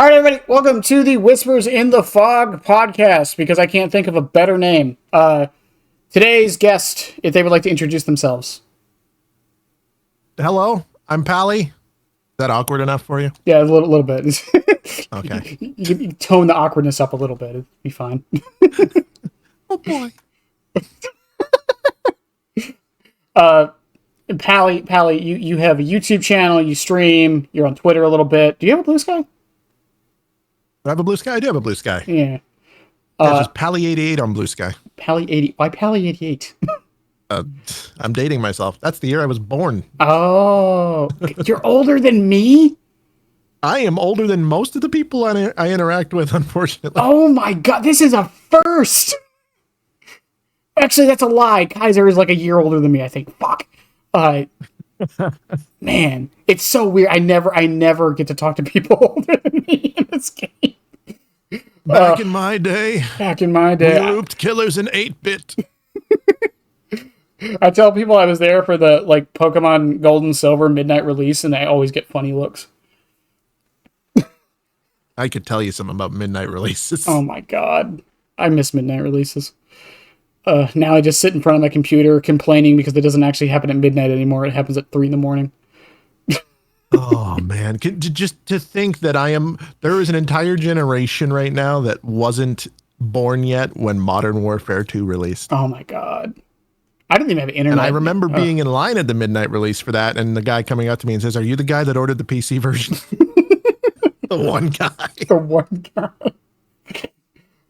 All right, everybody, welcome to the Whispers in the Fog podcast, because I can't think of a better name. Today's guest, if they would like to introduce themselves. Hello, I'm Pally. Is that awkward enough for you? Yeah, a little bit. Okay. You can tone the awkwardness up a little bit. It'd be fine. Oh, boy. Pally, you have a YouTube channel, you stream, you're on Twitter a little bit. Do you have a Blue Sky? Do I have a Blue Sky? I do have a Blue Sky. Yeah. It's just Pally88 on Blue Sky. Pally80. Why Pally88? I'm dating myself. That's the year I was born. Oh, you're older than me? I am older than most of the people I interact with, unfortunately. Oh my god, this is a first! Actually, that's a lie. Kaiser is like a year older than me, I think. Fuck. Man, it's so weird. I never get to talk to people older than me in this game. Back in my day, we looped killers in 8-bit. I tell people I was there for the Pokemon Gold and Silver midnight release, and I always get funny looks. I could tell you something about midnight releases. Oh my god. I miss midnight releases. Now I just sit in front of my computer complaining because it doesn't actually happen at midnight anymore. It happens at 3 a.m. Oh man, just to think that there is an entire generation right now that wasn't born yet when Modern Warfare 2 released. Oh my god. I didn't even have internet. And I remember being in line at the midnight release for that, and the guy coming up to me and says, "Are you the guy that ordered the PC version?" The one guy. The one guy.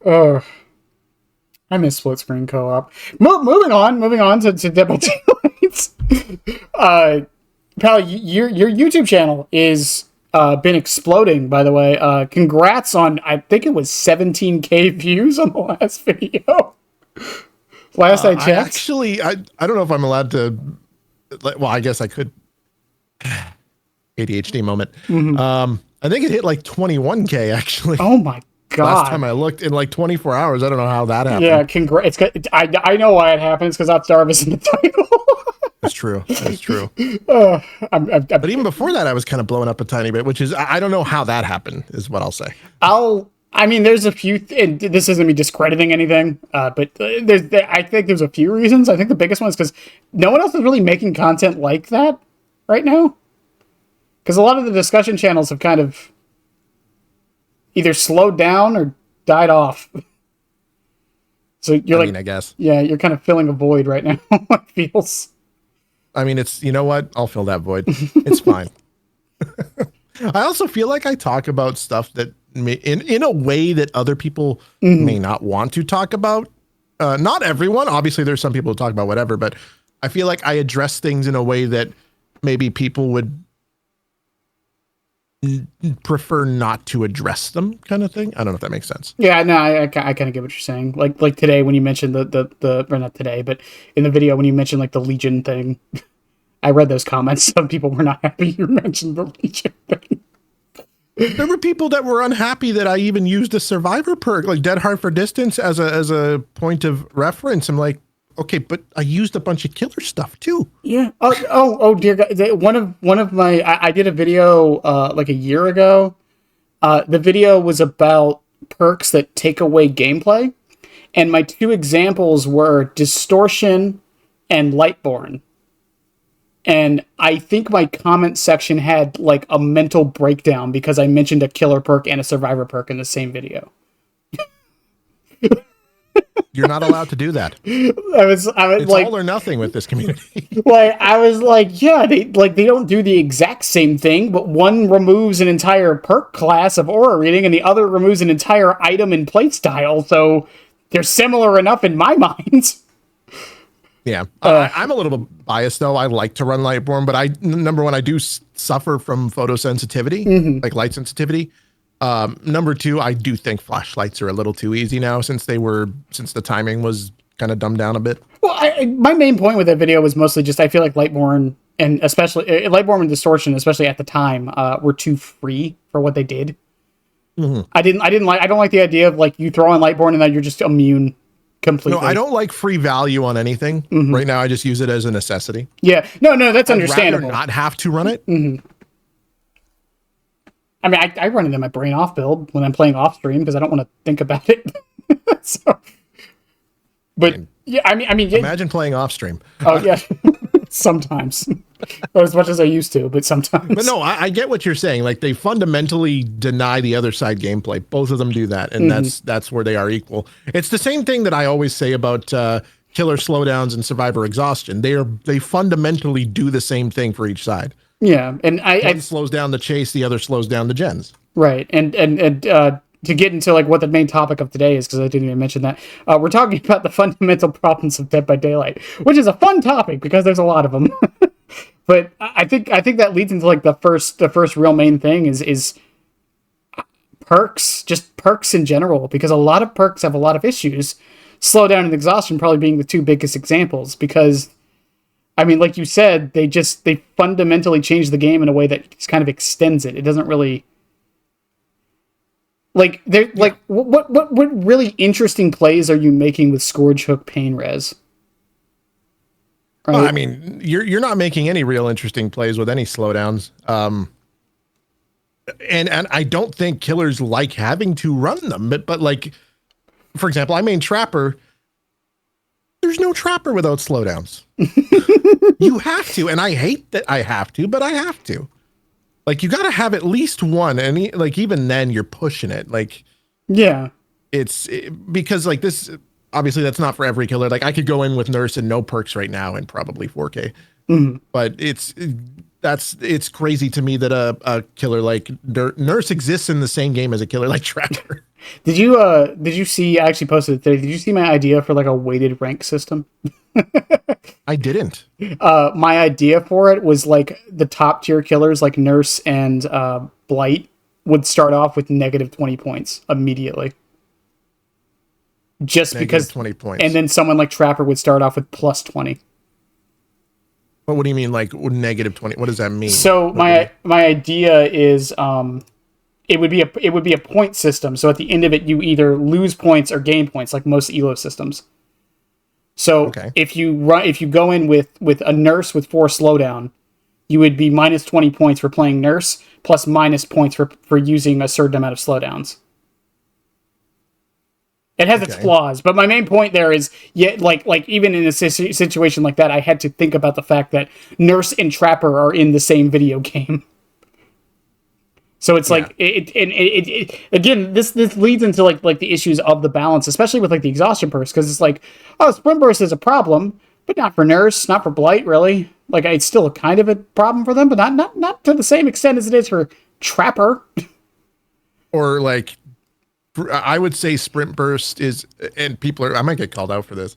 Oh. I miss split screen co-op. Moving on to Double Daylights. Pal, your YouTube channel is been exploding, by the way. Congrats on, I think it was 17K views on the last video. Last I checked. I don't know if I'm allowed to. Well, I guess I could. ADHD moment. Mm-hmm. I think it hit like 21K actually. Oh my god! Last time I looked, in like 24 hours. I don't know how that happened. Yeah, congrats. I know why it happens, because Optarv is in the title. That's true. That's true. But even before that, I was kind of blowing up a tiny bit, which is, I don't know how that happened, is what I'll say. I mean, there's a few, and this isn't me discrediting anything, but I think there's a few reasons. I think the biggest one is because no one else is really making content like that right now. Because a lot of the discussion channels have kind of either slowed down or died off. So I guess. Yeah, you're kind of filling a void right now, it feels. I mean, you know what? I'll fill that void. It's fine. I also feel like I talk about stuff that in a way that other people may not want to talk about. Not everyone. Obviously, there's some people who talk about whatever, but I feel like I address things in a way that maybe people would prefer not to address them, kind of thing. I don't know if that makes sense. Yeah, no, I kind of get what you're saying. Like today when you mentioned or not today, but in the video when you mentioned like the Legion thing, I read those comments. Some people were not happy you mentioned the Legion thing. There were people that were unhappy that I even used a survivor perk, like Dead Hard for Distance, as a point of reference. I'm like, okay, but I used a bunch of killer stuff too. Yeah. Oh dear God. One of my, I did a video like a year ago. The video was about perks that take away gameplay, and my two examples were Distortion and Lightborn. And I think my comment section had like a mental breakdown because I mentioned a killer perk and a survivor perk in the same video. You're not allowed to do that. I was it's like, all or nothing with this community. Like, I was like, yeah, they don't do the exact same thing, but one removes an entire perk class of aura reading and the other removes an entire item and playstyle. So they're similar enough in my mind. Yeah, I'm a little bit biased though. I like to run Lightborn, but number one, I do suffer from photosensitivity, like light sensitivity. Number two, I do think flashlights are a little too easy now since the timing was kind of dumbed down a bit. Well, my main point with that video was mostly just I feel like Lightborn and especially Lightborn and Distortion, especially at the time, were too free for what they did. Mm-hmm. I don't like the idea of like you throw on Lightborn and then you're just immune completely. No, I don't like free value on anything. Mm-hmm. Right now, I just use it as a necessity. Yeah, no, that's understandable. I'd rather not have to run it. Mm-hmm. I mean, I run it in my brain off build when I'm playing off stream because I don't want to think about it. So, I but mean, yeah, I mean, imagine playing off stream. oh yeah, sometimes, not as much as I used to, but But sometimes. no, I get what you're saying. Like they fundamentally deny the other side gameplay. Both of them do that, and that's where they are equal. It's the same thing that I always say about killer slowdowns and survivor exhaustion. They fundamentally do the same thing for each side. Yeah, and One slows down the chase, the other slows down the gens. right, and to get into like what the main topic of today is, because I didn't even mention that, we're talking about the fundamental problems of Dead by Daylight, which is a fun topic because there's a lot of them. But I think that leads into like the first real main thing is perks, just perks in general, because a lot of perks have a lot of issues. Slowdown and Exhaustion probably being the two biggest examples, because I mean, like you said, they fundamentally change the game in a way that just kind of extends it. It doesn't really like they're like what really interesting plays are you making with Scourge Hook Pain Res? Right? Well, I mean, you're not making any real interesting plays with any slowdowns. And I don't think killers like having to run them. But like, for example, I main Trapper. There's no Trapper without slowdowns. You have to, and I hate that I have to, but I have to. Like, you got to have at least one, and like even then, you're pushing it. Like, yeah, because like this. Obviously, that's not for every killer. Like, I could go in with Nurse and no perks right now and probably 4K. But it's crazy to me that a killer like Nurse exists in the same game as a killer like Trapper. Did you see? I actually posted it today. Did you see my idea for like a weighted rank system? I didn't. My idea for it was like the top tier killers like Nurse and Blight would start off with negative 20 points immediately. Just Negative because 20 points. And then someone like Trapper would start off with plus 20. But what do you mean, like negative 20? What does that mean? So my idea is it would be a point system. So at the end of it, you either lose points or gain points, like most ELO systems. So if you go in with a Nurse with 4 slowdown, you would be minus 20 points for playing Nurse, plus minus points for using a certain amount of slowdowns. It has its flaws, but my main point there is, like even in a situation like that, I had to think about the fact that Nurse and Trapper are in the same video game. So it's like it again. This leads into like the issues of the balance, especially with like the exhaustion burst, because it's like, oh, sprint burst is a problem, but not for Nurse, not for Blight, really. Like it's still kind of a problem for them, but not to the same extent as it is for Trapper. Or like, I would say sprint burst is, and I might get called out for this.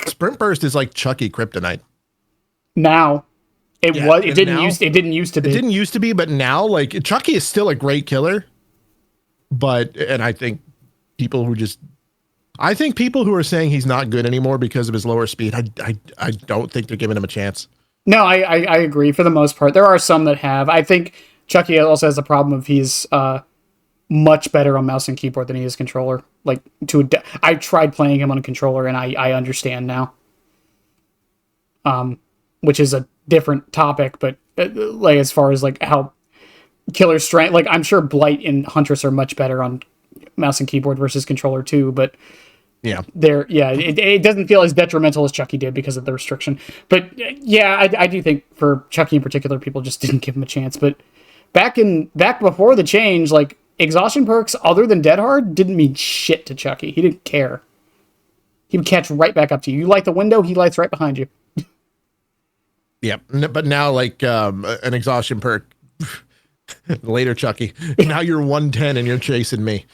Sprint burst is like Chucky kryptonite. Now. It didn't used to be. It didn't used to be, but now, like, Chucky is still a great killer. And I think people who are saying he's not good anymore because of his lower speed, I don't think they're giving him a chance. No, I agree for the most part. There are some that have. I think Chucky also has a problem of he's much better on mouse and keyboard than he is controller. Like I tried playing him on a controller and I understand now. Which is a different topic, but like as far as like how killer strength, like I'm sure Blight and Huntress are much better on mouse and keyboard versus controller too, but it doesn't feel as detrimental as Chucky did because of the restriction. But I do think for Chucky in particular, people just didn't give him a chance. But back before the change, like exhaustion perks other than Dead Hard didn't mean shit to Chucky. He didn't care. He would catch right back up to you. You light the window, he lights right behind you. Yep, but now like an exhaustion perk, later Chucky. Now you're 110 and you're chasing me.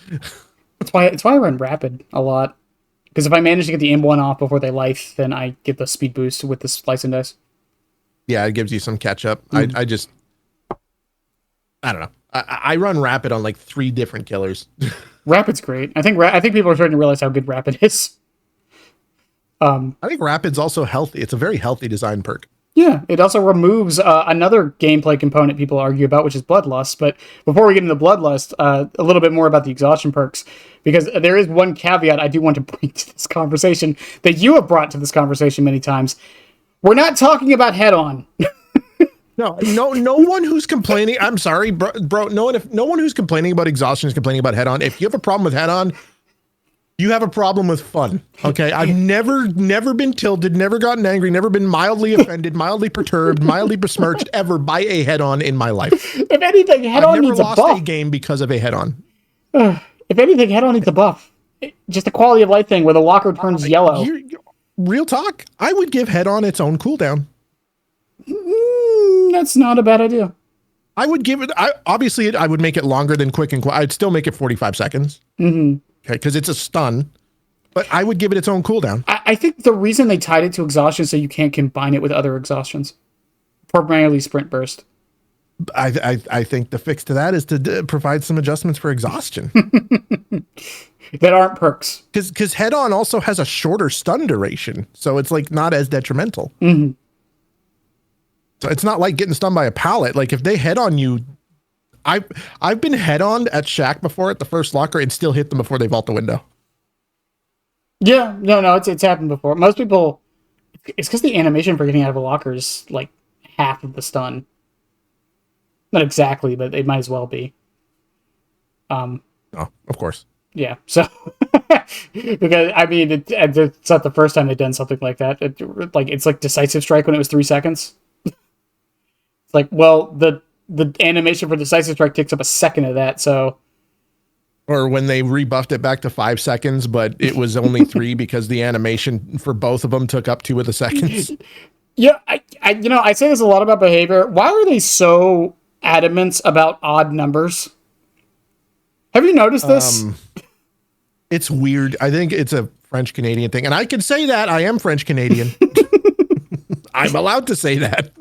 It's why I run rapid a lot, because if I manage to get the M1 off before they life, then I get the speed boost with the slice and dice. Yeah, it gives you some catch up. I don't know. I run rapid on like 3 different killers. Rapid's great. I think people are starting to realize how good rapid is. I think rapid's also healthy. It's a very healthy design perk. Yeah, it also removes another gameplay component people argue about, which is Bloodlust. But before we get into Bloodlust, a little bit more about the exhaustion perks, because there is one caveat I do want to bring to this conversation that you have brought to this conversation many times. We're not talking about head-on. No one who's complaining. I'm sorry, bro. No one who's complaining about exhaustion is complaining about head on. If you have a problem with head on, you have a problem with fun. Okay. I've never been tilted, never gotten angry, never been mildly offended, mildly perturbed, mildly besmirched ever by a head on in my life. If anything, head on needs a buff. I've never lost a game because of a head on. If anything, head on needs a buff. Just a quality of life thing where the locker turns yellow. Real talk. I would give head on its own cooldown. That's not a bad idea. I would give it. I would make it longer than quick and quiet. I'd still make it 45 seconds. Mm-hmm. Okay, because it's a stun. But I would give it its own cooldown. I think the reason they tied it to exhaustion is so you can't combine it with other exhaustions. Primarily sprint burst. I think the fix to that is to provide some adjustments for exhaustion. That aren't perks. Because head on also has a shorter stun duration. So it's like not as detrimental. Mm-hmm. So it's not like getting stunned by a pallet. Like if they head on you, I've been head on at Shack before at the first locker and still hit them before they vault the window. Yeah, no, it's happened before. Most people, it's because the animation for getting out of a locker is like half of the stun. Not exactly, but it might as well be. Oh, of course. Yeah, so because I mean, it's not the first time they've done something like that. It's like decisive strike when it was 3 seconds. It's like, well, the animation for decisive strike takes up a second of that, so. Or when they rebuffed it back to 5 seconds, but it was only 3 because the animation for both of them took up 2 of the seconds. Yeah, I say this a lot about behavior. Why are they so adamant about odd numbers? Have you noticed this? It's weird. I think it's a French Canadian thing, and I can say that I am French Canadian. I'm allowed to say that.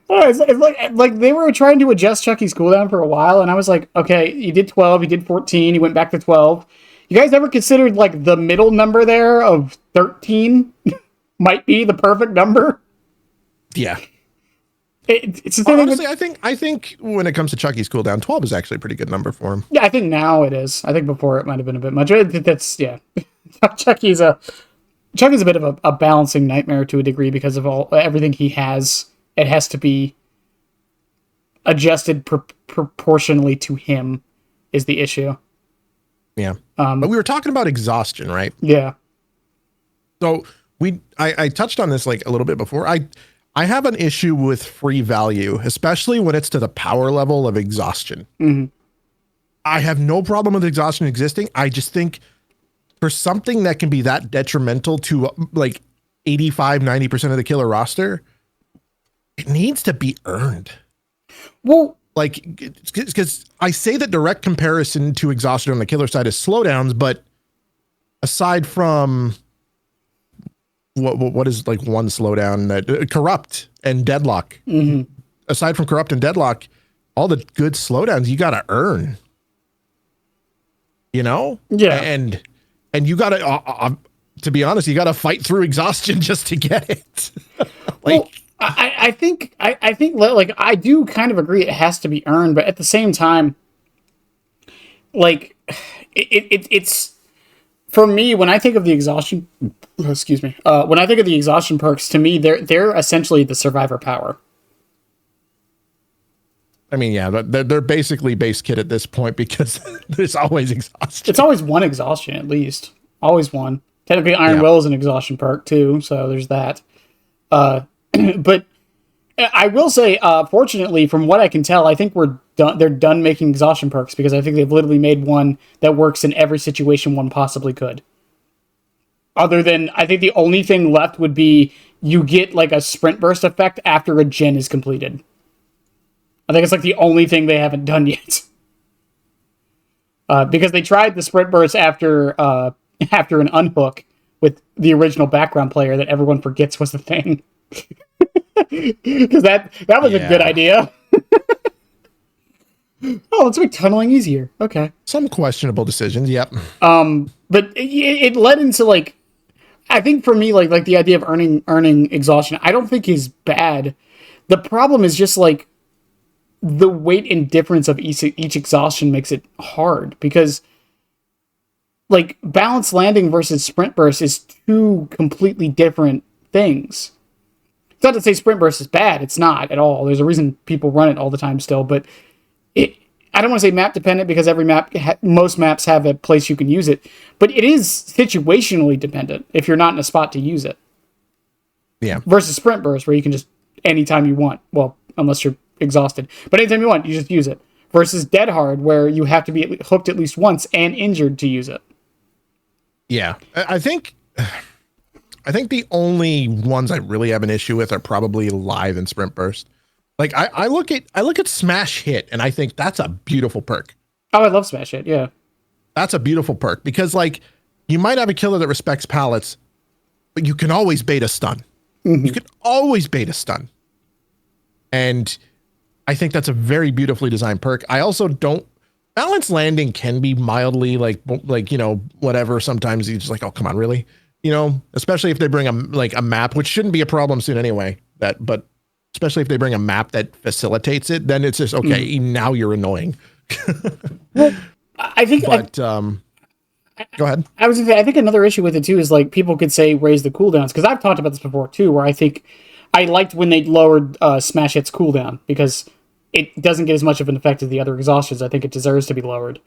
It's like they were trying to adjust Chucky's cooldown for a while, and I was like, okay, you did 12, you did 14, you went back to 12. You guys ever considered like the middle number there of 13 might be the perfect number? Yeah. It's the thing. Honestly, I think when it comes to Chucky's cooldown, 12 is actually a pretty good number for him. Yeah, I think now it is. I think before it might have been a bit much. That's yeah. Chucky's a bit of a balancing nightmare to a degree because of everything he has. It has to be adjusted proportionally to him is the issue. Yeah. But we were talking about exhaustion, right? Yeah. So I touched on this like a little bit before. I have an issue with free value, especially when it's to the power level of exhaustion. Mm-hmm. I have no problem with exhaustion existing. I just think for something that can be that detrimental to like 85, 90% of the killer roster, it needs to be earned. Well, like, because I say that direct comparison to exhaustion on the killer side is slowdowns, but aside from what is like one slowdown that corrupt and deadlock, mm-hmm. aside from corrupt and deadlock, all the good slowdowns you got to earn, you know? Yeah. And you got to, to be honest, you got to fight through exhaustion just to get it. Well, I think like I do kind of agree it has to be earned, but at the same time, like it's for me when I think of the exhaustion, excuse me, when I think of the exhaustion perks, to me they're essentially the survivor power. I mean, yeah, they're basically base kit at this point because there's always exhaustion. It's always one exhaustion at least, always one. Technically, Iron Will is an exhaustion perk too, so there's that. But I will say, fortunately, from what I can tell, I think they're done making exhaustion perks because I think they've literally made one that works in every situation one possibly could. Other than, I think the only thing left would be you get like a sprint burst effect after a gen is completed. I think it's like the only thing they haven't done yet. Because they tried the sprint burst after an unhook with the original background player that everyone forgets was the thing. Because that was a good idea. Oh, let's make tunneling easier. Okay. Some questionable decisions, yep. But it led into like, I think for me, like the idea of earning exhaustion, I don't think is bad. The problem is just like the weight and difference of each exhaustion makes it hard because like balanced landing versus sprint burst is two completely different things. It's not to say sprint burst is bad. It's not at all. There's a reason people run it all the time still, but I don't want to say map dependent because every map, most maps have a place you can use it, but it is situationally dependent if you're not in a spot to use it. Yeah. Versus sprint burst where you can just anytime you want. Well, unless you're exhausted, but anytime you want, you just use it. Versus dead hard where you have to be hooked at least once and injured to use it. Yeah, I think the only ones I really have an issue with are probably live and sprint burst. Like I look at smash hit and I think that's a beautiful perk. Oh, I love smash hit. Yeah. That's a beautiful perk because like you might have a killer that respects pallets, but you can always bait a stun. You can always bait a stun. And I think that's a very beautifully designed perk. I also don't balance landing can be mildly like, you know, whatever. Sometimes you're just like, oh, come on, really? You know, especially if they bring a map, which shouldn't be a problem soon anyway, but especially if they bring a map that facilitates it, then it's just, okay, now you're annoying. Well, I think, go ahead. I was gonna say, I think another issue with it too is like people could say raise the cooldowns because I've talked about this before too, where I think I liked when they lowered smash hit's cooldown because it doesn't get as much of an effect as the other exhaustions. I think it deserves to be lowered.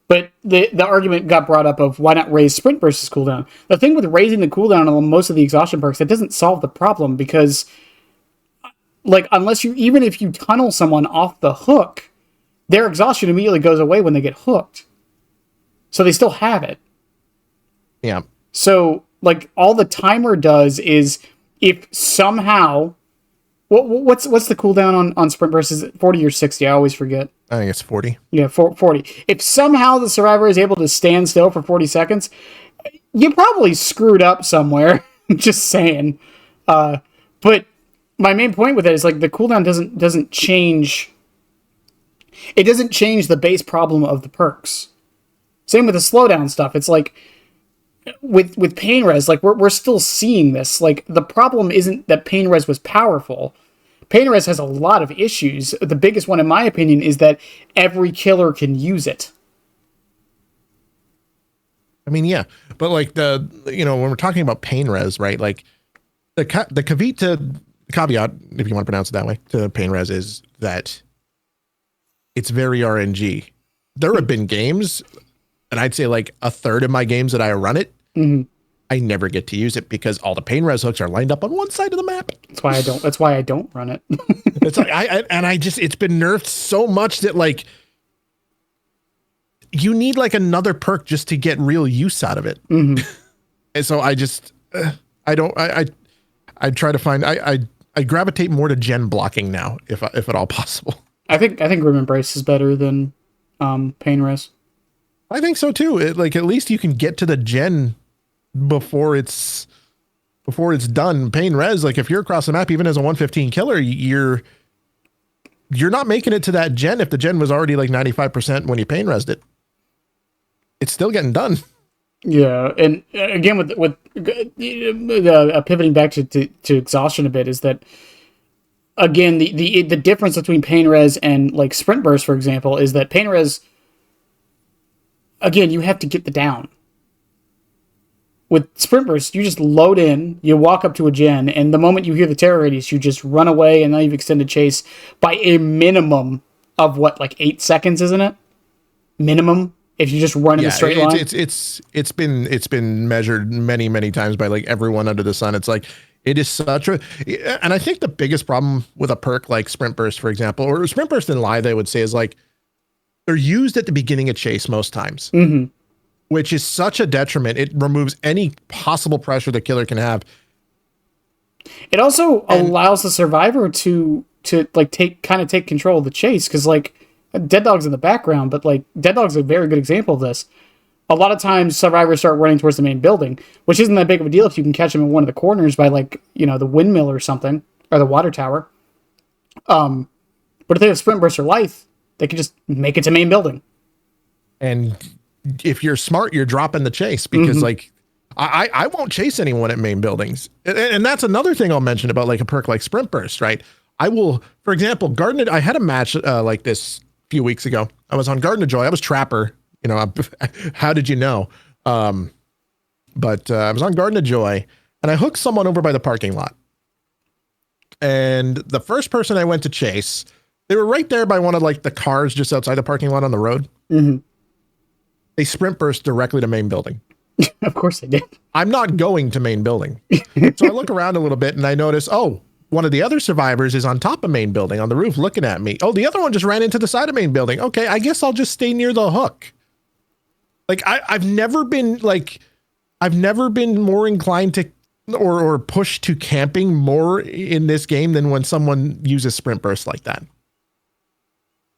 But the argument got brought up of why not raise sprint versus cooldown. The thing with raising the cooldown on most of the exhaustion perks, it doesn't solve the problem because, like, even if you tunnel someone off the hook, their exhaustion immediately goes away when they get hooked. So they still have it. Yeah. So, like, all the timer does is if somehow... What's the cooldown on sprint burst? Is it 40 or 60? I always forget. I think it's 40. Yeah, 40. If somehow the survivor is able to stand still for 40 seconds, you probably screwed up somewhere. Just saying. But my main point with it is like the cooldown doesn't change. It doesn't change the base problem of the perks. Same with the slowdown stuff. It's like with pain res, like we're still seeing this. Like the problem isn't that pain res was powerful. Pain res has a lot of issues. The biggest one, in my opinion, is that every killer can use it. I mean, yeah, but like when we're talking about pain res, right? Like the caveat, if you want to pronounce it that way, to pain res is that it's very RNG. There have been games, and I'd say like a third of my games that I run it, I never get to use it because all the pain res hooks are lined up on one side of the map. That's why I don't run it. It's like it's been nerfed so much that like you need like another perk just to get real use out of it. And so I try to find I gravitate more to gen blocking now if at all possible. I think Grim Embrace is better than pain res. I think so too. Like at least you can get to the gen before it's done. Pain res, like if you're across the map, even as a 115 killer, you're not making it to that gen if the gen was already like 95% when you pain resed it. It's still getting done. Yeah, and again with pivoting back to exhaustion a bit is that again the difference between pain res and like sprint burst, for example, is that pain res, again, you have to get the down. With sprint burst, you just load in, you walk up to a gen, and the moment you hear the terror radius, you just run away, and now you've extended chase by a minimum of what, like 8 seconds, isn't it? Minimum, if you just run in a straight line. It's been measured many times by like everyone under the sun. It's like it is such a, and I think the biggest problem with a perk like sprint burst, for example, or sprint burst in live, I would say is like they're used at the beginning of chase most times. Which is such a detriment. It removes any possible pressure the killer can have. It also allows the survivor to like take control of the chase, because like Dead Dog's in the background, but like Dead Dog's a very good example of this. A lot of times survivors start running towards the main building, which isn't that big of a deal if you can catch them in one of the corners by like, you know, the windmill or something, or the water tower. But if they have sprint burst or life, they can just make it to main building. And if you're smart, you're dropping the chase because like I won't chase anyone at main buildings. And that's another thing I'll mention about like a perk like sprint burst, right? I will, for example, I had a match like this a few weeks ago. I was on Garden of Joy. I was Trapper, you know, how did you know? But I was on Garden of Joy and I hooked someone over by the parking lot. And the first person I went to chase, they were right there by one of like the cars just outside the parking lot on the road. Mm-hmm. They sprint burst directly to main building. Of course they did. I'm not going to main building. So I look around a little bit and I notice, oh, one of the other survivors is on top of main building on the roof looking at me. Oh, the other one just ran into the side of main building. Okay, I guess I'll just stay near the hook. Like I've never been more inclined to or pushed to camping more in this game than when someone uses sprint burst like that.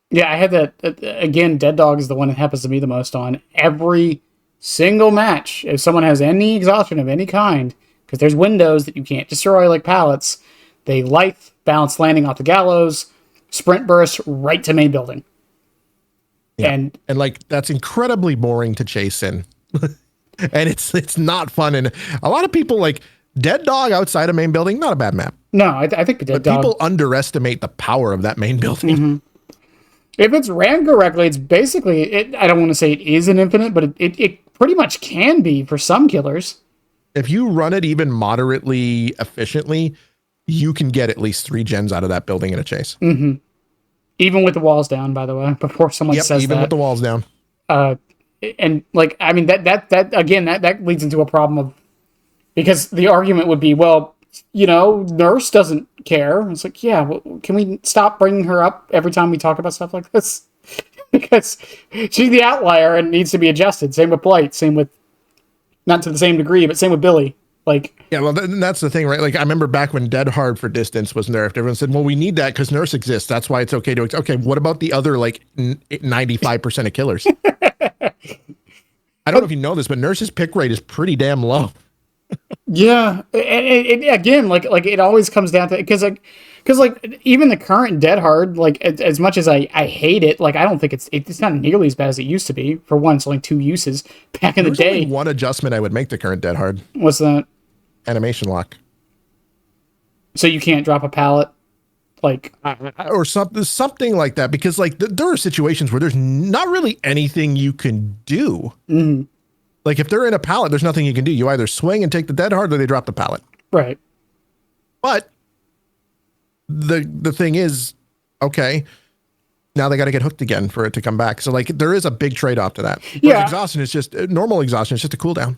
Yeah, I had that again. Dead Dog is the one that happens to me the most on every single match. If someone has any exhaustion of any kind, because there's windows that you can't destroy like pallets, they life balance landing off the gallows, sprint burst right to main building. Yeah. And like that's incredibly boring to chase in. And it's not fun. And a lot of people like Dead Dog outside of main building, not a bad map. No, I think the Dead Dog. People underestimate the power of that main building. Mm-hmm. If it's ran correctly, it's basically, I don't want to say it is an infinite, but it pretty much can be for some killers. If you run it even moderately efficiently, you can get at least 3 gens out of that building in a chase. Mm-hmm. Even with the walls down, by the way, before someone says that. Even with the walls down. And like, I mean, that leads into a problem of, because the argument would be, well, you know, Nurse doesn't care. It's like, yeah, well, can we stop bringing her up every time we talk about stuff like this? Because she's the outlier and needs to be adjusted. Same with Blight. Same with, not to the same degree, but same with Billy. Like, yeah, well, that's the thing, right? Like, I remember back when Dead Hard for distance was nerfed, everyone said, well, we need that because Nurse exists. That's why it's okay to, okay, what about the other, like, 95% of killers? I don't know if you know this, but Nurse's pick rate is pretty damn low. Yeah, again, like it always comes down to, because even the current Dead Hard, like as much as I hate it, like I don't think it's not nearly as bad as it used to be. For one, it's only 2 uses back in the day. Only one adjustment I would make to current Dead Hard. What's that? Animation lock. So you can't drop a pallet, like, or something like that, because like there are situations where there's not really anything you can do. Mm-hmm. Like if they're in a pallet, there's nothing you can do. You either swing and take the Dead Hard or they drop the pallet. Right. But the thing is, okay, now they got to get hooked again for it to come back. So like there is a big trade-off to that. Yeah. Exhaustion is just normal exhaustion. It's just a cooldown.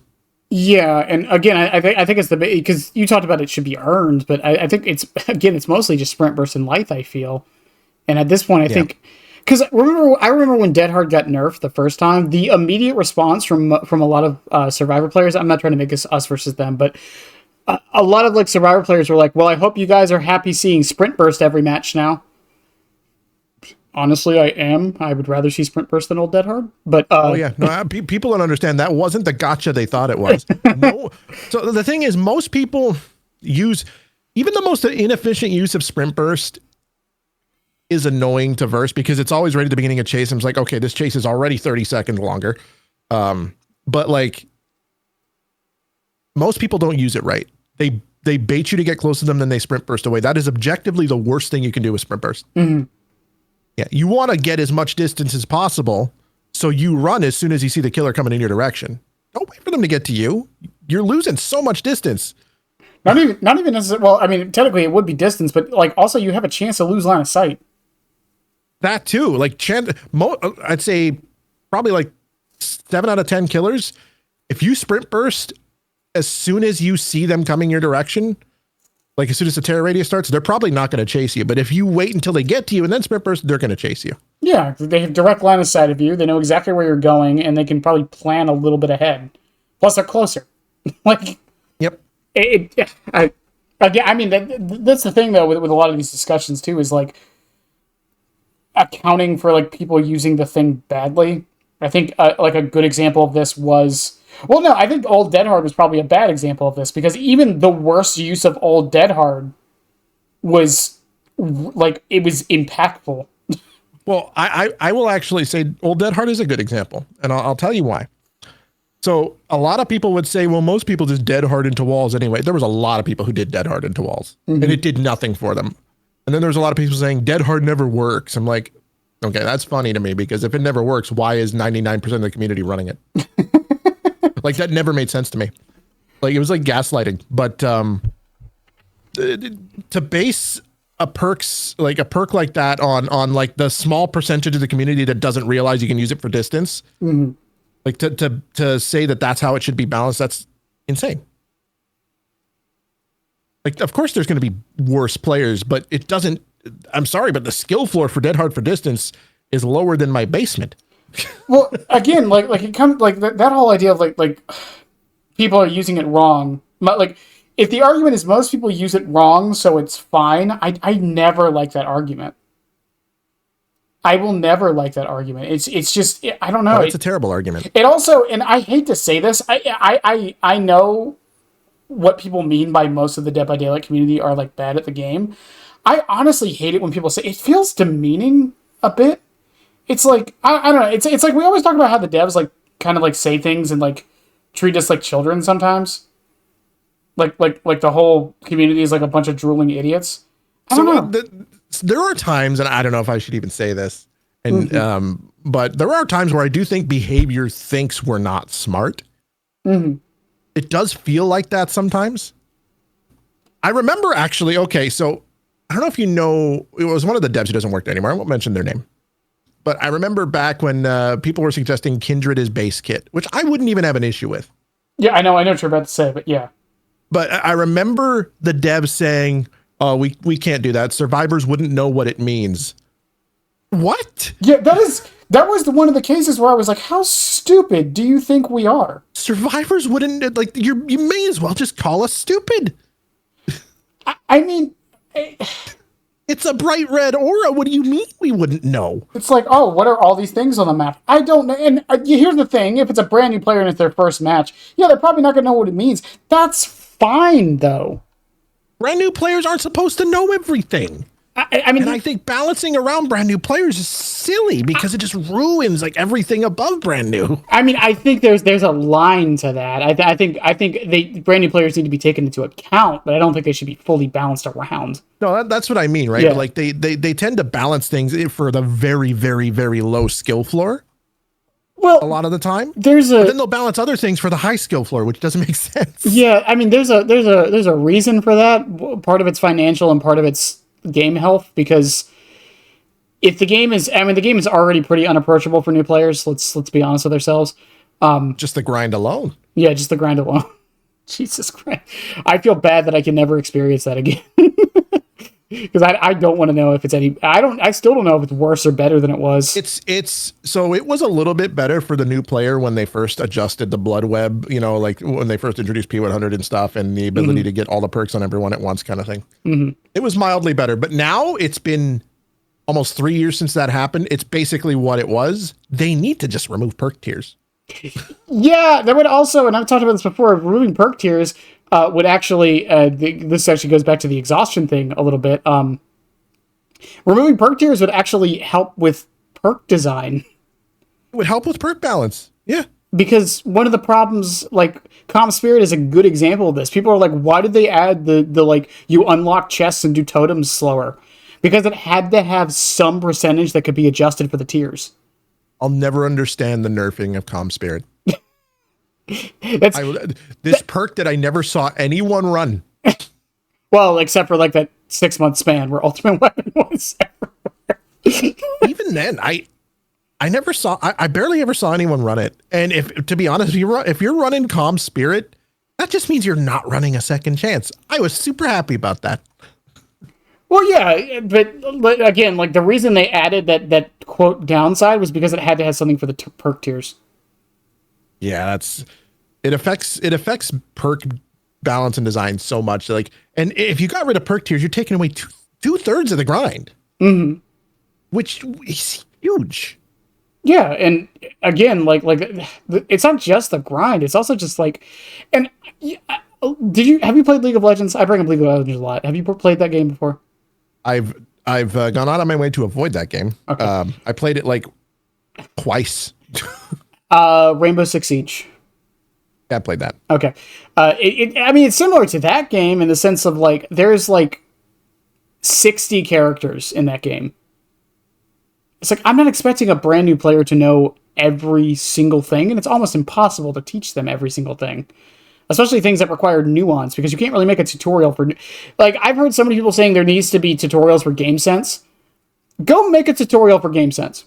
Yeah. And again, I think it's because you talked about it should be earned, but I think it's mostly just sprint burst and life, I feel. And at this point, I think, because I remember when Dead Hard got nerfed the first time, the immediate response from a lot of Survivor players, I'm not trying to make this us versus them, but a lot of like Survivor players were like, well, I hope you guys are happy seeing sprint burst every match now. Honestly, I am. I would rather see sprint burst than old Dead Hard. But oh yeah, no, people don't understand that wasn't the gotcha they thought it was. No. So the thing is, most people use, even the most inefficient use of sprint burst is annoying to verse, because it's always right at the beginning of chase. I'm like, okay, this chase is already 30 seconds longer. But like most people don't use it right. They bait you to get close to them, then they sprint burst away. That is objectively the worst thing you can do with sprint burst. Mm-hmm. Yeah, you want to get as much distance as possible, so you run as soon as you see the killer coming in your direction. Don't wait for them to get to you. You're losing so much distance. Not even necessarily. Well, I mean, technically it would be distance, but like also you have a chance to lose line of sight. That too, like I'd say probably like 7 out of 10 killers, if you sprint burst as soon as you see them coming your direction, like as soon as the terror radius starts, they're probably not going to chase you. But if you wait until they get to you and then sprint burst, they're going to chase you. Yeah, they have direct line of sight of you. They know exactly where you're going, and they can probably plan a little bit ahead. Plus, they're closer. Like, yep. I mean, that's the thing though with a lot of these discussions too, is like accounting for like people using the thing badly. I think like a good example of this was, well, no, I think old Dead Hard was probably a bad example of this, because even the worst use of old Dead Hard was like, it was impactful. Well, I will actually say old Dead Hard is a good example, and I'll tell you why. So a lot of people would say, well, most people just Dead Hard into walls anyway. There was a lot of people who did Dead Hard into walls, and it did nothing for them. And then there's a lot of people saying Dead Hard never works. I'm like, okay, that's funny to me, because if it never works, why is 99% of the community running it? Like, that never made sense to me. Like, it was like gaslighting. But to base a a perk like that on like the small percentage of the community that doesn't realize you can use it for distance. Mm-hmm. Like to say that that's how it should be balanced, that's insane. Like, of course there's going to be worse players, but it doesn't, I'm sorry, but the skill floor for Dead Hard for Distance is lower than my basement. Well, again, like it comes like that whole idea of like people are using it wrong. Like, if the argument is most people use it wrong, so it's fine, I never like that argument. I will never like that argument. It's just, I don't know. Oh, it's a terrible argument. It also, and I hate to say this, I know what people mean by most of the Dead by Daylight community are like bad at the game. I honestly hate it when people say it feels demeaning a bit. It's like, I don't know. It's like we always talk about how the devs like kind of like say things and like treat us like children sometimes. Like the whole community is like a bunch of drooling idiots. I don't know. There are times, and I don't know if I should even say this, and but there are times where I do think behavior thinks we're not smart. Mm-hmm. It does feel like that sometimes. I remember actually, okay, so I don't know if you know, it was one of the devs who doesn't work there anymore. I won't mention their name. But I remember back when people were suggesting Kindred as base kit, which I wouldn't even have an issue with. Yeah, I know what you're about to say, but yeah. But I remember the devs saying, oh, we can't do that. Survivors wouldn't know what it means. What? Yeah, that was one of the cases where I was like, how stupid do you think we are? Survivors wouldn't, like, you may as well just call us stupid. I mean... It's a bright red aura. What do you mean we wouldn't know? It's like, oh, what are all these things on the map? I don't know. And here's the thing. If it's a brand new player and it's their first match, yeah, they're probably not going to know what it means. That's fine, though. Brand new players aren't supposed to know everything. I mean, and I think balancing around brand new players is silly because it just ruins like everything above brand new. I mean, I think there's a line to that. I think brand new players need to be taken into account, but I don't think they should be fully balanced around. No, that's what I mean, right? Yeah. Like they tend to balance things for the very, very, very low skill floor. Well, a lot of the time, but then they'll balance other things for the high skill floor, which doesn't make sense. Yeah, I mean, there's a reason for that. Part of it's financial, and part of it's game health. Because if the game is already pretty unapproachable for new players. Let's be honest with ourselves. Just the grind alone. Yeah, just the grind alone. Jesus Christ, I feel bad that I can never experience that again. Because I don't want to know if it's I still don't know if it's worse or better than it was. So it was a little bit better for the new player when they first adjusted the blood web, like when they first introduced P100 and stuff, and the ability to get all the perks on everyone at once kind of thing. Mm-hmm. It was mildly better, but now it's been almost 3 years since that happened. It's basically what it was. They need to just remove perk tiers. Yeah, that would also, and I've talked about this before, removing perk tiers would actually, this actually goes back to the exhaustion thing a little bit. Removing perk tiers would actually help with perk design. It would help with perk balance. Yeah. Because one of the problems, like, Calm Spirit is a good example of this. People are like, why did they add the like, you unlock chests and do totems slower? Because it had to have some percentage that could be adjusted for the tiers. I'll never understand the nerfing of Calm Spirit. This perk that I never saw anyone run. Well, except for like that 6-month span where Ultimate Weapon was everywhere. Even then, I barely ever saw anyone run it. And to be honest, if you're running Calm Spirit, that just means you're not running a second chance. I was super happy about that. Well, yeah, but again, like the reason they added that quote downside was because it had to have something for the perk tiers. Yeah, it affects perk balance and design so much. Like, and if you got rid of perk tiers, you're taking away two-thirds of the grind, which is huge. Yeah, and again, like it's not just the grind; it's also just like, and have you played League of Legends? I bring up League of Legends a lot. Have you played that game before? I've gone out of my way to avoid that game. Okay. I played it like twice. Rainbow Six Siege. Yeah, I played that. Okay. I mean, it's similar to that game in the sense of like, there's like 60 characters in that game. It's like, I'm not expecting a brand new player to know every single thing, and it's almost impossible to teach them every single thing. especially things that require nuance, because you can't really make a tutorial for, like, I've heard so many people saying there needs to be tutorials for game sense. Go make a tutorial for game sense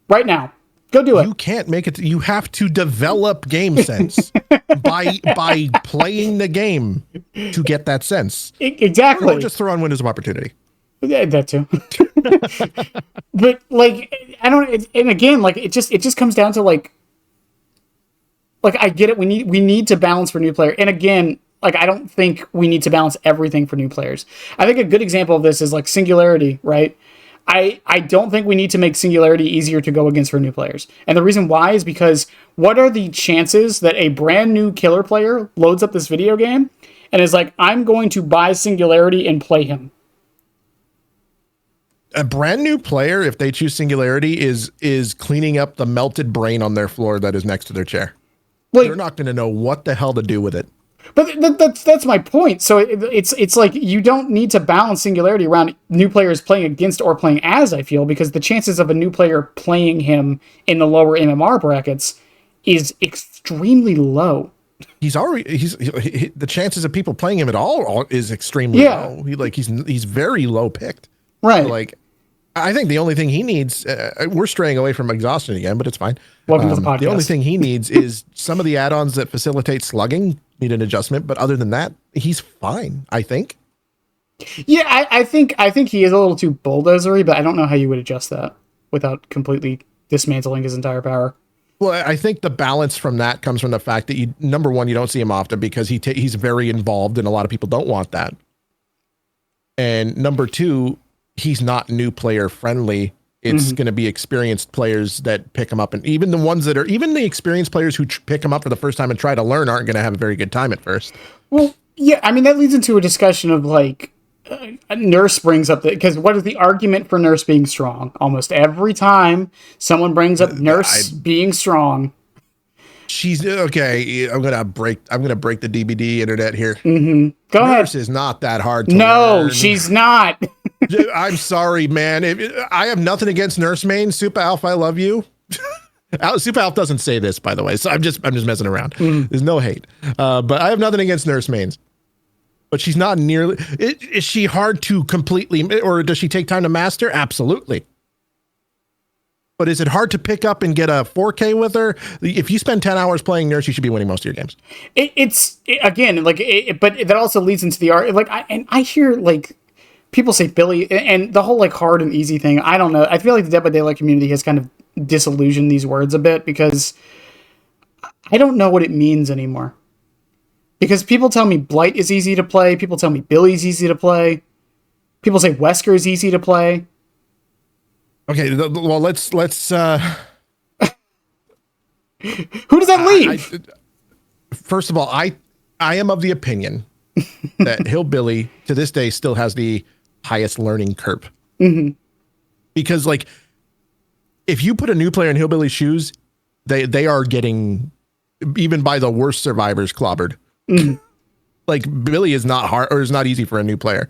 right now. Go do it. You can't make it. You have to develop game sense by playing the game to get that sense. Exactly. Or just throw on windows of opportunity. Yeah, that too. But like, I don't. And again, like it just comes down to like I get it. We need to balance for new player. And again, like I don't think we need to balance everything for new players. I think a good example of this is like singularity, right? I don't think we need to make singularity easier to go against for new players. And the reason why is because what are the chances that a brand new killer player loads up this video game and is like, I'm going to buy singularity and play him? A brand new player, if they choose singularity, is cleaning up the melted brain on their floor that is next to their chair. Like, they're not going to know what the hell to do with it. But that's my point. So it's like you don't need to balance singularity around new players playing against or playing as, I feel, because the chances of a new player playing him in the lower MMR brackets is extremely low. The chances of people playing him at all is extremely low. He's very low picked. Right. So like, I think the only thing he needs, we're straying away from Exhaustion again, but it's fine. Welcome to the podcast. The only thing he needs is some of the add-ons that facilitate slugging need an adjustment, but other than that, he's fine, I think. Yeah, I think he is a little too bulldozery, but I don't know how you would adjust that without completely dismantling his entire power. Well, I think the balance from that comes from the fact that number one, you don't see him often because he's very involved, and a lot of people don't want that. And number two, he's not new player friendly. It's going to be experienced players that pick him up, and even the experienced players who pick him up for the first time and try to learn aren't going to have a very good time at first. Well, yeah, I mean that leads into a discussion of like Nurse brings up because what is the argument for Nurse being strong? Almost every time someone brings up Nurse being strong, she's okay. I'm gonna break the DVD internet here. Go ahead. Nurse is not that hard to learn. No, she's not. I'm sorry, man. I have nothing against Nurse main. Super Alpha, I love you. Super Alpha doesn't say this, by the way, so I'm just messing around. There's no hate, but I have nothing against Nurse mains. But she's not nearly. Is she hard to completely, or does she take time to master? Absolutely. But is it hard to pick up and get a 4K with her? If you spend 10 hours playing Nurse, you should be winning most of your games. But that also leads into the art. Like, I hear like people say Billy and the whole like hard and easy thing. I don't know. I feel like the Dead by Daylight community has kind of disillusioned these words a bit because I don't know what it means anymore. Because people tell me Blight is easy to play. People tell me Billy's easy to play. People say Wesker is easy to play. Okay, well, let's. Who does that leave? First of all, I am of the opinion that Hillbilly to this day still has the highest learning curve. Because like, if you put a new player in Hillbilly's shoes, they are getting, even by the worst survivors, clobbered. Like Billy is not hard or is not easy for a new player.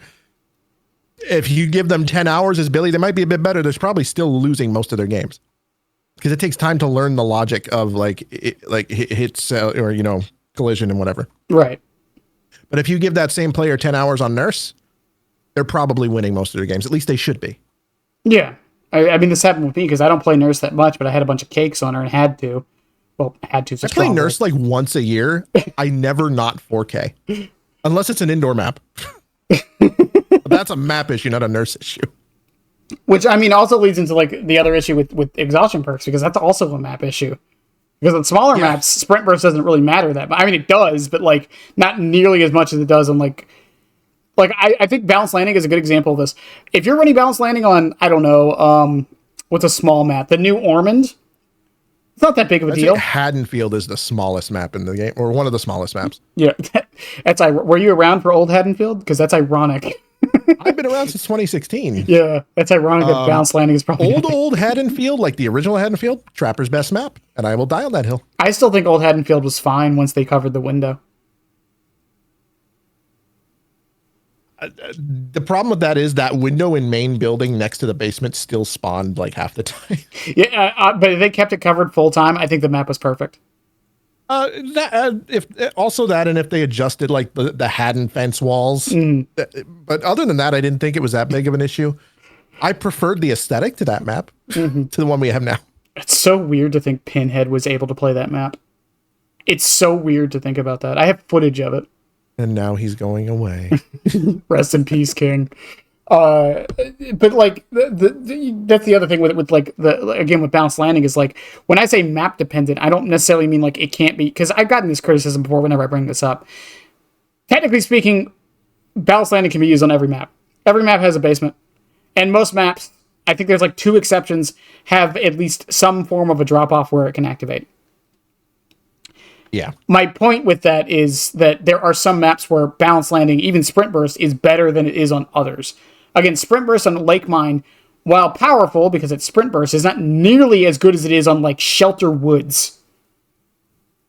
If you give them 10 hours as Billy, they might be a bit better. There's probably still losing most of their games because it takes time to learn the logic of hits or, collision and whatever. Right. But if you give that same player 10 hours on Nurse, they're probably winning most of their games. At least they should be. Yeah. I mean, this happened with me because I don't play Nurse that much, but I had a bunch of cakes on her and had to. Well, had to. I play Nurse like once a year. I never not 4K. Unless it's an indoor map. That's a map issue, not a Nurse issue. Which, I mean, also leads into like the other issue with Exhaustion perks, because that's also a map issue. Because on smaller maps, sprint burst doesn't really matter that much. I mean, it does, but like not nearly as much as it does on like I think Balanced Landing is a good example of this. If you're running Balanced Landing on, I don't know, what's a small map? The New Ormond? It's not that big of a deal. Haddonfield is the smallest map in the game, or one of the smallest maps. Yeah, were you around for old Haddonfield? Because that's ironic. I've been around since 2016. Yeah, that's ironic that Balanced Landing is probably old Haddonfield, like the original Haddonfield, Trapper's best map, and I will die on that hill. I still think old Haddonfield was fine once they covered the window. The problem with that is that window in main building next to the basement still spawned like half the time. Yeah, but if they kept it covered full time, I think the map was perfect. That if also that, and if they adjusted like the Haddon fence walls, but other than that, I didn't think it was that big of an issue. I preferred the aesthetic to that map to the one we have now. It's so weird to think Pinhead was able to play that map. It's so weird to think about that. I have footage of it. And now he's going away. Rest in peace, King. But like that's the other thing with like again with balanced landing is like when I say map dependent, I don't necessarily mean like it can't be, because I've gotten this criticism before whenever I bring this up. Technically speaking, balanced landing can be used on every map. Every map has a basement, and most maps, I think there's like 2 exceptions, have at least some form of a drop off where it can activate. Yeah. My point with that is that there are some maps where balanced landing, even sprint burst, is better than it is on others. Again, sprint burst on Lake Mine, while powerful because it's sprint burst, is not nearly as good as it is on like Shelter Woods.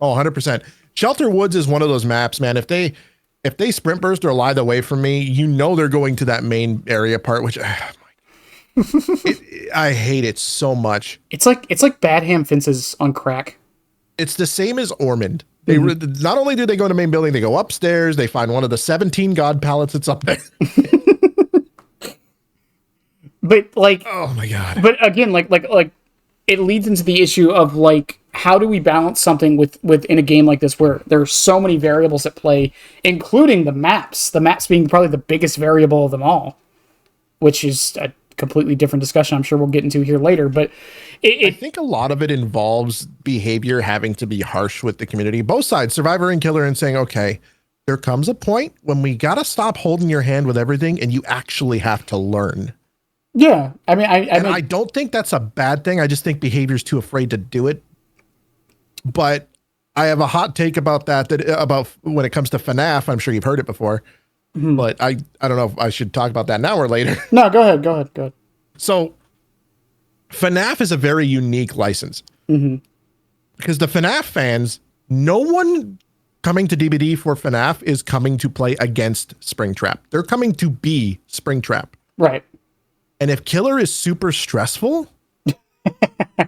Oh, 100%. Shelter Woods is one of those maps, man. If they sprint burst or lie the way from me, you know they're going to that main area part, which I hate it so much. It's like bad ham fences on crack. It's the same as Ormond. They not only do they go to main building, they go upstairs. They find one of the 17 god pallets that's up there. But like, oh my god! But again, like it leads into the issue of like, how do we balance something within a game like this where there are so many variables at play, including the maps. The maps being probably the biggest variable of them all, which is a completely different discussion I'm sure we'll get into here later. But I think a lot of it involves behavior having to be harsh with the community, both sides, survivor and killer, and saying, okay, there comes a point when we got to stop holding your hand with everything and you actually have to learn. Yeah. I mean, I don't think that's a bad thing. I just think behavior's too afraid to do it. But I have a hot take about that about when it comes to FNAF. I'm sure you've heard it before, but I don't know if I should talk about that now or later. No, go ahead. So FNAF is a very unique license because the FNAF fans, no one coming to DBD for FNAF is coming to play against Springtrap. They're coming to be Springtrap. Right. And if killer is super stressful,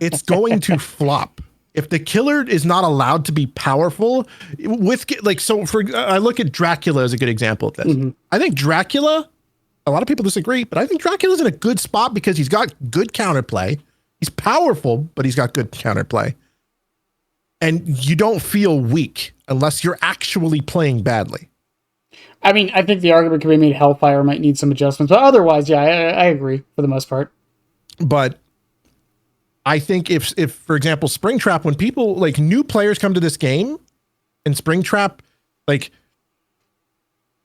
it's going to flop. If the killer is not allowed to be powerful with like, so for, I look at Dracula as a good example of this. I think Dracula, a lot of people disagree, but I think Dracula's in a good spot because he's got good counterplay. He's powerful, but he's got good counterplay. And you don't feel weak unless you're actually playing badly. I mean, I think the argument can be made Hellfire might need some adjustments, but otherwise, yeah, I agree for the most part. But I think if for example, Springtrap, when people like new players come to this game and Springtrap, like,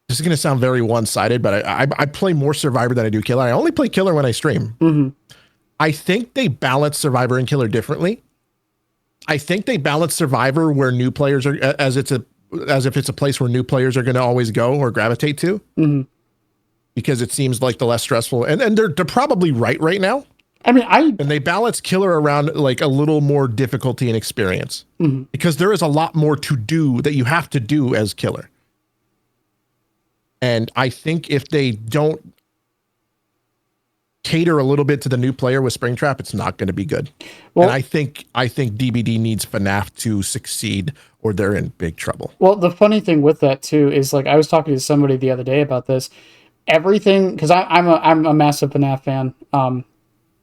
this is going to sound very one-sided, but I play more Survivor than I do Killer. I only play Killer when I stream. I think they balance Survivor and Killer differently. I think they balance Survivor where new players are, as if it's a place where new players are going to always go or gravitate to, because it seems like the less stressful, and they're probably right now. I mean, and they balance Killer around like a little more difficulty and experience because there is a lot more to do that you have to do as Killer. And I think if they don't cater a little bit to the new player with Springtrap, it's not going to be good. Well, and I think DBD needs FNAF to succeed or they're in big trouble. Well, the funny thing with that too is, like, I was talking to somebody the other day about this. Everything, because I'm a massive FNAF fan,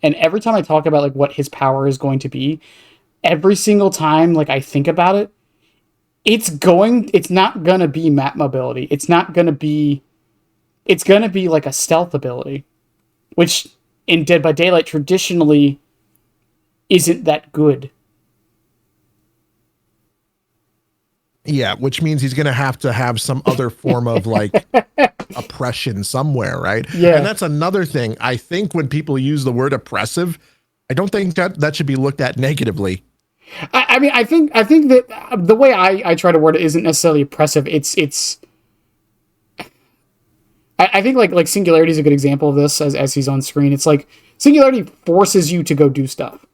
and every time I talk about like what his power is going to be, every single time like I think about it, it's not gonna be map mobility. It's gonna be like a stealth ability, which in Dead by Daylight traditionally isn't that good. Yeah, which means he's going to have some other form of like oppression somewhere, right? Yeah. And that's another thing. I think when people use the word oppressive, I don't think that should be looked at negatively. I mean, I think that the way I try to word it isn't necessarily oppressive. I think like Singularity is a good example of this as he's on screen. It's like Singularity forces you to go do stuff.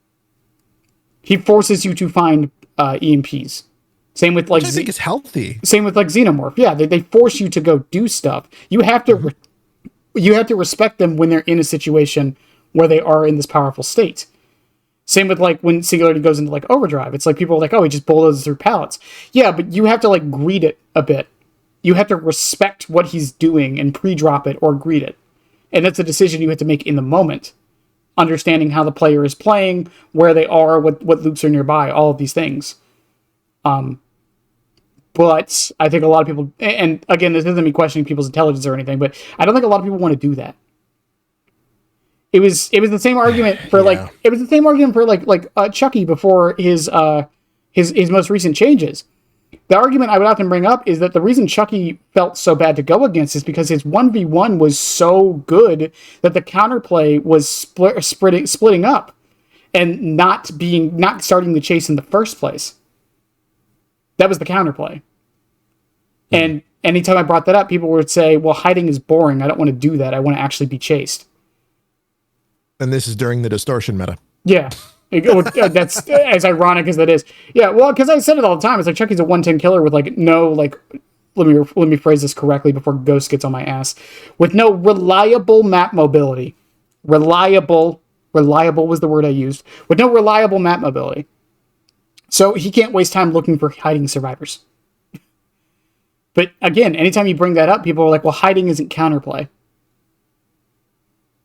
He forces you to find EMPs. Same with like, which I think is healthy. Same with like Xenomorph. Yeah, they force you to go do stuff. You have to you have to respect them when they're in a situation where they are in this powerful state. Same with like when Singularity goes into like overdrive. It's like people are like, oh, he just bulldozes through pallets. Yeah, but you have to like greet it a bit. You have to respect what he's doing and pre-drop it or greet it. And that's a decision you have to make in the moment. Understanding how the player is playing, where they are, what loops are nearby, all of these things. But I think a lot of people, and again, this isn't me questioning people's intelligence or anything, but I don't think a lot of people want to do that. It was the same argument for Chucky before his most recent changes. The argument I would often bring up is that the reason Chucky felt so bad to go against is because his 1v1 was so good that the counterplay was splitting up and not starting the chase in the first place. That was the counterplay. And anytime I brought that up, people would say, well, hiding is boring. I don't want to do that. I want to actually be chased. And this is during the Distortion meta. Yeah. That's as ironic as that is. Yeah, well, because I said it all the time. It's like Chucky's a 110 killer with like no like. Let me phrase this correctly before Ghost gets on my ass. With no reliable map mobility. Reliable was the word I used. With no reliable map mobility. So he can't waste time looking for hiding survivors. But again, anytime you bring that up, people are like, well, hiding isn't counterplay.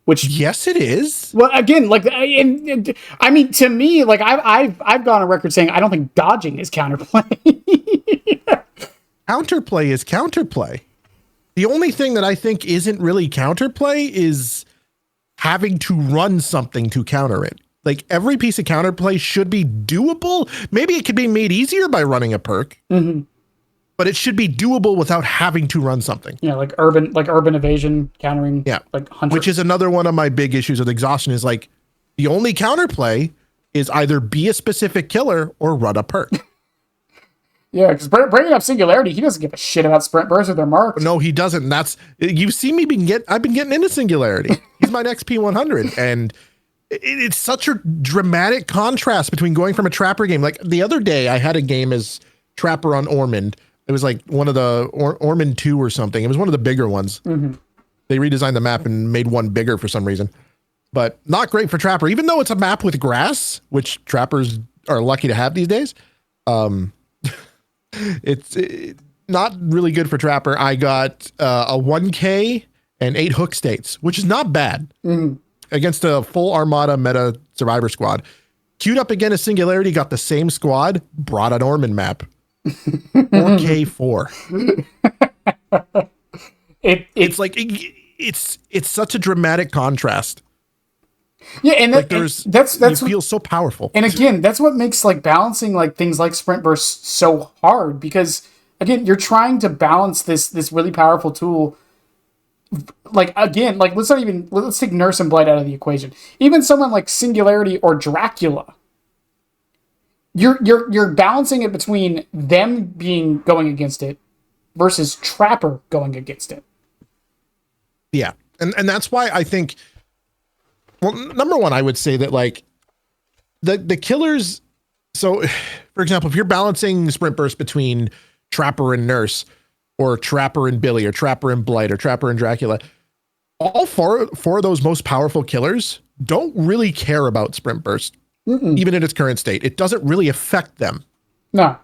Which, yes, it is. Well, again, like, I mean, to me, like, I've gone on record saying I don't think dodging is counterplay. Counterplay is counterplay. The only thing that I think isn't really counterplay is having to run something to counter it. Like, every piece of counterplay should be doable. Maybe it could be made easier by running a perk. Mm-hmm. But it should be doable without having to run something. Yeah, like urban evasion, countering. Yeah, like hunter. Which is another one of my big issues with Exhaustion is like the only counterplay is either be a specific killer or run a perk. Yeah, because bringing up Singularity, he doesn't give a shit about sprint bursts or their marks. No, he doesn't. That's you see me I've been getting into Singularity. He's my next P100, and it's such a dramatic contrast between going from a Trapper game. Like the other day, I had a game as Trapper on Ormond. It was like one of the Ormond 2 or something. It was one of the bigger ones. Mm-hmm. They redesigned the map and made one bigger for some reason. But not great for Trapper, even though it's a map with grass, which Trappers are lucky to have these days. It's not really good for Trapper. I got a 1K and 8 hook states, which is not bad against a full Armada meta Survivor squad. Queued up again as Singularity, got the same squad, brought an Ormond map. 4K4. It's like it's such a dramatic contrast. Yeah, and like that's you feel so powerful. And again, that's what makes like balancing like things like sprint bursts so hard, because again, you're trying to balance this really powerful tool. Like again, like let's take Nurse and Blight out of the equation. Even someone like Singularity or Dracula. You're balancing it between them going against it versus Trapper going against it. Yeah. And that's why I think, well, number one, I would say that like the killers. So for example, if you're balancing sprint burst between Trapper and Nurse or Trapper and Billy or Trapper and Blight or Trapper and Dracula, all four of those most powerful killers don't really care about sprint burst. Mm-mm. Even in its current state, it doesn't really affect them. No.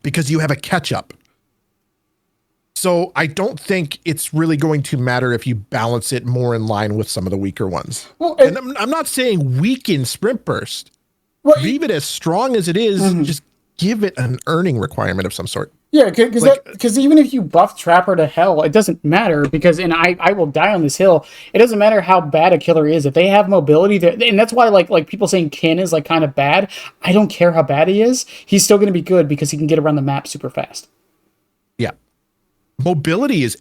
Because you have a catch up. So I don't think it's really going to matter if you balance it more in line with some of the weaker ones. Well, and I'm not saying weaken sprint burst. Well, leave it as strong as it is. Mm-hmm. Just give it an earning requirement of some sort. Yeah, because even if you buff Trapper to hell, it doesn't matter, because, and I will die on this hill, it doesn't matter how bad a killer is. If they have mobility, and that's why like people saying Kin is like kind of bad, I don't care how bad he is, he's still going to be good because he can get around the map super fast. Yeah. Mobility is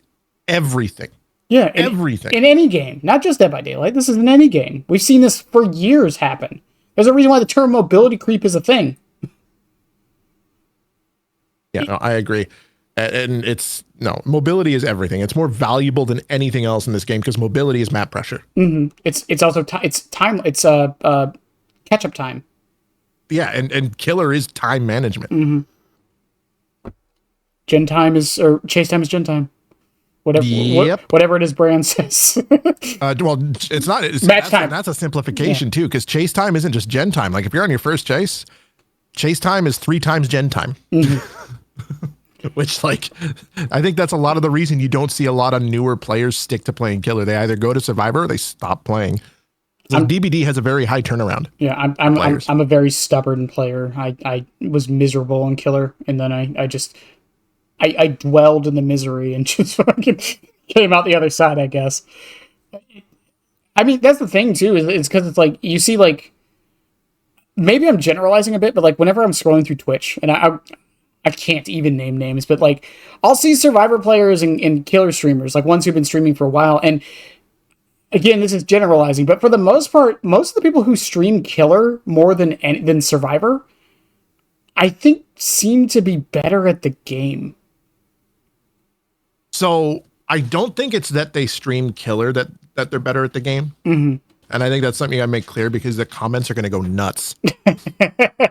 everything. Yeah. Everything. In any game, not just Dead by Daylight, this is in any game. We've seen this for years happen. There's a reason why the term mobility creep is a thing. Yeah, no, I agree. And mobility is everything. It's more valuable than anything else in this game because mobility is map pressure. Mm-hmm. It's also it's time. It's catch up time. Yeah, and killer is time management. Mm-hmm. Gen time or chase time is gen time. Yep. Whatever it is brand says. Well, it's not. Match time. That's a simplification too, because chase time isn't just gen time. Like if you're on your first chase time is 3 times gen time. Which, like, I think that's a lot of the reason you don't see a lot of newer players stick to playing killer. They either go to survivor or they stop playing. So DBD has a very high turnaround. Yeah, I'm a very stubborn player. I was miserable on killer, and then I dwelled in the misery and just fucking came out the other side, I guess. I mean, that's the thing too, is because it's like you see, like, maybe I'm generalizing a bit, but like whenever I'm scrolling through Twitch, and I can't even name names, but like I'll see survivor players and killer streamers, like ones who've been streaming for a while, and again, this is generalizing, but for the most part, most of the people who stream killer more than survivor, I think seem to be better at the game. So I don't think it's that they stream killer that they're better at the game. And I think that's something I make clear because the comments are going to go nuts.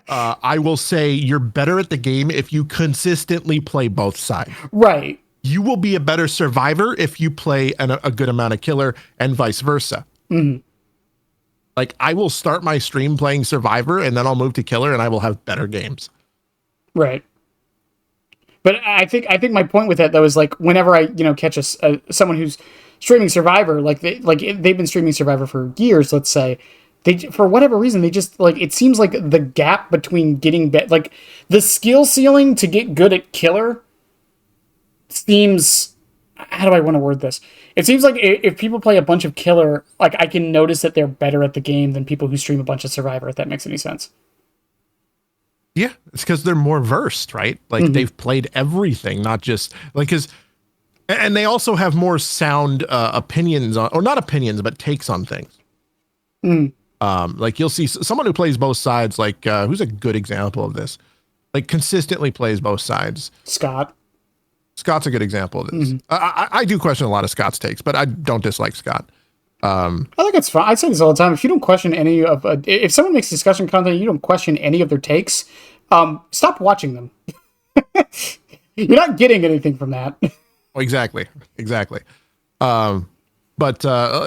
I will say you're better at the game if you consistently play both sides. Right. You will be a better survivor if you play a good amount of killer and vice versa. Like I will start my stream playing survivor and then I'll move to killer and I will have better games. Right. But I think my point with that though is like whenever I catch someone who's streaming survivor, like they've been streaming survivor for years, let's say, they for whatever reason they just like it seems like the gap between getting like the skill ceiling to get good at killer seems, how do I want to word this? It seems like if people play a bunch of killer, like I can notice that they're better at the game than people who stream a bunch of survivor, if that makes any sense. Yeah, it's because they're more versed, right? Like they've played everything, not just like and they also have more sound opinions on, or not opinions, but takes on things. Like you'll see someone who plays both sides, like who's a good example of this? Like consistently plays both sides. Scott's a good example of this. I do question a lot of Scott's takes, but I don't dislike Scott. I think it's fine. I say this all the time. If you don't question any of, if someone makes discussion content, and you don't question any of their takes, stop watching them. You're not getting anything from that. Exactly. But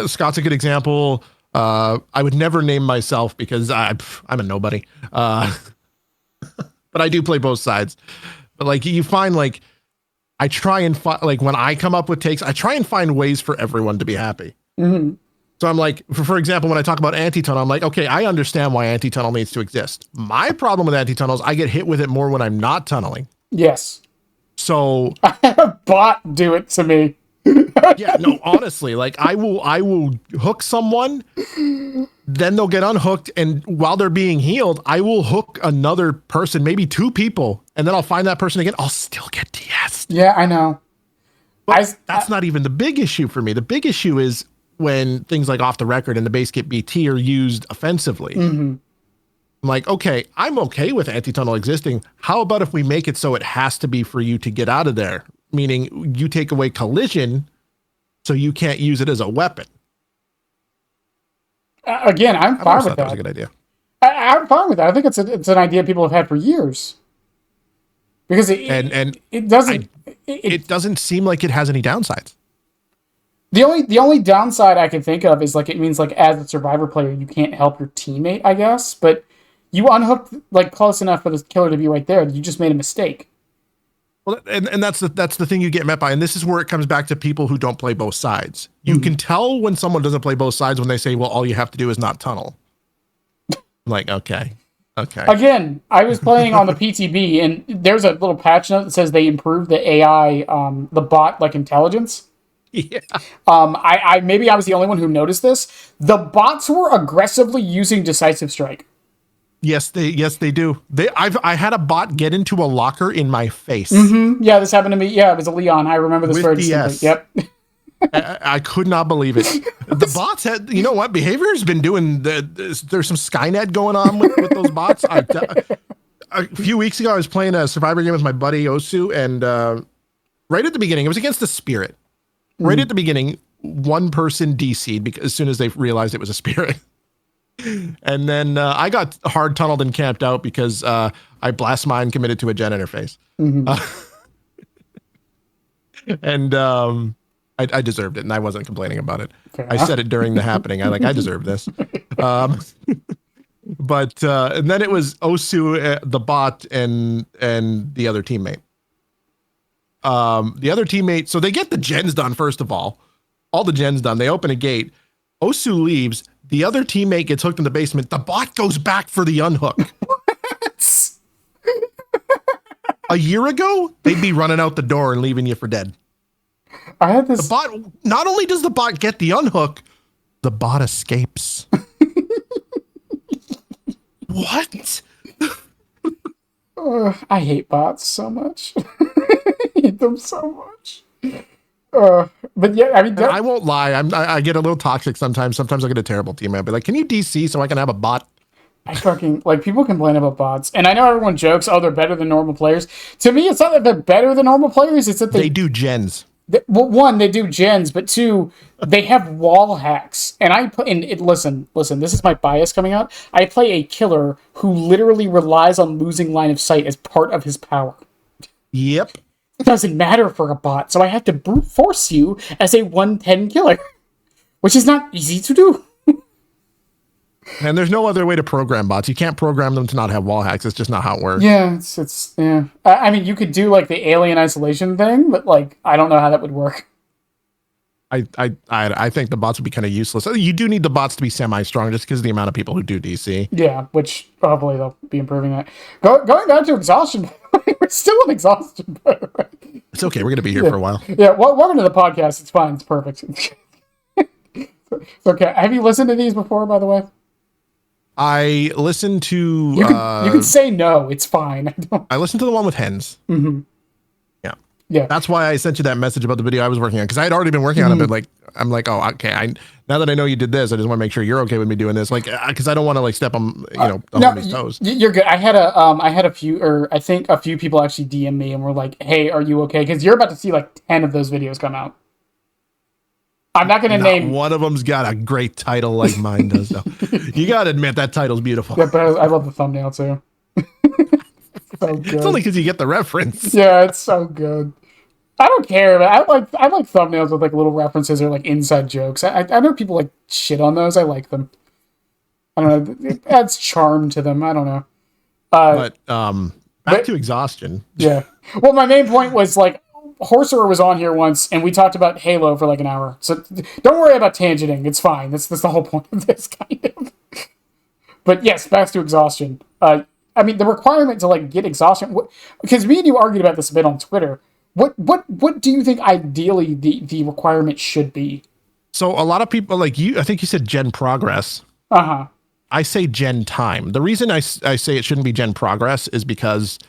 Scott's a good example. I would never name myself because I'm a nobody. But I do play both sides. But like you find like I try and find like when I come up with takes, I try and find ways for everyone to be happy. So I'm like, for example, when I talk about anti-tunnel, I'm like, okay, I understand why anti-tunnel needs to exist. My problem with anti-tunnels, I get hit with it more when I'm not tunneling. Yes. So I had a bot do it to me. Yeah, no, honestly, like I will hook someone, then they'll get unhooked, and while they're being healed, I will hook another person, maybe 2 people, and then I'll find that person again. I'll still get DS'd. Yeah, I know. That's not even the big issue for me. The big issue is when things like off the record and the base kit BT are used offensively. I'm like, okay, I'm okay with anti-tunnel existing. How about if we make it so it has to be for you to get out of there? Meaning you take away collision so you can't use it as a weapon. Again, I'm fine with that. That was a good idea. I'm fine with that. I think it's an idea people have had for years. Because it doesn't seem like it has any downsides. The only downside I can think of is like it means like as a survivor player you can't help your teammate, I guess, but you unhooked like close enough for the killer to be right there. You just made a mistake. Well, and that's the thing you get met by, and this is where it comes back to people who don't play both sides. You can tell when someone doesn't play both sides when they say, "Well, all you have to do is not tunnel." I'm like, okay. Again, I was playing on the PTB, and there's a little patch note that says they improved the AI, the bot like intelligence. Yeah. I maybe I was the only one who noticed this. The bots were aggressively using decisive strike. Yes, they do. I had a bot get into a locker in my face. Yeah, this happened to me. Yeah, it was a Leon. I remember this very distinctly. Yep. I could not believe it. The bots had, you know what? Behavior has been doing. There's some Skynet going on with those bots. A few weeks ago, I was playing a survivor game with my buddy Osu, and right at the beginning, it was against the Spirit. Right at the beginning, one person DC'd because as soon as they realized it was a Spirit. And then I got hard tunneled and camped out because I blast mine committed to a gen interface. And I deserved it, and I wasn't complaining about it. Fair I enough. said it during the happening. I deserve this. Um, but and then it was Osu, the bot, and the other teammate. The other teammate, so they get the gens done, first of all the gens done. They open a gate. Osu leaves. The other teammate gets hooked in the basement. The bot goes back for the unhook. A year ago, they'd be running out the door and leaving you for dead. I had this. The bot, not only does the bot get the unhook, the bot escapes. What? I hate bots so much. I hate them so much. But yeah, I mean, I won't lie. I get a little toxic sometimes. Sometimes I get a terrible team. I'll be like, "Can you DC so I can have a bot?" I fucking like people complain about bots, and I know everyone jokes, "Oh, they're better than normal players." To me, it's not that they're better than normal players; it's that they do gens. Well, one, they do gens, but two, they have wall hacks. And listen, this is my bias coming out. I play a killer who literally relies on losing line of sight as part of his power. Yep. It doesn't matter for a bot, so I have to brute force you as a 110 killer, which is not easy to do. And there's no other way to program bots. You can't program them to not have wall hacks. It's just not how it works. Yeah, yeah. I mean, you could do like the alien isolation thing, but like, I don't know how that would work. I think the bots would be kind of useless. You do need the bots to be semi-strong just because of the amount of people who do DC. Yeah, which hopefully they'll be improving that. Going back to Exhaustion, we're still on Exhaustion, by the way. It's okay. We're going to be here for a while. Yeah, welcome to the podcast. It's fine. It's perfect. It's okay. Have you listened to these before, by the way? I listened to... You can say no. It's fine. I listened to the one with hens. Mm-hmm. Yeah. That's why I sent you that message about the video I was working on, because I had already been working on it, but like, I'm like, oh, okay. Now that I know you did this, I just want to make sure you're okay with me doing this. Like, because I don't want to like step on, the homie's toes. You're good. I had a few, or I think a few people actually DM me and were like, hey, are you okay? Because you're about to see like 10 of those videos come out. I'm not going to name. One of them's got a great title like mine does, though. You got to admit that title's beautiful. Yeah, but I love the thumbnail too. So good. It's only because you get the reference. Yeah, it's so good. I don't care, but I like thumbnails with like little references or like inside jokes. I know people like shit on those. I like them. I don't know. It adds charm to them. I don't know. Back to Exhaustion. Yeah. Well, my main point was like Horser was on here once and we talked about Halo for like an hour. So don't worry about tangenting. It's fine. That's the whole point of this kind of. But yes, back to Exhaustion. I mean, the requirement to like get Exhaustion, because me and you argued about this a bit on Twitter. What do you think ideally the requirement should be? So a lot of people like you, I think you said gen progress. Uh-huh. I say gen time. The reason I say it shouldn't be gen progress is because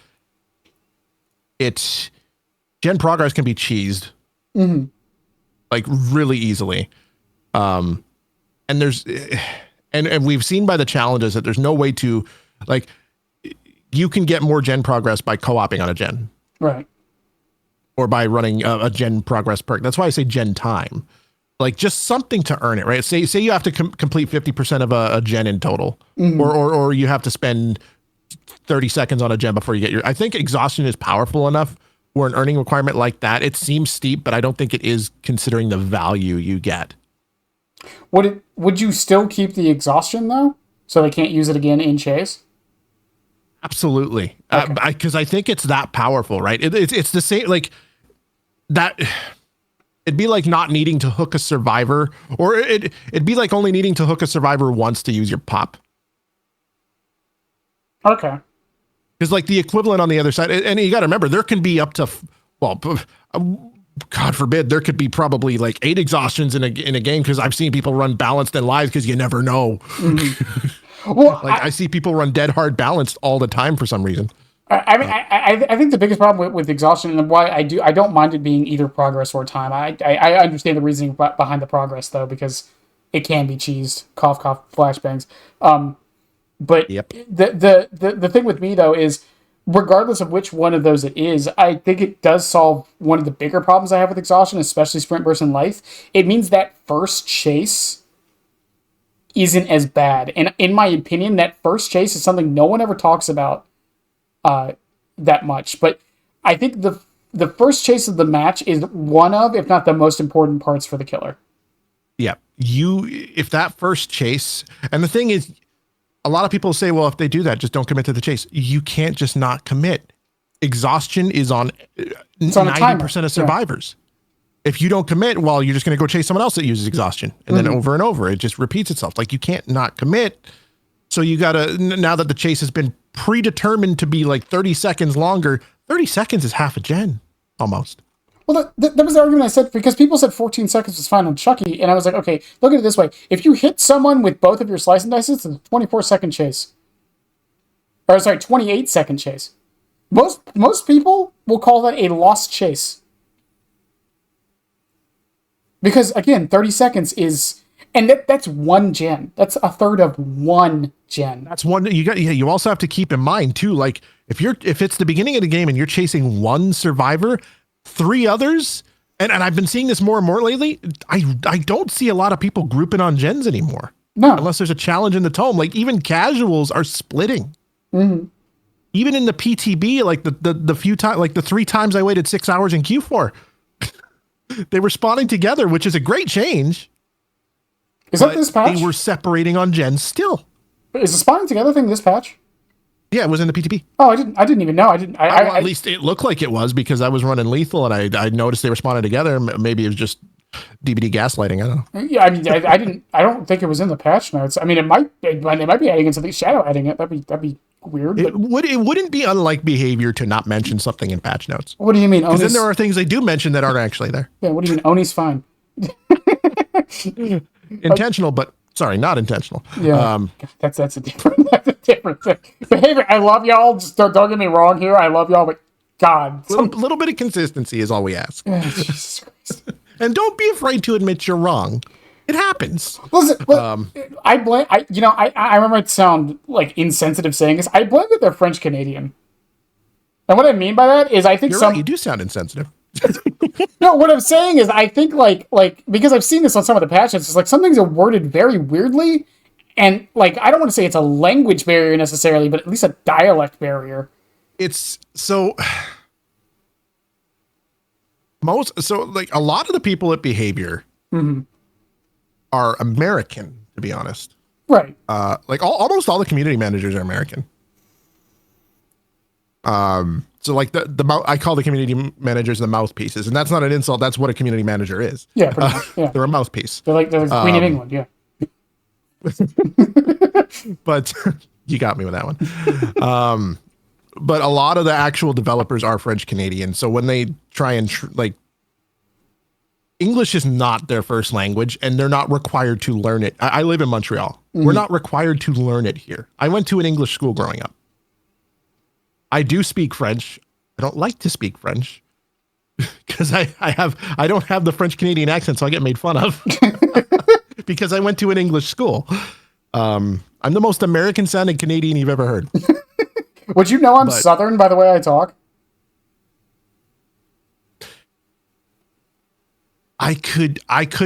gen progress can be cheesed. Mm-hmm. Like really easily. And there's, and we've seen by the challenges that there's no way to like, you can get more gen progress by co-oping on a gen. Right. Or by running a gen progress perk. That's why I say gen time. Like just something to earn it, right? Say you have to complete 50% of a gen in total, mm-hmm. or you have to spend 30 seconds on a gen before you get your. I think Exhaustion is powerful enough where an earning requirement like that. It seems steep, but I don't think it is considering the value you get. Would you still keep the Exhaustion though, so they can't use it again in Chase? Absolutely, because I think it's that powerful, right? It's the same like that. It'd be like not needing to hook a survivor, or it'd be like only needing to hook a survivor once to use your pop. Okay. Because like the equivalent on the other side, and you got to remember, there can be up to, well, God forbid, there could be probably like 8 exhaustions in a game, because I've seen people run balanced and lives because you never know. Mm-hmm. Well, like I see people run dead hard balanced all the time for some reason. I mean, I think the biggest problem with Exhaustion, and why I don't mind it being either progress or time. I understand the reasoning behind the progress though, because it can be cheesed. Cough, cough, flashbangs. But yep. The thing with me though is, regardless of which one of those it is, I think it does solve one of the bigger problems I have with Exhaustion, especially Sprint, Burst, and Life. It means that first chase isn't as bad, and in my opinion, that first chase is something no one ever talks about that much. But I think the the first chase of the match is one of, if not the most important parts for the killer. Yeah. If that first chase, and the thing is, a lot of people say, well, if they do that, just don't commit to the chase. You can't just not commit. Exhaustion is on 90% of survivors. If you don't commit, well, you're just going to go chase someone else that uses exhaustion. And then over and over, it just repeats itself. Like, you can't not commit. So you got to, now that the chase has been predetermined to be like 30 seconds longer, 30 seconds is half a gen almost. Well, that was the argument I said, because people said 14 seconds was fine on Chucky. And I was like, okay, look at it this way. If you hit someone with both of your slice and dices, it's a 24-second chase. Or sorry, 28-second chase. Most people will call that a lost chase. Because, again, 30 seconds is... And that's one gen. That's a third of one gen. That's one... You also have to keep in mind, too, like, if it's the beginning of the game and you're chasing one survivor, 3 others... And I've been seeing this more and more lately. I don't see a lot of people grouping on gens anymore. No. Unless there's a challenge in the tome. Like, even casuals are splitting. Mm-hmm. Even in the PTB, like the few times, like the 3 times I waited 6 hours in Q4, they were spawning together, which is a great change. Is that this patch? They were separating on gens still. Is the spawning together thing this patch? Yeah, it was in the PTB. Oh, I didn't even know. At least it looked like it was, because I was running lethal and I noticed they were spawning together. Maybe it was just DBD gaslighting. I don't know. Yeah, I mean, I don't think it was in the patch notes. I mean, they might be adding in something, shadow adding it. That'd be weird. It wouldn't be unlike behavior to not mention something in patch notes. What do you mean? Because then there are things they do mention that aren't actually there. Yeah, what do you mean? Oni's fine. Intentional, but sorry, not intentional. Yeah, that's a different thing. Behavior. I love y'all. Just don't get me wrong here. I love y'all, but God, little bit of consistency is all we ask. Jesus Christ. And don't be afraid to admit you're wrong. It happens. Listen, I remember it sound like insensitive saying this. I blame that they're French Canadian. And what I mean by that is I think right, you do sound insensitive. No, what I'm saying is I think like because I've seen this on some of the patches, it's like some things are worded very weirdly, and like I don't want to say it's a language barrier necessarily, but at least a dialect barrier. It's so like a lot of the people at Behavior are American, to be honest. Right. Like almost all the community managers are American. So like I call the community managers the mouthpieces, and that's not an insult. That's what a community manager is. Yeah, pretty much, yeah. They're a mouthpiece. They're like the Queen of England, yeah. But you got me with that one. But a lot of the actual developers are French Canadian. So when they try and English is not their first language, and they're not required to learn it. I live in Montreal. We're not required to learn it here. I went to an English school growing up. I do speak French. I don't like to speak French because I don't have the French Canadian accent, so I get made fun of because I went to an English school. I'm the most American sounding Canadian you've ever heard. Would you know I'm Southern by the way I talk? I could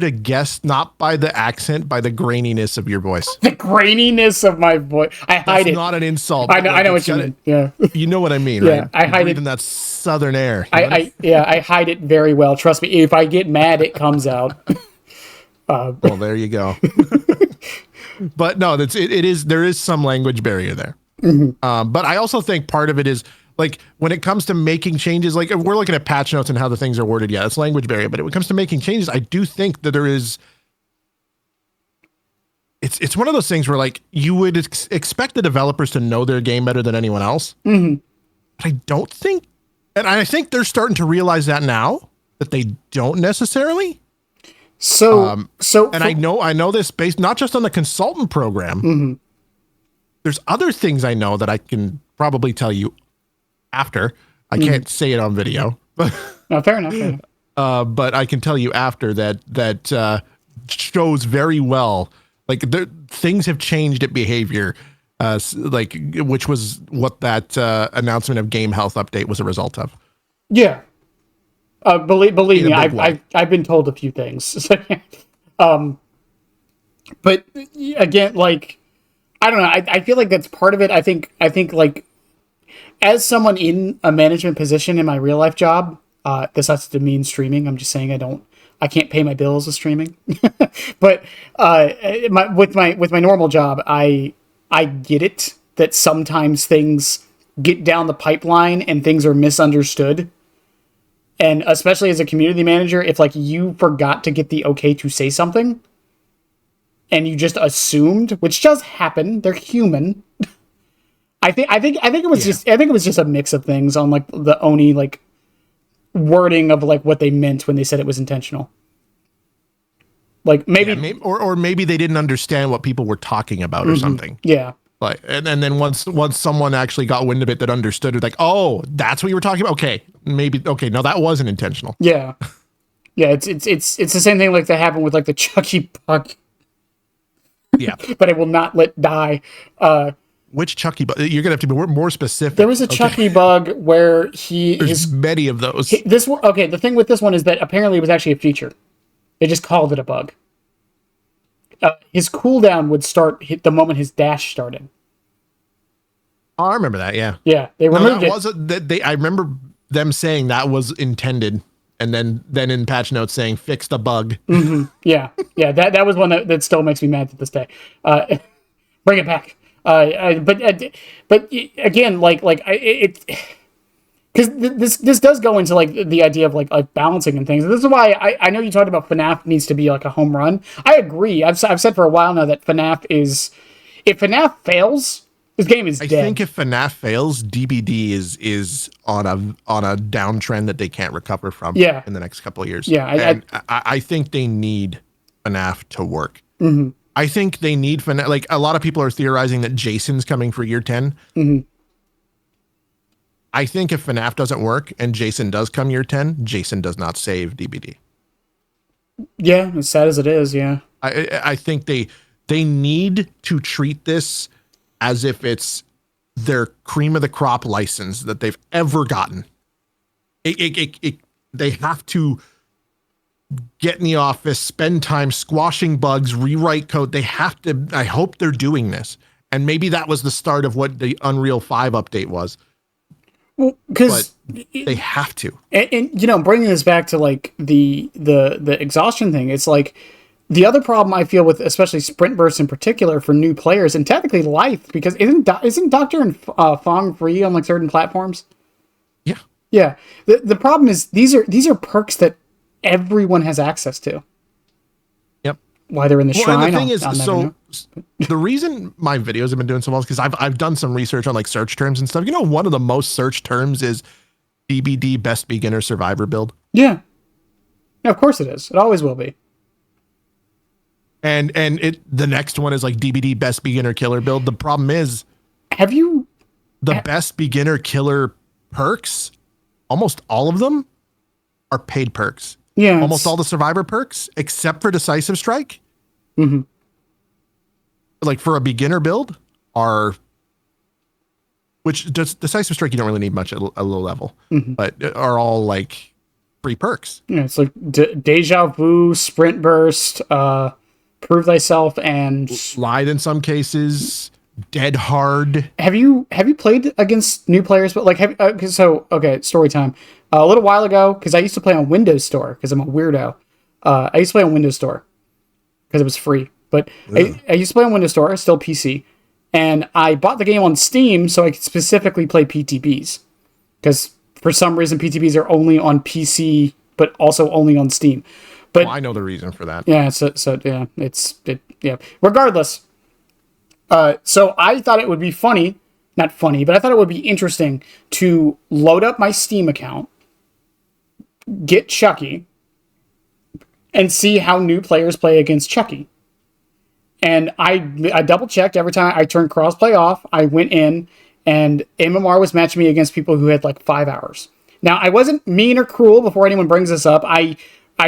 have guessed, not by the accent, by the graininess of your voice. The graininess of my voice. I hide it. That's not an insult. I know what you mean. Yeah. You know what I mean, yeah, right? I hide it in that southern air. I hide it very well. Trust me. If I get mad, it comes out. Well, there you go. But no, there is some language barrier there. But I also think part of it is, like, when it comes to making changes, like if we're looking at patch notes and how the things are worded, yeah, it's language barrier. But when it comes to making changes, I do think that there is. It's one of those things where, like, you would expect the developers to know their game better than anyone else. But I don't think, and I think they're starting to realize that now, that they don't necessarily. And I know this based not just on the consultant program. There's other things I know that I can probably tell you after. I can't say it on video, but no, fair enough. But I can tell you after that shows very well, like, things have changed at Behavior, like, which was what that announcement of game health update was a result of. Yeah. Believe me, I've been told a few things. But again, like, I don't know. I feel like that's part of it. I think like, as someone in a management position in my real life job, This has to mean streaming. I'm just saying I can't pay my bills with streaming. But with my normal job, I get it that sometimes things get down the pipeline and things are misunderstood. And especially as a community manager, if like you forgot to get the okay to say something and you just assumed, which does happen, they're human. I think it was just a mix of things on like the Oni like wording of like what they meant when they said it was intentional. Like maybe or maybe they didn't understand what people were talking about or something. Yeah. Like and then once someone actually got wind of it that understood it, like, oh, that's what you were talking about. Okay, no, that wasn't intentional. Yeah. Yeah, it's the same thing like that happened with like the Chucky bug. Yeah. But I will not let die. Which Chucky bug? You're gonna have to be more specific. There was a Chucky bug where There's many of those. The thing with this one is that apparently it was actually a feature. They just called it a bug. His cooldown would start the moment his dash started. Oh, I remember that. Yeah. Yeah, they removed it. I remember them saying that was intended, and then in patch notes saying fix the bug. Mm-hmm. Yeah. That was one that still makes me mad to this day. Bring it back. But again, because this does go into like the idea of like balancing and things. And this is why I know you talked about FNAF needs to be like a home run. I agree. I've said for a while now that FNAF is, if FNAF fails, this game is dead. I think if FNAF fails, DBD is on a downtrend that they can't recover from. Yeah. In the next couple of years. Yeah, I think they need FNAF to work. Mm-hmm. I think they need FNAF. Like a lot of people are theorizing that Jason's coming for year 10. Mm-hmm. I think if FNAF doesn't work and Jason does come year 10, Jason does not save DBD. Yeah, as sad as it is, yeah. I think they need to treat this as if it's their cream of the crop license that they've ever gotten. They have to get in the office, spend time squashing bugs, rewrite code. They have to. I hope they're doing this. And maybe that was the start of what the Unreal 5 update was. Well, because they have to. And bringing this back to like the exhaustion thing, it's like the other problem I feel with especially sprint bursts in particular for new players, and technically life, because isn't Doctor and Fong free on like certain platforms? Yeah. Yeah. The problem is these are perks that everyone has access to. Yep. Why they're in the shrine. And the thing is, the reason my videos have been doing so well is because I've done some research on like search terms and stuff. One of the most searched terms is DBD best beginner survivor build. Yeah. Yeah, of course it is. It always will be. And the next one is like DBD best beginner killer build. The problem is, best beginner killer perks, almost all of them are paid perks. Yeah. Almost all the survivor perks, except for decisive strike. Mm-hmm. Like for a beginner build which decisive strike, you don't really need much at a low level, but are all like free perks. Yeah. It's like deja vu, sprint burst, prove thyself, and lied in some cases, dead hard. Have you played against new players? But like, story time. A little while ago, because I used to play on Windows Store because I'm a weirdo. I used to play on Windows Store because it was free. But I used to play on Windows Store, still PC, and I bought the game on Steam so I could specifically play PTBs, because for some reason PTBs are only on PC, but also only on Steam. But I know the reason for that. Yeah, yeah. Regardless, so I thought it would be not funny, but I thought it would be interesting to load up my Steam account, get Chucky, and see how new players play against Chucky. And I double checked every time I turned crossplay off. I went in, and MMR was matching me against people who had like 5 hours. Now, I wasn't mean or cruel before anyone brings this up. I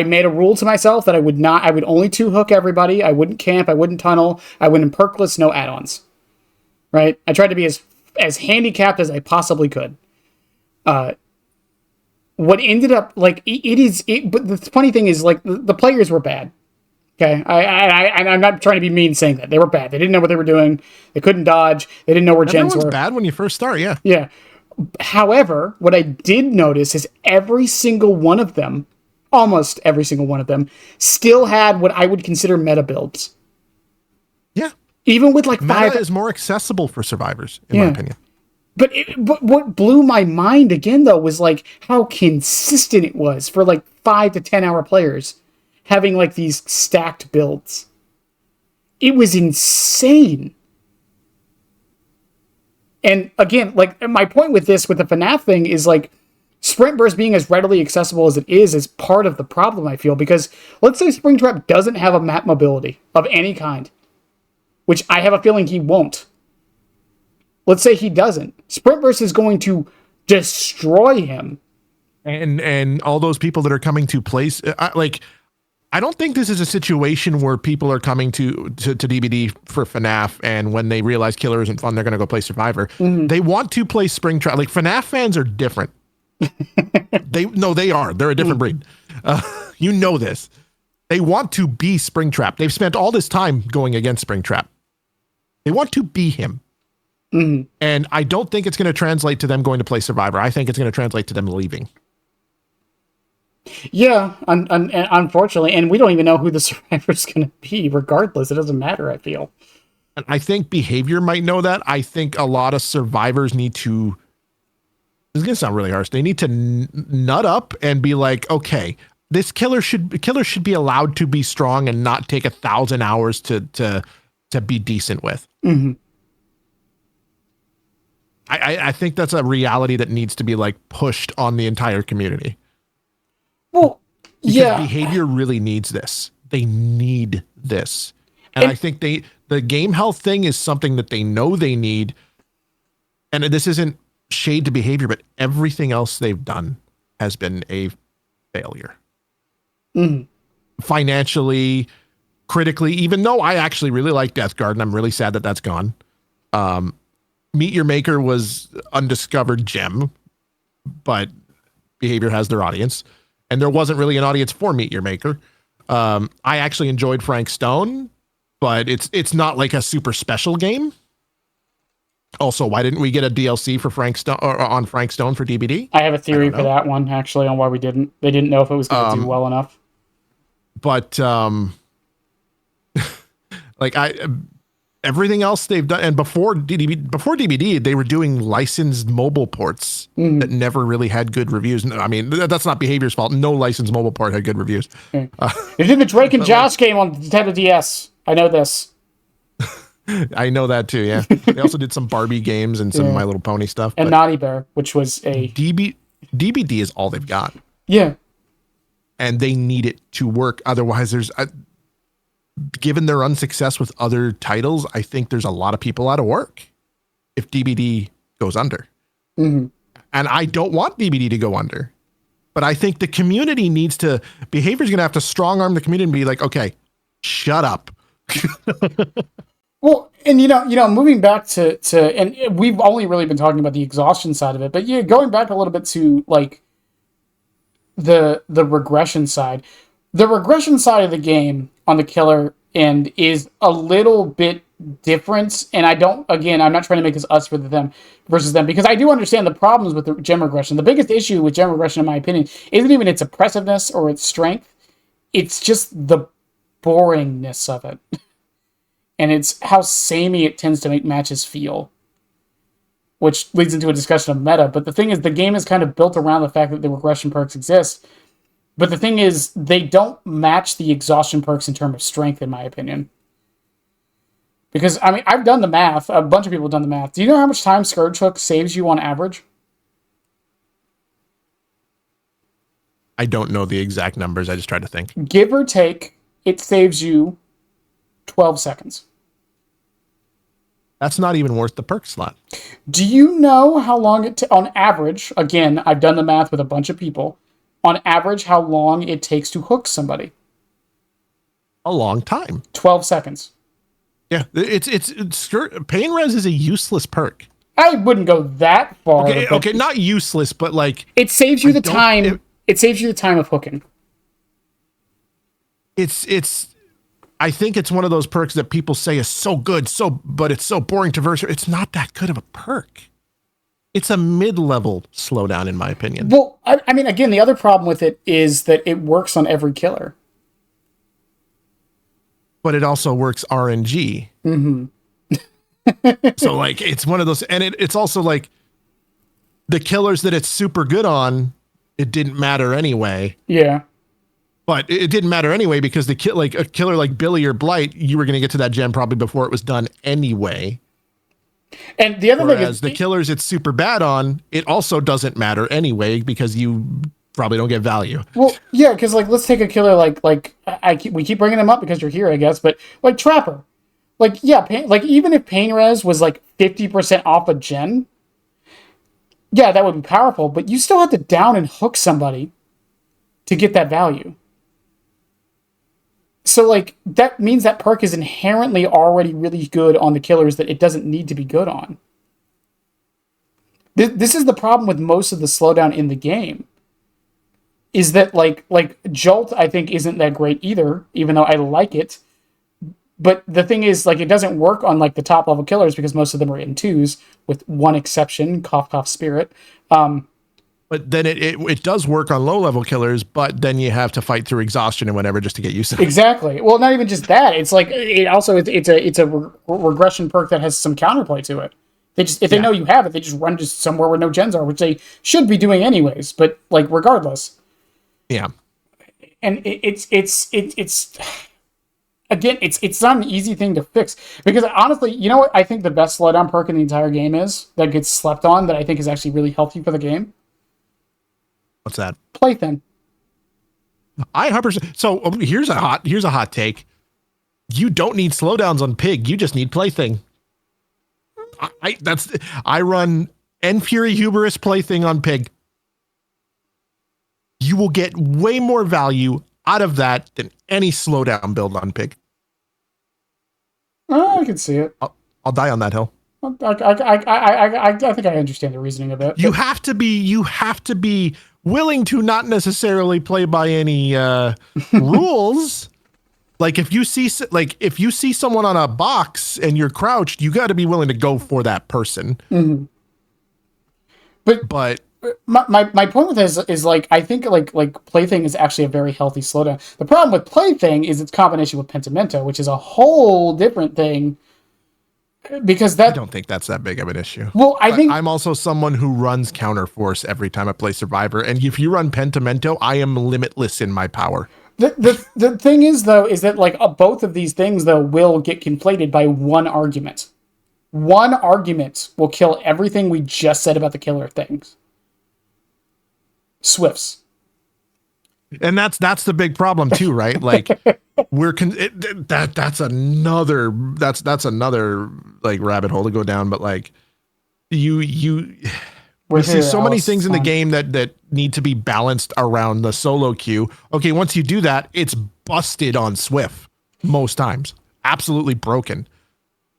made a rule to myself that I would only 2-hook everybody. I wouldn't camp. I wouldn't tunnel. I wouldn't perkless, no add-ons. Right? I tried to be as handicapped as I possibly could. What ended up, like, but the funny thing is, like, the players were bad. Okay? I'm not trying to be mean saying that. They were bad. They didn't know what they were doing. They couldn't dodge. They didn't know where gens were. Bad when you first start, yeah. Yeah. However, what I did notice is every single one of them, almost every single one of them, still had what I would consider meta builds. Yeah. Even with like meta is more accessible for survivors, in my opinion. But what blew my mind again, though, was like how consistent it was for like 5 to 10 hour players having like these stacked builds. It was insane. And again, like my point with this, with the FNAF thing, is like sprint burst being as readily accessible as it is part of the problem, I feel, because let's say Springtrap doesn't have a map mobility of any kind, which I have a feeling he won't. Let's say he doesn't. Sprint burst is going to destroy him. And all those people that are coming to place, I don't think this is a situation where people are coming to DBD for FNAF, and when they realize Killer isn't fun, they're going to go play Survivor. Mm-hmm. They want to play Springtrap. Like, FNAF fans are different. They are. They're a different breed. You know this. They want to be Springtrap. They've spent all this time going against Springtrap. They want to be him. Mm-hmm. And I don't think it's going to translate to them going to play Survivor. I think it's going to translate to them leaving. Yeah, unfortunately. And we don't even know who the Survivor's going to be. Regardless, it doesn't matter, I feel. And I think behavior might know that. I think a lot of survivors need to, this is going to sound really harsh, they need to nut up and be like, okay, this killer should be allowed to be strong and not take 1,000 hours to be decent with. Mm-hmm. I think that's a reality that needs to be like pushed on the entire community. Well, because behavior really needs this. They need this. And I think the game health thing is something that they know they need. And this isn't shade to behavior, but everything else they've done has been a failure. Mm-hmm. Financially, critically, even though I actually really like Death Guard and I'm really sad that that's gone. Meet Your Maker was undiscovered gem, but behavior has their audience. And there wasn't really an audience for Meet Your Maker. I actually enjoyed Frank Stone, but it's not like a super special game. Also, why didn't we get a DLC for Frank Stone or on Frank Stone for DBD? I have a theory for that one, actually, on why we didn't. They didn't know if it was going to do well enough. But everything else they've done, and before DBD, they were doing licensed mobile ports that never really had good reviews. I mean, that's not behavior's fault. No licensed mobile port had good reviews. They did the Drake and Josh game on Nintendo DS. I know this. I know that too, yeah. They also did some Barbie games and some My Little Pony stuff. And Naughty Bear, which was a... DBD is all they've got. Yeah. And they need it to work. Otherwise, given their unsuccess with other titles, I think there's a lot of people out of work if DBD goes under. Mm-hmm. And I don't want DBD to go under. But I think the community needs to... Behavior's going to have to strong arm the community and be like, okay, shut up. Well, and you know, moving back to, and we've only really been talking about the exhaustion side of it, but yeah, going back a little bit to like the regression side. The regression side of the game on the killer end is a little bit different, and I'm not trying to make this us for them versus them, because I do understand the problems with the gem regression. The biggest issue with gem regression, in my opinion, isn't even its oppressiveness or its strength. It's just the boringness of it. And it's how samey it tends to make matches feel. Which leads into a discussion of meta. But the thing is, the game is kind of built around the fact that the regression perks exist. But the thing is, they don't match the exhaustion perks in terms of strength, in my opinion. Because, I mean, I've done the math. A bunch of people have done the math. Do you know how much time Scourge Hook saves you on average? I don't know the exact numbers. I just tried to think. Give or take, it saves you 12 seconds. That's not even worth the perk slot. Do you know how long on average, again, I've done the math with a bunch of people, on average, how long it takes to hook somebody? A long time. 12 seconds. Yeah, it's pain res is a useless perk. I wouldn't go that far. Okay, not useless, but like it saves you the time. It saves you the time of hooking. It's I think it's one of those perks that people say is so good, but it's so boring to verse. It's not that good of a perk. It's a mid-level slowdown, in my opinion. Well, I mean, again, the other problem with it is that it works on every killer. But it also works RNG. So like, it's one of those, and it's also like the killers that it's super good on, it didn't matter anyway. Yeah. But it didn't matter anyway because like a killer like Billy or Blight, you were going to get to that gem probably before it was done anyway. And the other thing is the killers it's super bad on, it also doesn't matter anyway because you probably don't get value. Well, yeah, because like let's take a killer like we keep bringing them up because you're here, I guess, but like Trapper, like yeah, like even if pain res was like 50% off a gen, yeah, that would be powerful, but you still have to down and hook somebody to get that value. So, like, that means that perk is inherently already really good on the killers that it doesn't need to be good on. This is the problem with most of the slowdown in the game. Is that, like Jolt, I think, isn't that great either, even though I like it. But the thing is, like, it doesn't work on, like, the top-level killers because most of them are in 2s, with one exception, Cough Cough Spirit. But then it does work on low level killers, but then you have to fight through exhaustion and whatever just to get used to it. Exactly. Well, not even just that. It's like it's a regression perk that has some counterplay to it. They just if they know you have it, they just run just somewhere where no gens are, which they should be doing anyways. But like regardless. Yeah. And it's again, it's not an easy thing to fix because honestly, you know what I think the best slowdown perk in the entire game is that gets slept on that I think is actually really healthy for the game. What's that? Plaything. I 100%. So here's a hot take. You don't need slowdowns on Pig. You just need Plaything. I run Enfury Hubris Plaything on Pig. You will get way more value out of that than any slowdown build on Pig. Oh, I can see it. I'll die on that hill. I think I understand the reasoning of it. You have to be willing to not necessarily play by any rules. Like if you see someone on a box and you're crouched, you got to be willing to go for that person. Mm-hmm. But my point with this is like I think like Plaything is actually a very healthy slowdown. The problem with Plaything is its combination with Pentimento, which is a whole different thing. Because I don't think that's that big of an issue. Well, I think I'm also someone who runs Counterforce every time I play Survivor, and if you run Pentimento, I am limitless in my power. The thing is though is that like both of these things though will get conflated by one argument. One argument will kill everything we just said about the killer things. Swifts. And that's the big problem too, right? Like that's another like rabbit hole to go down, but like we see so many things in the game that need to be balanced around the solo queue. Okay, once you do that, it's busted on Swift most times. Absolutely broken.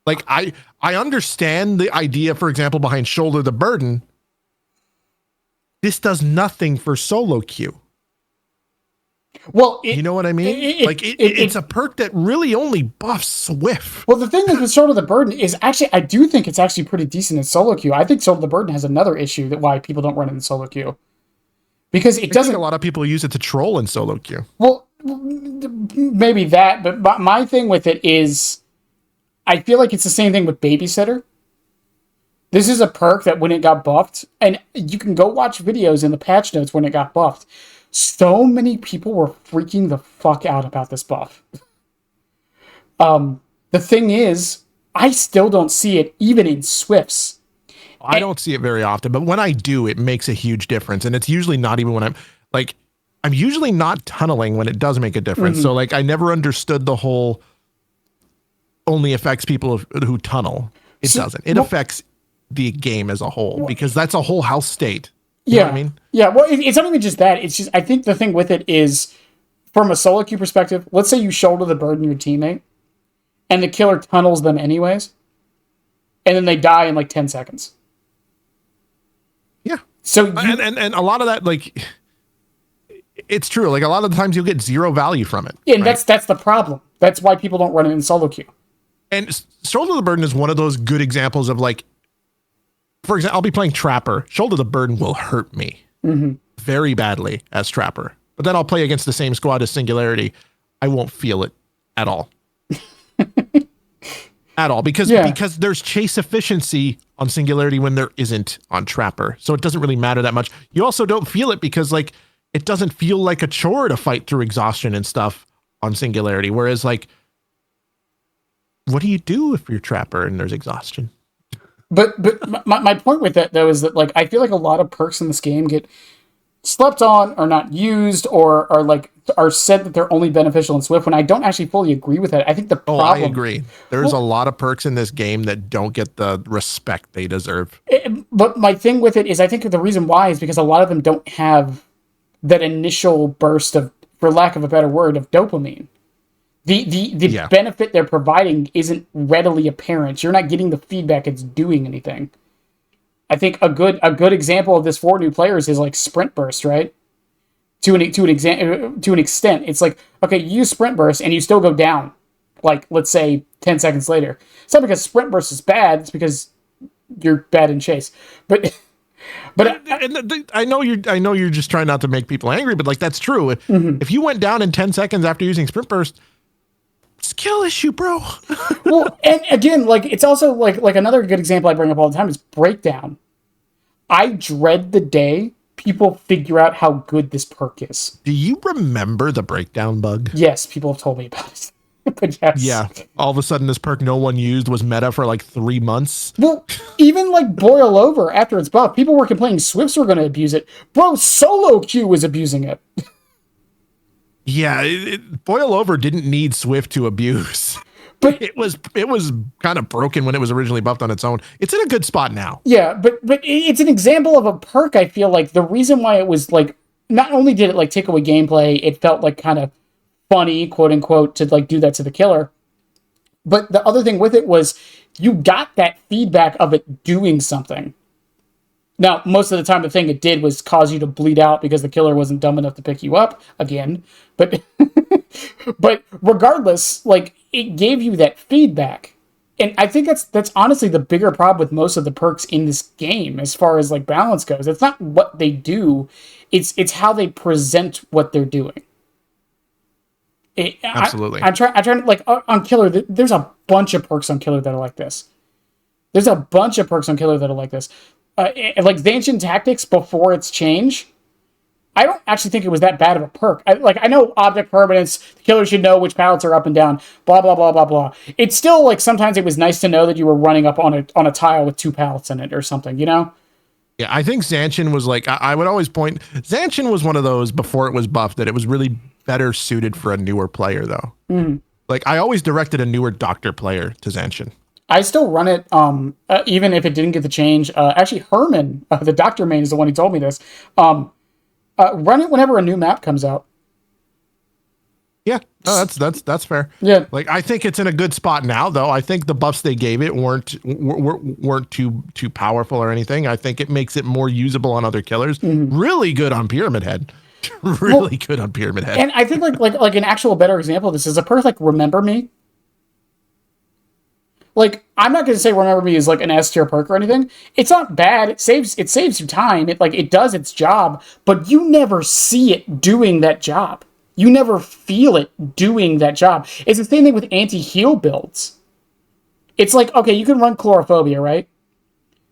Like I understand the idea, for example, behind Shoulder the Burden. This does nothing for solo queue. Well, you know what I mean? It's a perk that really only buffs Swift. Well, the thing with Shoulder the Burden is actually, I do think it's actually pretty decent in solo queue. I think Shoulder the Burden has another issue that why people don't run it in solo queue. Because it doesn't. A lot of people use it to troll in solo queue. Well, maybe that, but my thing with it is, I feel like it's the same thing with Babysitter. This is a perk that when it got buffed, and you can go watch videos in the patch notes when it got buffed. So many people were freaking the fuck out about this buff. The thing is, I still don't see it even in Swifts. I don't see it very often, but when I do, it makes a huge difference. And it's usually not even when I'm usually not tunneling when it does make a difference. Mm-hmm. So like, I never understood the whole only affects people who tunnel. It doesn't. It affects the game as a whole because that's a whole house state. You know what I mean? Yeah, well, it's not even just that. It's just, I think the thing with it is, from a solo queue perspective, let's say you shoulder the burden your teammate, and the killer tunnels them anyways, and then they die in like 10 seconds. Yeah. So and a lot of that, like, it's true. Like, a lot of the times you'll get zero value from it. Yeah, and right? that's the problem. That's why people don't run it in solo queue. And Shoulder the Burden is one of those good examples of, like, for example, I'll be playing Trapper. Shoulder the Burden will hurt me very badly as Trapper. But then I'll play against the same squad as Singularity. I won't feel it at all. At all. Because there's chase efficiency on Singularity when there isn't on Trapper. So it doesn't really matter that much. You also don't feel it because like it doesn't feel like a chore to fight through Exhaustion and stuff on Singularity. Whereas like, what do you do if you're Trapper and there's Exhaustion? But my point with that though is that like I feel like a lot of perks in this game get slept on or not used or are said that they're only beneficial in Swift when I don't actually fully agree with that. I think the problem... I agree. There's a lot of perks in this game that don't get the respect they deserve. But my thing with it is I think the reason why is because a lot of them don't have that initial burst of, for lack of a better word, of dopamine. The benefit they're providing isn't readily apparent. You're not getting the feedback it's doing anything. I think a good example of this for new players is like Sprint Burst, right? To an extent, it's like, okay, you use Sprint Burst and you still go down, like let's say 10 seconds later. It's not because Sprint Burst is bad; it's because you're bad in chase. But I know you're just trying not to make people angry, but like that's true. If you went down in 10 seconds after using Sprint Burst, skill issue, bro. Well, and again, like it's also like another good example I bring up all the time is Breakdown. I dread the day people figure out how good this perk is. Do you remember the Breakdown bug? Yes, people have told me about it. But yes. Yeah, all of a sudden this perk no one used was meta for like 3 months. Well, even like Boil Over after it's buff, people were complaining Swifts were going to abuse it. Bro, Solo Q was abusing it. Yeah, Boil Over didn't need Swift to abuse. But it was kind of broken when it was originally buffed on its own. It's in a good spot now. Yeah, but it's an example of a perk. I feel like the reason why it was like, not only did it like take away gameplay, it felt like kind of funny, quote unquote, to like do that to the killer. But the other thing with it was you got that feedback of it doing something. Now, most of the time, the thing it did was cause you to bleed out because the killer wasn't dumb enough to pick you up again. But, but regardless, like it gave you that feedback, and I think that's honestly the bigger problem with most of the perks in this game, as far as like balance goes. It's not what they do; it's how they present what they're doing. Absolutely. I'm trying to like on Killer. There's a bunch of perks on Killer that are like this. Like Zancian Tactics before its change, I don't actually think it was that bad of a perk. I know object permanence, the killer should know which pallets are up and down, blah, blah, blah, blah, blah. It's still like sometimes it was nice to know that you were running up on a tile with 2 pallets in it or something, you know? Yeah, I think Zancian was like, I would always point, Zancian was one of those before it was buffed that it was really better suited for a newer player though. Like I always directed a newer doctor player to Zancian. I still run it, even if it didn't get the change. Actually, Herman, the doctor main, is the one who told me this. Run it whenever a new map comes out. Yeah, no, that's fair. Yeah, like I think it's in a good spot now, though. I think the buffs they gave it weren't too powerful or anything. I think it makes it more usable on other killers. Really good on Pyramid Head. Good on Pyramid Head. And I think like an actual better example of this is a perk like Remember Me. Like, I'm not going to say Remember Me is like an S tier perk or anything. It's not bad. It saves you time. It does its job, but you never see it doing that job. You never feel it doing that job. It's the same thing with anti-heal builds. It's like, okay, you can run Chlorophobia, right?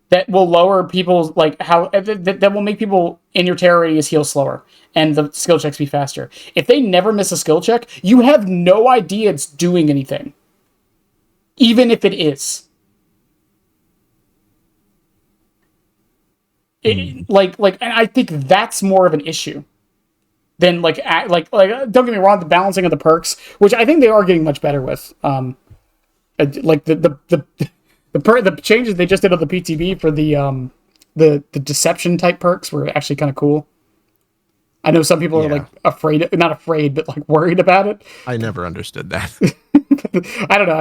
That will lower people's, like, how, that will make people in your terror radius heal slower, and the skill checks be faster. If they never miss a skill check, you have no idea it's doing anything. Even if it is. And I think that's more of an issue than like don't get me wrong, the balancing of the perks, which I think they are getting much better with. Like the changes they just did on the PTB for the deception type perks were actually kind of cool. I know some people are like not afraid, but like worried about it. I never understood that. I don't know.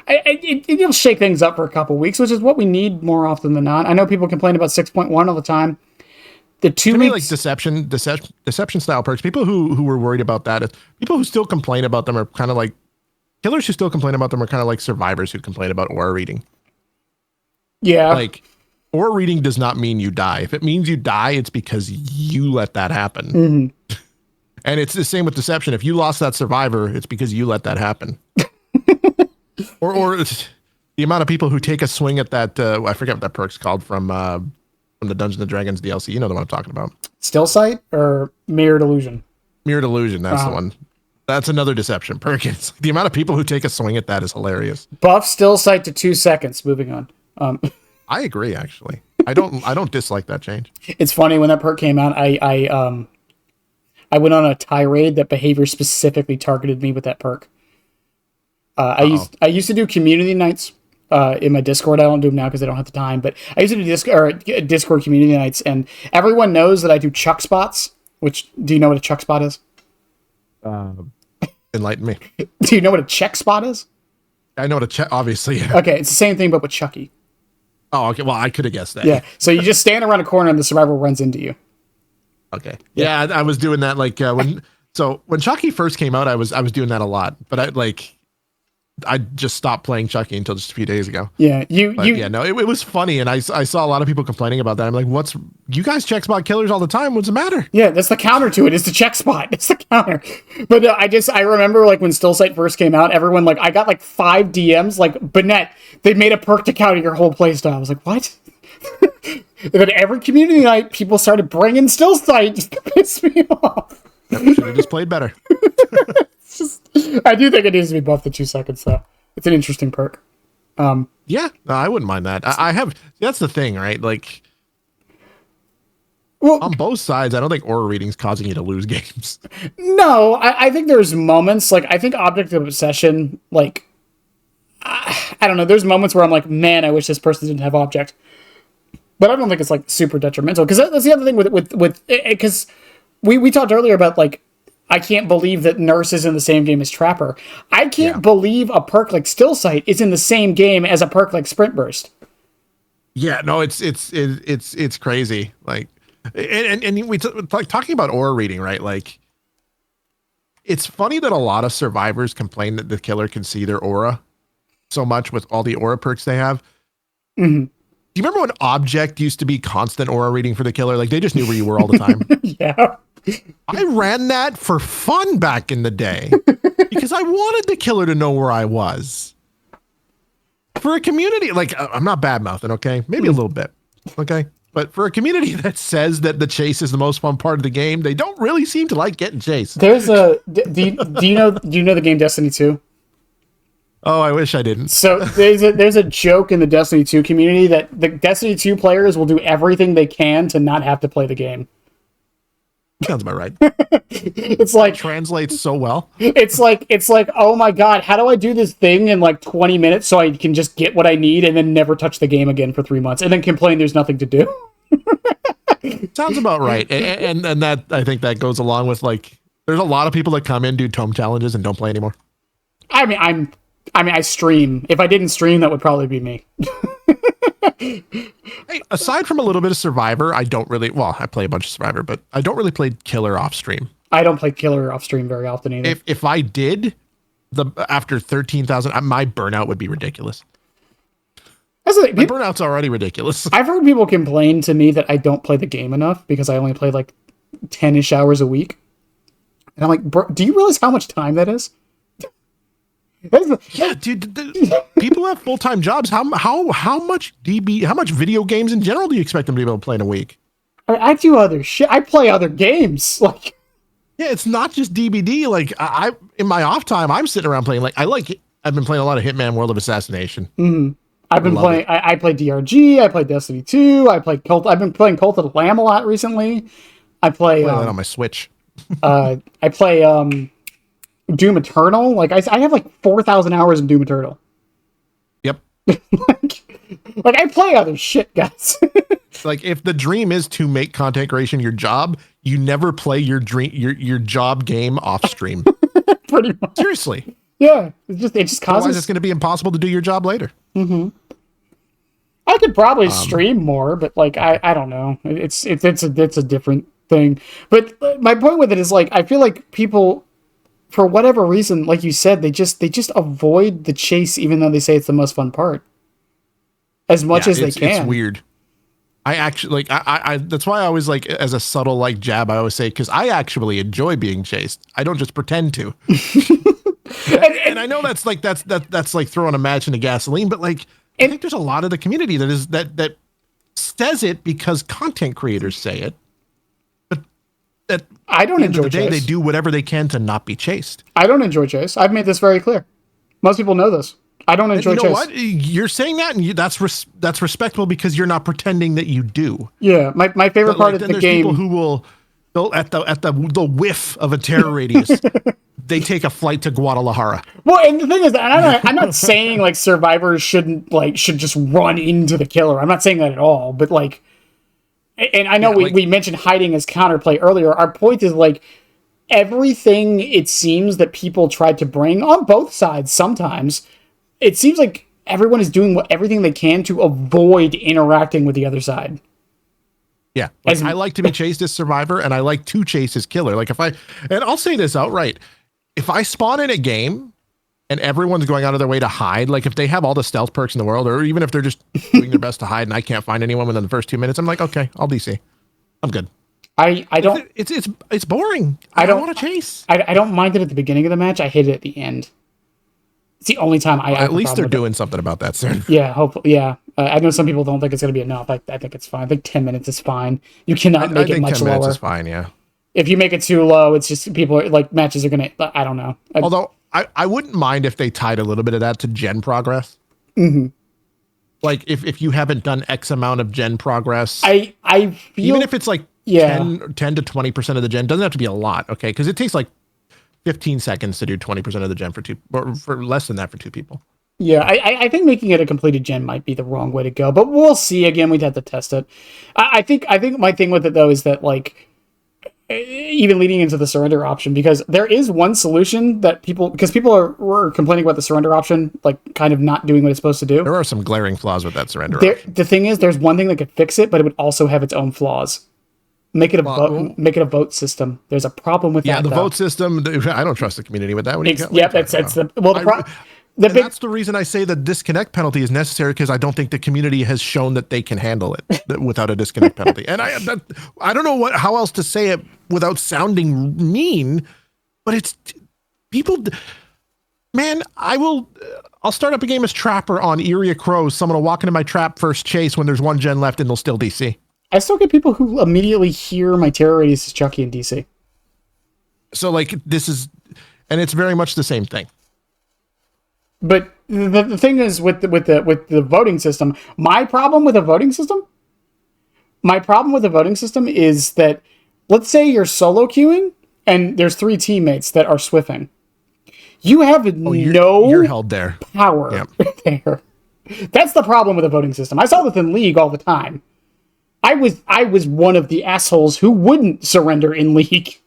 It'll shake things up for a couple weeks, which is what we need more often than not. I know people complain about 6.1 all the time. The 2 to weeks, me, like deception style perks. People who were worried about that, people who still complain about them are kind of like killers who still complain about them are kind of like survivors who complain about aura reading. Yeah, like Aura reading does not mean you die. If it means you die, it's because you let that happen. Mm-hmm. And it's the same with deception. If you lost that survivor, it's because you let that happen. or the amount of people who take a swing at that, I forget what that perk's called from the Dungeons and Dragons DLC. You know the one I'm talking about. Still sight or mirrored illusion? Mirrored illusion, that's the one. That's another deception perk. It's the amount of people who take a swing at that is hilarious. Buff still sight to 2 seconds. Moving on. I agree, actually. I don't dislike that change. It's funny when that perk came out. I went on a tirade that behavior specifically targeted me with that perk. I used to do community nights in my Discord. I don't do them now because I don't have the time. But I used to do Discord community nights, and everyone knows that I do chuck spots. Which, do you know what a chuck spot is? Enlighten me. Do you know what a check spot is? I know what a check. Obviously. Yeah. Okay, it's the same thing but with Chucky. Oh, okay. Well, I could have guessed that. Yeah. So you just stand around a corner and the survivor runs into you. Okay. Yeah, I was doing that when Chucky first came out, I was doing that a lot. But I just stopped playing Chucky until just a few days ago. Yeah. It was funny, and I saw a lot of people complaining about that. I'm like, you guys check spot killers all the time. What's the matter? Yeah, that's the counter to it. It's the check spot. It's the counter. But I remember like when Stillsight first came out, everyone I got like 5 DMs like, Bennett, they made a perk to counter your whole playstyle. I was like, what? And then every community night, people started bringing Stillsight just to piss me off. Should have just played better. I do think it needs to be buffed to 2 seconds, though. It's an interesting perk. Yeah, no, I wouldn't mind that. That's the thing, right? Like, well, on both sides, I don't think aura reading's causing you to lose games. No, I think there's moments, I think Object of Obsession, I don't know, there's moments where I'm like, man, I wish this person didn't have Object. But I don't think it's, super detrimental. Because that's the other thing with because we talked earlier about, I can't believe that Nurse is in the same game as Trapper. I can't believe a perk like Stillsight is in the same game as a perk like Sprint Burst. Yeah, no, it's crazy. And we talking about aura reading, right? It's funny that a lot of survivors complain that the killer can see their aura so much with all the aura perks they have. Mm-hmm. Do you remember when Object used to be constant aura reading for the killer? They just knew where you were all the time. Yeah. I ran that for fun back in the day because I wanted the killer to know where I was. For a community, I'm not bad mouthing, okay? Maybe a little bit, okay? But for a community that says that the chase is the most fun part of the game, they don't really seem to like getting chased. There's do you know the game Destiny 2? Oh, I wish I didn't. So there's a joke in the Destiny 2 community that the Destiny 2 players will do everything they can to not have to play the game. Sounds about right. It's like translates so well. It's like, oh my god, how do I do this thing in 20 minutes so I can just get what I need and then never touch the game again for 3 months and then complain there's nothing to do? Sounds about right. And that, I think that goes along with there's a lot of people that come in, do tome challenges and don't play anymore. I stream. If I didn't stream, that would probably be me. Hey, aside from a little bit of Survivor, I don't really, I play a bunch of Survivor, but I don't really play Killer off stream. I don't play Killer off stream very often either. If I did, after 13,000, my burnout would be ridiculous. My burnout's already ridiculous. I've heard people complain to me that I don't play the game enough because I only play 10-ish hours a week. And I'm like, bro, do you realize how much time that is? Yeah, dude. People have full-time jobs. How much video games in general do you expect them to be able to play in a week? I do other shit. I play other games. Yeah, it's not just DBD. I in my off time, I'm sitting around playing. I've been playing a lot of Hitman: World of Assassination. Mm-hmm. I've been playing. I play DRG. I play Destiny 2. I play Cult. I've been playing Cult of the Lamb a lot recently. I play that on my Switch. I play Doom Eternal. I have 4,000 hours in Doom Eternal. Yep. I play other shit, guys. If the dream is to make content creation your job, you never play your job game off stream. Pretty much. Seriously. Yeah. It just causes. Otherwise, it's going to be impossible to do your job later. Mm-hmm. I could probably stream more, but I don't know. It's a different thing. But my point with it is I feel like people, for whatever reason, like you said, they just avoid the chase, even though they say it's the most fun part, as much as they can. It's weird. I actually like I that's why I always like as a subtle like jab I always say because I actually enjoy being chased. I don't just pretend to. and I know that's like throwing a match into gasoline, but like I think there's a lot of the community that says it because content creators say it. But at I don't the end of enjoy the day, chase. they do whatever they can to not be chased. I don't enjoy chase. I've made this very clear. Most people know this. I don't enjoy And you know chase. what? You're saying that, and that's respectable because you're not pretending that you do. Yeah, my favorite But part like, of then the there's game. people who will they'll at the whiff of a terror radius, they take a flight to Guadalajara. Well, and the thing is, I'm not saying like survivors should just run into the killer. I'm not saying that at all. But like, and I know we mentioned hiding as counterplay earlier. Our point is like everything it seems that people tried to bring on both sides sometimes. It seems like everyone is doing everything they can to avoid interacting with the other side. Yeah, like I like to be chased as survivor, and I like to chase as killer. Like and I'll say this outright: if I spawn in a game and everyone's going out of their way to hide, like if they have all the stealth perks in the world, or even if they're just doing their best to hide, and I can't find anyone within the first 2 minutes, I'm like, okay, I'll DC. I'm good. I don't. It's boring. I don't want to chase. I don't mind it at the beginning of the match. I hate it at the end. It's the only time I have at least they're with doing something about that soon. Yeah, hopefully. Yeah, I know some people don't think it's going to be enough. I think it's fine. I think 10 minutes is fine. You cannot make it much 10 minutes lower. is fine. Yeah. If you make it too low, it's just people are, like matches are going to. I don't know. Although I wouldn't mind if they tied a little bit of that to gen progress. Mm-hmm. Like if you haven't done X amount of gen progress, I feel even if it's like 10 to 20% of the gen, doesn't have to be a lot. Okay, because it takes like 15 seconds to do 20% of the gen for two, or for less than that for two people. Yeah, I think making it a completed gen might be the wrong way to go, but we'll see. Again, we'd have to test it. I think my thing with it though is that like even leading into the surrender option, because there is one solution that people were complaining about the surrender option, like kind of not doing what it's supposed to do. There are some glaring flaws with that surrender option. The thing is, there's one thing that could fix it, but it would also have its own flaws. Make it a vote. Make it a vote system. There's a problem with that. Yeah, the though. vote system. I don't trust the community with that. That's the reason I say the disconnect penalty is necessary, because I don't think the community has shown that they can handle it without a disconnect penalty. And I don't know how else to say it without sounding mean, but it's people. Man, I'll start up a game as Trapper on Area Crows. Someone will walk into my trap first chase when there's one gen left, and they'll still DC. I still get people who immediately hear my terror radius is Chucky and DC. So like this is, and it's very much the same thing. But the thing is with the voting system, my problem with a voting system is that, let's say you're solo queuing and there's 3 teammates that are swiffing. You have you're held there. Power there. That's the problem with a voting system. I saw this in League all the time. I was one of the assholes who wouldn't surrender in League.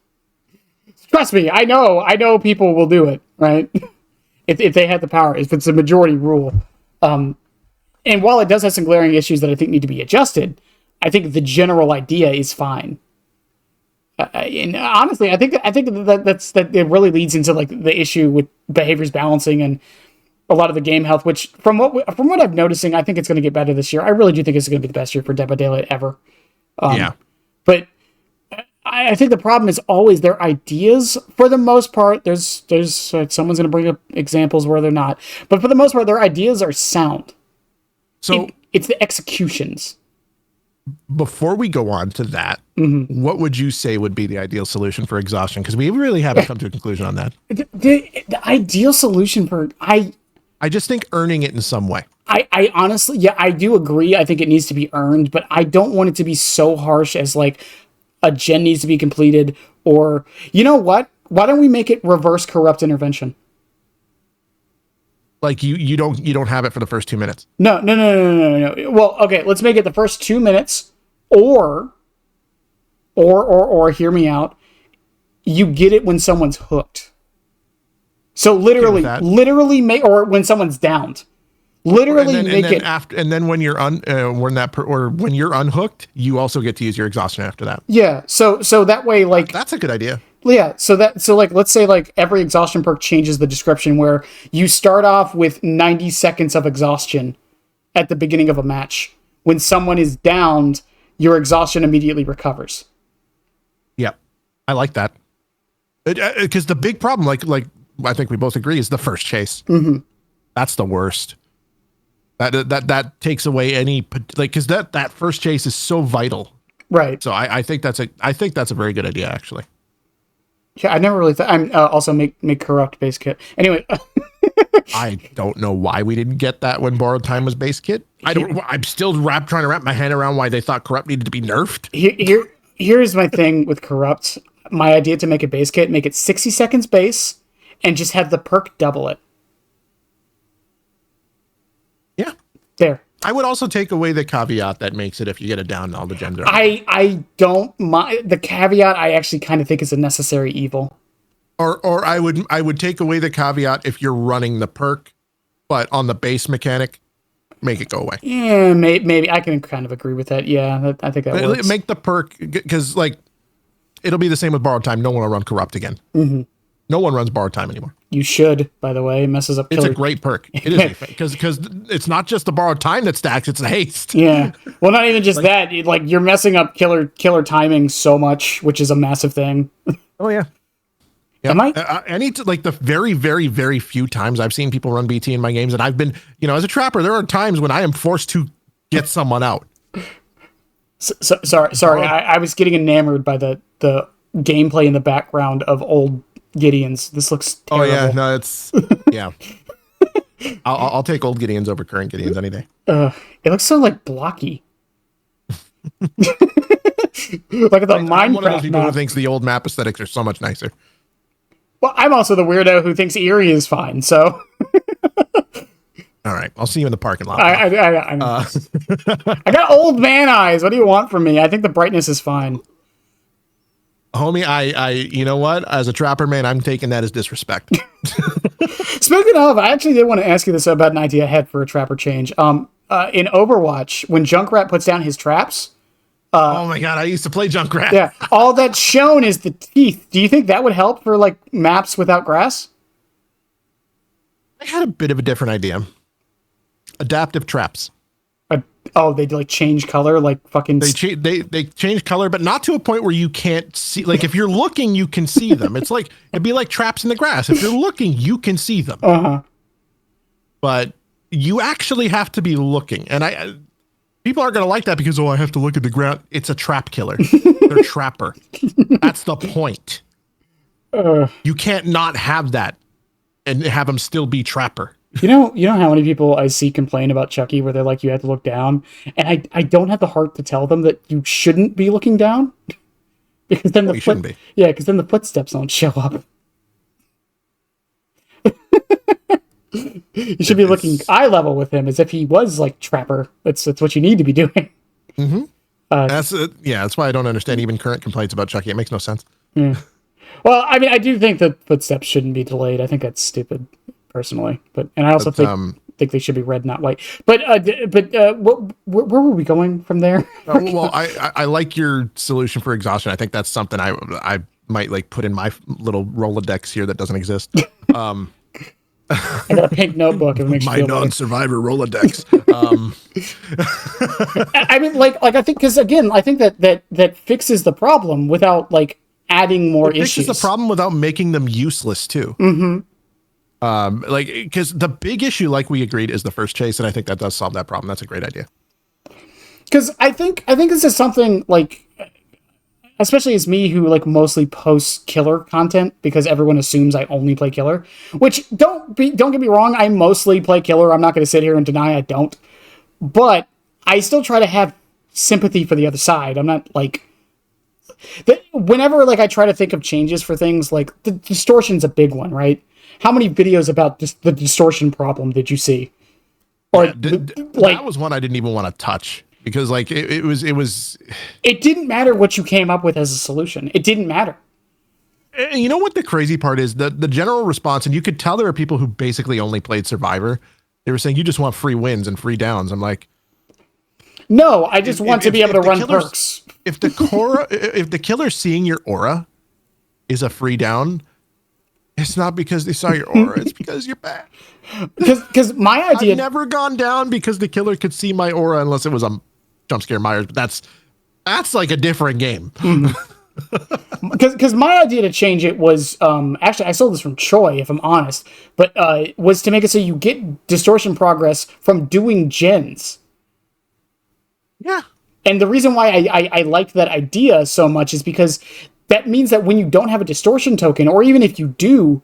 Trust me, I know people will do it, right? if they have the power, if it's a majority rule. And while it does have some glaring issues that I think need to be adjusted, I think the general idea is fine. And honestly, I think that it really leads into like the issue with behaviors balancing and a lot of the game health, which from what I'm noticing, I think it's going to get better this year. I really do think it's going to be the best year for Dead by Daylight ever. But I think the problem is always their ideas. For the most part, there's someone's going to bring up examples where they're not, but for the most part, their ideas are sound. So it's the executions. Before we go on to that, what would you say would be the ideal solution for exhaustion? Because we really haven't come to a conclusion on that. The ideal solution for I just think earning it in some way. I honestly, I do agree. I think it needs to be earned, but I don't want it to be so harsh as like a gen needs to be completed, or you know what? Why don't we make it reverse corrupt intervention? Like you don't have it for the first 2 minutes. No. Well, okay, let's make it the first 2 minutes, or hear me out. You get it when someone's hooked. So literally make, or when someone's downed. Literally make it after, and then when you're when you're unhooked, you also get to use your exhaustion after that. Yeah. So that way, like that's a good idea. Yeah. So like let's say like every exhaustion perk changes the description where you start off with 90 seconds of exhaustion at the beginning of a match. When someone is downed, your exhaustion immediately recovers. Yeah, I like that. Because the big problem, like I think we both agree, is the first chase. Mm-hmm. That's the worst. That takes away any, like, because that first chase is so vital. Right. So I think that's a very good idea, actually. Yeah, I never really thought. I'm also make corrupt base kit. Anyway. I don't know why we didn't get that when borrowed time was base kit. I'm still trying to wrap my head around why they thought corrupt needed to be nerfed. Here's my thing with corrupt. My idea to make a base kit, make it 60 seconds base, and just have the perk double it. Yeah. There. I would also take away the caveat that makes it if you get it down all the gender. I don't mind the caveat. I actually kind of think is a necessary evil. Or I would take away the caveat if you're running the perk, but on the base mechanic, make it go away. Yeah, maybe I can kind of agree with that. Yeah, I think that works. Make the perk, because like it'll be the same with borrowed time. No one will run corrupt again. Mm-hmm. No one runs borrowed time anymore. You should, by the way. It messes up killer. It's a great perk. It is, because it's not just the borrowed time that stacks, it's the haste. Yeah. Well, not even just that. Like, you're messing up killer timing so much, which is a massive thing. Oh, yeah. Yeah. Am I? Like the very, very, very few times I've seen people run BT in my games, and I've been, as a trapper, there are times when I am forced to get someone out. Sorry. I was getting enamored by the gameplay in the background of old Gideons. This looks terrible. Oh yeah, no, it's yeah. I'll take old Gideons over current Gideons any day. It looks so like blocky. Like the Minecraft I'm one of those people map. who thinks the old map aesthetics are so much nicer. Well, I'm also the weirdo who thinks Eerie is fine. So. All right, I'll see you in the parking lot. I got old man eyes. What do you want from me? I think the brightness is fine. Homie, I you know what? As a trapper, man, I'm taking that as disrespect. Speaking of, I actually did want to ask you this about an idea I had for a trapper change. In Overwatch, when Junkrat puts down his traps. Oh my god, I used to play Junkrat. Yeah, all that's shown is the teeth. Do you think that would help for like maps without grass? I had a bit of a different idea. Adaptive traps. They like change color, like fucking. They change color, but not to a point where you can't see. Like if you're looking, you can see them. It's like it'd be like traps in the grass. If you're looking, you can see them. But you actually have to be looking, and people aren't gonna like that because I have to look at the ground. It's a trap killer. They're trapper. That's the point. You can't not have that and have them still be trapper. You know how many people I see complain about Chucky where they're like, you have to look down, and I don't have the heart to tell them that you shouldn't be looking down because then because then the footsteps don't show up. You should be looking eye level with him as if he was like trapper. That's what you need to be doing. Mm-hmm. That's why I don't understand even current complaints about Chucky. It makes no sense. Yeah. Well, I mean, I do think that footsteps shouldn't be delayed. I think that's stupid. Personally, and I also think they should be red, not white. But where were we going from there? Well, I like your solution for exhaustion. I think that's something I might like put in my little Rolodex here that doesn't exist. I got a pink notebook. If it makes my non-survivor Rolodex. I mean, like I think because again, I think that fixes the problem without like adding more issues. Fixes the problem without making them useless too. Mm-hmm. Because the big issue, like we agreed, is the first chase, and I think that does solve that problem. That's a great idea. Because I think this is something like, especially as me who like mostly posts killer content because everyone assumes I only play killer. Which don't get me wrong, I mostly play killer. I'm not going to sit here and deny I don't, but I still try to have sympathy for the other side. I'm not like. Whenever like I try to think of changes for things, like the distortion's a big one, right? How many videos about the distortion problem did you see? Or that was one I didn't even want to touch because like it was. It didn't matter what you came up with as a solution. It didn't matter. And you know what the crazy part is? The general response, and you could tell there are people who basically only played Survivor. They were saying you just want free wins and free downs. I'm like, no, I just want to be able to run perks. If the killer seeing your aura is a free down. It's not because they saw your aura. It's because you're bad. Because my idea... I've never gone down because the killer could see my aura unless it was a jump scare Myers. But That's like a different game. Because my idea to change it was actually I stole this from Choi, if I'm honest, but was to make it so you get distortion progress from doing gens. Yeah. And the reason why I liked that idea so much is because that means that when you don't have a distortion token, or even if you do,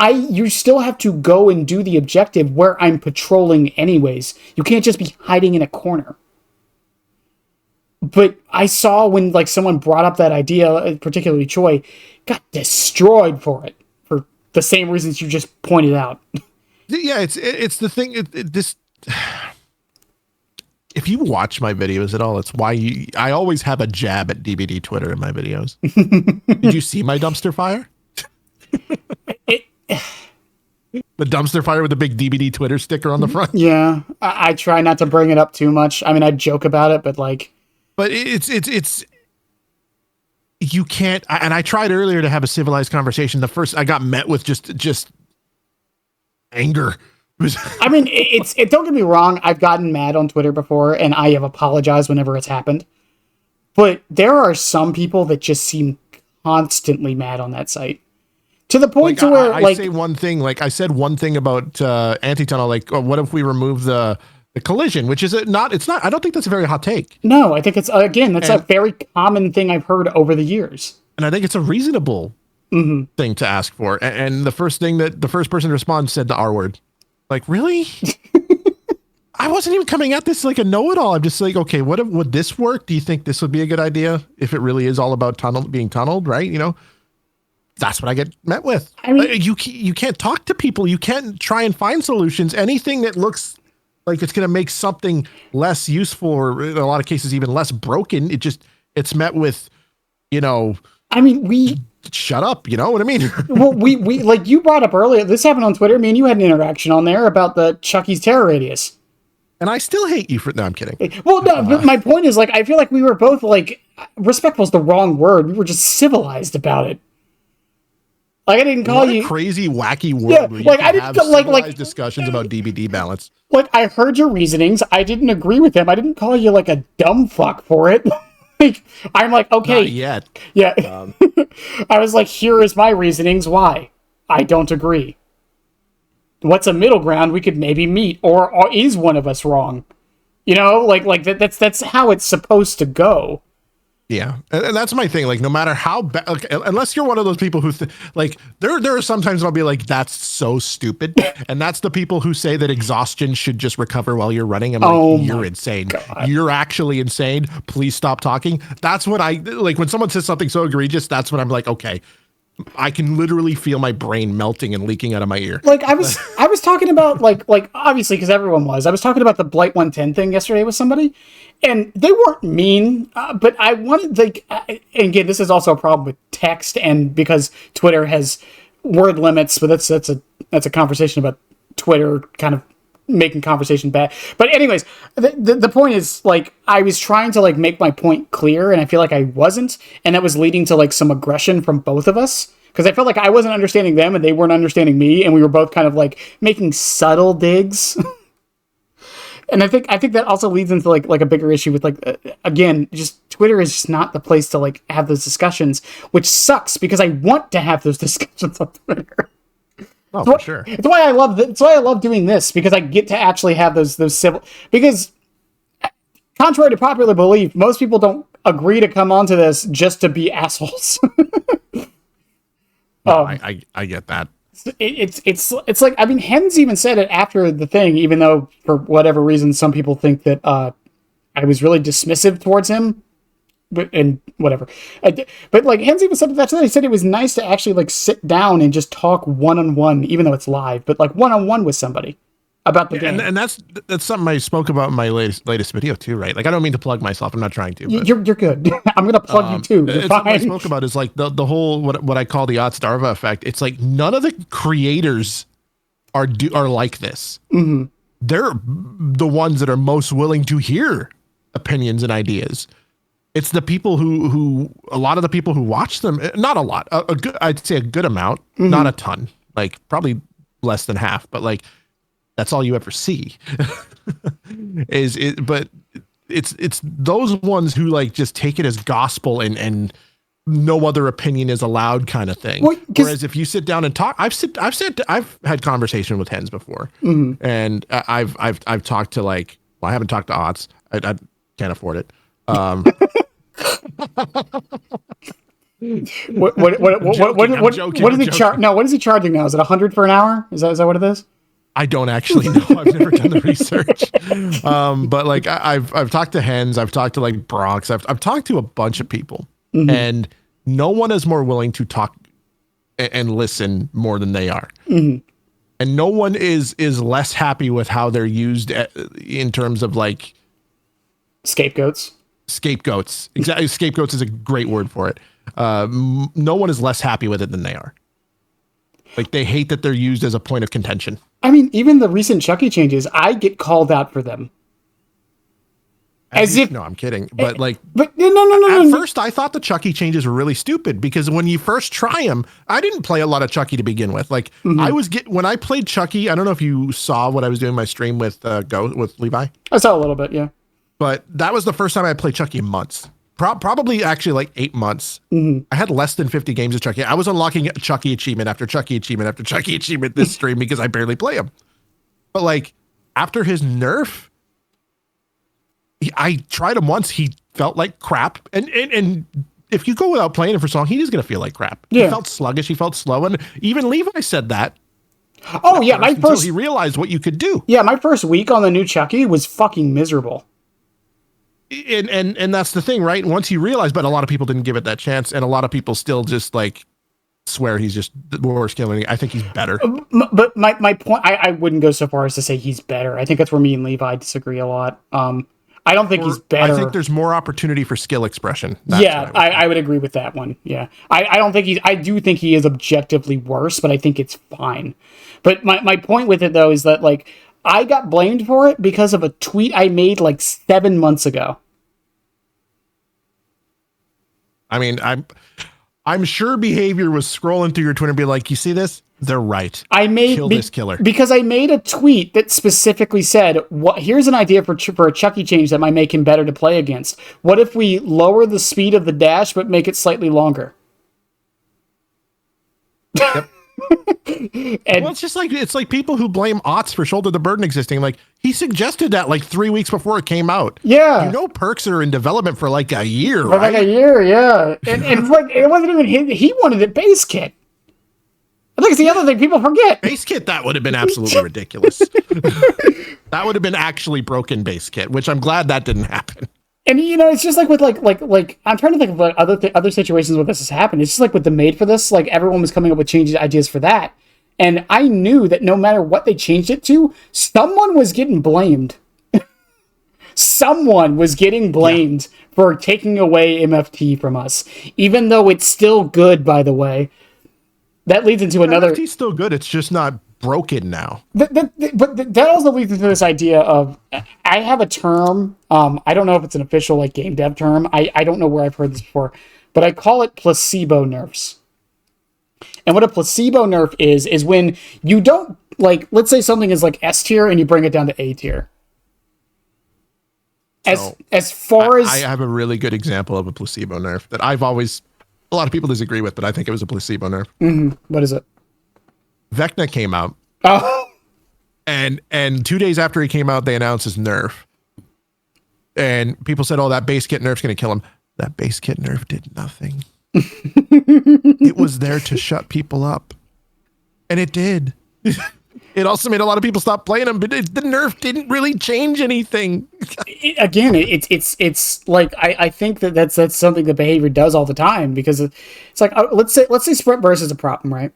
you still have to go and do the objective where I'm patrolling anyways. You can't just be hiding in a corner. But I saw when like someone brought up that idea, particularly Choi, got destroyed for it for the same reasons you just pointed out. Yeah, it's the thing. This, if you watch my videos at all, it's why I always have a jab at DBD Twitter in my videos. Did you see my dumpster fire? The dumpster fire with the big DBD Twitter sticker on the front. Yeah, I try not to bring it up too much. I mean, I joke about it, but like. But it's you can't. And I tried earlier to have a civilized conversation. The first I got met with just anger. I mean, don't get me wrong. I've gotten mad on Twitter before, and I have apologized whenever it's happened. But there are some people that just seem constantly mad on that site, to the point to where I say one thing. Like I said one thing about anti-tunnel. Like, oh, what if we remove the collision, which is not. I don't think that's a very hot take. No, I think it's that's a very common thing I've heard over the years, and I think it's a reasonable thing to ask for. And the first person to respond said the R word. Like, really? I wasn't even coming at this like a know-it-all. I'm just like, okay, would this work? Do you think this would be a good idea if it really is all about being tunneled, right? You know, that's what I get met with. I mean, you can't talk to people. You can't try and find solutions. Anything that looks like it's going to make something less useful, or in a lot of cases even less broken, it's met with, you know. I mean, shut up, you know what I mean? Well, we like you brought up earlier, this happened on Twitter. Me and you had an interaction on there about the Chucky's terror radius. And I still hate you for, no, I'm kidding. Well, no, but my point is, like, I feel like we were both, like, respectful is the wrong word. We were just civilized about it. Like, I didn't call you crazy, wacky word. Yeah, like I didn't like discussions about DBD balance. Like, I heard your reasonings. I didn't agree with them. I didn't call you like a dumb fuck for it. Like, I'm like, okay. Not yet. Yeah. I was like, here is my reasonings. Why? I don't agree. What's a middle ground we could maybe meet? Or is one of us wrong? You know, like that's how it's supposed to go. Yeah. And that's my thing. Like, no matter how bad, like, unless you're one of those people who like, there are sometimes I'll be like, that's so stupid. And that's the people who say that exhaustion should just recover while you're running. I'm like, you're insane. God. You're actually insane. Please stop talking. That's what I like when someone says something so egregious. That's when I'm like, okay, I can literally feel my brain melting and leaking out of my ear. Like I was talking about like obviously because everyone was. I was talking about the Blight 110 thing yesterday with somebody, and they weren't mean, but I wanted like. And again, this is also a problem with text, and because Twitter has word limits. But that's a conversation about Twitter kind of making conversation bad. But anyways, the point is, like, I was trying to like make my point clear, and I feel like I wasn't, and that was leading to like some aggression from both of us, because I felt like I wasn't understanding them and they weren't understanding me, and we were both kind of like making subtle digs. And I think that also leads into like a bigger issue with like again, just Twitter is just not the place to like have those discussions, which sucks because I want to have those discussions on Twitter. Oh, for sure. It's why I love doing this, because I get to actually have those civil. Because contrary to popular belief, most people don't agree to come onto this just to be assholes. No, I get that. It's like, I mean, Hens even said it after the thing, even though for whatever reason some people think that I was really dismissive towards him. And whatever, but like Hens even said that he said it was nice to actually like sit down and just talk one-on-one, even though it's live, but like one-on-one with somebody about the game. And that's something I spoke about in my latest video too, right? Like, I don't mean to plug myself. I'm not trying to. But, you're good. I'm gonna plug you too. You're fine. What I spoke about is like the whole what I call the Otstarva effect. It's like none of the creators are like this. Mm-hmm. They're the ones that are most willing to hear opinions and ideas. It's the people who a lot of the people who watch them, not a lot, I'd say a good amount, mm-hmm. Not a ton, like probably less than half, but like that's all you ever see. But it's those ones who like just take it as gospel and no other opinion is allowed kind of thing. Well, whereas if you sit down and talk, I've had conversation with hens before, and I've talked to like, well, I haven't talked to Otts. I can't afford it. What is he charging? No, what is he charging now? Is it 100 for an hour? Is that what it is? I don't actually know. I've never done the research. But like I've talked to hens, I've talked to like Bronx, I've talked to a bunch of people, and no one is more willing to talk and listen more than they are. And no one is less happy with how they're used in terms of like scapegoats. Exactly. Scapegoats is a great word for it. No one is less happy with it than they are. Like they hate that they're used as a point of contention. I mean, even the recent Chucky changes, I get called out for them. No, I'm kidding. But like, no. At first, I thought the Chucky changes were really stupid because when you first try them, I didn't play a lot of Chucky to begin with. Like when I played Chucky, I don't know if you saw what I was doing in my stream with Levi. I saw a little bit, yeah. But that was the first time I played Chucky in months. Probably actually like 8 months. I had less than 50 games of Chucky. I was unlocking Chucky achievement after Chucky achievement after Chucky achievement this stream because I barely play him. But like after his nerf, I tried him once. He felt like crap. And if you go without playing him for so long, he is going to feel like crap. Yeah. He felt sluggish. He felt slow. And even Levi said that. Oh yeah. Until he realized what you could do. Yeah. My first week on the new Chucky was fucking miserable. And that's the thing, right? Once he realized, but a lot of people didn't give it that chance, and a lot of people still just like swear he's just the worst killing. I think he's better. But my point, I wouldn't go so far as to say he's better. I think that's where me and Levi disagree a lot. I don't think he's better. I think there's more opportunity for skill expression. I would agree with that one. Yeah, I don't think I do think he is objectively worse, but I think it's fine. But my point with it though is that like I got blamed for it because of a tweet I made like 7 months ago. I mean, I'm sure behavior was scrolling through your Twitter and be like, you see this? They're right. Kill this killer. Because I made a tweet that specifically said, here's an idea for a Chucky change that might make him better to play against. What if we lower the speed of the dash, but make it slightly longer? Yep. Well, it's like people who blame Otts for Shoulder the Burden existing. Like he suggested that like 3 weeks before it came out. Yeah, perks are in development for like a year, right? Like a year, yeah. And like it wasn't even him. He wanted it base kit. I think it's the other thing people forget. Base kit, that would have been absolutely ridiculous. That would have been actually broken base kit, which I'm glad that didn't happen. And it's just like with like I'm trying to think of like other situations where this has happened. It's just like with the made for this, like everyone was coming up with changes ideas for that, and I knew that no matter what they changed it to, someone was getting blamed. Someone was getting blamed for taking away MFT from us, even though it's still good. By the way, that leads into another. MFT's still good. It's just not broken now. But that also leads into this idea of I have a term. I don't know if it's an official like game dev term. I don't know where I've heard this before, but I call it placebo nerfs. And what a placebo nerf is when you don't like. Let's say something is like S tier and you bring it down to A tier. As far as I have a really good example of a placebo nerf that a lot of people disagree with, but I think it was a placebo nerf. Mm-hmm. What is it? Vecna came out. Oh. And 2 days after he came out, they announced his nerf. And people said, oh, that base kit nerf's going to kill him. That base kit nerf did nothing. It was there to shut people up. And it did. It also made a lot of people stop playing him, but the nerf didn't really change anything. It's like I think that's something that behavior does all the time, because it's like let's say sprint burst is a problem, right?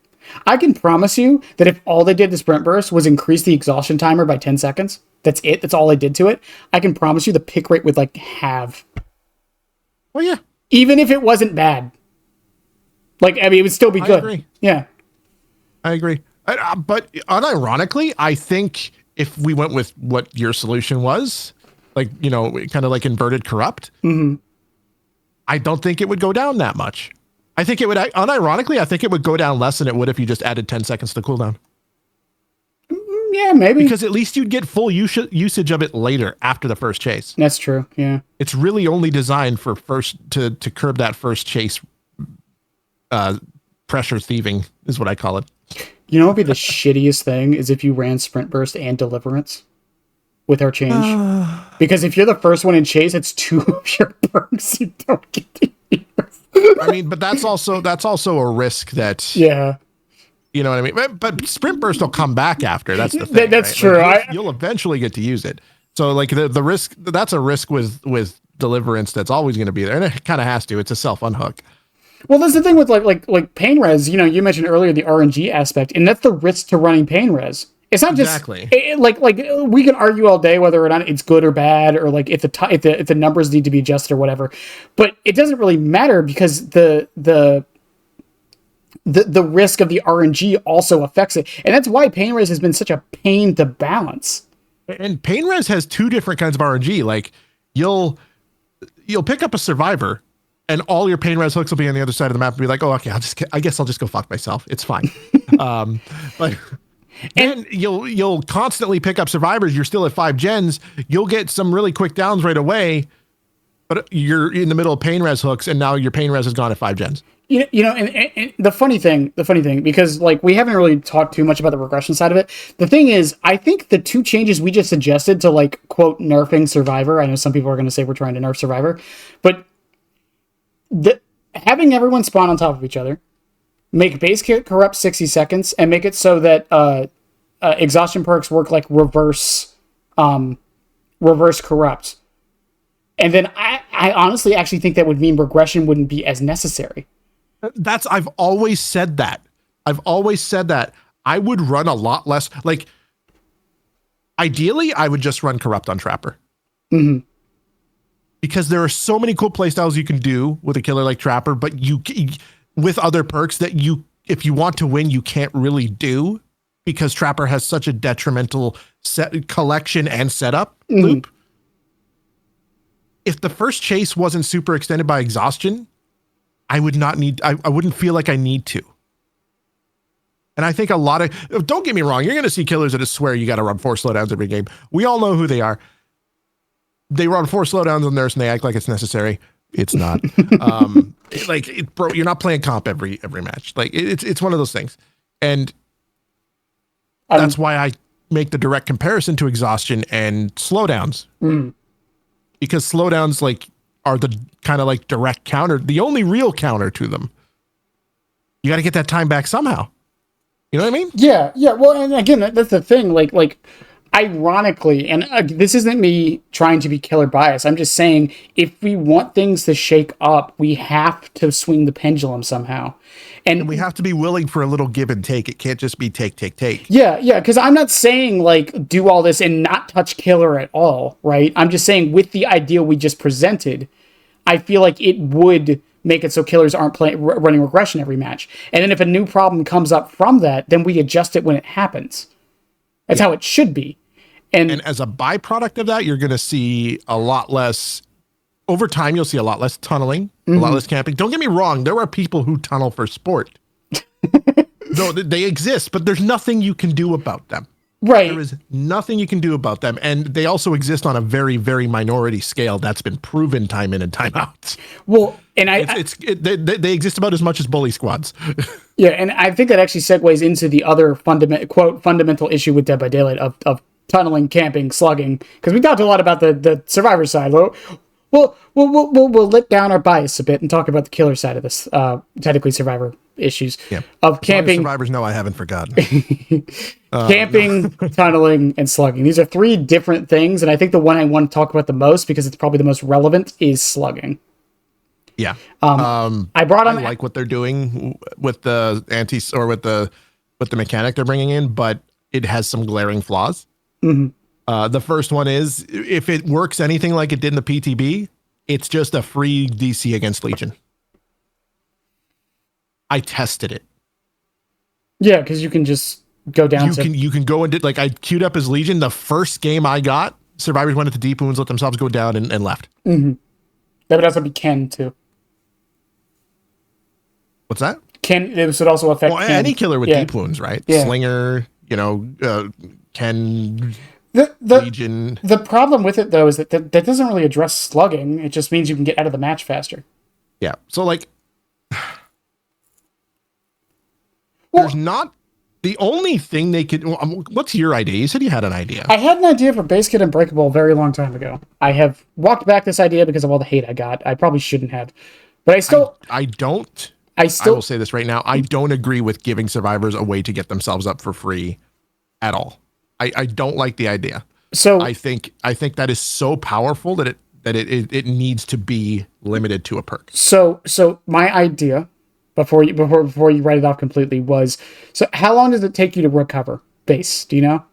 I can promise you that if all they did to sprint burst was increase the exhaustion timer by 10 seconds, that's it. That's all they did to it. I can promise you the pick rate would like halve. Well, yeah. Even if it wasn't bad. Like, I mean, it would still be good. I agree. Yeah. I agree. But unironically, I think if we went with what your solution was, like, kind of like inverted corrupt, I don't think it would go down that much. I think it would, unironically, I think it would go down less than it would if you just added 10 seconds to cooldown. Yeah, maybe. Because at least you'd get full usage of it later after the first chase. That's true. Yeah. It's really only designed for to curb that first chase pressure thieving is what I call it. You know what would be the shittiest thing is if you ran Sprint Burst and Deliverance with our change. Because if you're the first one in chase, it's 2 of your perks you don't get to use. I mean, but that's also a risk that you know what I mean? But Sprint Burst will come back after. That's the thing. That's right? true. Like you'll eventually get to use it. So like the risk, that's a risk with Deliverance that's always going to be there. And it kind of has to. It's a self-unhook. Well, that's the thing with like pain res. You know, you mentioned earlier the RNG aspect, and that's the risk to running pain res. It's not just like we can argue all day whether or not it's good or bad, or like if the numbers need to be adjusted or whatever. But it doesn't really matter because the risk of the RNG also affects it, and that's why pain res has been such a pain to balance. And pain res has 2 different kinds of RNG. Like you'll pick up a survivor, and all your pain res hooks will be on the other side of the map and be like, oh, okay, I guess I'll just go fuck myself. It's fine. But then you'll constantly pick up survivors. You're still at 5 gens. You'll get some really quick downs right away, but you're in the middle of pain res hooks, and now your pain res is gone at 5 gens. You know, and the funny thing, because like we haven't really talked too much about the regression side of it. The thing is, I think the 2 changes we just suggested to like quote nerfing Survivor. I know some people are going to say we're trying to nerf Survivor, but having everyone spawn on top of each other, make base kit corrupt 60 seconds, and make it so that exhaustion perks work like reverse corrupt. And then I honestly actually think that would mean regression wouldn't be as necessary. I've always said that. I would run a lot less. Like, ideally, I would just run corrupt on Trapper. Mm-hmm. Because there are so many cool playstyles you can do with a killer like Trapper, but with other perks that if you want to win, you can't really do, because Trapper has such a detrimental collection and setup loop. If the first chase wasn't super extended by exhaustion, I wouldn't feel like I need to. And I think don't get me wrong, you're going to see killers that swear you got to run 4 slowdowns every game. We all know who they are. They run 4 slowdowns on theirs and they act like it's necessary. It's not. Bro, you're not playing comp every match. Like it's one of those things. And that's why I make the direct comparison to exhaustion and slowdowns. Because slowdowns are the kind of like direct counter, the only real counter to them. You got to get that time back somehow. You know what I mean? Yeah. Well, and again, that's the thing. Like ironically, and this isn't me trying to be killer bias. I'm just saying, if we want things to shake up, we have to swing the pendulum somehow. And we have to be willing for a little give and take. It can't just be take. Yeah, because I'm not saying like do all this and not touch killer at all, right? I'm just saying with the ideal we just presented, I feel like it would make it so killers aren't running regression every match. And then if a new problem comes up from that, then we adjust it when it happens. That's how it should be. And as a byproduct of that, you're going to see a lot less. Over time, you'll see a lot less tunneling, a lot less camping. Don't get me wrong. There are people who tunnel for sport. No, they exist, but there's nothing you can do about them. Right. There is nothing you can do about them. And they also exist on a very, very minority scale. That's been proven time in and time out. Well, and they exist about as much as bully squads. Yeah, and I think that actually segues into the other fundamental issue with Dead by Daylight of tunneling, camping, slugging, because we talked a lot about the survivor side. We'll let down our bias a bit and talk about the killer side of this, technically survivor issues of camping. Survivors know I haven't forgotten. Camping, tunneling, and slugging. These are 3 different things, and I think the one I want to talk about the most, because it's probably the most relevant, is slugging. Yeah. I like what they're doing with the with the mechanic they're bringing in, but it has some glaring flaws. The first one is, if it works anything like it did in the PTB, it's just a free DC against Legion. I tested it. Yeah, because you can just go down. You can go and like I queued up as Legion. The first game I got, survivors went into deep wounds, let themselves go down, and left. That would also be Ken too. What's that? Ken. This would also affect any killer with deep wounds, right? Yeah. Slinger, Ken, The Legion. the problem with it though is that doesn't really address slugging. It just means you can get out of the match faster. Yeah. So like, Well, there's not the only thing they could. What's your idea? You said you had an idea. I had an idea for Base Kit Unbreakable a very long time ago. I have walked back this idea because of all the hate I got. I probably shouldn't have, but I still. I will say this right now. I don't agree with giving survivors a way to get themselves up for free at all. I don't like the idea. So I think that is so powerful that it needs to be limited to a perk. So my idea before you write it off completely was, so how long does it take you to recover base? Do you know?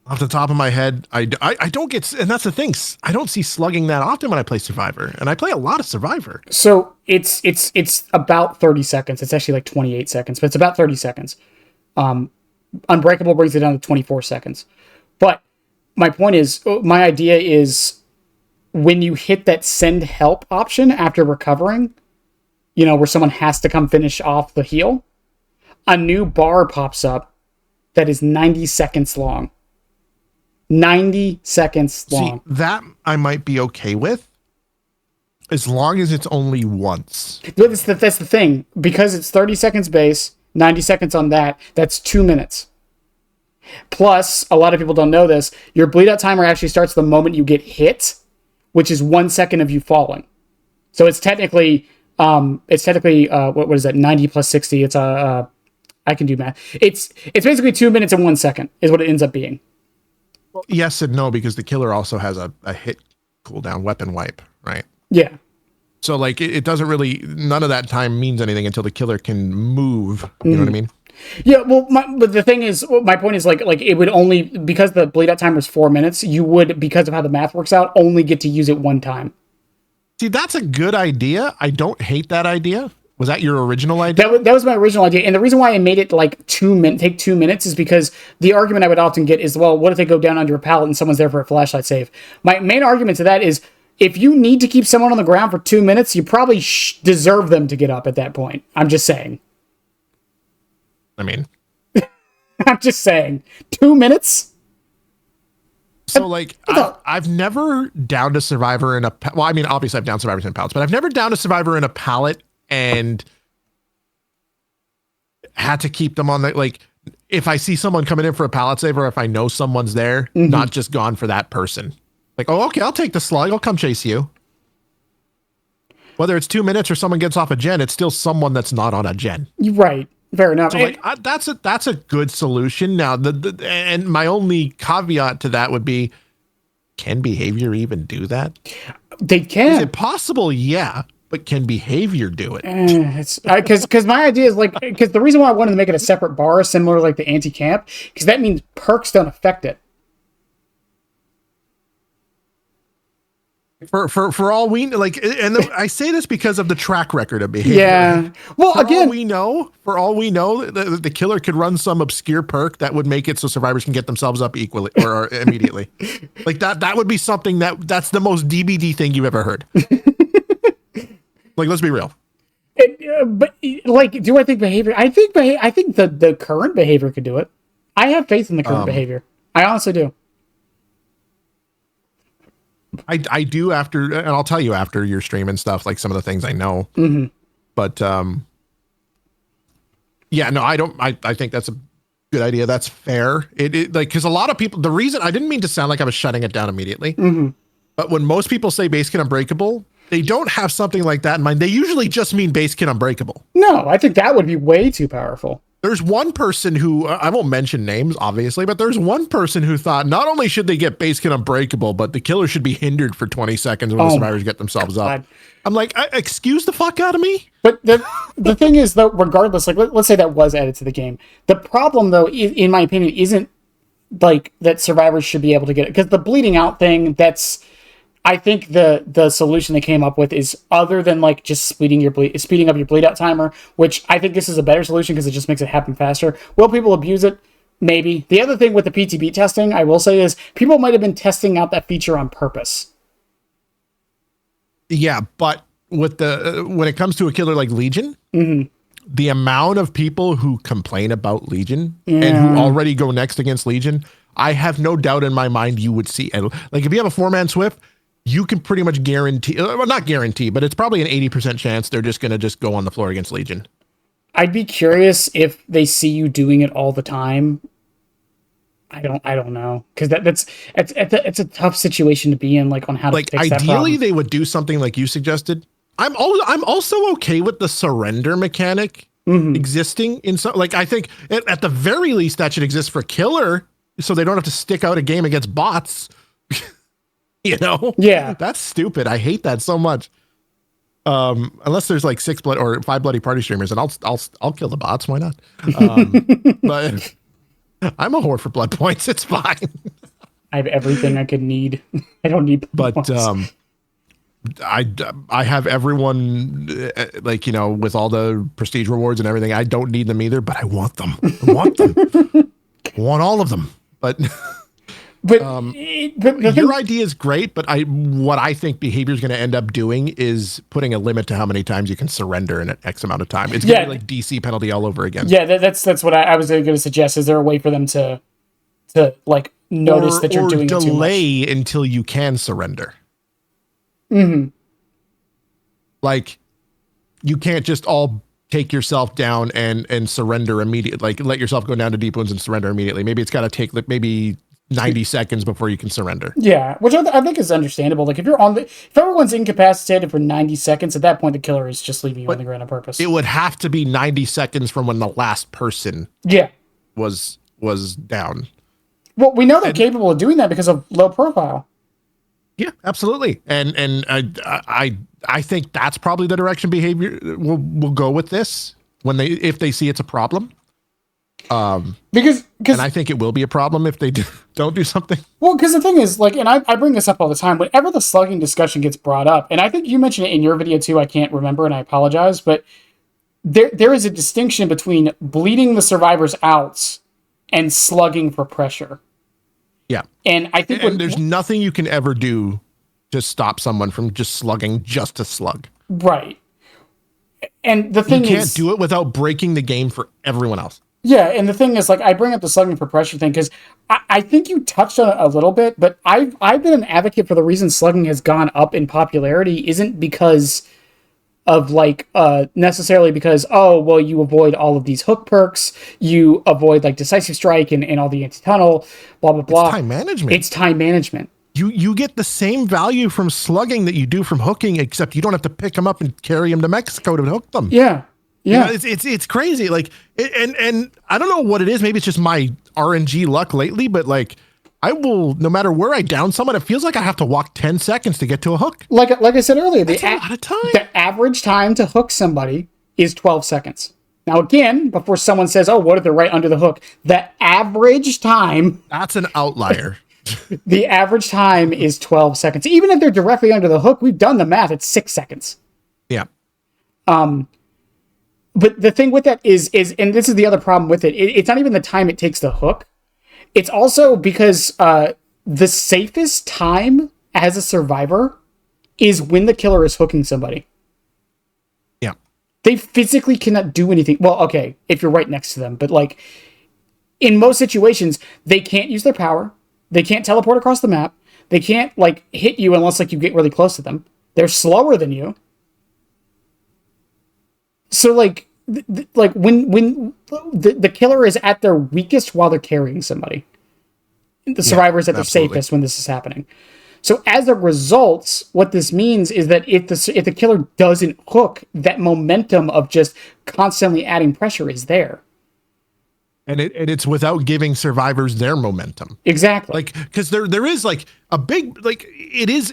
Off the top of my head, I don't get, and that's the thing. I don't see slugging that often when I play Survivor, and I play a lot of Survivor. So it's about 30 seconds. It's actually like 28 seconds, but it's about 30 seconds. Unbreakable brings it down to 24 seconds. But my idea is when you hit that send help option after recovering, where someone has to come finish off the heal, a new bar pops up that is 90 seconds long. 90 seconds long. See, that I might be okay with, as long as it's only once. That's the thing. Because it's 30 seconds base, 90 seconds on that's 2 minutes. Plus, a lot of people don't know this, your bleed out timer actually starts the moment you get hit, which is 1 second of you falling. So it's technically what is that? 90 plus 60. It's I can do math. It's basically 2 minutes and 1 second is what it ends up being. Well, yes and no, because the killer also has a hit cooldown, weapon wipe, right? Yeah. So like it doesn't really, none of that time means anything until the killer can move. You know what I mean? Yeah, well, but the thing is, my point is like it would only, because the bleed out timer is 4 minutes, you would, because of how the math works out, only get to use it one time. See, that's a good idea. I don't hate that idea. Was that your original idea? That was my original idea. And the reason why I made it like take 2 minutes is because the argument I would often get is, well, what if they go down under a pallet and someone's there for a flashlight save? My main argument to that is, if you need to keep someone on the ground for 2 minutes, you probably deserve them to get up at that point. I'm just saying. I mean, I'm just saying. 2 minutes? So like, I've never downed a survivor in a, well, I mean, obviously I've downed survivors in pallets, but I've never downed a survivor in a pallet and had to keep them on the, like, if I see someone coming in for a pallet save, or if I know someone's there, not just gone for that person. Like, oh, okay, I'll take the slug. I'll come chase you. Whether it's 2 minutes or someone gets off a gen, it's still someone that's not on a gen. Right. Fair enough. So like, that's a good solution. Now, and my only caveat to that would be, can behavior even do that? They can. Is it possible? Yeah. But can behavior do it? It's because my idea is like, because the reason why I wanted to make it a separate bar, similar to like the anti-camp, because that means perks don't affect it. For all we like, and I say this because of the track record of behavior. Yeah. Well, again, for all we know, the killer could run some obscure perk that would make it so survivors can get themselves up equally or immediately. Like that would be something that's the most DBD thing you've ever heard. Like, let's be real. But like, do I think behavior? I think the current behavior could do it. I have faith in the current behavior. I honestly do. I do, after, and I'll tell you after your stream and stuff, like some of the things I know. But yeah, no, I think that's a good idea. That's fair. It like, because a lot of people, the reason, I didn't mean to sound like I was shutting it down immediately, but when most people say base kit unbreakable, they don't have something like that in mind. They usually just mean base kit unbreakable. No, I think that would be way too powerful. There's one person who, I won't mention names, obviously, but there's one person who thought not only should they get base kit unbreakable, but the killer should be hindered for 20 seconds when the survivors get themselves up. I'm like, excuse the fuck out of me? But the thing is, though, regardless, like, let's say that was added to the game. The problem, though, in my opinion, isn't like that survivors should be able to get it. Because the bleeding out thing, I think the solution they came up with is, other than like just speeding up your bleed out timer, which I think this is a better solution because it just makes it happen faster. Will people abuse it? Maybe. The other thing with the PTB testing, I will say, is people might have been testing out that feature on purpose. Yeah, but with when it comes to a killer like Legion, the amount of people who complain about Legion and who already go next against Legion, I have no doubt in my mind you would see. Like if you have a 4-man Swift, you can pretty much guarantee, well, not guarantee, but it's probably an 80% chance they're just going to just go on the floor against Legion. I'd be curious if they see you doing it all the time. I don't know, because it's a tough situation to be in, like on how to fix that problem. Ideally, they would do something like you suggested. I'm also okay with the surrender mechanic existing in some. Like I think at the very least that should exist for killer, so they don't have to stick out a game against bots. You know? Yeah, that's stupid. I hate that so much. Unless there's like 5 bloody party streamers, and I'll kill the bots. Why not? But I'm a whore for blood points. It's fine. I have everything I could need. I don't need. But I have everyone like, you know, with all the prestige rewards and everything. I don't need them either, but I want them. I want them. I want all of them. But your idea is great, but what I think behavior is going to end up doing is putting a limit to how many times you can surrender in an X amount of time. It's going to be like DC penalty all over again. Yeah, that's what I was going to suggest. Is there a way for them to like notice that you're doing it too much? Or delay until you can surrender. Like you can't just all take yourself down and surrender immediately. Like let yourself go down to deep wounds and surrender immediately. Maybe it's got to take maybe 90 seconds before you can surrender. Yeah, which I think is understandable. Like if everyone's incapacitated for 90 seconds, at that point the killer is just leaving you on the ground on purpose. It would have to be 90 seconds from when the last person was down. Well, we know they're capable of doing that because of low profile. Yeah, absolutely. And I think that's probably the direction behavior will go with this if they see it's a problem. Because and I think it will be a problem if they don't do something. Well, because the thing is, like, and I bring this up all the time, whenever the slugging discussion gets brought up, and I think you mentioned it in your video too, I can't remember and I apologize, but there is a distinction between bleeding the survivors out and slugging for pressure. Yeah. And I think there's nothing you can ever do to stop someone from just slugging just to slug. Right. And the thing is, you can't do it without breaking the game for everyone else. Yeah, and the thing is, like, I bring up the slugging for pressure thing because I think you touched on it a little bit, but I've been an advocate for the reason slugging has gone up in popularity isn't because of, like, necessarily because, oh, well, you avoid all of these hook perks, you avoid, like, Decisive Strike and all the anti-tunnel, blah, blah, blah. It's time management. It's time management. You get the same value from slugging that you do from hooking, except you don't have to pick them up and carry them to Mexico to hook them. Yeah. Yeah, you know, it's crazy. Like, and I don't know what it is. Maybe it's just my RNG luck lately, but like, I will, no matter where I down someone, it feels like I have to walk 10 seconds to get to a hook. Like I said earlier, that's a lot of time. The average time to hook somebody is 12 seconds. Now, again, before someone says, "Oh, what if they're right under the hook?" The average time. That's an outlier. The average time is 12 seconds. Even if they're directly under the hook, we've done the math. It's 6 seconds. Yeah. But the thing with that is, and this is the other problem with it, it's not even the time it takes to hook. It's also because the safest time as a survivor is when the killer is hooking somebody. Yeah. They physically cannot do anything. Well, okay, if you're right next to them. But, like, in most situations, they can't use their power. They can't teleport across the map. They can't, like, hit you unless, like, you get really close to them. They're slower than you. So, like when the killer is at their weakest while they're carrying somebody, the survivor is at their safest when this is happening. So as a result, what this means is that if the killer doesn't hook, that momentum of just constantly adding pressure is there. And it's without giving survivors their momentum. Exactly. Like, because there is like a big, like, it is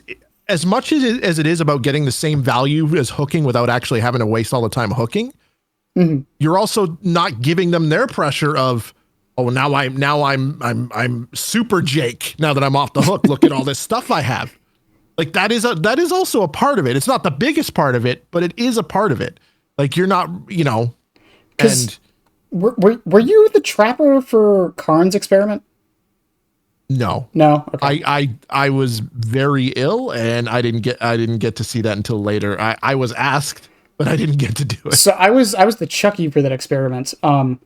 as much as it is about getting the same value as hooking without actually having to waste all the time hooking. Mm-hmm. You're also not giving them their pressure of, oh, now I'm super Jake now that I'm off the hook. Look at all this stuff I have. Like that is also a part of it. It's not the biggest part of it, but it is a part of it. Like you're not, you know, and were you the trapper for Karn's experiment? No. Okay. I was very ill and I didn't get to see that until later. I was asked but I didn't get to do it. So I was the Chucky for that experiment. And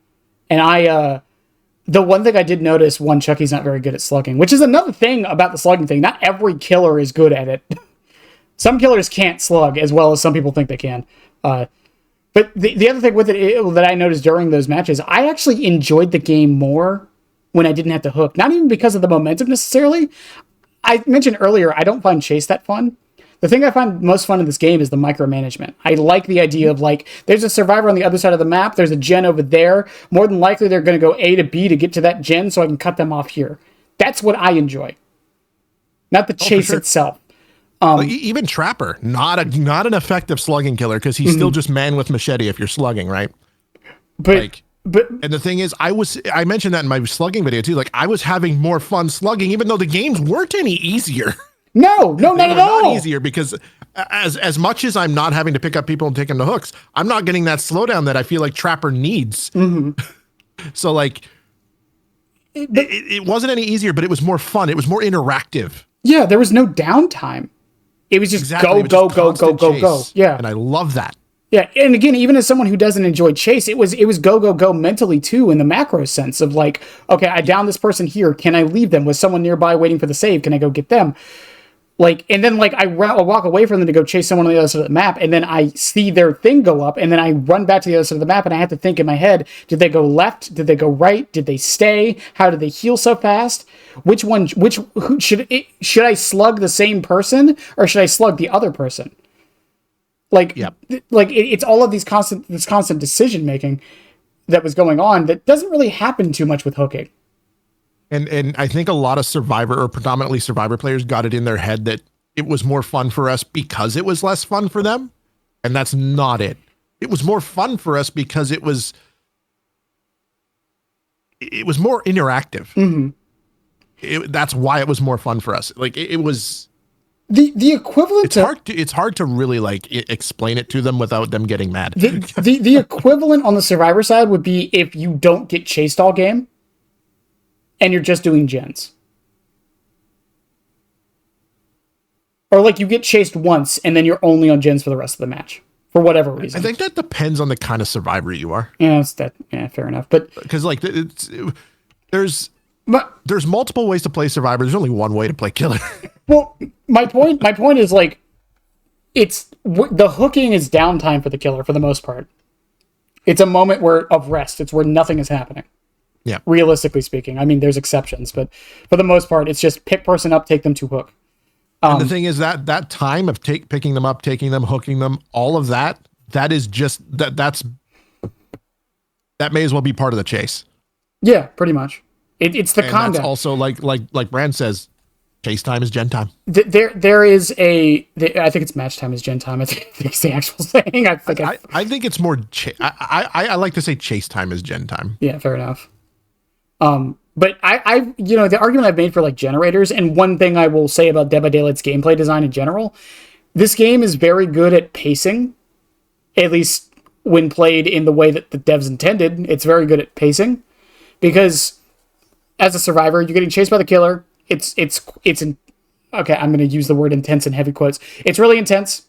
the one thing I did notice, Chucky's not very good at slugging, which is another thing about the slugging thing. Not every killer is good at it. Some killers can't slug as well as some people think they can. But the other thing with it that I noticed during those matches, I actually enjoyed the game more when I didn't have to hook. Not even because of the momentum necessarily. I mentioned earlier, I don't find chase that fun. The thing I find most fun in this game is the micromanagement. I like the idea of, like, there's a survivor on the other side of the map, there's a gen over there. More than likely, they're going to go A to B to get to that gen so I can cut them off here. That's what I enjoy. Not the chase itself. Even Trapper, not an effective slugging killer, because he's still just man with machete if you're slugging, right? But and the thing is, I mentioned that in my slugging video too. Like, I was having more fun slugging, even though the games weren't any easier. No, not at all. Not easier, because as much as I'm not having to pick up people and take them to hooks, I'm not getting that slowdown that I feel like Trapper needs. So like, it wasn't any easier, but it was more fun. It was more interactive. Yeah, there was no downtime. It was just go. Yeah. And I love that. Yeah, and again, even as someone who doesn't enjoy chase, it was go mentally too, in the macro sense of, like, okay, I downed this person here. Can I leave them? Was someone nearby waiting for the save? Can I go get them? Like, and then, like, I walk away from them to go chase someone on the other side of the map, and then I see their thing go up, and then I run back to the other side of the map, and I have to think in my head, did they go left? Did they go right? Did they stay? How did they heal so fast? Who should I slug the same person, or should I slug the other person? Like, it's all of this constant decision making that was going on that doesn't really happen too much with hooking. And I think a lot of Survivor, or predominantly Survivor players, got it in their head that it was more fun for us because it was less fun for them. And that's not it. It was more fun for us because it was more interactive. That's why it was more fun for us. Like, it was the equivalent. It's hard to really, like, explain it to them without them getting mad. The equivalent on the Survivor side would be if you don't get chased all game and you're just doing gens. Or, like, you get chased once and then you're only on gens for the rest of the match for whatever reason. I think that depends on the kind of Survivor you are. Yeah, fair enough. But because, like, there's multiple ways to play Survivor. There's only one way to play Killer. Well, my point is, like, the hooking is downtime for the killer for the most part. It's a moment of rest. It's where nothing is happening. Yeah. Realistically speaking. I mean, there's exceptions, but for the most part, it's just pick person up, take them to hook. And the thing is that time of picking them up, taking them, hooking them, all of that is just that may as well be part of the chase. Yeah, pretty much. It's the content. That's also like Brand says, chase time is gen time. There is I think it's match time is gen time. I think it's the actual saying. I think it's more. I like to say chase time is gen time. Yeah, fair enough. But I the argument I've made for, like, generators, and one thing I will say about Dead by Daylight's gameplay design in general, this game is very good at pacing, at least when played in the way that the devs intended. It's very good at pacing, because as a survivor, you're getting chased by the killer. Okay, I'm going to use the word intense in heavy quotes. It's really intense.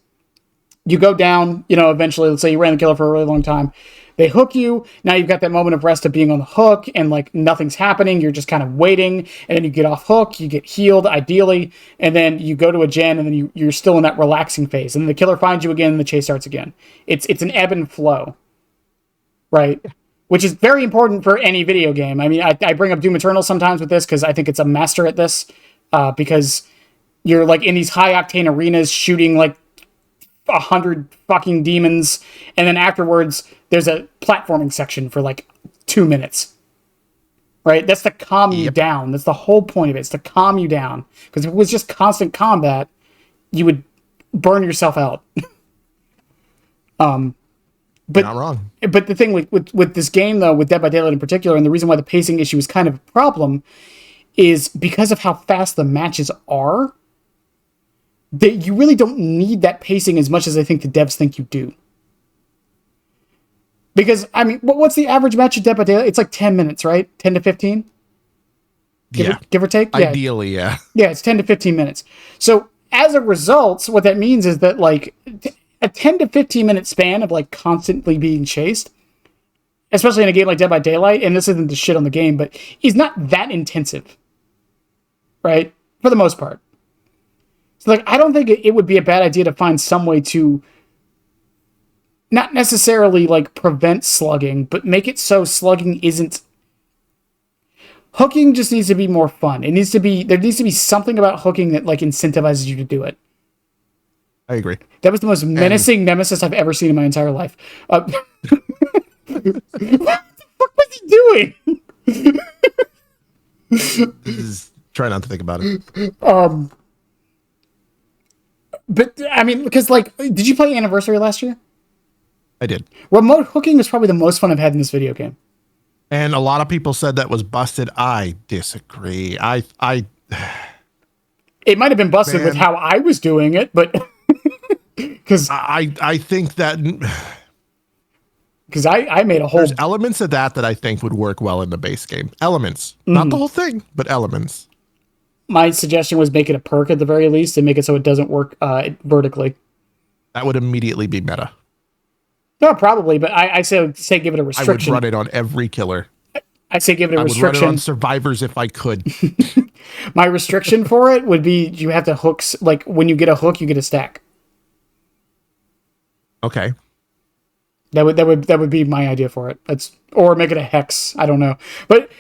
You go down, eventually, let's say you ran the killer for a really long time. They hook you. Now you've got that moment of rest of being on the hook, and, like, nothing's happening. You're just kind of waiting, and then you get off hook. You get healed, ideally, and then you go to a gen, and then you're still in that relaxing phase. And then the killer finds you again, and the chase starts again. It's an ebb and flow, right? Which is very important for any video game. I mean, I bring up Doom Eternal sometimes with this because I think it's a master at this, because you're, like, in these high octane arenas shooting, like, 100 fucking demons, and then afterwards there's a platforming section for, like, 2 minutes, right? That's to calm you down. That's the whole point of it. It's to calm you down, because if it was just constant combat, you would burn yourself out. But not wrong. But the thing with this game, though, with Dead by Daylight in particular, and the reason why the pacing issue is kind of a problem, is because of how fast the matches are. You really don't need that pacing as much as I think the devs think you do. Because, I mean, what's the average match of Dead by Daylight? It's like 10 minutes, right? 10 to 15? Give or take? Yeah. Ideally, yeah. Yeah, it's 10 to 15 minutes. So, as a result, what that means is that, like, a 10 to 15 minute span of like constantly being chased, especially in a game like Dead by Daylight, and this isn't the shit on the game, but is not that intensive, right? For the most part. So like, I don't think it would be a bad idea to find some way to not necessarily like prevent slugging, but make it so slugging isn't. Hooking just needs to be more fun. There needs to be something about hooking that like incentivizes you to do it. I agree. That was the most menacing nemesis I've ever seen in my entire life. What the fuck was he doing? Try not to think about it. But I mean, because like, did you play Anniversary last year? I did. Remote hooking was probably the most fun I've had in this video game. And a lot of people said that was busted. I disagree. It might have been busted with how I was doing it, but because I think that because I made a whole there's elements of that I think would work well in the base game. Elements, not the whole thing, but elements. My suggestion was make it a perk at the very least and make it so it doesn't work vertically. That would immediately be meta. No, probably, but I say give it a restriction. I would run it on every killer. I say give it a restriction. I would run it on survivors if I could. My restriction for it would be you have to hook, like when you get a hook, you get a stack. Okay. That would be my idea for it. Or make it a hex. I don't know. But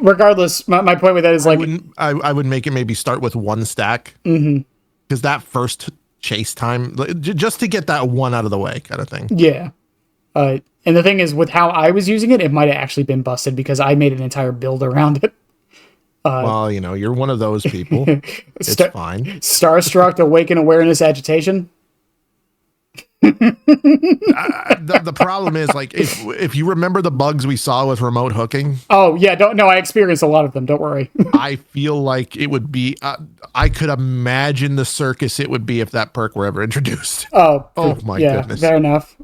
regardless, my point with that is like I would make it maybe start with one stack. Because that first chase time, just to get that one out of the way kind of thing. Yeah. And the thing is, with how I was using it, it might have actually been busted because I made an entire build around it. Well, you're one of those people. It's fine. Starstruck, awaken awareness, agitation. The problem is, like, if you remember the bugs we saw with remote hooking. Oh, yeah. I experienced a lot of them. Don't worry. I feel like it would be, I could imagine the circus it would be if that perk were ever introduced. Oh my goodness. Fair enough.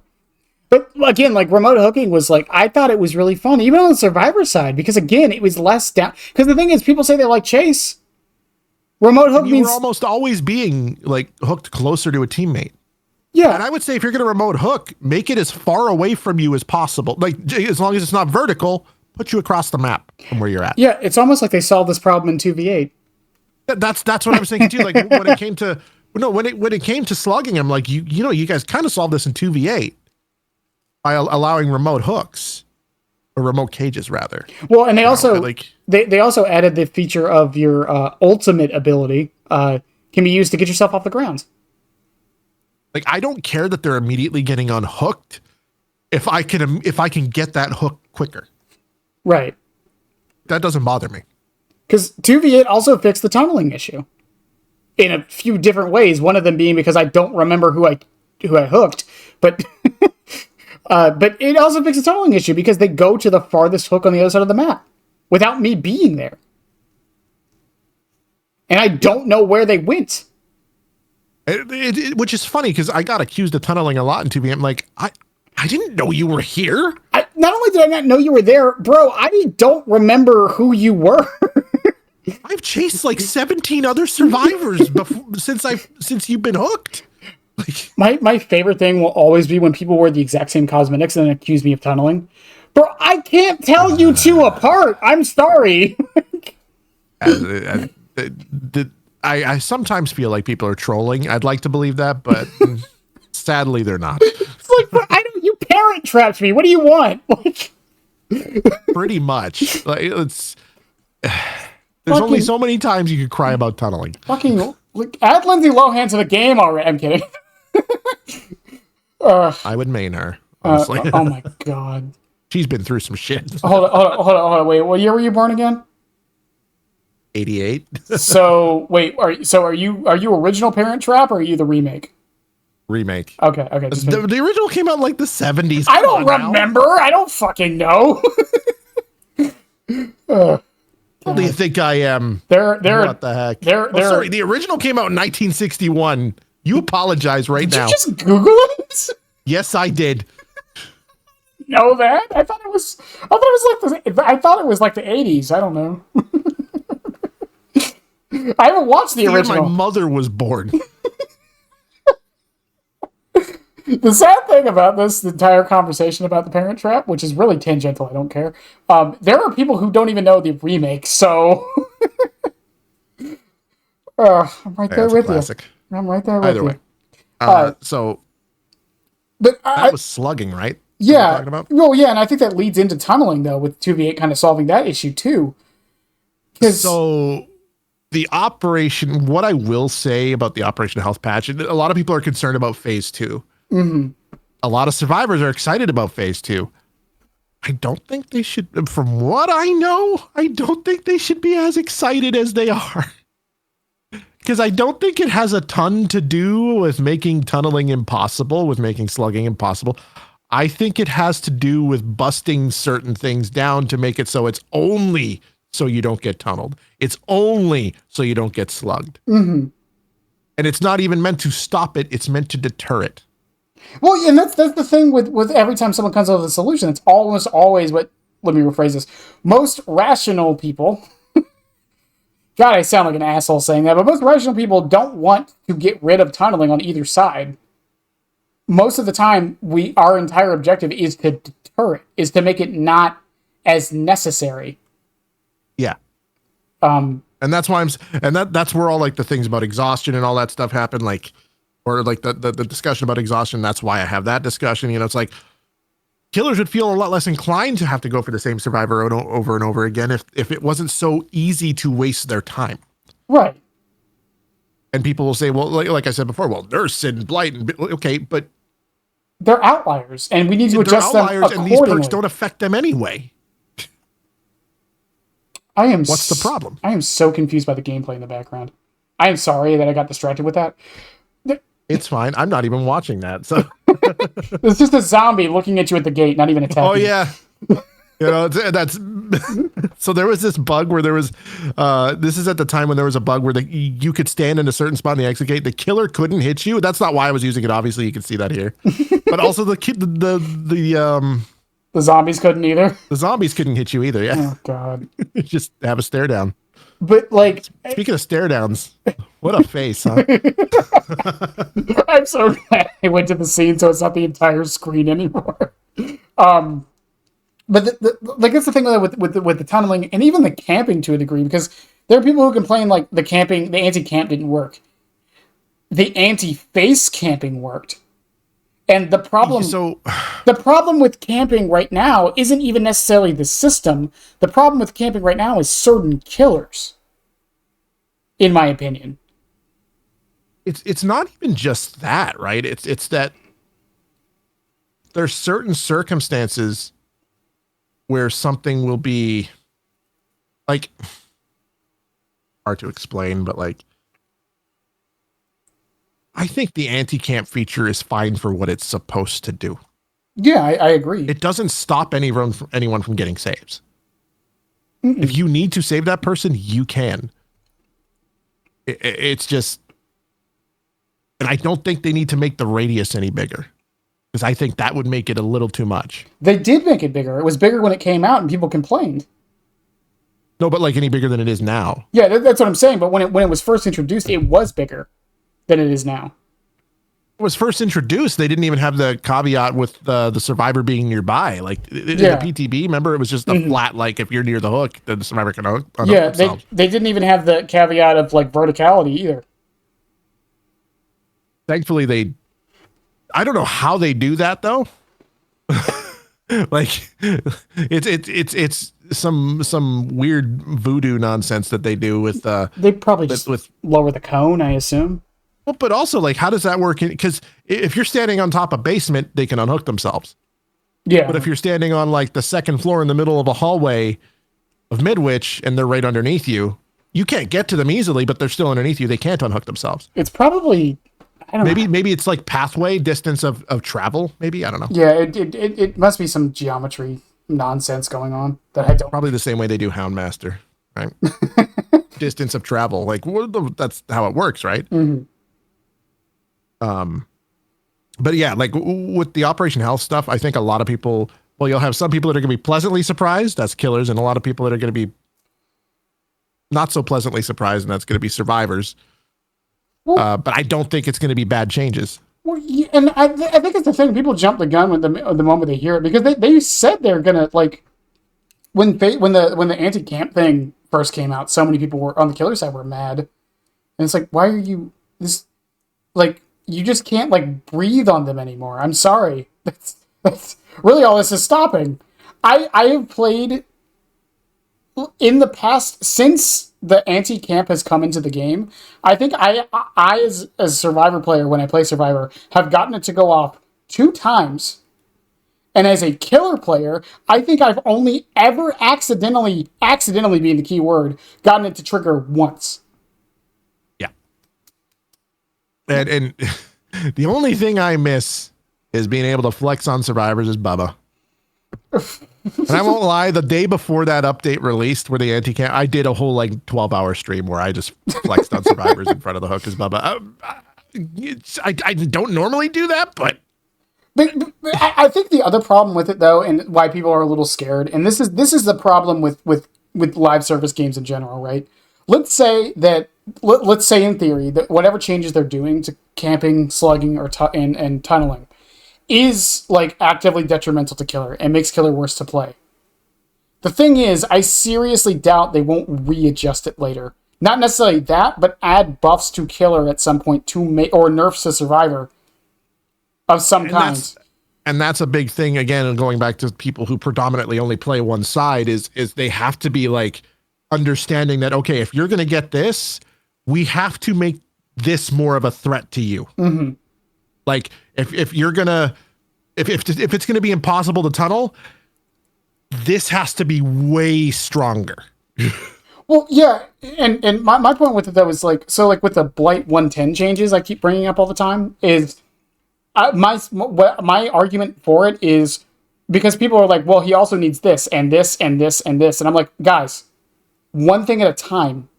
But again, like remote hooking was like, I thought it was really fun, even on the survivor side, because again, it was less down. Because the thing is, people say they like chase. Remote hook means you're almost always being like hooked closer to a teammate. Yeah. And I would say if you're going to remote hook, make it as far away from you as possible. Like, as long as it's not vertical, put you across the map from where you're at. Yeah, it's almost like they solved this problem in 2v8. That's what I was thinking too. Like when it came to slugging, I'm like, you guys kind of solved this in 2v8 by allowing remote hooks or remote cages rather. Well, and they also added the feature of your ultimate ability can be used to get yourself off the ground. Like, I don't care that they're immediately getting unhooked if I can get that hook quicker. Right. That doesn't bother me. Because 2v8 also fixed the tunneling issue in a few different ways. One of them being because I don't remember who I hooked, but but it also fixed the tunneling issue because they go to the farthest hook on the other side of the map without me being there, and I don't know where they went. Which is funny because I got accused of tunneling a lot in 2v8. I'm like, I didn't know you were here. Not only did I not know you were there, bro, I don't remember who you were. I've chased like 17 other survivors since you've been hooked. Like, my favorite thing will always be when people wear the exact same cosmetics and then accuse me of tunneling. Bro, I can't tell you two apart. I'm sorry. I sometimes feel like people are trolling. I'd like to believe that, but sadly they're not. It's like, bro, you parent trapped me. What do you want? Like, pretty much. Like, there's only so many times you could cry about tunneling. Fucking add Lindsay Lohan to the game already. I'm kidding. I would main her, honestly. Oh my god. She's been through some shit. Hold on. Wait, what year were you born again? 88. So wait, are you original Parent Trap or are you the remake? Remake. Okay. The original came out in like the 70s. I don't remember. I don't fucking know. What do you think I am? What the heck? Sorry, the original came out in 1961. You apologize right now. Did you just Google it? Yes, I did. Know that? I thought it was like the 80s. I don't know. I haven't watched the original. My mother was born. The sad thing about this entire conversation about the Parent Trap, which is really tangential, I don't care. There are people who don't even know the remake, so I'm right there That's a with you. classic. I'm right there with Either you. way. So But that was slugging, right? yeah, Talking about? well, yeah, and I think that leads into tunneling though, with 2v8 kind of solving that issue too. So the operation, what I will say about the Operation Health patch, a lot of people are concerned about phase 2. Mm-hmm. A lot of survivors are excited about phase 2. I don't think they should, from what I know, I don't think they should be as excited as they are. Because I don't think it has a ton to do with making tunneling impossible, with making slugging impossible. I think it has to do with busting certain things down to make it so it's only so you don't get tunneled. It's only so you don't get slugged. Mm-hmm. And it's not even meant to stop it. It's meant to deter it. Well, and that's the thing with every time someone comes up with a solution, it's almost always what, let me rephrase this, most rational people, God, I sound like an asshole saying that, but most rational people don't want to get rid of tunneling on either side. Most of the time, our entire objective is to deter it, is to make it not as necessary. Yeah. And that's why that's where all like the things about exhaustion and all that stuff happen, like, or like the discussion about exhaustion. That's why I have that discussion. You know, it's like killers would feel a lot less inclined to have to go for the same survivor over and over again if it wasn't so easy to waste their time. Right. And people will say, well, like I said before, well, Nurse and Blight, and okay, but they're outliers, and we need to adjust them accordingly. And these perks don't affect them anyway. What's the problem? I am so confused by the gameplay in the background. I am sorry that I got distracted with that. It's fine. I'm not even watching that. So it's just a zombie looking at you at the gate, not even attacking. Oh yeah. You know, that's so there was this bug where there was this is at the time when there was a bug where you could stand in a certain spot in the exit gate. The killer couldn't hit you. That's not why I was using it. Obviously, you can see that here. But also the zombies couldn't either. The zombies couldn't hit you either. Yeah. Oh God. Just have a stare down. But like, speaking of stare downs, what a face, huh? I'm so glad I went to the scene so it's not the entire screen anymore. But like that's the thing with the tunneling and even the camping to a degree, because there are people who complain like the anti-camp didn't work. The anti-face camping worked. And the problem with camping right now isn't even necessarily the system. The problem with camping right now is certain killers, in my opinion. It's not even just that, right? It's that there's certain circumstances where something will be like hard to explain, but like I think the anti-camp feature is fine for what it's supposed to do. Yeah, I agree. It doesn't stop anyone from getting saves. Mm-mm. If you need to save that person, you can. It's just, and I don't think they need to make the radius any bigger, because I think that would make it a little too much. They did make it bigger. It was bigger when it came out and people complained. No, but like any bigger than it is now. Yeah, that's what I'm saying. But when it was first introduced, it was bigger than it is now. It was first introduced, they didn't even have the caveat with the survivor being nearby. Like in the PTB, remember, it was just a flat, like if you're near the hook, then the survivor can hook. Yeah, they didn't even have the caveat of like verticality either. Thankfully, I don't know how they do that though. Like it's some weird voodoo nonsense that they do with they probably just lower the cone, I assume. Well, but also like how does that work? Because if you're standing on top of basement, they can unhook themselves. Yeah. But if you're standing on like the second floor in the middle of a hallway of Midwich and they're right underneath you, you can't get to them easily, but they're still underneath you. They can't unhook themselves. It's probably, I don't know. Maybe it's like pathway distance of travel. Maybe, I don't know. Yeah, it must be some geometry nonsense going on that I don't. Probably the same way they do Houndmaster, right? Distance of travel, like that's how it works, right? Mm-hmm. But yeah, like with the Operation Health stuff, I think a lot of people, well, you'll have some people that are going to be pleasantly surprised, that's killers, and a lot of people that are going to be not so pleasantly surprised, and that's going to be survivors. But I don't think it's going to be bad changes. Well, yeah, and I think it's the thing. People jump the gun with the moment they hear it because they said they're gonna like when the anti-camp thing first came out. So many people were on the killer side were mad, and it's like, why are you this like you just can't like breathe on them anymore. I'm sorry. That's really all this is stopping. I have played in the past since the anti-camp has come into the game. I think I as a Survivor player when I play Survivor have gotten it to go off 2 times. And as a killer player, I think I've only ever accidentally being the key word, gotten it to trigger once. Yeah. And the only thing I miss is being able to flex on survivors as Bubba. And I won't lie, the day before that update released where the anti-camp, I did a whole like 12-hour stream where I just flexed on survivors in front of the hook as Bubba. I don't normally do that, but I think the other problem with it though, and why people are a little scared, and this is the problem with live service games in general, right? Let's say in theory that whatever changes they're doing to camping, slugging, or and tunneling is like actively detrimental to killer and makes killer worse to play. The thing is, I seriously doubt they won't readjust it later. Not necessarily that, but add buffs to killer at some point to make or nerfs to survivor of some kind. And that's a big thing again, and going back to people who predominantly only play one side is they have to be like understanding that, okay, if you're going to get this, we have to make this more of a threat to you. Mm-hmm. Like if you're gonna if it's gonna be impossible to tunnel, this has to be way stronger. Well, yeah, and my point with it though is like, so like with the Blight 110 changes I keep bringing up all the time is my argument for it is because people are like, well, he also needs this and this and this and this, and I'm like, guys, one thing at a time.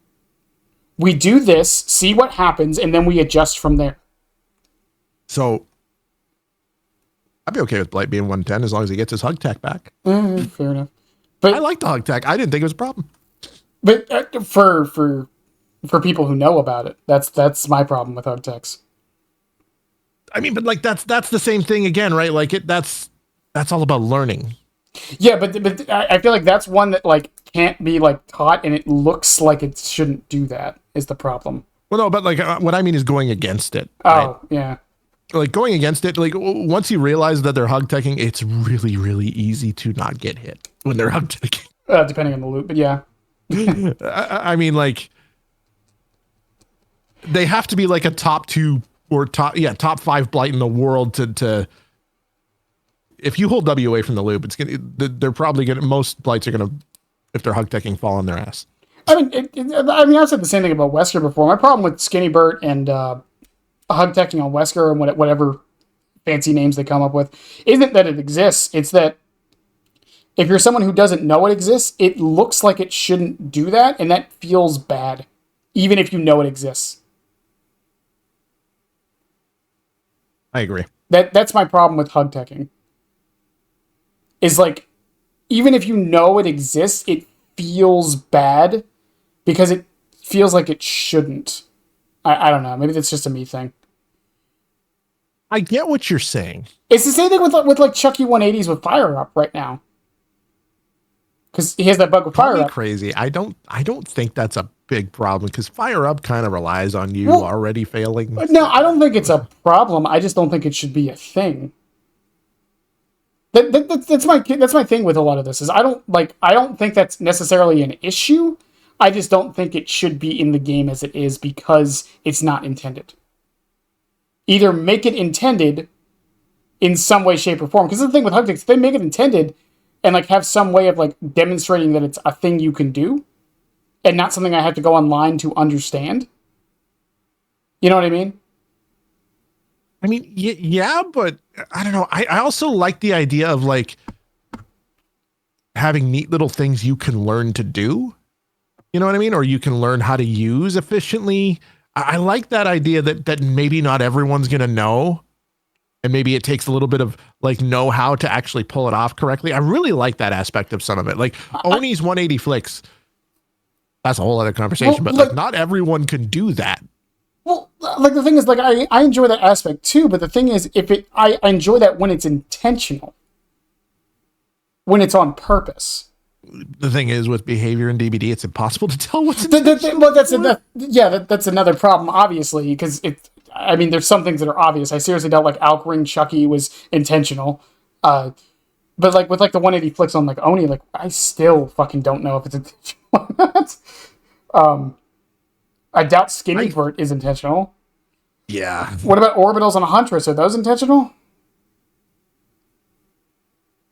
We do this, see what happens, and then we adjust from there. So I'd be okay with Blight being 110 as long as he gets his hug tech back. Fair enough. But I like the hug tech. I didn't think it was a problem. But for people who know about it, that's my problem with hug techs. I mean, but like that's the same thing again, right? Like that's all about learning. Yeah, but I feel like that's one that like can't be like taught, and it looks like it shouldn't do that is the problem. Well, no, but like what I mean is going against it. Oh, right? Yeah. Like going against it, like once you realize that they're hug teching, it's really, really easy to not get hit when they're hug teching. Depending on the loot, but yeah. I mean, like they have to be like a top 2 or top 5 blight in the world to. If you hold W away from the loop, it's gonna. They're probably gonna. Most blights are gonna, if they're hug teching, fall on their ass. I mean, I've said the same thing about Wesker before. My problem with Skinny Bert and hug teching on Wesker and whatever fancy names they come up with isn't that it exists. It's that if you're someone who doesn't know it exists, it looks like it shouldn't do that, and that feels bad, even if you know it exists. I agree. That's my problem with hug teching. Is like, even if you know it exists, it feels bad because it feels like it shouldn't. I don't know. Maybe that's just a me thing. I get what you're saying. It's the same thing with like Chucky 180s with Fire Up right now. Because he has that bug with Fire Up. Crazy. I don't think that's a big problem because Fire Up kind of relies on you already failing. No, I don't think it's a problem. I just don't think it should be a thing. That's my thing with a lot of this is I don't think that's necessarily an issue. I just don't think it should be in the game as it is because it's not intended. Either make it intended in some way, shape, or form. Because the thing with hug techs, if they make it intended and like have some way of like demonstrating that it's a thing you can do and not something I have to go online to understand. You know what I mean? I mean, yeah, but I don't know. I also like the idea of like having neat little things you can learn to do. You know what I mean? Or you can learn how to use efficiently. I like that idea that maybe not everyone's going to know. And maybe it takes a little bit of like know how to actually pull it off correctly. I really like that aspect of some of it. Like Oni's 180 flicks. That's a whole other conversation, but like not everyone can do that. Well, like the thing is, like I enjoy that aspect too, but the thing is, I enjoy that when it's intentional, when it's on purpose. The thing is, with behavior in DBD, it's impossible to tell what's intentional. Well, that's another problem, obviously, because I mean, there's some things that are obvious. I seriously doubt like Alkring Chucky was intentional. But like with like the 180 flicks on like Oni, like I still fucking don't know if it's intentional or not. I doubt Skinny Vert is intentional. Yeah. What about orbitals on a Huntress? Are those intentional?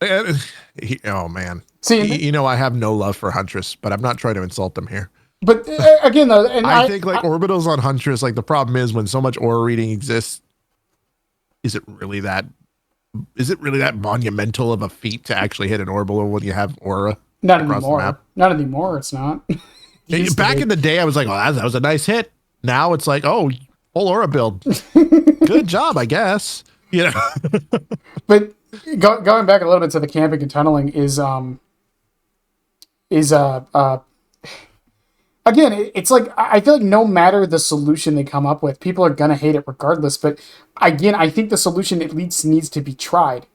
Oh man. See, you know, I have no love for Huntress, but I'm not trying to insult them here. But again, though, and I think like orbitals on Huntress, like the problem is when so much aura reading exists, is it really that monumental of a feat to actually hit an orbital when you have aura? Not anymore. Not anymore. It's not. Back in the day, I was like, "Oh, that was a nice hit." Now it's like, "Oh, full aura build, good job, I guess." You know. But going back a little bit to the camping and tunneling again, it's like I feel like no matter the solution they come up with, people are gonna hate it regardless. But again, I think the solution at least needs to be tried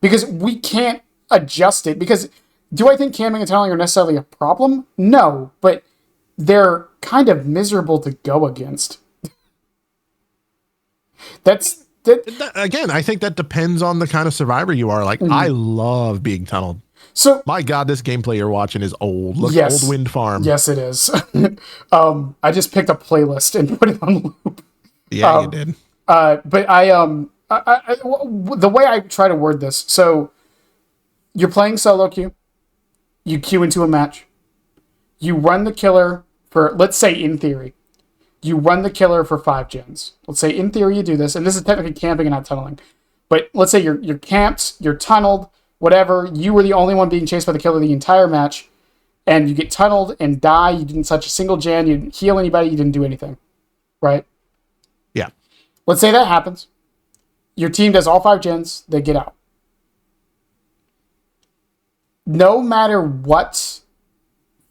because we can't adjust it. Because do I think camping and tunneling are necessarily a problem? No, but they're kind of miserable to go against. Again, I think that depends on the kind of survivor you are. Like, I love being tunneled. So, my God, this gameplay you're watching is old. Look, yes, Old Wind Farm. Yes, it is. I just picked a playlist and put it on loop. Yeah, you did. But the way I try to word this, so you're playing solo queue, you queue into a match, you run the killer for, let's say in theory, you run the killer for 5 gens. Let's say in theory you do this, and this is technically camping and not tunneling. But let's say you're camped, you're tunneled, whatever, you were the only one being chased by the killer the entire match, and you get tunneled and die, you didn't touch a single gen, you didn't heal anybody, you didn't do anything. Right? Yeah. Let's say that happens. Your team does all 5 gens, they get out. No matter what,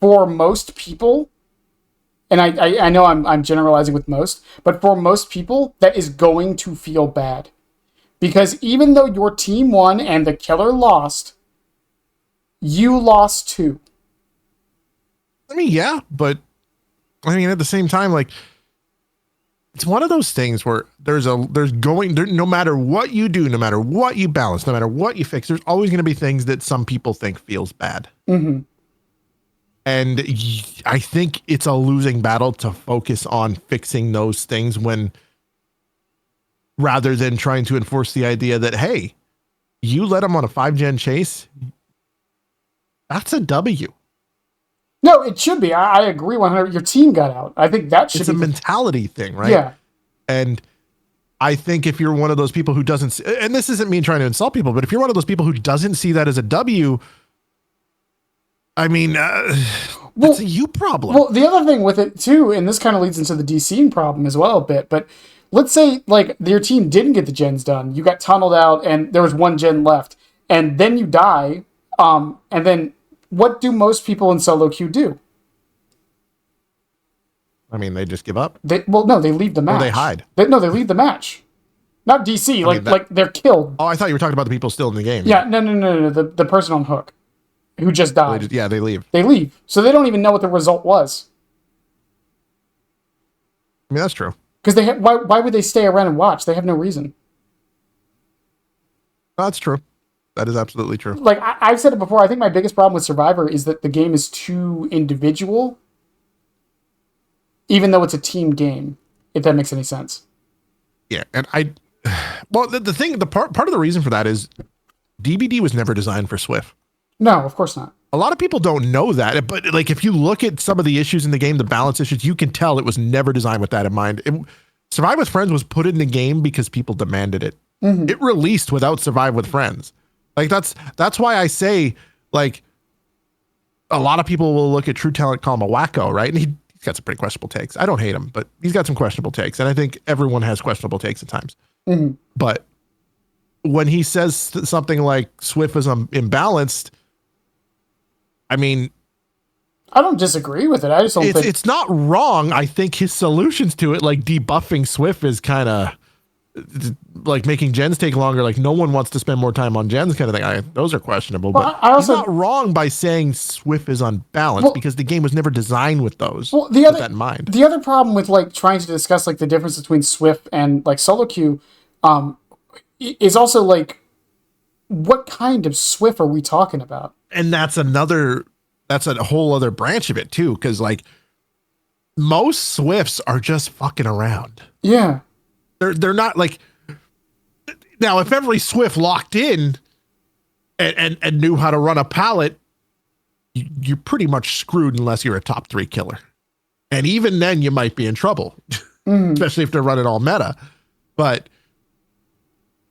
for most people, and I know I'm generalizing with most, but for most people, that is going to feel bad. Because even though your team won and the killer lost, you lost too. I mean, yeah, but I mean, at the same time, like, it's one of those things where no matter what you do, no matter what you balance, no matter what you fix, there's always going to be things that some people think feels bad. Mm-hmm. And I think it's a losing battle to focus on fixing those things rather than trying to enforce the idea that, hey, you let them on a 5-gen chase. That's a W. No, it should be. I agree 100%. Your team got out. I think that should be. It's a mentality thing, right? Yeah. And I think if you're one of those people who doesn't, and this isn't me trying to insult people, but if you're one of those people who doesn't see that as a W, I mean, that's a you problem. Well, the other thing with it too, and this kind of leads into the DCing problem as well a bit, but let's say like your team didn't get the gens done, you got tunneled out, and there was 1 gen left, and then you die, and then what do most people in solo queue do? I mean, they just give up. They leave the match. Or they hide. They leave the match. Not DC, like they're killed. Oh, I thought you were talking about the people still in the game. Yeah, no. The person on hook who just died. They leave. They leave. So they don't even know what the result was. I mean, that's true. Because why would they stay around and watch? They have no reason. That's true. That is absolutely true. Like I've said it before, I think my biggest problem with Survivor is that the game is too individual, even though it's a team game, if that makes any sense. Yeah, and the part of the reason for that is DBD was never designed for Swift. No, of course not. A lot of people don't know that, but like if you look at some of the issues in the game, the balance issues, you can tell it was never designed with that in mind. Survive with Friends was put in the game because people demanded it. Mm-hmm. It released without Survive with Friends. Like that's why I say, like, a lot of people will look at True Talent, call him a wacko, right? And he's got some pretty questionable takes. I don't hate him, but he's got some questionable takes, and I think everyone has questionable takes at times. Mm-hmm. But when he says something like Swift is imbalanced, I mean, I don't disagree with it. I just don't think it's not wrong. I think his solutions to it, like debuffing Swift, is kind of like making gens take longer. Like no one wants to spend more time on gens, kind of thing. Those are questionable. Well, but I also, he's not wrong by saying Swift is unbalanced, because the game was never designed with those. Well, with that in mind. The other problem with like trying to discuss like the difference between Swift and like solo queue, is also like, what kind of Swift are we talking about? And that's a whole other branch of it too, because like most Swifts are just fucking around. Yeah. They're not like, now if every Swift locked in and knew how to run a pallet, you're pretty much screwed unless you're a top 3 killer. And even then you might be in trouble, especially if they're running all meta. But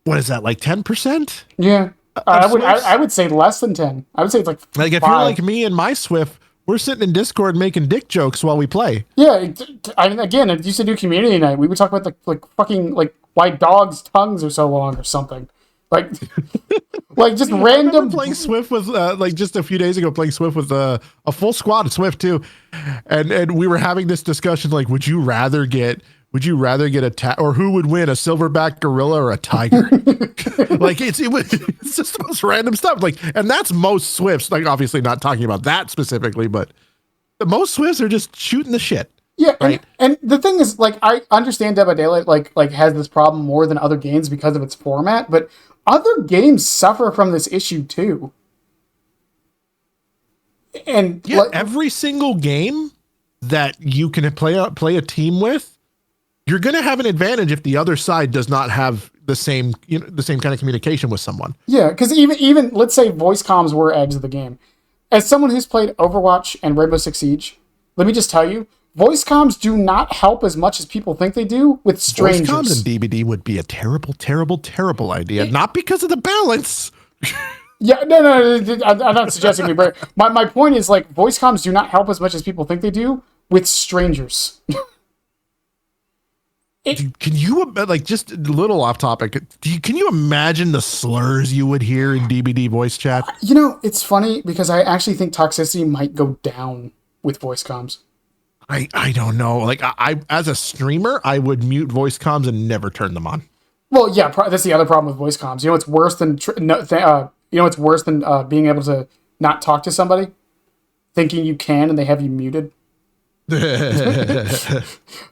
what is that, like 10%? Yeah. I would say less than 10. I would say it's like if 5. you're like me and my Swift, we're sitting in Discord making dick jokes while we play. Yeah, I mean, again, it used to do community night. We would talk about like fucking like why dogs' tongues are so long or something. Like, like just random. Playing Swift with like just a few days ago, playing Swift with a full squad of Swift too, and we were having this discussion like, would you rather get a or who would win, a silverback gorilla or a tiger? Like it's just the most random stuff. Like, and that's most Swifts. Like, obviously not talking about that specifically, but most Swifts are just shooting the shit. Yeah, right. And the thing is, like, I understand Dead by Daylight like has this problem more than other games because of its format, but other games suffer from this issue too. And yeah, every single game that you can play a team with, you're going to have an advantage if the other side does not have the same kind of communication with someone. Yeah, because even let's say voice comms were edge of the game. As someone who's played Overwatch and Rainbow Six Siege, let me just tell you, voice comms do not help as much as people think they do with strangers. Voice comms in DBD would be a terrible, terrible, terrible idea. Not because of the balance. Yeah, no, I'm not suggesting we break. My point is, like, voice comms do not help as much as people think they do with strangers. Can you, like, just a little off topic, can you imagine the slurs you would hear in DBD voice chat? You know, it's funny because I actually think toxicity might go down with voice comms. I don't know. Like, I as a streamer, I would mute voice comms and never turn them on. Well, yeah, that's the other problem with voice comms. You know, it's worse than it's worse than being able to not talk to somebody, thinking you can and they have you muted.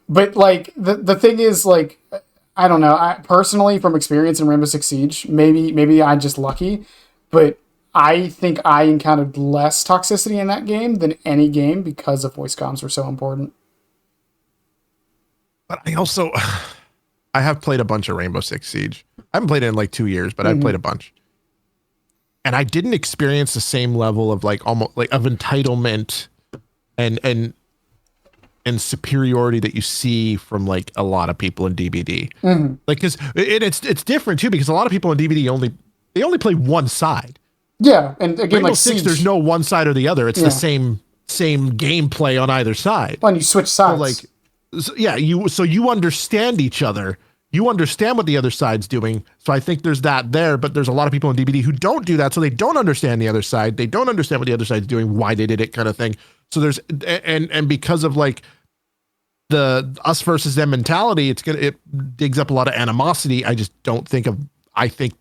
But like the thing is, like, I don't know. I personally, from experience in Rainbow Six Siege, maybe I'm just lucky, but I think I encountered less toxicity in that game than any game because of voice comms were so important. But I have played a bunch of Rainbow Six Siege. I haven't played it in like 2 years, but I've played a bunch. And I didn't experience the same level of like almost like of entitlement and superiority that you see from like a lot of people in DBD. Like, cause it's different too, because a lot of people in DBD only play one side. Yeah. And again, Rainbow like Six, Siege, there's no one side or the other. It's the same gameplay on either side. when you switch sides. So you understand each other. You understand what the other side's doing. So I think there's that there, but there's a lot of people in DBD who don't do that. So they don't understand the other side. They don't understand what the other side's doing, why they did it, kind of thing. So there's, and because of like the us versus them mentality, it digs up a lot of animosity. I just don't think I think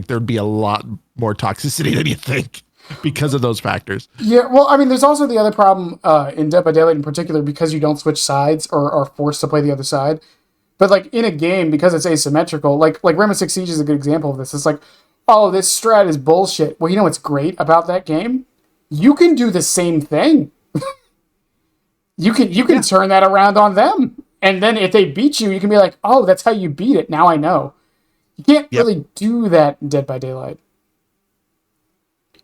there'd be a lot more toxicity than you think because of those factors. Yeah, well, I mean, there's also the other problem in Dead by Daylight in particular, because you don't switch sides or are forced to play the other side. But like in a game, because it's asymmetrical, like Rainbow Six Siege is a good example of this. It's like, oh, this strat is bullshit. Well, you know what's great about that game? You can do the same thing. you can turn that around on them, and then if they beat you, you can be like, oh, that's how you beat it. Now I know. You can't really do that in Dead by Daylight.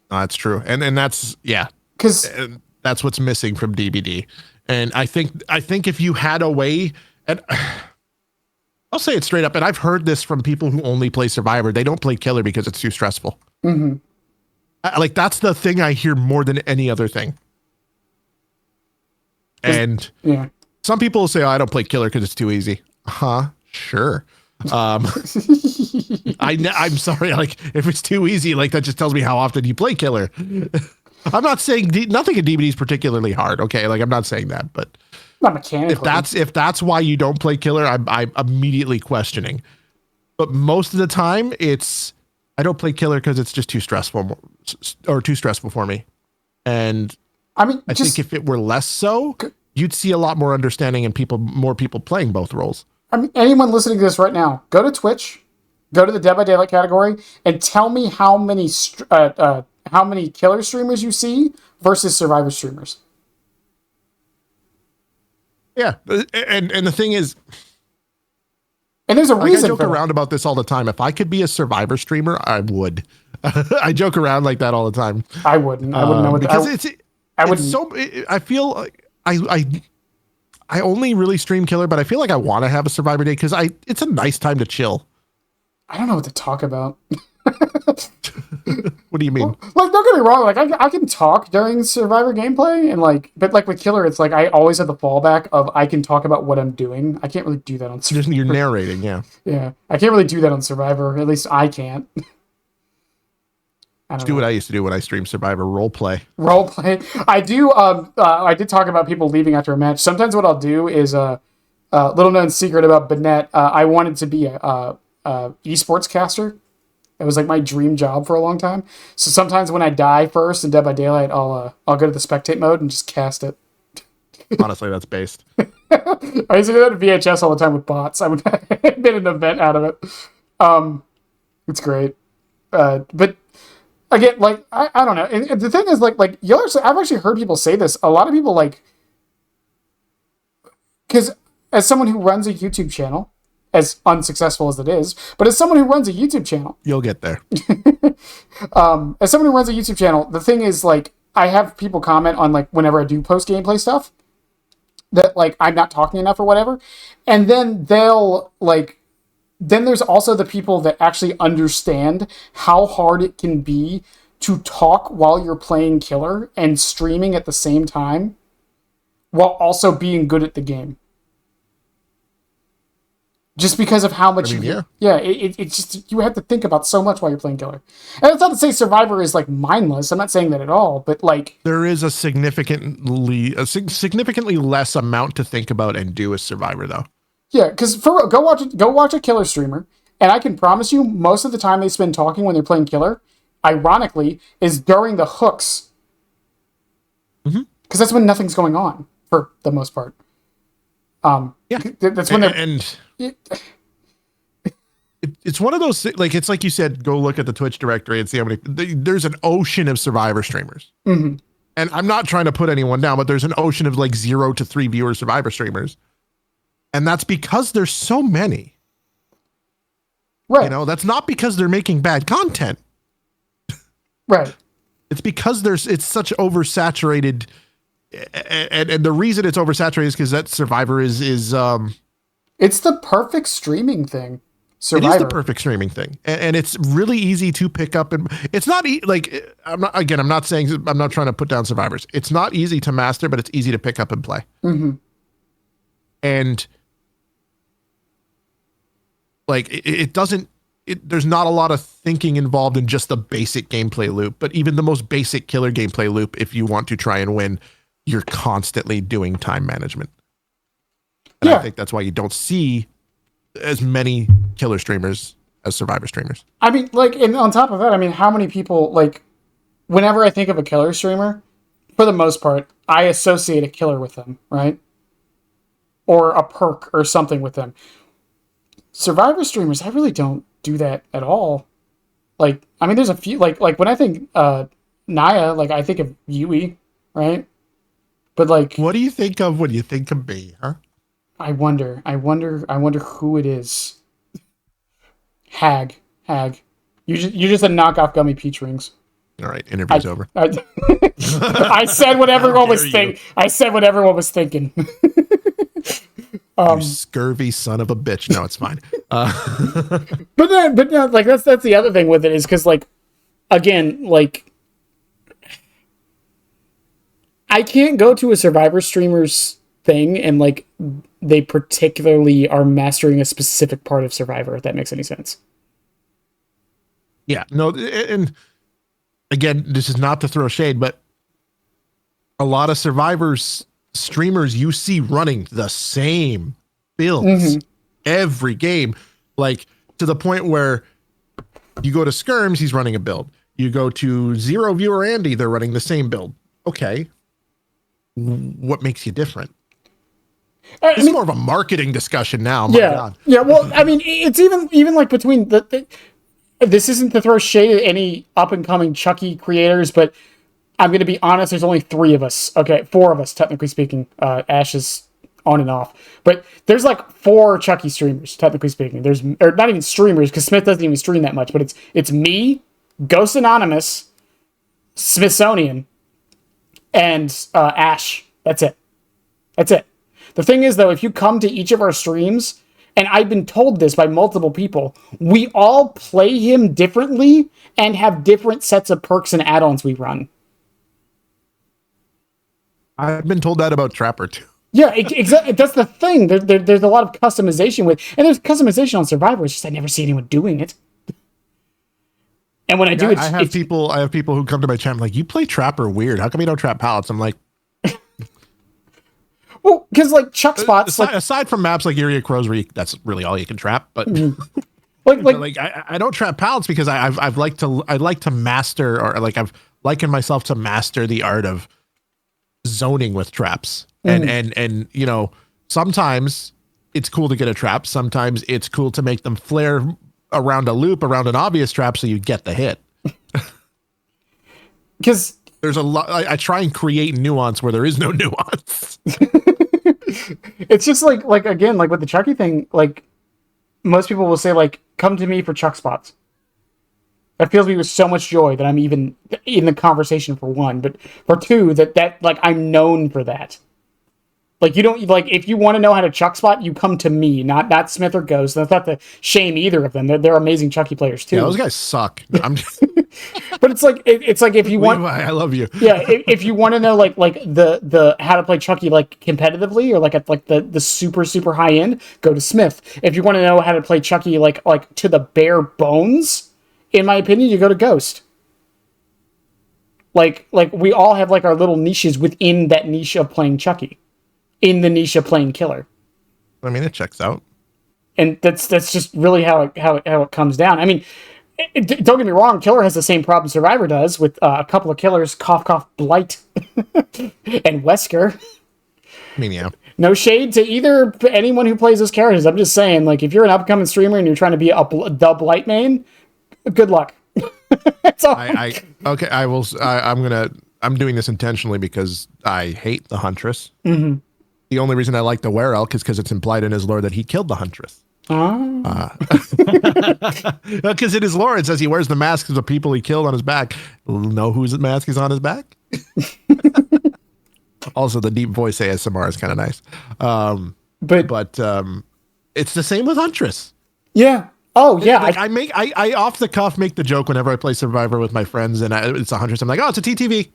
That's true, and that's because that's what's missing from DBD. And I think if you had a way, and I'll say it straight up, and I've heard this from people who only play Survivor. They don't play Killer because it's too stressful. Like, that's the thing I hear more than any other thing. And some people say, oh, I don't play Killer because it's too easy. Sure. I'm sorry. Like, if it's too easy, like, that just tells me how often you play Killer. I'm not saying nothing in DBD is particularly hard. Okay, like I'm not saying that, but Not mechanically. if that's why you don't play killer, I'm immediately questioning. But most of the time, I don't play killer because it's just too stressful for me. And I mean, I think if it were less so, you'd see a lot more understanding and more people playing both roles. I mean, anyone listening to this right now, go to Twitch, go to the Dead by Daylight category, and tell me how many killer streamers you see versus survivor streamers. Yeah, and the thing is, and there's a reason. I joke around about this all the time. If I could be a survivor streamer, I would. I joke around like that all the time. I wouldn't. I wouldn't know what because I feel like I only really stream killer, but I feel like I want to have a survivor day because it's a nice time to chill. I don't know what to talk about. What do you mean? Like, don't get me wrong. Like, I can talk during survivor gameplay, and but with killer, it's like I always have the fallback of I can talk about what I'm doing. I can't really do that on survivor. You're narrating, yeah. Yeah, I can't really do that on survivor. At least I can't. I do what I used to do when I stream survivor, role play. I do. I did talk about people leaving after a match. Sometimes what I'll do is a little known secret about Bennett. I wanted to be a esports caster. It was like my dream job for a long time. So sometimes when I die first in Dead by Daylight, I'll go to the spectate mode and just cast it. Honestly, that's based. I used to do that at VHS all the time with bots. I made an event out of it. It's great. But again, like I don't know. And the thing is, like you'll actually, I've actually heard people say this. A lot of people because as someone who runs a YouTube channel, as unsuccessful as it is, but as someone who runs a YouTube channel, you'll get there. As someone who runs a YouTube channel, the thing is, like, I have people comment on, like, whenever I do post gameplay stuff that, like, I'm not talking enough or whatever, and then then there's also the people that actually understand how hard it can be to talk while you're playing killer and streaming at the same time while also being good at the game. Just because of how much it's just, you have to think about so much while you're playing killer. And it's not to say survivor is like mindless. I'm not saying that at all, but like there is a significantly less amount to think about and do as survivor though. Yeah, because go watch a killer streamer, and I can promise you most of the time they spend talking when they're playing killer, ironically, is during the hooks. Because that's when nothing's going on for the most part. That's when it's one of those, like, it's like you said, go look at the Twitch directory and see how many, there's an ocean of survivor streamers. And I'm not trying to put anyone down, but there's an ocean of like 0 to 3 viewer survivor streamers. And that's because there's so many. Right. You know, that's not because they're making bad content. Right. It's because it's such oversaturated. And the reason it's oversaturated is because that survivor is it's the perfect streaming thing. Survivor. It is the perfect streaming thing, and it's really easy to pick up. And it's not like I'm not saying, I'm not trying to put down survivors. It's not easy to master, but it's easy to pick up and play. And like there's not a lot of thinking involved in just the basic gameplay loop. But even the most basic killer gameplay loop, if you want to try and win, you're constantly doing time management. And I think that's why you don't see as many killer streamers as survivor streamers. I mean, like, and on top of that, I mean, how many people, like, whenever I think of a killer streamer, for the most part, I associate a killer with them, right? Or a perk or something with them. Survivor streamers, I really don't do that at all. Like, I mean, there's a few, like when I think Naya, like, I think of Yui, right? But like, what do you think of when you think of me, huh? I wonder who it is. Hag. You're just a knockoff Gummy Peach Rings. All right, interview's over. I said what everyone was thinking. I said what everyone was thinking. You scurvy son of a bitch. No, it's fine. But no, like that's the other thing with it is because, like, again, like, I can't go to a Survivor streamer's thing and like they particularly are mastering a specific part of Survivor, if that makes any sense. Yeah, no, and again, this is not to throw shade, but a lot of Survivors streamers you see running the same builds every game, like to the point where you go to Skirms, he's running a build. You go to Zero Viewer Andy, they're running the same build. Okay. What makes you different? It's more of a marketing discussion now. My God. Yeah. Well, I mean, it's even like between this isn't to throw shade at any up and coming Chucky creators, but I'm going to be honest. There's only 3 of us. Okay. 4 of us, technically speaking. Ash is on and off, but there's like 4 Chucky streamers, technically speaking. Or not even streamers, because Smith doesn't even stream that much, but it's me, Ghost Anonymous, Smithsonian, and Ash. That's it. The thing is, though, if you come to each of our streams, and I've been told this by multiple people, we all play him differently and have different sets of perks and add-ons we run. I've been told that about Trapper too. Yeah, exactly. That's the thing. There's a lot of customization and there's customization on Survivor. It's just I never see anyone doing it. And when I do, I have people who come to my channel like, you play Trapper weird. How come you don't trap pallets? I'm like, well, because like Chuck spots, aside from maps like Area Crows, where that's really all you can trap, but I don't trap pallets because I like to master, or like I've likened myself to master the art of zoning with traps. And you know, sometimes it's cool to get a trap. Sometimes it's cool to make them flare around a loop around an obvious trap so you get the hit. Because there's a lot. I try and create nuance where there is no nuance. It's just like again, like with the Chucky thing, like most people will say, like, come to me for Chuck spots. That fills me with so much joy that I'm even in the conversation, for 1, but for 2, that like I'm known for that. Like, you don't, like, if you want to know how to Chuck spot, you come to me, not Smith or Ghost. That's not to shame either of them. They're amazing Chucky players too. Yeah, those guys suck. But it's like if you want, I love you. Yeah, if you want to know like the how to play Chucky like competitively, or like at like the super high end, go to Smith. If you want to know how to play Chucky like to the bare bones, in my opinion, you go to Ghost. Like we all have like our little niches within that niche of playing Chucky, in the niche of playing Killer. I mean, it checks out, and that's just really how it comes down. I mean, don't get me wrong, Killer has the same problem Survivor does with a couple of killers, cough, Blight, and Wesker. I mean, yeah. No shade to anyone who plays those characters. I'm just saying, like, if you're an upcoming streamer and you're trying to be the Blight main, good luck. I'm doing this intentionally because I hate the Huntress. Mm-hmm. The only reason I like the Were Elk is because it's implied in his lore that he killed the Huntress. Because in his lore it says he wears the masks of the people he killed on his back. Know whose mask is on his back? Also, the deep voice ASMR is kind of nice. But it's the same with Huntress. Yeah. Oh yeah. Like, I off the cuff make the joke whenever I play Survivor with my friends and it's a Huntress. I'm like, oh, it's a TTV.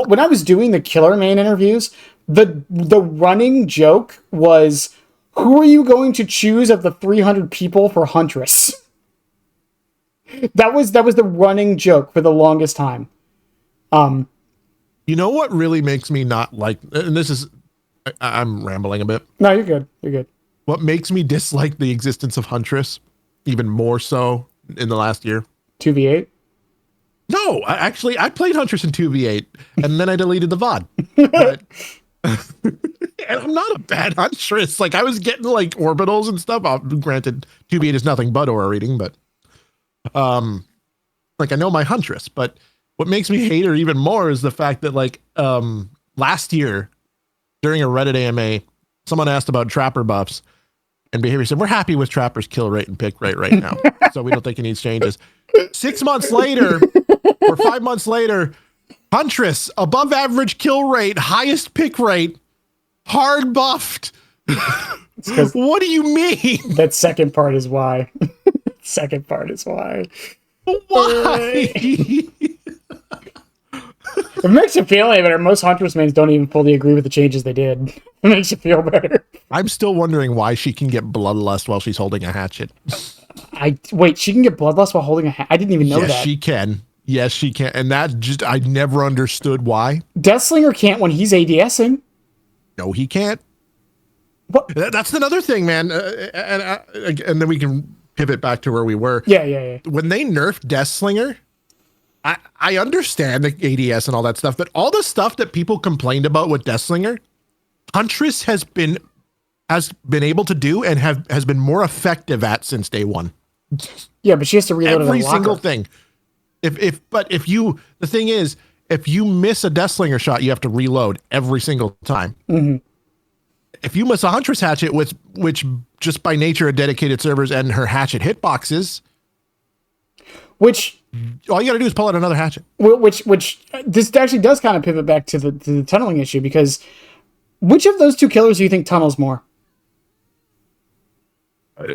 When I was doing the Killer main interviews, the running joke was, who are you going to choose of the 300 people for Huntress? That was the running joke for the longest time. You know what really makes me not like, and this is, I'm rambling a bit. No, you're good. You're good. What makes me dislike the existence of Huntress even more so in the last year? 2v8? No, I played Huntress in 2v8 and then I deleted the VOD. But, and I'm not a bad Huntress. Like, I was getting like orbitals and stuff. Granted, 2v8 is nothing but aura reading, but like, I know my Huntress. But what makes me hate her even more is the fact that, like, last year during a Reddit AMA, someone asked about Trapper buffs, and Behavior said, we're happy with Trapper's kill rate and pick rate right now, so we don't think it needs changes. 6 months later, or 5 months later, Huntress, above average kill rate, highest pick rate, hard buffed. What do you mean? That second part is why. Second part is why. Why? It makes you feel any better. Most Huntress mains don't even fully agree with the changes they did. It makes you feel better. I'm still wondering why she can get bloodlust while she's holding a hatchet. Wait, she can get bloodlust while holding a hatchet? I didn't even know that. Yes, she can. Yes, she can. And that just, I never understood why. Deathslinger can't when he's ADSing. No, he can't. What? That's another thing, man. And then we can pivot back to where we were. Yeah. When they nerfed Deathslinger, I understand the ADS and all that stuff, but all the stuff that people complained about with Deathslinger, Huntress has been able to do and has been more effective at since day one. Yeah, but she has to reload every single thing. The thing is, if you miss a Deathslinger shot, you have to reload every single time. Mm-hmm. If you miss a Huntress hatchet, which just by nature are dedicated servers and her hatchet hitboxes, which all you got to do is pull out another hatchet. Which this actually does kind of pivot back to the tunneling issue, because which of those two killers do you think tunnels more?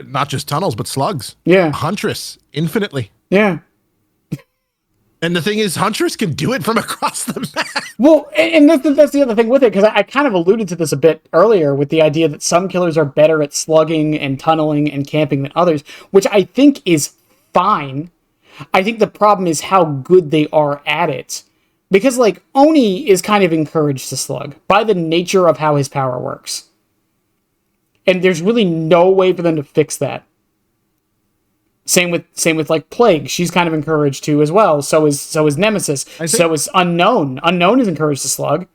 Not just tunnels, but slugs. Yeah. Huntress, infinitely. Yeah. And the thing is, Huntress can do it from across the map. Well, and that's the other thing with it, because I kind of alluded to this a bit earlier with the idea that some killers are better at slugging and tunneling and camping than others, which I think is fine. I think the problem is how good they are at it. Because, like, Oni is kind of encouraged to slug by the nature of how his power works. And there's really no way for them to fix that. Same with like Plague. She's kind of encouraged to as well. So is Nemesis. So is Unknown. Unknown is encouraged to slug.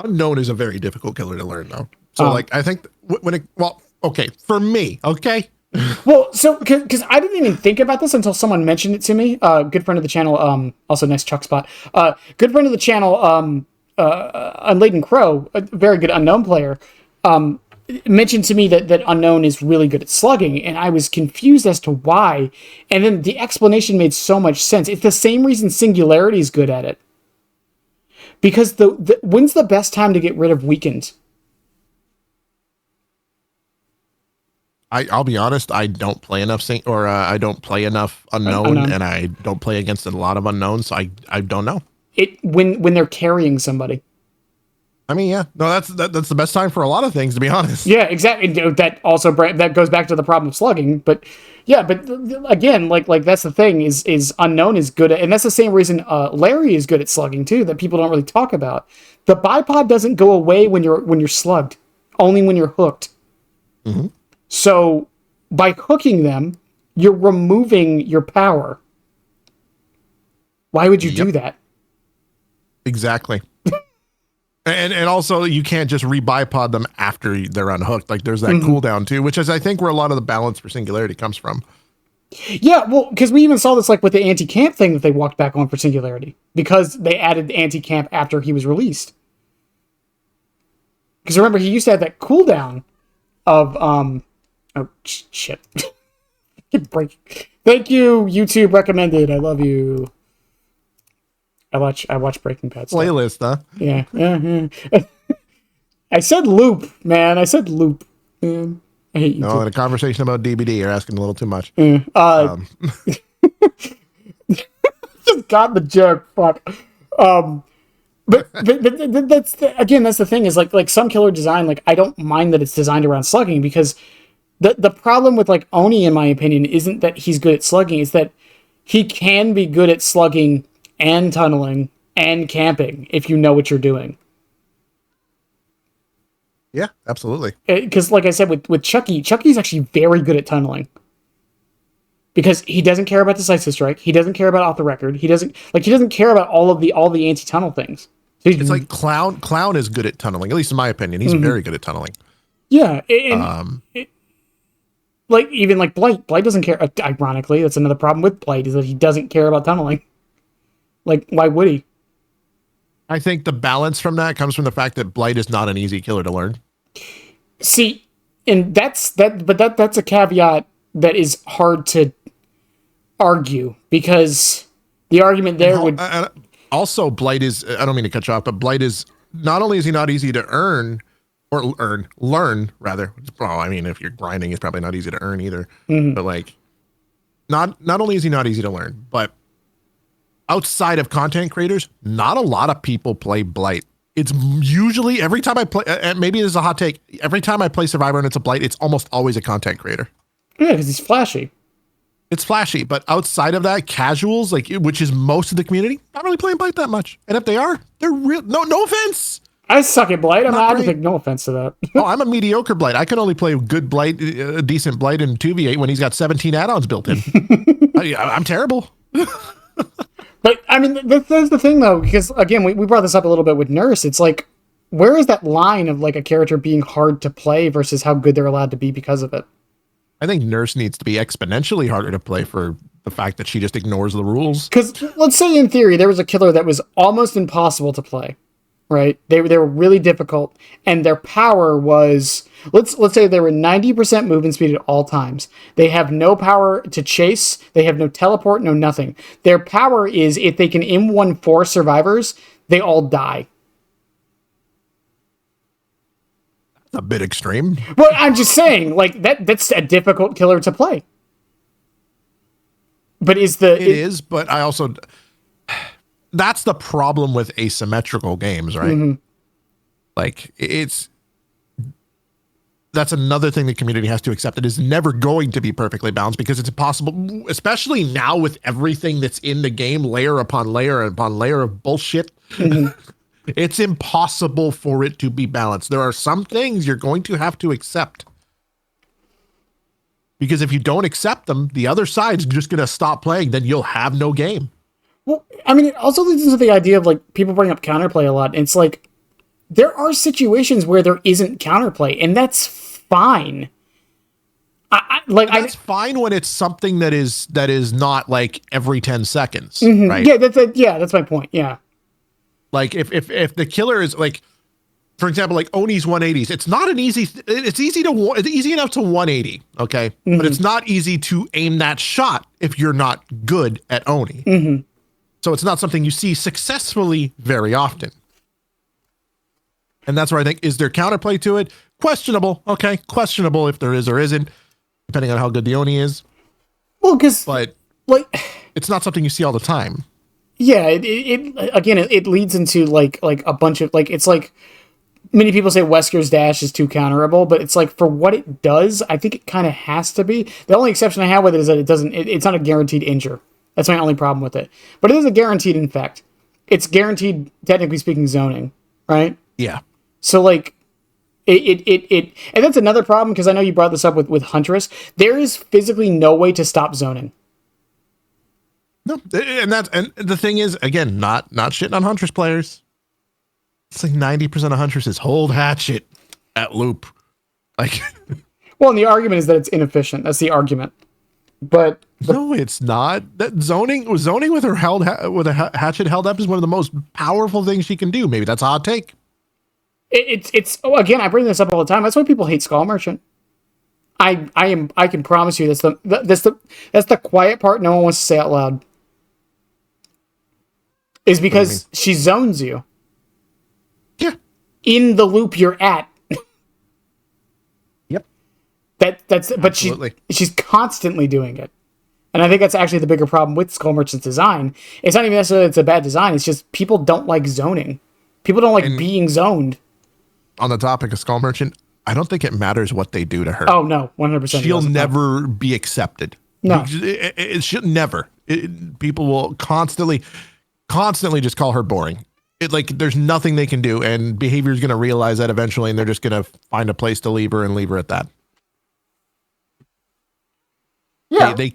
Unknown is a very difficult killer to learn, though. So I think for me, okay. Well, so because I didn't even think about this until someone mentioned it to me. Good friend of the channel. Also nice Chuck spot. Good friend of the channel. Unladen Crow, a very good Unknown player. Mentioned to me that Unknown is really good at slugging, and I was confused as to why. And then the explanation made so much sense. It's the same reason Singularity is good at it. Because when's the best time to get rid of Weakened? I'll be honest, I don't play enough I don't play enough unknown, and I don't play against a lot of unknowns, so I don't know. When they're carrying somebody. I mean, yeah, no, that's the best time for a lot of things, to be honest. Yeah, exactly. That goes back to the problem of slugging. But yeah, but again, like that's the thing is Unknown is good at, and that's the same reason Larry is good at slugging too, that people don't really talk about. The bipod doesn't go away when you're slugged, only when you're hooked. Mm-hmm. So by hooking them, you're removing your power. Why would you do that? Exactly. And also, you can't just re-bipod them after they're unhooked. Like, there's that cooldown, too, which is, I think, where a lot of the balance for Singularity comes from. Yeah, well, because we even saw this, like, with the anti-camp thing that they walked back on for Singularity. Because they added anti-camp after he was released. Because remember, he used to have that cooldown of, oh, shit. Break. Thank you, YouTube recommended. I love you. I watch Breaking Bad stuff. Playlist, huh? Yeah. I said loop, man. I said loop. Man. I hate you. No, in a conversation about DBD, you're asking a little too much. Just got the joke. Fuck. But that's that's the thing is like some killer design. Like I don't mind that it's designed around slugging, because the problem with like Oni, in my opinion, isn't that he's good at slugging. It's that he can be good at slugging and tunneling and camping if you know what you're doing. Yeah, absolutely. Because like I said, with Chucky's actually very good at tunneling. Because he doesn't care about Decisive Strike, he doesn't care about off the record, he doesn't care about all the anti-tunnel things. So it's like Clown is good at tunneling, at least in my opinion. He's very good at tunneling. Yeah, like even like Blight doesn't care. Ironically, that's another problem with Blight, is that he doesn't care about tunneling. Like, why would he? I think the balance from that comes from the fact that Blight is not an easy killer to learn. See, and that's a caveat that is hard to argue, because the argument there would also Blight is, I don't mean to cut you off, but Blight is not only is he not easy to learn rather. Well, I mean, if you're grinding, it's probably not easy to earn either. Mm-hmm. But like, not only is he not easy to learn, but outside of content creators, not a lot of people play Blight. It's usually every time I play, maybe this is a hot take, every time I play Survivor and it's a Blight, it's almost always a content creator. Yeah, because he's flashy. It's flashy, but outside of that, casuals, like which is most of the community, not really playing Blight that much. And if they are, they're real. No offense. I suck at Blight. I don't take no offense to that. Oh, I'm a mediocre Blight. I can only play good Blight, decent Blight in 2v8 when he's got 17 add-ons built in. I'm terrible. But I mean, that's the thing though, because again, we brought this up a little bit with Nurse. It's like, where is that line of like a character being hard to play versus how good they're allowed to be because of it? I think Nurse needs to be exponentially harder to play for the fact that she just ignores the rules. Because let's say in theory there was a killer that was almost impossible to play, right? They were really difficult, and their power was, let's say they were 90% movement speed at all times. They have no power to chase. They have no teleport, no nothing. Their power is if they can M1 4 survivors, they all die. A bit extreme. Well, I'm just saying, like that's a difficult killer to play. But it is, but I also, that's the problem with asymmetrical games, right? Mm-hmm. Like that's another thing the community has to accept. It is never going to be perfectly balanced because it's impossible, especially now with everything that's in the game, layer upon layer upon layer of bullshit. Mm-hmm. It's impossible for it to be balanced. There are some things you're going to have to accept. Because if you don't accept them, the other side's just going to stop playing. Then you'll have no game. Well, I mean, it also leads into the idea of like people bring up counterplay a lot. And it's like, there are situations where there isn't counterplay, and that's fine. That's fine when it's something that is not like every 10 seconds, mm-hmm. right? Yeah, that's my point. Yeah. Like if the killer is like, for example, like Oni's 180s, it's easy enough to 180. Okay. Mm-hmm. But it's not easy to aim that shot if you're not good at Oni. Mm-hmm. So it's not something you see successfully very often. And that's where I think, is there counterplay to it? Questionable. Okay. Questionable if there is or isn't, depending on how good the Oni is. Well, but like, it's not something you see all the time. Yeah, it leads into like a bunch of like, it's like many people say Wesker's dash is too counterable, but it's like for what it does, I think it kind of has to be. The only exception I have with it is that it's not a guaranteed injure. That's my only problem with it. But it is a guaranteed infect. It's guaranteed, technically speaking, zoning, right? Yeah. So like it and that's another problem, because I know you brought this up with Huntress. There is physically no way to stop zoning. No, and the thing is, again, not shitting on Huntress players. It's like 90% of Huntresses hold hatchet at loop. Like, well, and the argument is that it's inefficient. That's the argument. But no, it's not. That zoning with her with a hatchet held up is one of the most powerful things she can do. Maybe that's a hot take. It's again, I bring this up all the time. That's why people hate Skull Merchant. I can promise you that's the quiet part no one wants to say out loud. Is because she zones you. Yeah. In the loop you're at. Yep. But she's constantly doing it. And I think that's actually the bigger problem with Skull Merchant's design. It's not even necessarily it's a bad design, it's just people don't like zoning. People don't like being zoned. On the topic of Skull Merchant, I don't think it matters what they do to her. Oh no, 100%. She'll never be accepted. No. It should never. People will constantly just call her boring. There's nothing they can do, and behavior is going to realize that eventually, and they're just going to find a place to leave her at that. Yeah. They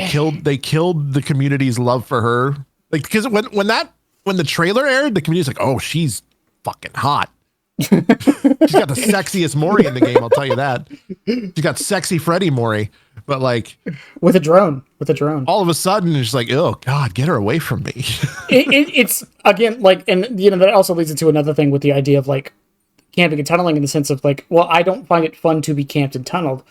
killed the community's love for her. Like, because when the trailer aired, the community's like, oh, she's fucking hot. She's got the sexiest Mori in the game, I'll tell you that. She's got sexy Freddy Mori, but like with a drone. All of a sudden, it's like, oh God, get her away from me. It's again like, and you know that also leads into another thing with the idea of like camping and tunneling, in the sense of like, well, I don't find it fun to be camped and tunneled.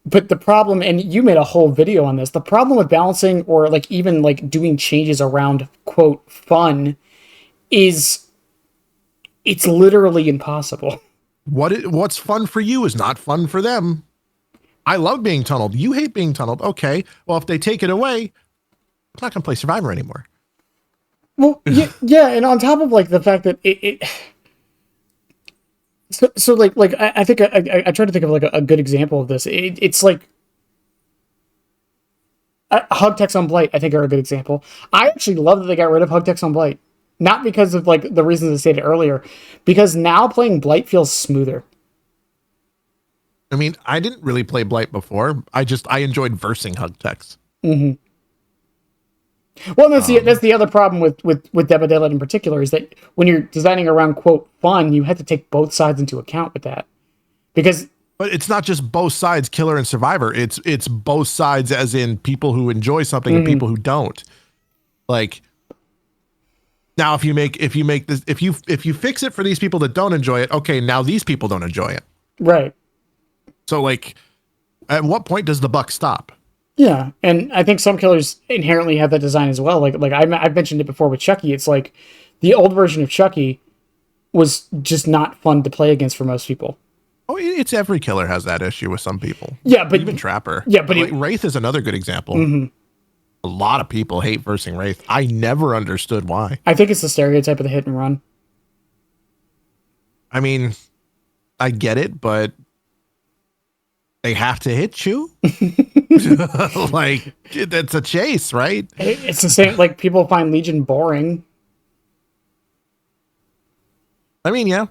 But the problem, and you made a whole video on this, the problem with balancing or like even like doing changes around quote fun is it's literally impossible. What's fun for you is not fun for them. I love being tunneled. You hate being tunneled. Okay. Well, if they take it away, I'm not going to play Survivor anymore. Well, yeah. And on top of like the fact that so like I think I try to think of like a good example of this. It's like Hug text on Blight, I think, are a good example. I actually love that they got rid of hug text on Blight. Not because of like the reasons I stated earlier, because now playing Blight feels smoother. I mean, I didn't really play Blight before. I enjoyed versing hug text. Mm-hmm. Well, that's the other problem with Dead by Daylight in particular, is that when you're designing around, quote, fun, you have to take both sides into account with that. But it's not just both sides, killer and survivor. It's both sides, as in people who enjoy something and people who don't. Like, now if you fix it for these people that don't enjoy it, okay, now these people don't enjoy it. Right. So like, at what point does the buck stop? Yeah, and I think some killers inherently have that design as well. Like I've mentioned it before with Chucky. It's like the old version of Chucky was just not fun to play against for most people. Oh, it's every killer has that issue with some people. Yeah, but even Trapper. Yeah, but like, Wraith is another good example. Mm-hmm. A lot of people hate versing Wraith. I never understood why. I think it's the stereotype of the hit and run. I mean, I get it, but they have to hit you. Like, that's a chase, right? It's the same. Like, people find Legion boring. I mean, yeah.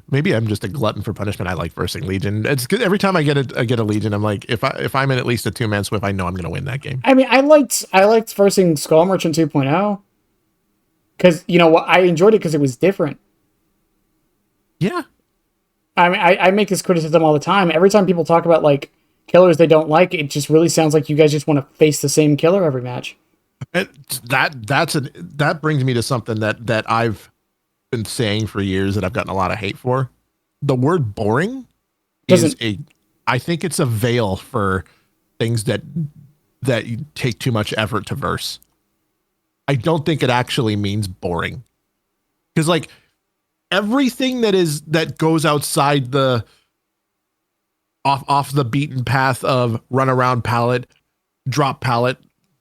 Maybe I'm just a glutton for punishment. I like versing Legion. It's good. Every time I get a Legion, I'm like, if I'm in at least a 2-man swift, I know I'm going to win that game. I mean, I liked versing Skull Merchant 2.0 because you know what, I enjoyed it because it was different. Yeah. I mean, I make this criticism all the time. Every time people talk about like killers they don't like, it just really sounds like you guys just want to face the same killer every match. And that brings me to something that I've been saying for years that I've gotten a lot of hate for. The word boring I think it's a veil for things that take too much effort to verse. I don't think it actually means boring. Because like everything that goes outside the off the beaten path of run around pallet, drop pallet,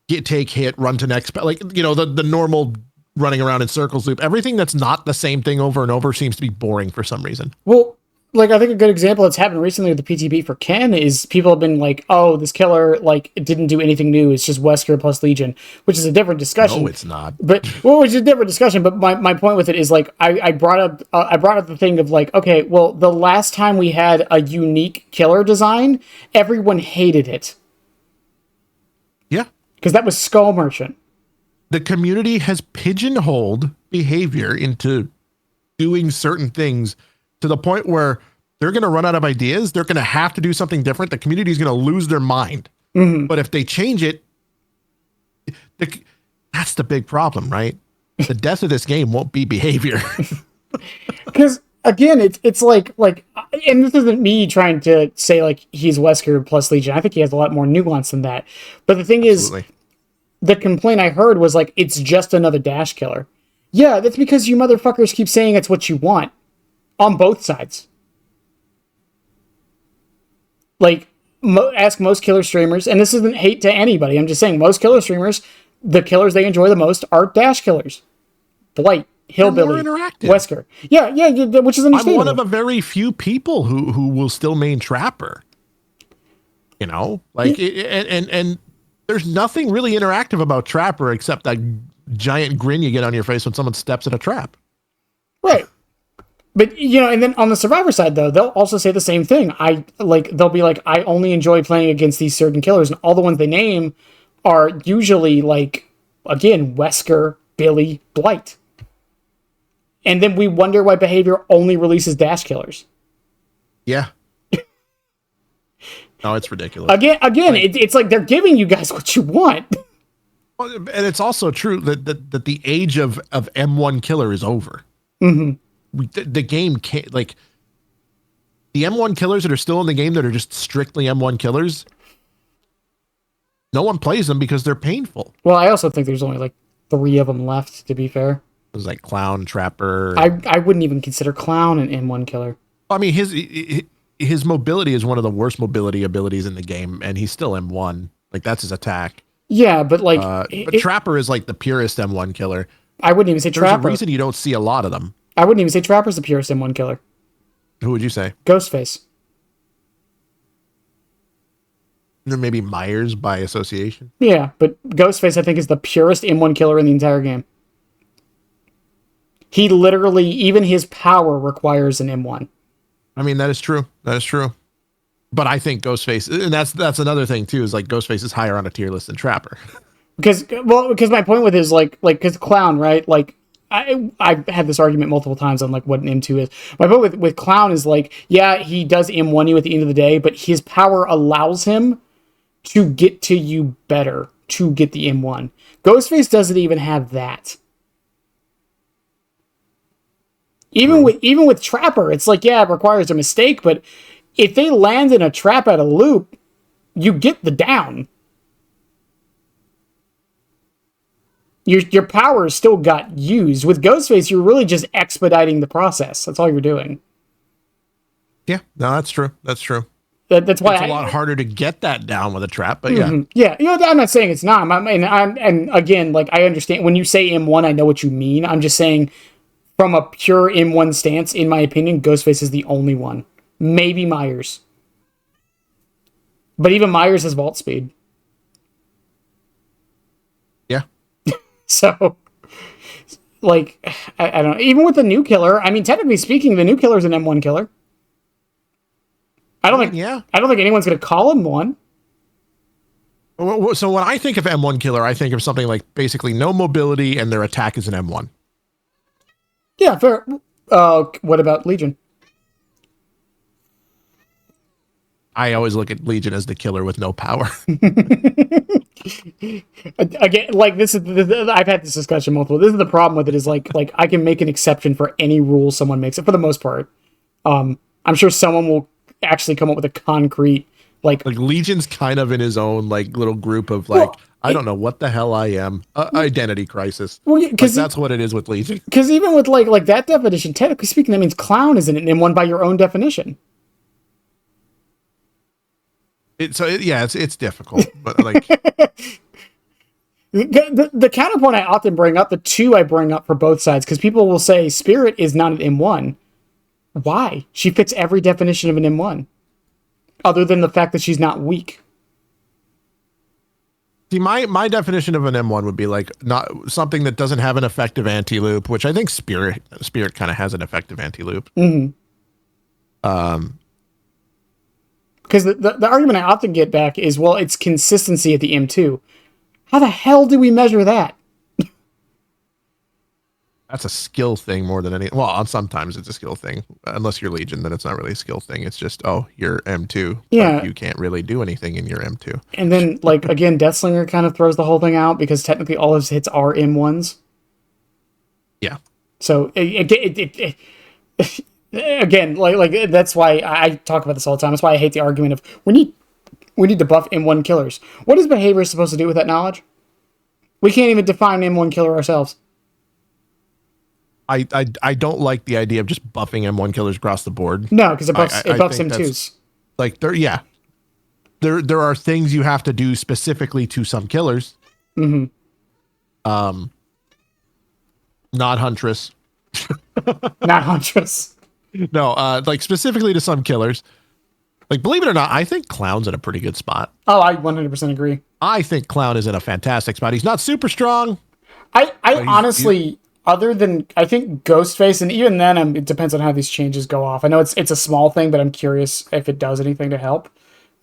take hit, run to next, like, you know, the normal running around in circles loop, everything that's not the same thing over and over seems to be boring for some reason. Well, like, I think a good example that's happened recently with the PTB for Ken is people have been like, oh, this killer, like, it didn't do anything new. It's just Wesker plus Legion, which is a different discussion. No, it's not. But, which is a different discussion. But my point with it is, like, I brought up the thing of, like, okay, well, the last time we had a unique killer design, everyone hated it. Yeah. Because that was Skull Merchant. The community has pigeonholed behavior into doing certain things to the point where they're going to run out of ideas. They're going to have to do something different. The community is going to lose their mind. Mm-hmm. But if they change it, that's the big problem, right? The death of this game won't be behavior. Because again, it's like, and this isn't me trying to say like he's Wesker plus Legion. I think he has a lot more nuance than that. But the thing Absolutely. is, the complaint I heard was like, it's just another dash killer. Yeah, that's because you motherfuckers keep saying it's what you want. On both sides. Like, ask most killer streamers, and this isn't hate to anybody, I'm just saying, most killer streamers, the killers they enjoy the most are dash killers. Blight, Hillbilly, Wesker. Yeah, which is understandable. I'm one of a very few people who will still main Trapper. You know? Like, and there's nothing really interactive about Trapper except that giant grin you get on your face when someone steps in a trap. Right. But, you know, and then on the Survivor side, though, they'll also say the same thing. They'll be like, I only enjoy playing against these certain killers, and all the ones they name are usually, like, again, Wesker, Billy, Blight. And then we wonder why behavior only releases dash killers. Yeah. No, it's ridiculous. Again, it's like they're giving you guys what you want. And it's also true that the age of M1 killer is over. Mm-hmm. The game can't, like, the M1 killers that are still in the game that are just strictly M1 killers, no one plays them because they're painful. Well, I also think there's only like 3 of them left, to be fair. There's like Clown, Trapper. I wouldn't even consider Clown an M1 killer. I mean, his mobility is one of the worst mobility abilities in the game, and he's still M1. Like, that's his attack. Yeah, but like... but Trapper is like the purest M1 killer. I wouldn't even say Trapper. There's a reason you don't see a lot of them. I wouldn't even say Trapper's the purest M1 killer. Who would you say? Ghostface. maybe Myers by association. Yeah, but Ghostface, I think, is the purest M1 killer in the entire game. He literally, even his power requires an M1. I mean, that is true. That is true. But I think Ghostface, and that's another thing too, is like Ghostface is higher on a tier list than Trapper. Because my point with it is because Clown, right? Like, I've had this argument multiple times on like what an M2 is. My point with Clown is like, yeah, he does M1 you at the end of the day, but his power allows him to get to you better, to get the M1. Ghostface doesn't even have that. Even with Trapper, it's like, yeah, it requires a mistake, but if they land in a trap at a loop, you get the down. Your power still got used. With Ghostface, you're really just expediting the process. That's all you're doing. Yeah, no, that's true. That's true. That's why it's a lot harder to get that down with a trap, but yeah. Mm-hmm. Yeah, I'm not saying it's not. And again, like, I understand when you say M1, I know what you mean. I'm just saying from a pure M1 stance, in my opinion, Ghostface is the only one. Maybe Myers. But even Myers has vault speed. Yeah. So, like, I don't know. Even with the new killer, I mean, technically speaking, the new killer is an M1 killer. I don't think anyone's going to call him one. So when I think of M1 killer, I think of something like basically no mobility and their attack is an M1. Yeah, fair. What about Legion? I always look at Legion as the killer with no power. Again, like, I've had this discussion multiple. This is the problem with it, is like I can make an exception for any rule someone makes it, for the most part. I'm sure someone will actually come up with a concrete, like Legion's kind of in his own like little group of like, well, I don't know what the hell I am. Identity crisis. Well, yeah, because that's what it is with Legion. Because even with like that definition, technically speaking, that means Clown isn't an M1 by your own definition. It's difficult, but like the counterpoint I often bring up, the two I bring up for both sides, because people will say Spirit is not an M1. Why? She fits every definition of an M1, other than the fact that she's not weak. See, my definition of an M1 would be like not something that doesn't have an effective anti-loop, which I think Spirit kind of has an effective anti-loop. Mm-hmm. Because the argument I often get back is, well, it's consistency at the M2. How the hell do we measure that? That's a skill thing more than any. Well, sometimes it's a skill thing. Unless you're Legion, then it's not really a skill thing. It's just, you're M2. Yeah. You can't really do anything in your M2. And then, like, again, Deathslinger kind of throws the whole thing out, because technically all of his hits are M1s. Yeah. So, again, like that's why I talk about this all the time. That's why I hate the argument of we need to buff M1 killers. What is behavior supposed to do with that knowledge? We can't even define M1 killer ourselves. I don't like the idea of just buffing M1 killers across the board. No, because it buffs M2s. Like there are things you have to do specifically to some killers. Mm-hmm. Not Huntress. Not Huntress. No, like specifically to some killers. Like, believe it or not, I think Clown's in a pretty good spot. Oh, I 100% agree. I think Clown is in a fantastic spot. He's not super strong. I honestly, other than, I think Ghostface, and even then, it depends on how these changes go off. I know it's a small thing, but I'm curious if it does anything to help.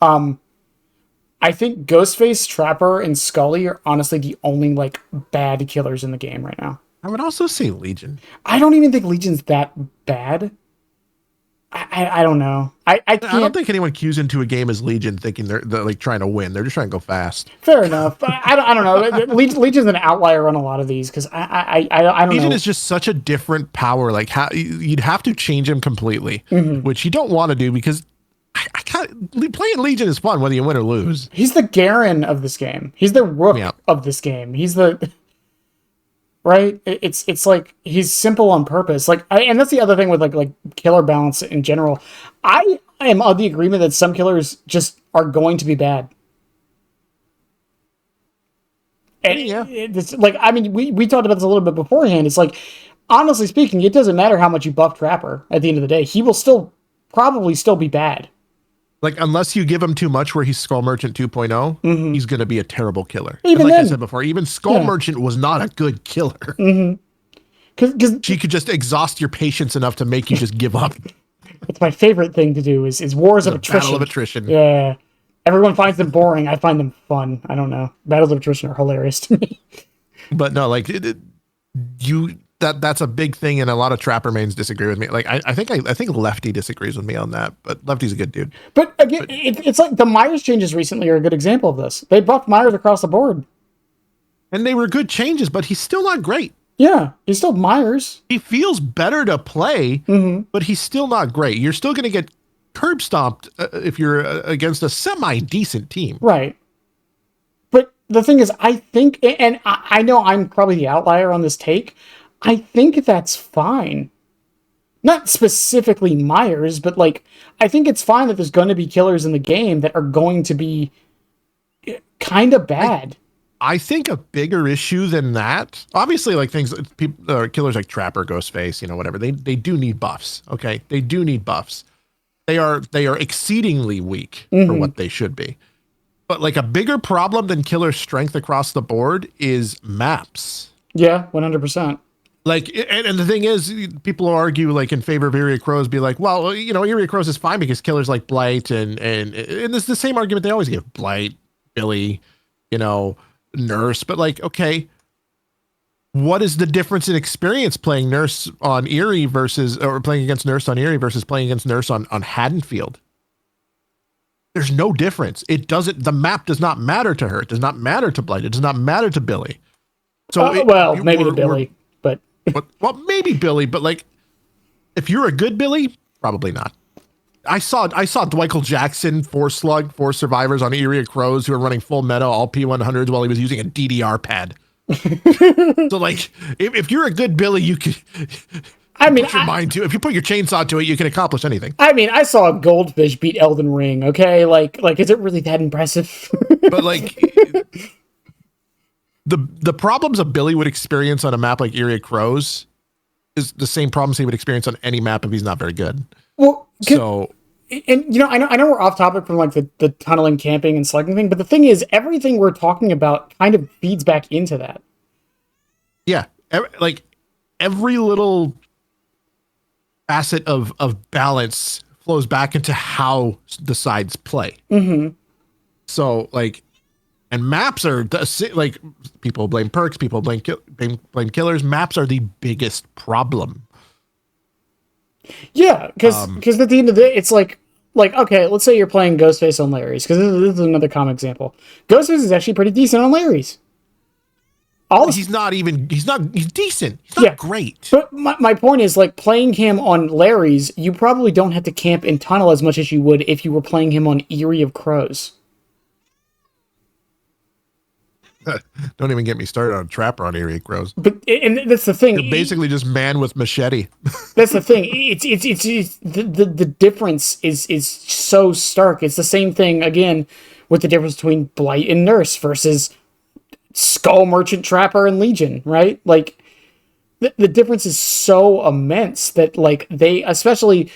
I think Ghostface, Trapper, and Scully are honestly the only, like, bad killers in the game right now. I would also say Legion. I don't even think Legion's that bad. I don't know. I don't think anyone queues into a game as Legion thinking they're like trying to win. They're just trying to go fast. Fair enough. I don't know. Legion's an outlier on a lot of these, because I don't know. Legion is just such a different power. Like, how you'd have to change him completely, which you don't want to do, because I can't. Playing Legion is fun whether you win or lose. He's the Garen of this game. He's the Rook of this game. He's the... Right? It's like, he's simple on purpose. Like, and that's the other thing with like killer balance in general. I am of the agreement that some killers just are going to be bad. And it's like, I mean, we talked about this a little bit beforehand. It's like, honestly speaking, it doesn't matter how much you buff Trapper at the end of the day. He will probably still be bad. Like, unless you give him too much where he's Skull Merchant 2.0, he's going to be a terrible killer. And Even like I then, said before, even Skull Merchant was not a good killer. Because She could just exhaust your patience enough to make you just give up. it's my favorite thing to do is wars of attrition. Battle of attrition. Yeah. Everyone finds them boring. I find them fun. I don't know. Battles of attrition are hilarious to me. But no, like that's a big thing, and a lot of Trapper mains disagree with me. Like I think Lefty disagrees with me on that, but Lefty's a good dude. But again, it's like the Myers changes recently are a good example of this. They buffed Myers across the board. And they were good changes, but he's still not great. Yeah, he's still Myers. He feels better to play, but he's still not great. You're still going to get curb stomped if you're against a semi-decent team. Right. But the thing is, I think, and I know I'm probably the outlier on this take, I think that's fine. Not specifically Myers, but like, I think it's fine that there's going to be killers in the game that are going to be kind of bad. I think a bigger issue than that, obviously, like people, killers like Trapper, Ghostface, whatever, they do need buffs. Okay, they do need buffs. They are exceedingly weak for what they should be. But like a bigger problem than killer strength across the board is maps. Yeah, 100%. Like, and the thing is, people argue like in favor of Eerie Crows, be like, well, Eerie Crows is fine because killers like Blight and it's the same argument they always give: Blight, Billy, Nurse. But like, okay, what is the difference in experience playing Nurse on Eerie or playing against Nurse on Eerie versus playing against Nurse on Haddonfield? There's no difference. The map does not matter to her. It does not matter to Blight. It does not matter to Billy. So maybe to Billy, but well, maybe Billy, but like, if you're a good Billy, probably not. I saw Dwight Jackson 4 survivors on Eerie Crows who were running full meta, all P100s while he was using a DDR pad. So like, if you're a good Billy, you can. If you put your chainsaw to it, you can accomplish anything. I mean, I saw a goldfish beat Elden Ring. Okay, like, is it really that impressive? But like, the problems a Billy would experience on a map like Eerie Crows is the same problems he would experience on any map if he's not very good. Well, I know we're off topic from like the tunneling, camping, and slugging thing, but the thing is, everything we're talking about kind of feeds back into that. Yeah, like every little facet of balance flows back into how the sides play. So like, and maps are like, people blame perks, people blame killers. Maps are the biggest problem. Yeah, because at the end of the day, it's like okay, let's say you're playing Ghostface on Larry's, because this is another common example. Ghostface is actually pretty decent on Larry's. He's decent. He's not great. But my point is, like, playing him on Larry's, you probably don't have to camp and tunnel as much as you would if you were playing him on Eerie of Crows. Don't even get me started on Trapper on Eerie Crows. And that's the thing. You're basically just man with machete. That's the thing. It's the difference is so stark. It's the same thing again with the difference between Blight and Nurse versus Skull Merchant, Trapper, and Legion, right? Like, the difference is so immense that, like, they especially,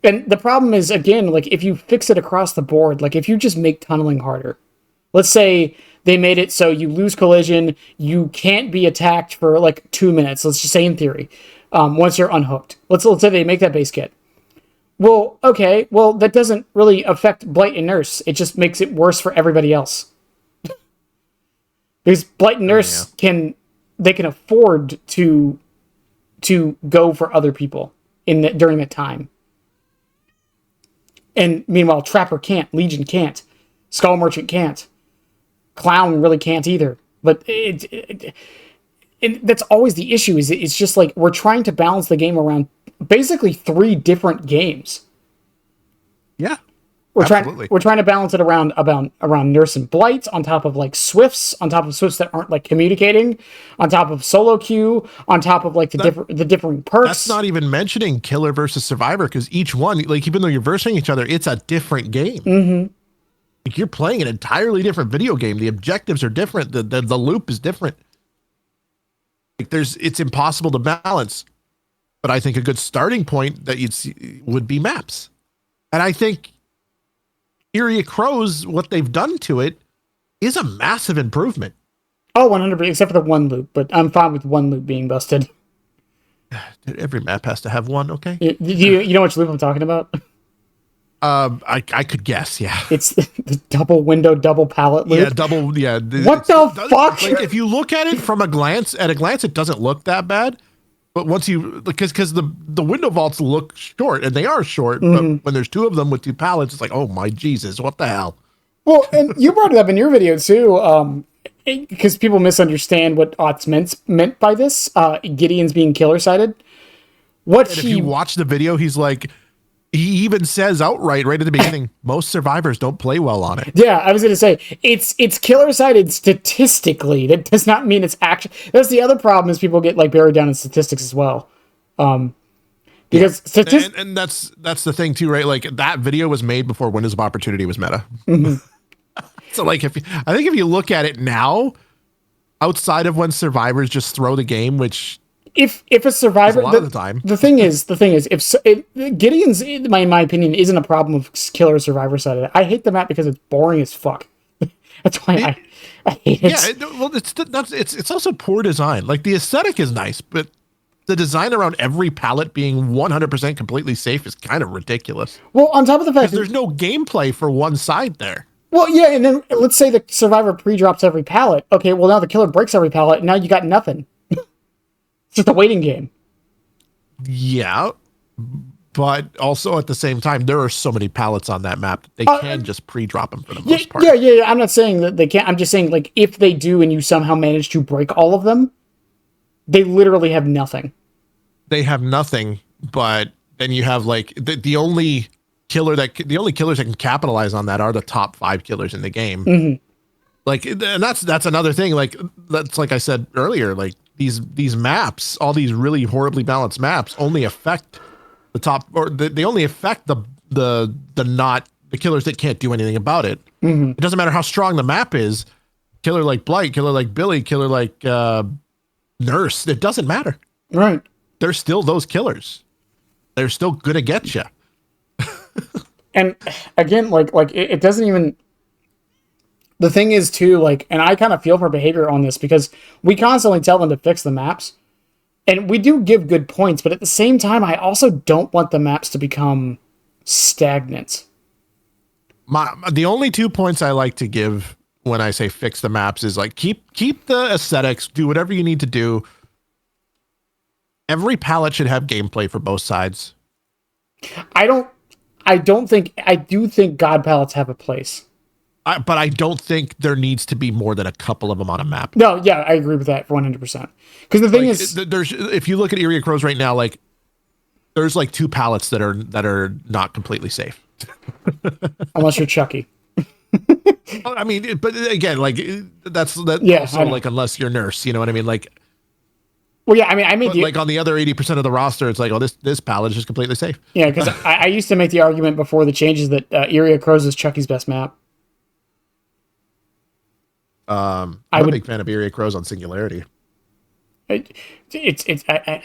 and the problem is, again, like, if you fix it across the board, like, if you just make tunneling harder, let's say they made it so you lose collision, you can't be attacked for like 2 minutes, let's just say in theory, once you're unhooked. Let's say they make that base kit. Well, okay, that doesn't really affect Blight and Nurse. It just makes it worse for everybody else. Because Blight and Nurse can afford to go for other people during that time. And meanwhile, Trapper can't, Legion can't, Skull Merchant can't, Clown really can't either. But that's always the issue. It's just like we're trying to balance the game around basically 3 different games. Yeah. We're trying to balance it around Nurse and Blight, on top of like Swifts, on top of Swifts that aren't like communicating, on top of solo queue, on top of like the differing perks. That's not even mentioning killer versus survivor, because each one, like, even though you're versing each other, it's a different game. Like, you're playing an entirely different video game. The objectives are different. The loop is different. Like, it's impossible to balance. But I think a good starting point that you'd see would be maps. And I think Area Crows, what they've done to it is a massive improvement. Oh, 100%, except for the one loop, but I'm fine with one loop being busted. Dude, every map has to have one, okay? You know which loop I'm talking about? I could guess, yeah. It's the double window, double pallet loop. Yeah, double, yeah. What the fuck? Like, if you look at it from at a glance, it doesn't look that bad. But once you, because the window vaults look short, and they are short, but when there's two of them with two pallets, it's like, oh my Jesus, what the hell? Well, and you brought it up in your video too, because people misunderstand what Otts meant by this. Gideon's being killer-sided. If you watch the video, he's like, he even says outright right at the beginning, most survivors don't play well on it. Yeah, I was going to say, it's killer-sided statistically. That does not mean it's actually... That's the other problem, is people get like buried down in statistics as well. Because statistics... And that's the thing too, right? Like, that video was made before Windows of Opportunity was meta. So like, I think if you look at it now, outside of when survivors just throw the game, which... If a survivor, a lot of the time. The thing is, if Gideon's, in my opinion, isn't a problem of killer survivor side. I hate the map because it's boring as fuck. That's why I hate it. Yeah, well, it's also poor design. Like, the aesthetic is nice, but the design around every pallet being 100% completely safe is kind of ridiculous. Well, on top of the fact there's no gameplay for one side there. Well, yeah, and then let's say the survivor pre-drops every pallet. Okay, well now the killer breaks every pallet, and now you got nothing. It's just a waiting game. Yeah, but also at the same time, there are so many pallets on that map that they can just pre-drop them for the most part. Yeah. I'm not saying that they can't. I'm just saying, like, if they do and you somehow manage to break all of them, they literally have nothing. They have nothing, but then you have like the only killers that can capitalize on that are the top 5 killers in the game. Like, and that's another thing. Like, that's like I said earlier, like, these maps, all these really horribly balanced maps, only affect the top, or they only affect the killers that can't do anything about it. It doesn't matter how strong the map is. Killer like Blight, killer like Billy, killer like Nurse. It doesn't matter. Right. They're still those killers. They're still gonna get you. And again, like it doesn't even. The thing is too, like, and I kind of feel for behavior on this because we constantly tell them to fix the maps, and we do give good points, but at the same time, I also don't want the maps to become stagnant. The only 2 points I like to give when I say fix the maps is like keep the aesthetics, do whatever you need to do. Every palette should have gameplay for both sides. I do think God palettes have a place. But I don't think there needs to be more than a couple of them on a map. No, yeah, I agree with that 100%. Because the thing is, if you look at Area Crows right now, like, there's like 2 pallets that are not completely safe. Unless you're Chucky. I mean, but again, like, that's yeah, also like, unless you're Nurse, you know what I mean? Like, well, yeah, I mean, I made like on the other 80% of the roster, it's like, oh, this pallet is just completely safe. Yeah, because I used to make the argument before the changes that Area Crows is Chucky's best map. I'm a big fan of Area Crows on Singularity. I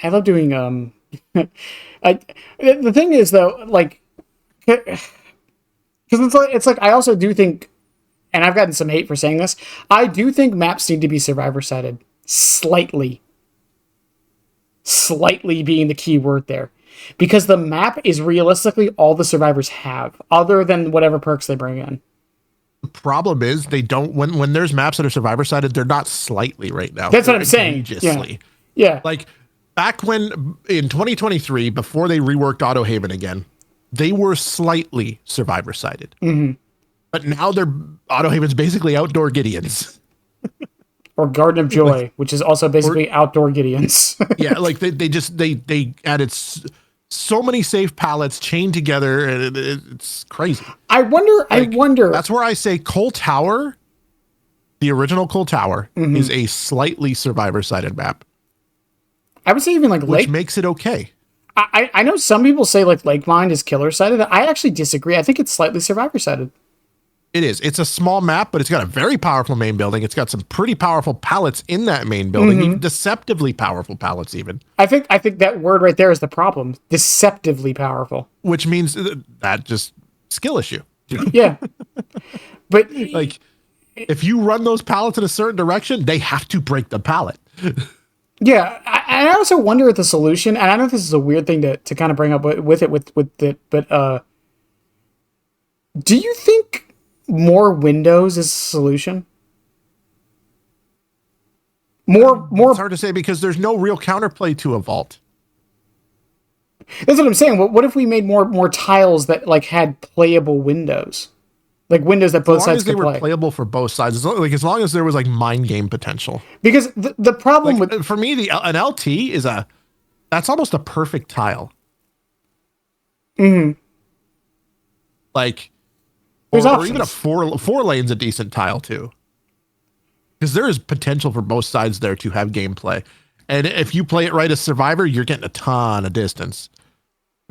love doing the thing is though, like, because it's like I also do think, and I've gotten some hate for saying this, I do think maps need to be survivor sided slightly being the key word there, because the map is realistically all the survivors have, other than whatever perks they bring in. The problem is they don't, when there's maps that are survivor sided, they're not slightly right now. That's what I'm saying. Yeah. Like, back when in 2023, before they reworked Auto Haven again, they were slightly survivor sided. But now their Auto Haven's basically outdoor Gideons. Or Garden of Joy, which is also basically outdoor Gideons. Yeah, like they added so many safe pallets chained together, and it's crazy. I wonder. That's where I say Coal Tower, the original Coal Tower, is a slightly survivor-sided map. I would say even like which makes it okay. I know some people say like Lake Mind is killer-sided. I actually disagree. I think it's slightly survivor-sided. It is. It's a small map, but it's got a very powerful main building. It's got some pretty powerful pallets in that main building, deceptively powerful pallets even. I think that word right there is the problem. Deceptively powerful. Which means that just skill issue. Yeah. But Like, if you run those pallets in a certain direction, they have to break the pallet. yeah, I also wonder at the solution, and I know this is a weird thing to kind of bring up with it, but do you think more windows is a solution? It's hard to say because there's no real counterplay to a vault. That's what I'm saying. What if we made more tiles that like had playable windows, like windows that both sides could play? As long as they were playable for both sides, as long as there was like mind game potential. Because the problem like, with for me, an LT is that's almost a perfect tile. Mm-hmm. Like, or even a four lane's a decent tile too. Because there is potential for both sides there to have gameplay. And if you play it right as survivor, you're getting a ton of distance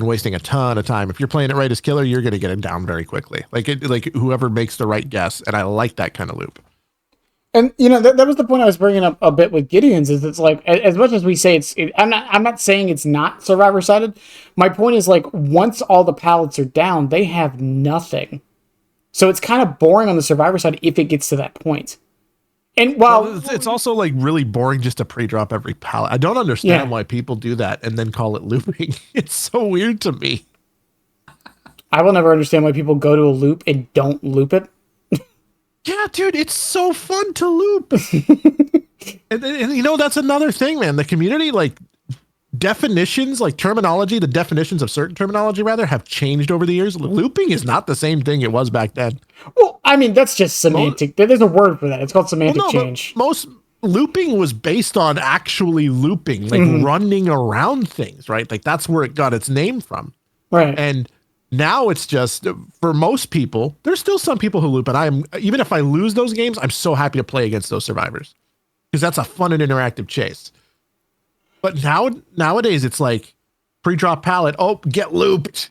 and wasting a ton of time. If you're playing it right as killer, you're going to get it down very quickly. Like whoever makes the right guess. And I like that kind of loop. And that was the point I was bringing up a bit with Gideon's. Is it's like, as much as we say I'm not saying it's not survivor sided. My point is, like, once all the pallets are down, they have nothing. So it's kind of boring on the survivor side if it gets to that point. And it's also like really boring just to pre-drop every pallet. I don't understand why people do that and then call it looping. It's so weird to me. I will never understand why people go to a loop and don't loop it. Yeah, dude, it's so fun to loop. and that's another thing, man. The community, like, definitions, like terminology, the definitions of certain terminology rather have changed over the years. Looping is not the same thing it was back then. Well, I mean, that's just semantic. There's a word for that. It's called semantic change. Most looping was based on actually looping, like running around things, right? Like that's where it got its name from. Right. And now it's just, for most people, there's still some people who loop, and even if I lose those games, I'm so happy to play against those survivors because that's a fun and interactive chase. But nowadays it's like pre-drop pallet. Oh, get looped.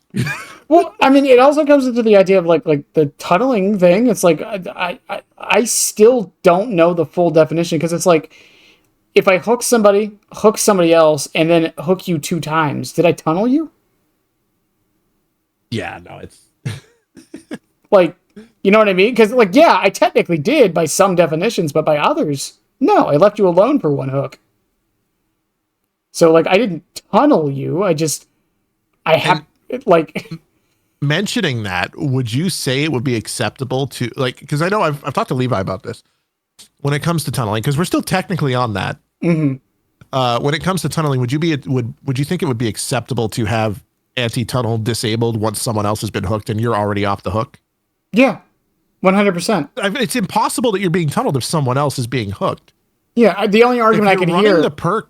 Well, I mean, it also comes into the idea of like the tunneling thing. It's like I still don't know the full definition because it's like if I hook somebody else, and then hook you 2 times, did I tunnel you? Yeah, no, it's like, you know what I mean? Because like, yeah, I technically did by some definitions, but by others, no, I left you alone for 1 hook. So, like, I didn't tunnel you. Mentioning that, would you say it would be acceptable to, like, because I know I've talked to Levi about this when it comes to tunneling, because we're still technically on that. Mm-hmm. When it comes to tunneling, would you think it would be acceptable to have anti-tunnel disabled once someone else has been hooked and you're already off the hook? Yeah, 100%. It's impossible that you're being tunneled if someone else is being hooked. Yeah, the only argument I can hear...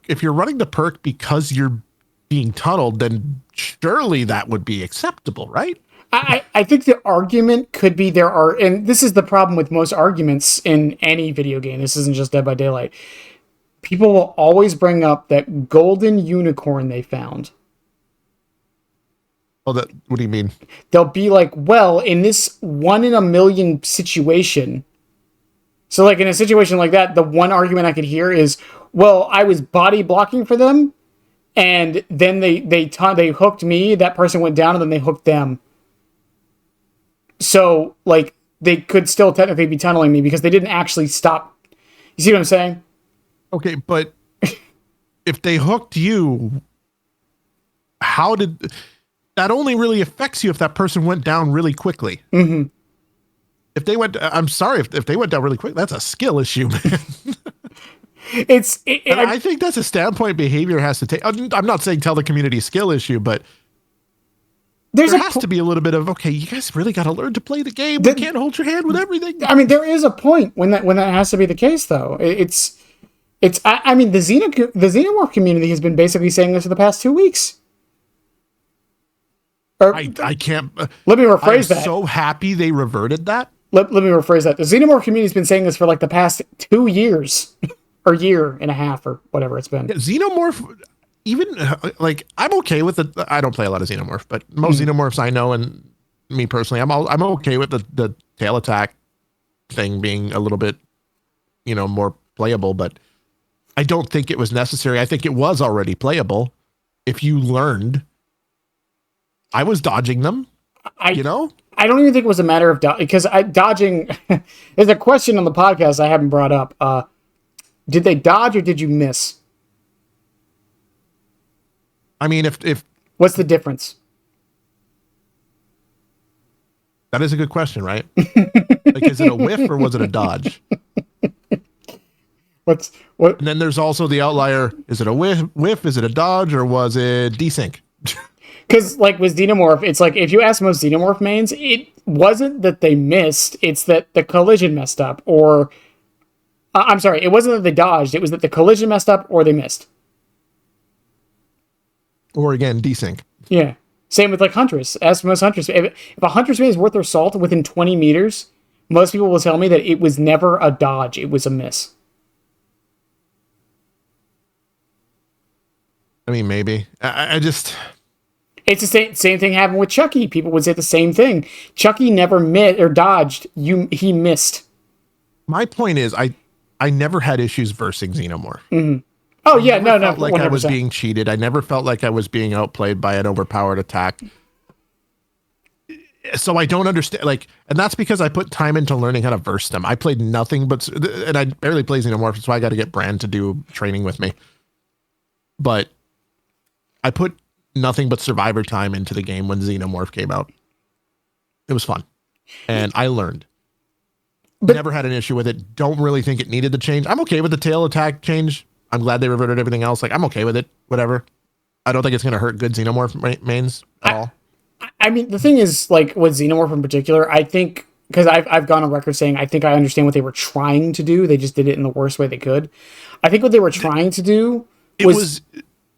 If you're running the perk because you're being tunneled, then surely that would be acceptable, right? I think the argument could be and this is the problem with most arguments in any video game. This isn't just Dead by Daylight. People will always bring up that golden unicorn they found. Oh, what do you mean? They'll be like, well, in this 1 in a million situation... So, like, in a situation like that, the one argument I could hear is, well, I was body blocking for them, and then they hooked me, that person went down, and then they hooked them. So, like, they could still technically be tunneling me because they didn't actually stop. You see what I'm saying? Okay, but if they hooked you, how did... That only really affects you if that person went down really quickly. Mm-hmm. If they went, I'm sorry, if they went down really quick, that's a skill issue, man. I think that's a standpoint behavior has to take. I'm not saying tell the community skill issue, but there has to be a little bit of, okay, you guys really got to learn to play the game. You can't hold your hand with everything. I mean, there is a point when that has to be the case, though. I mean, the Xenomorph community has been basically saying this for the past 2 weeks. I can't. Let me rephrase that. I'm so happy they reverted that. Let me rephrase that. The Xenomorph community has been saying this for like the past 2 years or year and a half or whatever it's been. Yeah, Xenomorph, even like I'm okay with it. I don't play a lot of Xenomorph, but most Xenomorphs I know, and me personally, I'm okay with the tail attack thing being a little bit, more playable, but I don't think it was necessary. I think it was already playable if you learned. I was dodging them, I don't even think it was a matter of because dodging. There's a question on the podcast I haven't brought up. Did they dodge or did you miss? I mean, if what's the difference? That is a good question, right? Like, is it a whiff or was it a dodge? What? And then there's also the outlier. Is it a whiff? Is it a dodge, or was it desync? Because, like, with Xenomorph, it's like, if you ask most Xenomorph mains, it wasn't that they missed, it's that the collision messed up, or... I'm sorry, it wasn't that they dodged, it was that the collision messed up, or they missed. Or, again, desync. Yeah. Same with, like, Huntress. Ask most Huntress. If a Huntress main is worth their salt within 20 meters, most people will tell me that it was never a dodge, it was a miss. I mean, maybe. I just... It's the same thing happened with Chucky. People would say the same thing. Chucky never missed or dodged. He missed. My point is, I never had issues versing Xenomorph. Mm-hmm. Oh yeah, no. Like 100%. I was being cheated. I never felt like I was being outplayed by an overpowered attack. So I don't understand. Like, and that's because I put time into learning how to verse them. I played nothing but, and I barely play Xenomorph, so I got to get Brand to do training with me. But I put nothing but survivor time into the game when Xenomorph came out. It was fun. And I learned. But never had an issue with it. Don't really think it needed to change. I'm okay with the tail attack change. I'm glad they reverted everything else. Like, I'm okay with it. Whatever. I don't think it's going to hurt good Xenomorph mains at all. I mean, the thing is, like, with Xenomorph in particular, I think, because I've gone on record saying I think I understand what they were trying to do. They just did it in the worst way they could. I think what they were trying to do was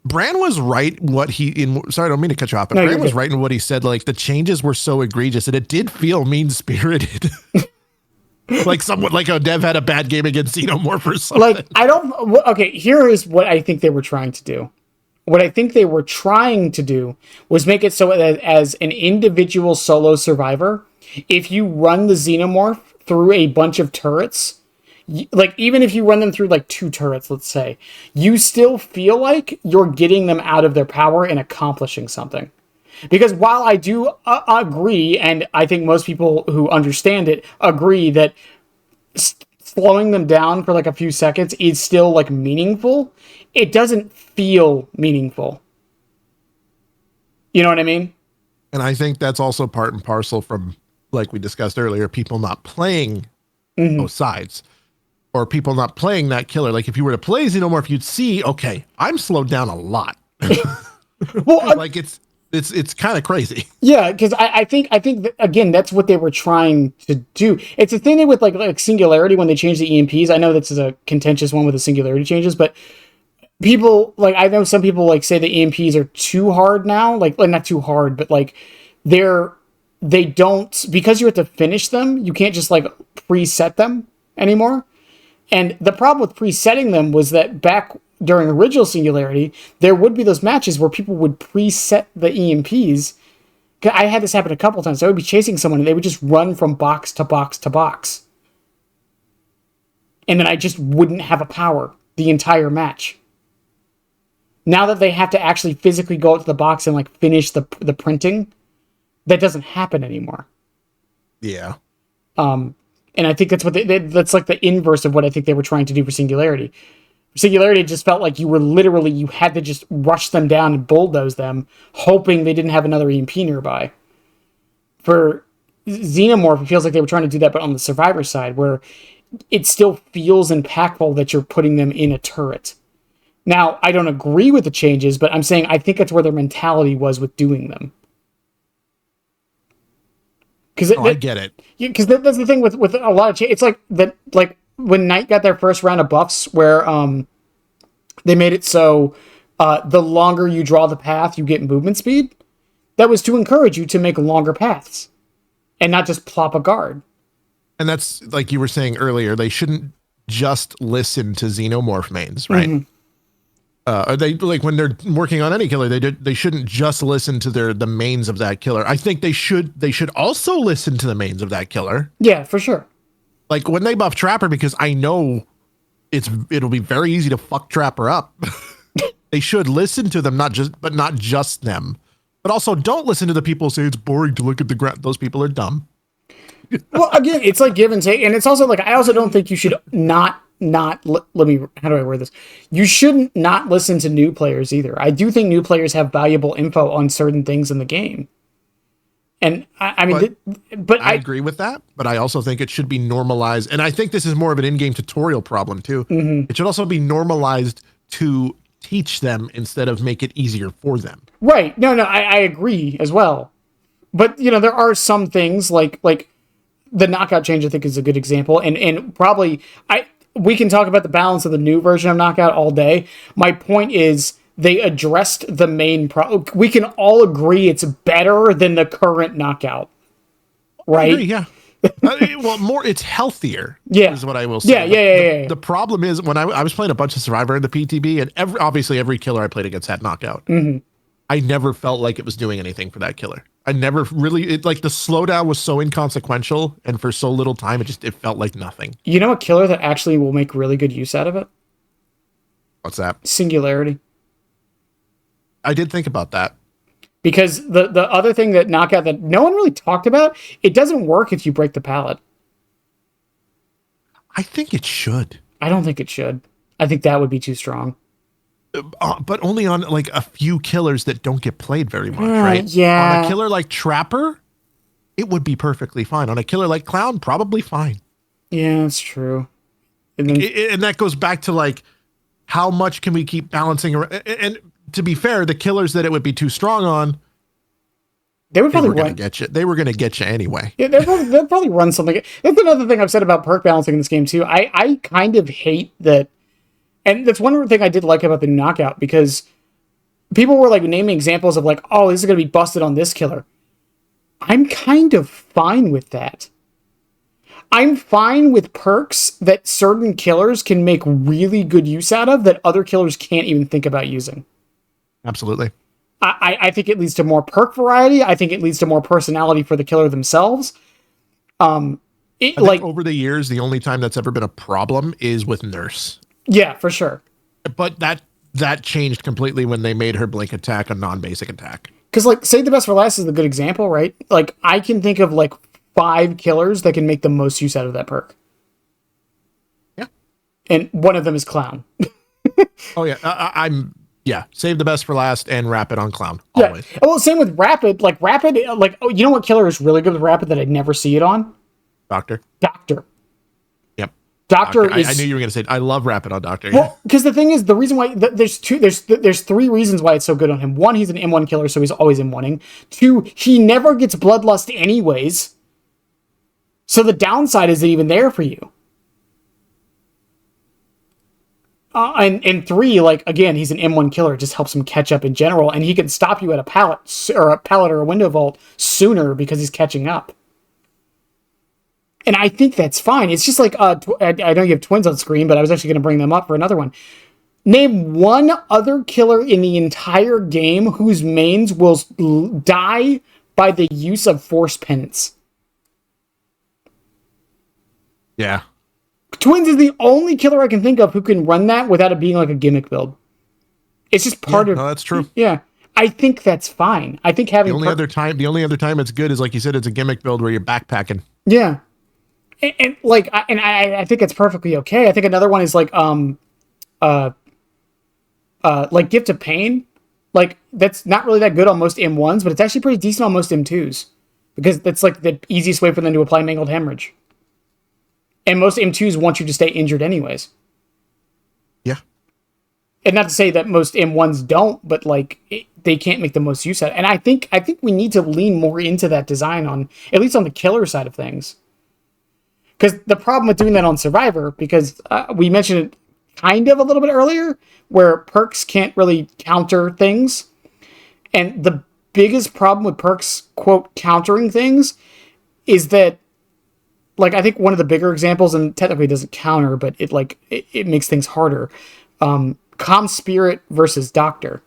Bran was right sorry, I don't mean to cut you off, but Bran was right in what he said. Like, the changes were so egregious and it did feel mean-spirited. Like someone, like a dev had a bad game against Xenomorph or something. Like, okay, here is what I think they were trying to do. What I think they were trying to do was make it so that as an individual solo survivor, if you run the Xenomorph through a bunch of turrets, like, even if you run them through like 2 turrets, let's say, you still feel like you're getting them out of their power and accomplishing something. Because while I do agree, and I think most people who understand it agree that slowing them down for like a few seconds is still like meaningful, it doesn't feel meaningful. You know what I mean? And I think that's also part and parcel from, like we discussed earlier, people not playing both sides. Or people not playing that killer. Like, if you were to play Xenomorph, you'd see, okay, I'm slowed down a lot. Well, like, it's kind of crazy. Yeah, because I think that, again, that's what they were trying to do. It's a thing with like Singularity when they changed the EMPs. I know this is a contentious one with the Singularity changes, but people, like, I know some people like say the EMPs are too hard now. Like not too hard, but like they don't, because you have to finish them, you can't just like preset them anymore. And the problem with presetting them was that back during original Singularity, there would be those matches where people would preset the EMPs. I had this happen a couple times. I would be chasing someone and they would just run from box to box to box. And then I just wouldn't have a power the entire match. Now that they have to actually physically go out to the box and like finish the printing, that doesn't happen anymore. Yeah. And I think that's what that's like the inverse of what I think they were trying to do for Singularity. Singularity just felt like you had to just rush them down and bulldoze them, hoping they didn't have another EMP nearby. For Xenomorph, it feels like they were trying to do that, but on the survivor side, where it still feels impactful that you're putting them in a turret. Now, I don't agree with the changes, but I'm saying I think that's where their mentality was with doing them. I get it. Because that's the thing with a lot of change. It's like that, like when Knight got their first round of buffs, where they made it so the longer you draw the path, you get movement speed. That was to encourage you to make longer paths and not just plop a guard. And that's, like you were saying earlier, they shouldn't just listen to Xenomorph mains, right? Mm-hmm. They, like, when they're working on any killer, they shouldn't just listen to the mains of that killer. I think they should also listen to the mains of that killer. Yeah, for sure. Like when they buff Trapper, because I know it'll be very easy to fuck Trapper up. They should listen to them, not just them. But also, don't listen to the people who say it's boring to look at the ground. Those people are dumb. Well, again, it's like give and take, and it's also like I also don't think you should not let me, how do I word this? You shouldn't not listen to new players either. I do think new players have valuable info on certain things in the game, and I mean, but I agree with that. But I also think it should be normalized, and I think this is more of an in-game tutorial problem too. It should also be normalized to teach them instead of make it easier for them. Right? No, I agree as well. But you know, there are some things like the knockout change, I think, is a good example, and probably we can talk about the balance of the new version of knockout all day. My point is they addressed the main problem. We can all agree it's better than the current knockout, right? Agree, yeah. Well, more, it's healthier. Yeah, is what I will say. Yeah. The problem is when I was playing a bunch of Survivor in the PTB, and obviously every killer I played against had knockout. I never felt like it was doing anything for that killer. I never really, like the slowdown was so inconsequential, and for so little time, it felt like nothing. You know a killer that actually will make really good use out of it? What's that? Singularity. I did think about that. Because the other thing that knockout that no one really talked about, it doesn't work if you break the pallet. I think it should. I don't think it should. I think that would be too strong. But only on like a few killers that don't get played very much, right? Yeah. On a killer like Trapper, it would be perfectly fine. On a killer like Clown, probably fine. Yeah, that's true. And then, and that goes back to like, how much can we keep balancing? And to be fair, the killers that it would be too strong on, they would probably get you. They were going to get you anyway. Yeah, they'll probably run something. That's another thing I've said about perk balancing in this game too. I kind of hate that. And that's one thing I did like about the knockout, because people were like naming examples of like, oh, this is going to be busted on this killer. I'm kind of fine with that. I'm fine with perks that certain killers can make really good use out of that other killers can't even think about using. Absolutely. I think it leads to more perk variety. I think it leads to more personality for the killer themselves. I think over the years, the only time that's ever been a problem is with Nurse. Yeah, for sure. But that changed completely when they made her blink attack a non-basic attack. Because, like, Save the Best for Last is a good example, right? Like, I can think of, like, 5 killers that can make the most use out of that perk. Yeah. And one of them is Clown. Oh, yeah. Save the Best for Last and Rapid on Clown. Yeah. Always. Well, same with Rapid. Like, you know what killer is really good with Rapid that I'd never see it on? Doctor. Yep. Doctor is. I knew you were going to say, I love Rapid on Doctor. Well, because the thing is, the reason why there's 3 reasons why it's so good on him. 1, he's an M1 killer, so he's always M1ing. 2, he never gets bloodlust anyways. So the downside isn't even there for you. And 3, like, again, he's an M1 killer. It just helps him catch up in general, and he can stop you at a pallet or a window vault sooner because he's catching up. And I think that's fine. It's just like, I know you have twins on screen, but I was actually going to bring them up for another one. Name one other killer in the entire game whose mains will die by the use of Force Penance. Yeah. Twins is the only killer I can think of who can run that without it being like a gimmick build. It's just part of. No, that's true. Yeah. I think that's fine. I think having the only other time it's good is, like you said, it's a gimmick build where you're backpacking. Yeah. And I think it's perfectly okay. I think another one is like Gift of Pain. Like, that's not really that good on most M1s, but it's actually pretty decent on most M2s, because that's like the easiest way for them to apply Mangled Hemorrhage. And most M2s want you to stay injured anyways. Yeah. And not to say that most M1s don't, but like they can't make the most use out of it. And I think we need to lean more into that design on, at least on the killer side of things. Because the problem with doing that on Survivor, because we mentioned it kind of a little bit earlier, where perks can't really counter things. And the biggest problem with perks, quote, countering things, is that, like, I think one of the bigger examples, and technically it doesn't counter, but it makes things harder. Calm Spirit versus Doctor.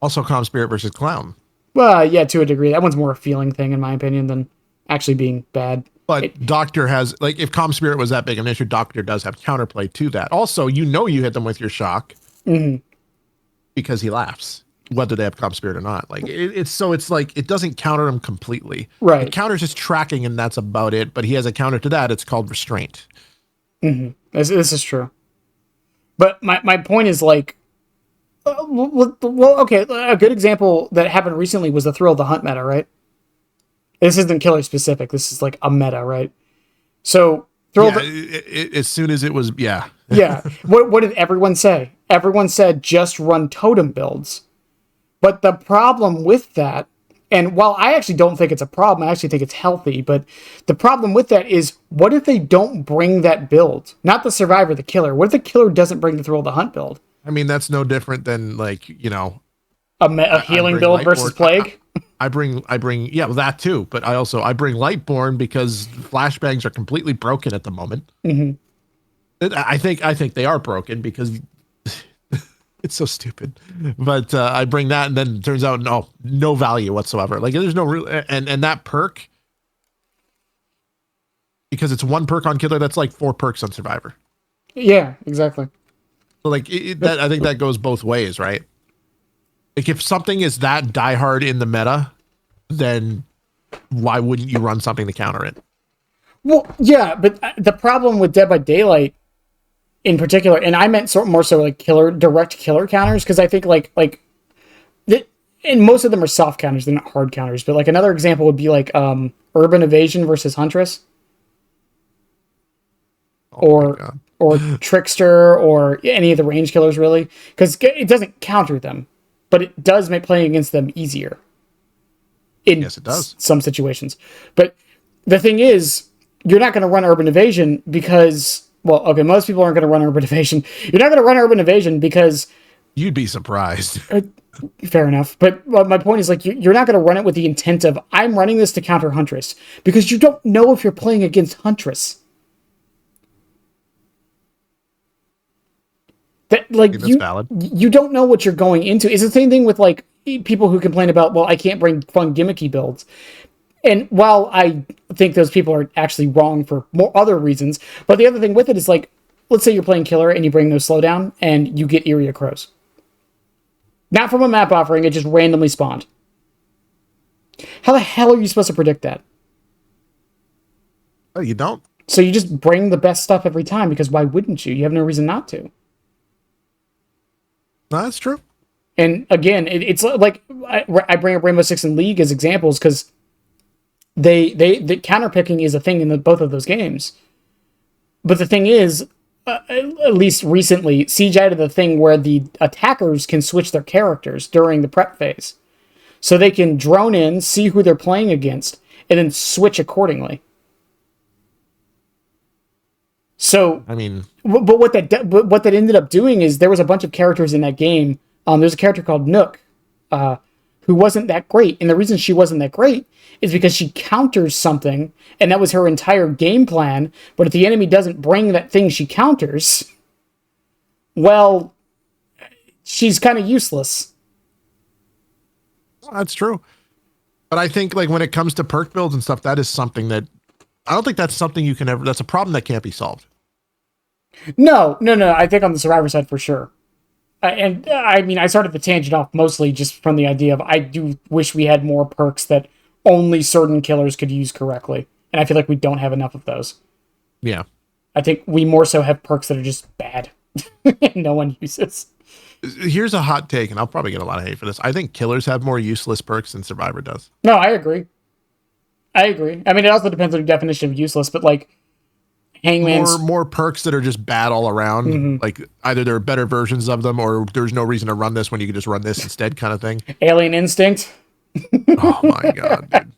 Also Calm Spirit versus Clown. Well, yeah, to a degree. That one's more a feeling thing, in my opinion, than actually being bad. But Doctor has, like, if Calm Spirit was that big an issue, Doctor does have counterplay to that. Also, you hit them with your shock because he laughs. whether they have calm spirit or not. Like it's like it doesn't counter him completely. Right. It counters his tracking, and that's about it. But he has a counter to that. It's called restraint. Mm-hmm. This is true. But my point is like, well, okay, a good example that happened recently was the Thrill of the Hunt meta, right? This isn't killer specific. This is like a meta, right? So as soon as it was, yeah. What did everyone say? Everyone said just run totem builds. But the problem with that, and while I actually don't think it's a problem, I actually think it's healthy, but the problem with that is, what if they don't bring that build? Not the survivor, the killer. What if the killer doesn't bring the Thrill of the Hunt build? I mean, that's no different than like, you know, a healing build versus plague. I bring, yeah, well, that too. But I bring Lightborn because flashbangs are completely broken at the moment. Mm-hmm. I think they are broken because it's so stupid. But I bring that, and then it turns out no value whatsoever. Like there's no real, and that perk, because it's one perk on killer, that's like 4 perks on survivor. Yeah, exactly. So like that, I think that goes both ways, right? Like if something is that diehard in the meta, then why wouldn't you run something to counter it? Well, yeah, but the problem with Dead by Daylight in particular, and I meant more so like direct killer counters, because I think like and most of them are soft counters, they're not hard counters. But like another example would be like Urban Evasion versus Huntress, or Trickster, or any of the range killers really, because it doesn't counter them, but it does make playing against them easier. Yes, it does. Some situations. But the thing is, you're not going to run Urban Evasion because, well, okay, most people aren't going to run Urban Evasion. You're not going to run Urban Evasion because... You'd be surprised. Fair enough. But my point is, like, you're not going to run it with the intent of, I'm running this to counter Huntress, because you don't know if you're playing against Huntress. That, like, that's valid. You don't know what you're going into. It's the same thing with, like, people who complain about, well, I can't bring fun gimmicky builds. And while I think those people are actually wrong for more other reasons, but the other thing with it is, like, let's say you're playing killer and you bring no slowdown and you get Area Crows. Not from a map offering, it just randomly spawned. How the hell are you supposed to predict that? Oh, you don't? So you just bring the best stuff every time, because why wouldn't you? You have no reason not to. No, that's true. And again, it's like, I bring up Rainbow Six and League as examples because the counter picking is a thing in both of those games. But the thing is, at least recently, Siege added the thing where the attackers can switch their characters during the prep phase. So they can drone in, see who they're playing against, and then switch accordingly. So, I mean, but what that ended up doing is there was a bunch of characters in that game. There's a character called Nook, who wasn't that great. And the reason she wasn't that great is because she counters something, and that was her entire game plan. But if the enemy doesn't bring that thing she counters, well, she's kind of useless. That's true. But I think, like, when it comes to perk builds and stuff, that is something that I don't think that's something you can ever, that's a problem that can't be solved. No. I think on the survivor side for sure. And I mean, I started the tangent off mostly just from the idea of, I do wish we had more perks that only certain killers could use correctly. And I feel like we don't have enough of those. Yeah. I think we more so have perks that are just bad and no one uses. Here's a hot take, and I'll probably get a lot of hate for this. I think killers have more useless perks than survivor does. No, I agree. I mean, it also depends on your definition of useless, but like Hangman's more perks that are just bad all around. Mm-hmm. Like either there are better versions of them, or there's no reason to run this when you can just run this instead, kind of thing. Alien Instinct. Oh my god,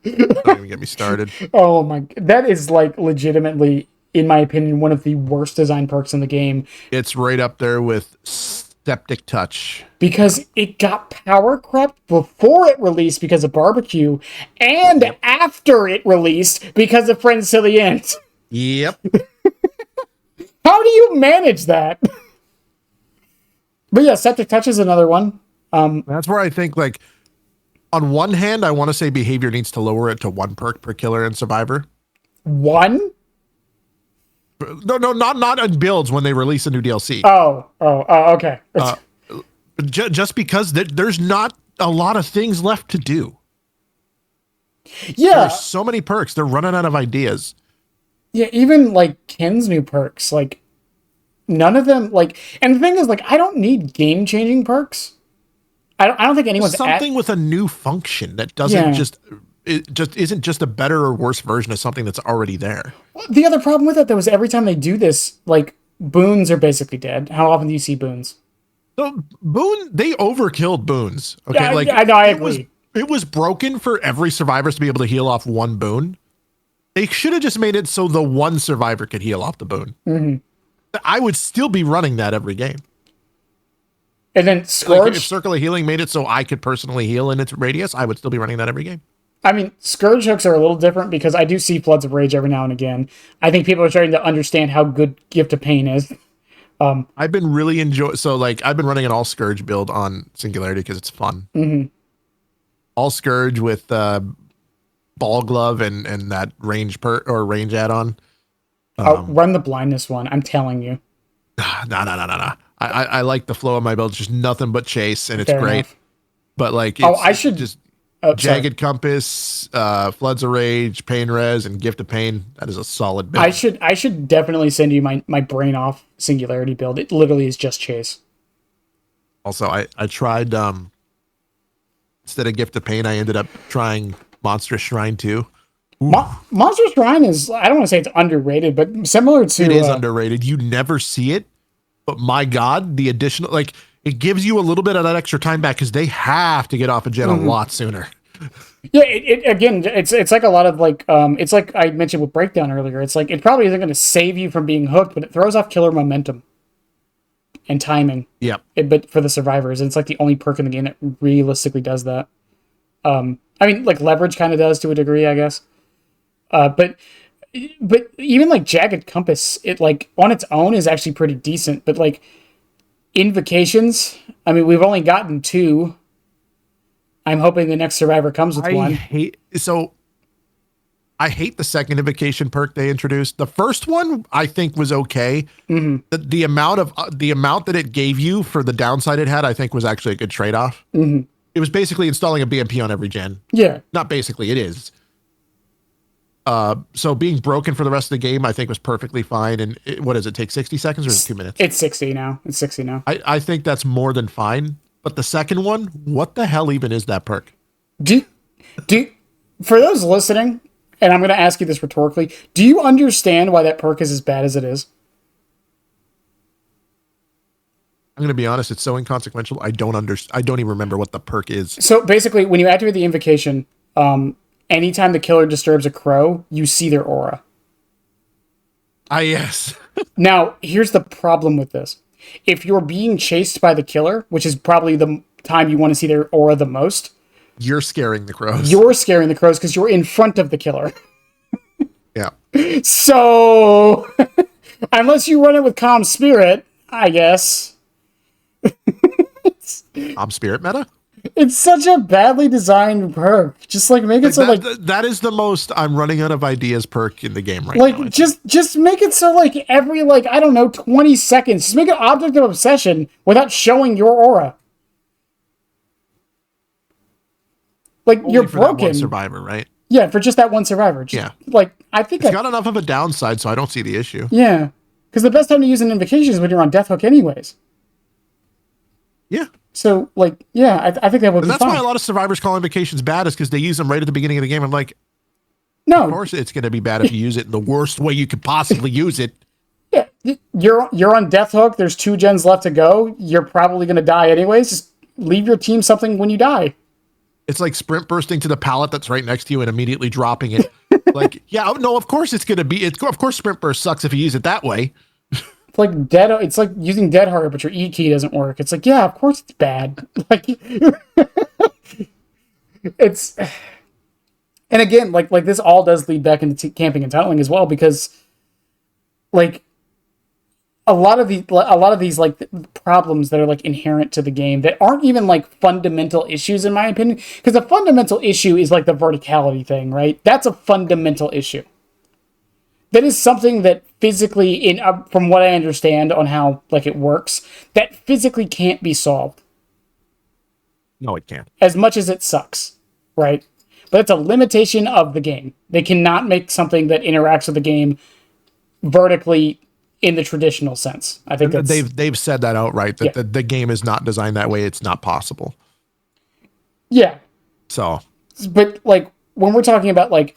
dude. Don't even get me started. Oh my, that is like legitimately, in my opinion, one of the worst design perks in the game. It's right up there with Septic Touch. Because it got power crept before it released because of barbecue, and after it released because of Friends to the End. Yep. How do you manage that? But yeah, Septic Touch is another one. That's where I think, like, on one hand, I want to say behavior needs to lower it to 1 perk per killer in Survivor. 1? No, not on builds when they release a new DLC. Oh, okay. just because there's not a lot of things left to do. Yeah. There's so many perks. They're running out of ideas. Yeah, even like Ken's new perks, like none of them like. And the thing is, like, I don't need game-changing perks. I don't think anyone's something with a new function that doesn't it just isn't just a better or worse version of something that's already there. The other problem with it though is every time they do this, like boons are basically dead. How often do you see boons? So they overkilled boons. Okay, Yeah, like I agree. It was broken for every survivor to be able to heal off one boon. They should have just made it so the one survivor could heal off the boon. Mm-hmm. I would still be running that every game. And then Scourge. Like if Circle of Healing made it so I could personally heal in its radius, I would still be running that every game. I mean, Scourge hooks are a little different because I do see Floods of Rage every now and again. I think people are starting to understand how good Gift of Pain is. I've been really I've been running an all Scourge build on Singularity because it's fun. Mm-hmm. All Scourge with Ball Glove and that range range add-on. Run the Blindness one, I'm telling you. No. I like the flow of my build. It's just nothing but chase, and it's Fair great. enough. But like, I should just Jagged Jagged Compass, Floods of Rage, Pain Res, and Gift of Pain. That is a solid build. I should definitely send you my brain off Singularity build. It literally is just chase. Also, I tried instead of Gift of Pain, I ended up trying Monstrous Shrine too. Monster Shrine is, I don't want to say it's underrated, but similar to... It is underrated. You never see it, but my God, the additional, like, it gives you a little bit of that extra time back because they have to get off a gen a lot sooner. Yeah, it's like a lot of like, it's like I mentioned with Breakdown earlier. It's like, it probably isn't going to save you from being hooked, but it throws off killer momentum and timing. Yep. But for the survivors, and it's like the only perk in the game that realistically does that. I mean, like Leverage kind of does to a degree, I guess. But even like Jagged Compass, it like on its own is actually pretty decent. But like Invocations, I mean, we've only gotten 2. I'm hoping the next survivor comes with 1. I hate the second Invocation perk they introduced. The first one I think was okay. Mm-hmm. The amount that it gave you for the downside it had, I think was actually a good trade-off. Mm-hmm. It was basically installing a BMP on every gen. Yeah. Not basically, it is. So being broken for the rest of the game, I think was perfectly fine. And what does it take? 60 seconds or is it 2 minutes? It's 60 now. I think that's more than fine. But the second one, what the hell even is that perk? For those listening, and I'm going to ask you this rhetorically, do you understand why that perk is as bad as it is? I'm going to be honest, it's so inconsequential. I don't even remember what the perk is. So basically, when you activate the Invocation, anytime the killer disturbs a crow, you see their aura. Yes. Now, here's the problem with this. If you're being chased by the killer, which is probably the time you want to see their aura the most, you're scaring the crows. You're scaring the crows because you're in front of the killer. Yeah. So, unless you run it with Calm Spirit, I guess. Calm Spirit meta? It's such a badly designed perk. Just like make it so that is the most I'm running out of ideas perk in the game right now. Like just make it so like every I don't know 20 seconds, just make an object of obsession without showing your aura. Like only you're for broken. That one survivor, right? Yeah, for just that one survivor. Yeah. Like I think it's got enough of a downside, so I don't see the issue. Yeah, because the best time to use an Invocation is when you're on Death Hook, anyways. Yeah. So, I think that would be fine. That's why a lot of survivors call Invocations bad is because they use them right at the beginning of the game. I'm like, no. Of course it's going to be bad if you use it in the worst way you could possibly use it. Yeah, you're on Death Hook. There's 2 gens left to go. You're probably going to die anyways. Just leave your team something when you die. It's like sprint bursting to the pallet that's right next to you and immediately dropping it. Of course it's going to be. Of course sprint burst sucks if you use it that way. It's like using Dead Hard, but your E key doesn't work. It's like, yeah, of course it's bad. It's, and again, like this all does lead back into camping and tunneling as well, because a lot of these problems that are inherent to the game that aren't even fundamental issues in my opinion, because the fundamental issue is the verticality thing, right? That's a fundamental issue. That is something that physically, from what I understand on how it works, that physically can't be solved. No, it can't. as much as it sucks, right? But it's a limitation of the game. They cannot make something that interacts with the game vertically in the traditional sense. I think that's, they've said that outright, that yeah. the game is not designed that way. It's not possible. Yeah. So, But like when we're talking about like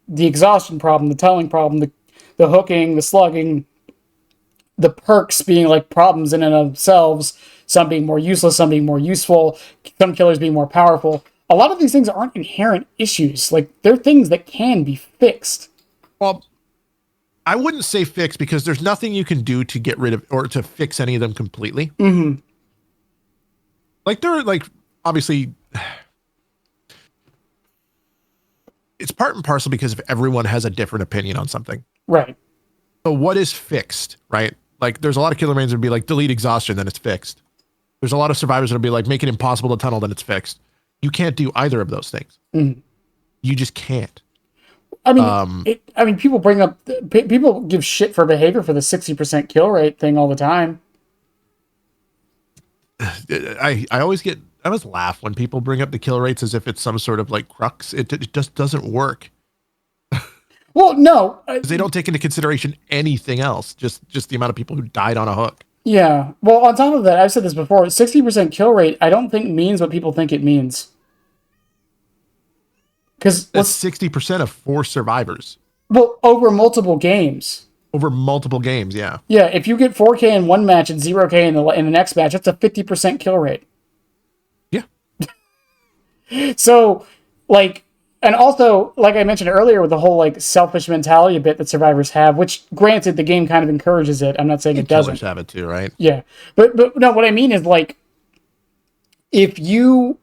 the exhaustion problem, the tunneling problem, the hooking, the slugging, the perks being like problems in and of themselves, some being more useless, some being more useful, some killers being more powerful. A lot of these things aren't inherent issues. Like they're things that can be fixed. well, I wouldn't say fix, because there's nothing you can do to get rid of or to fix any of them completely. Mm-hmm. Like they're like, obviously it's part and parcel because if everyone has a different opinion on something. Right. So what is fixed, right? Like there's a lot of killer mains that would be like delete exhaustion, then it's fixed. There's a lot of survivors that'll be like make it impossible to tunnel, then it's fixed. You can't do either of those things. Mm-hmm. You just can't. I mean, people bring up, people give shit for behavior for the 60% kill rate thing all the time. I always laugh when people bring up the kill rates as if it's some sort of like crux. It just doesn't work. Well, no, They don't take into consideration anything else. Just the amount of people who died on a hook. yeah. Well, on top of that, I've said this before, 60% kill rate, I don't think means what people think it means. Because that's 60% of 4 survivors. Well, over multiple games. Over multiple games, yeah. Yeah, if you get 4K in one match and 0K in the next match, that's a 50% kill rate. Yeah. So, like, and also, like I mentioned earlier, with the whole like selfish mentality a bit that survivors have, which granted the game kind of encourages it. I'm not saying it doesn't. Killers have it too, right? Yeah, but no, what I mean is like, if you're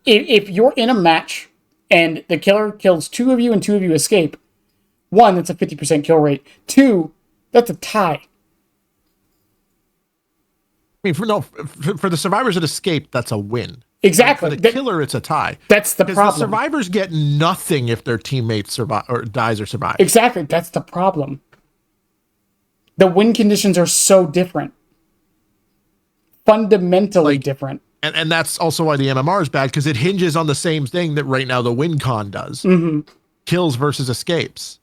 in a match and the killer kills 2 of you and 2 of you escape, 1, that's a 50% kill rate. 2, that's a tie. I mean, for the survivors that escape, that's a win. Exactly. For the killer, it's a tie. That's the problem. The survivors get nothing if their teammate dies or survives. Exactly. That's the problem. The win conditions are so different. Fundamentally different. And that's also why the MMR is bad, because it hinges on the same thing that right now the win con does. Mm-hmm. Kills versus escapes.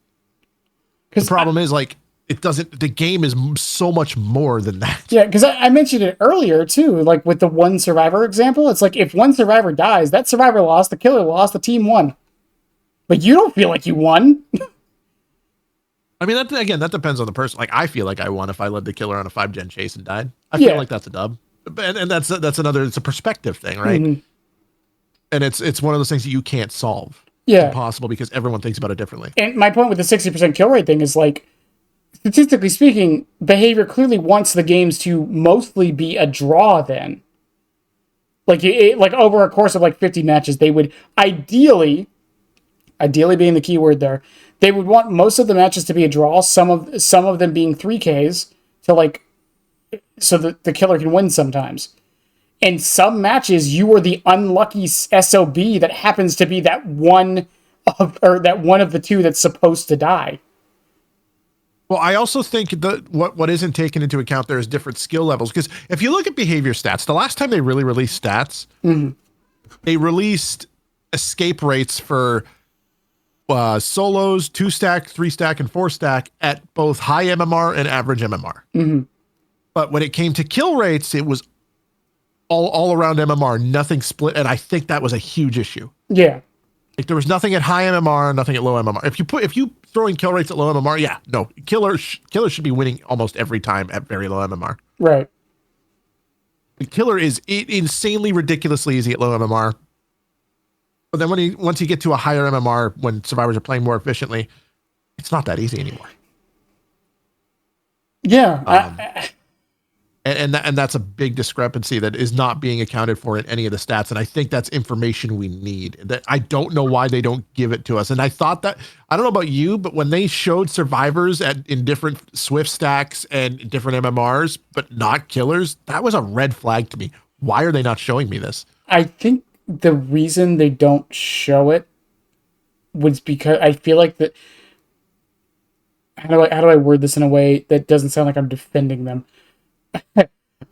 The problem is, like, it doesn't, the game is so much more than that. Yeah, because I mentioned it earlier too, like with the 1 survivor example. It's like if 1 survivor dies, that survivor lost, the killer lost, the team won. But you don't feel like you won. I mean, that depends on the person. Like, I feel like I won if I led the killer on a 5-gen chase and died. I feel like that's a dub. And that's another, it's a perspective thing, right? Mm-hmm. And it's one of those things that you can't solve. Yeah. It's impossible because everyone thinks about it differently. And my point with the 60% kill rate thing is like, statistically speaking, behavior clearly wants the games to mostly be a draw then. Like, like over a course of like 50 matches, they would ideally being the key word there, they would want most of the matches to be a draw, some of them being 3Ks to like, so that the killer can win sometimes. In some matches, you are the unlucky SOB that happens to be that one of the 2 that's supposed to die. Well, I also think that what isn't taken into account there is different skill levels. Because if you look at behavior stats, the last time they really released stats, they released escape rates for solos, 2-stack, 3-stack, and 4-stack at both high MMR and average MMR. Mm-hmm. But when it came to kill rates, it was all around MMR, nothing split, and I think that was a huge issue. Yeah. Like there was nothing at high MMR, nothing at low MMR. If you throw in kill rates at low MMR, yeah, no, killer should be winning almost every time at very low MMR. Right. The killer is insanely ridiculously easy at low MMR. But then once you get to a higher MMR, when survivors are playing more efficiently, it's not that easy anymore. Yeah. And that's a big discrepancy that is not being accounted for in any of the stats. And I think that's information we need. That I don't know why they don't give it to us. And I thought that, I don't know about you, but when they showed survivors in different Swift stacks and different MMRs, but not killers, that was a red flag to me. Why are they not showing me this? I think the reason they don't show it was because I feel like that. How do I word this in a way that doesn't sound like I'm defending them?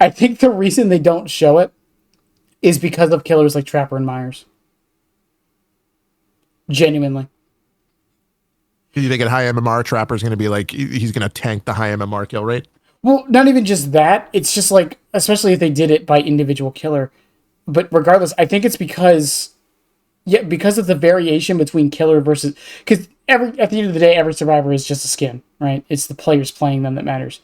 I think the reason they don't show it is because of killers like Trapper and Myers. Genuinely. Do you think at high MMR, Trapper's going to be like, he's going to tank the high MMR kill rate? Well, not even just that. It's just like, especially if they did it by individual killer. But regardless, I think it's because of the variation between killer versus, because at the end of the day, every survivor is just a skin, right? It's the players playing them that matters.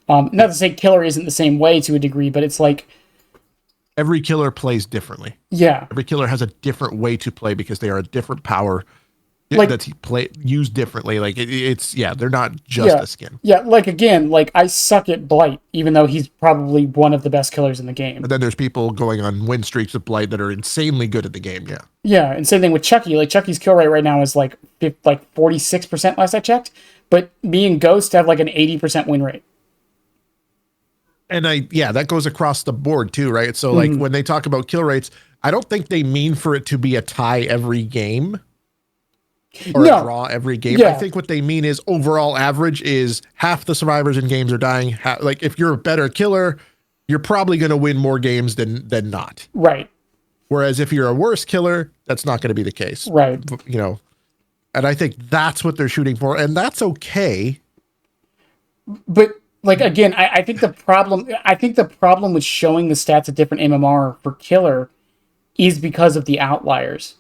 Not to say killer isn't the same way to a degree, but it's like every killer plays differently. Yeah, every killer has a different way to play because they are a different power. Like, that's used differently. Like they're not just a skin. Yeah, like again, like I suck at Blight, even though he's probably one of the best killers in the game. And then there's people going on win streaks with Blight that are insanely good at the game. Yeah. Yeah, and same thing with Chucky. Like Chucky's kill rate right now is like 46% last I checked, but me and Ghost have like an 80% win rate. And that goes across the board too, right? So like when they talk about kill rates, I don't think they mean for it to be a tie every game. Or a draw every game. Yeah. I think what they mean is overall average is half the survivors in games are dying. Like if you're a better killer, you're probably going to win more games than not. Right. Whereas if you're a worse killer, that's not going to be the case. Right. You know, and I think that's what they're shooting for, and that's okay. But like again, I think the problem with showing the stats of different MMR for killer is because of the outliers.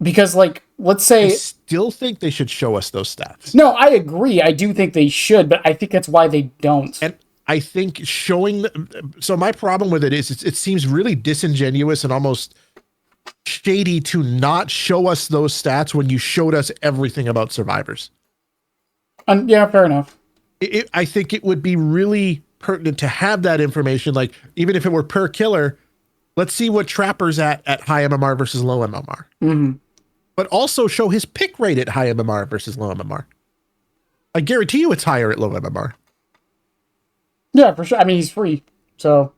Because, like, let's say... I still think they should show us those stats. No, I agree. I do think they should, but I think that's why they don't. And I think showing... So my problem with it is it seems really disingenuous and almost shady to not show us those stats when you showed us everything about survivors. Yeah, fair enough. I think it would be really pertinent to have that information. Like, even if it were per killer, let's see what Trapper's at high MMR versus low MMR. Mm-hmm. But also show his pick rate at high MMR versus low MMR. I guarantee you it's higher at low MMR. Yeah, for sure. I mean, he's free, so...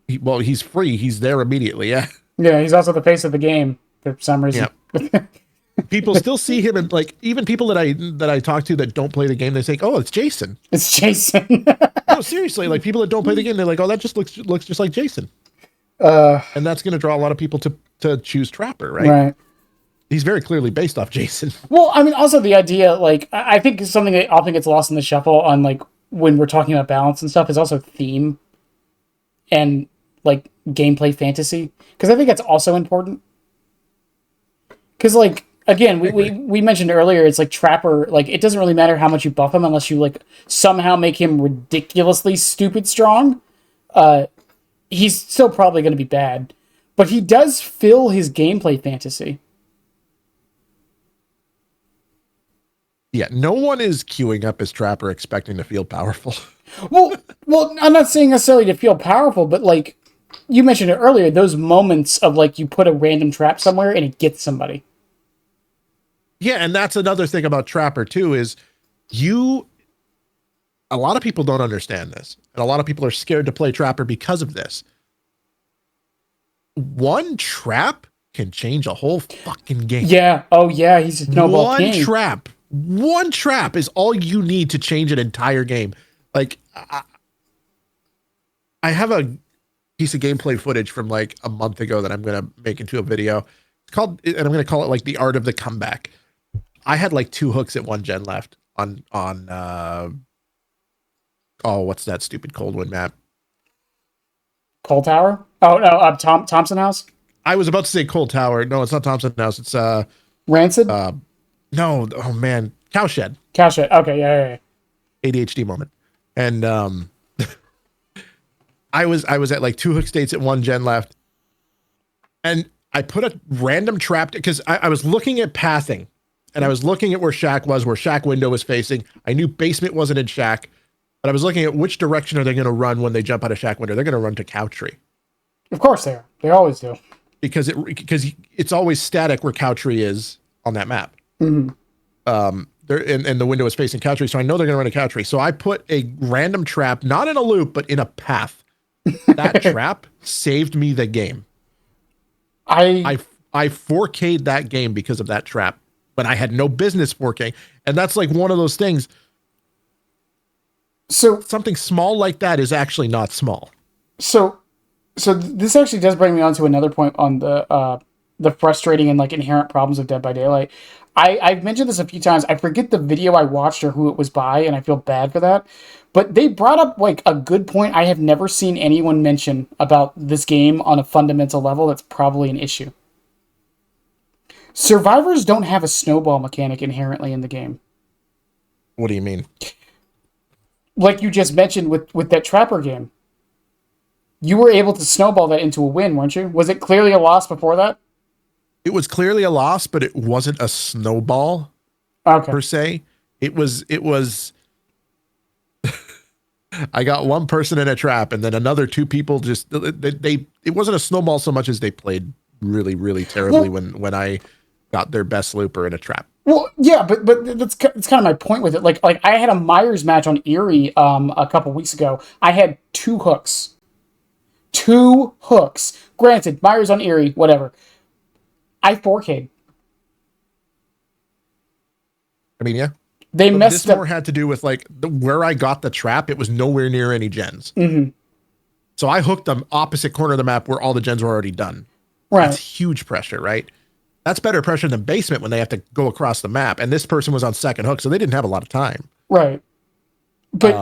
He's free. He's there immediately, yeah. Yeah, he's also the face of the game for some reason. Yeah. People still see him, and like even people that I talk to that don't play the game, they say, "Oh, it's Jason." It's Jason. No, seriously, like people that don't play the game, they're like, "Oh, that just looks just like Jason." And that's going to draw a lot of people to choose Trapper, right? Right. He's very clearly based off Jason. Well, I mean, also the idea, like, I think something that often gets lost in the shuffle on, like, when we're talking about balance and stuff is also theme and, like, gameplay fantasy. Because I think that's also important. Because, like, again, we mentioned earlier, it's like Trapper, like, it doesn't really matter how much you buff him unless you, like, somehow make him ridiculously stupid strong. He's still probably going to be bad. But he does fill his gameplay fantasy. Yeah, no one is queuing up as Trapper expecting to feel powerful. Well, I'm not saying necessarily to feel powerful, but like you mentioned it earlier, those moments of like you put a random trap somewhere and it gets somebody. Yeah, and that's another thing about Trapper too is a lot of people don't understand this, and a lot of people are scared to play Trapper because of this. One trap can change a whole fucking game. Yeah. Oh yeah, he's a snowball king. One trap is all you need to change an entire game. Like, I have a piece of gameplay footage from like a month ago that I'm going to make into a video. It's called, and I'm going to call it like the art of the comeback. I had like 2 hooks at 1 gen left on what's that stupid Coldwind map? Cold Tower? Oh no, Thompson House? I was about to say Cold Tower. No, it's not Thompson House. It's Rancid? No, oh man, Cowshed. Cowshed. Okay, yeah. ADHD moment. And I was at like 2 hook states at 1 gen left. And I put a random trap because I was looking at pathing and I was looking at where Shack was, where Shack window was facing. I knew basement wasn't in Shack, but I was looking at which direction are they going to run when they jump out of Shack window. They're going to run to Cow Tree. Of course they are. They always do. Because it's always static where Cow Tree is on that map. Mm-hmm. And the window is facing Cow Tree, so I know they're going to run a Cow Tree. So I put a random trap, not in a loop, but in a path. That trap saved me the game. I 4K'd that game because of that trap, but I had no business 4K. And that's like one of those things. So something small like that is actually not small. So this actually does bring me on to another point on the frustrating and like inherent problems of Dead by Daylight. I've mentioned this a few times. I forget the video I watched or who it was by, and I feel bad for that. But they brought up like a good point I have never seen anyone mention about this game on a fundamental level. That's probably an issue. Survivors don't have a snowball mechanic inherently in the game. What do you mean? Like you just mentioned with that Trapper game. You were able to snowball that into a win, weren't you? Was it clearly a loss before that? It was clearly a loss, but it wasn't a snowball Okay. per se. It was I got one person in a trap and then another two people just they it wasn't a snowball so much as they played really, really terribly when I got their best looper in a trap. Well, yeah, but that's kind of my point with it. Like I had a Myers match on Erie a couple weeks ago. I had two hooks. Two hooks. Granted, Myers on Erie, whatever. I 4K'd. I mean, yeah. They But messed this up. more had to do with like where I got the trap. It was nowhere near any gens. Mm-hmm. So I hooked them opposite corner of the map where all the gens were already done. Right. That's huge pressure, right? That's better pressure than basement when they have to go across the map. And this person was on second hook, so they didn't have a lot of time. Right. But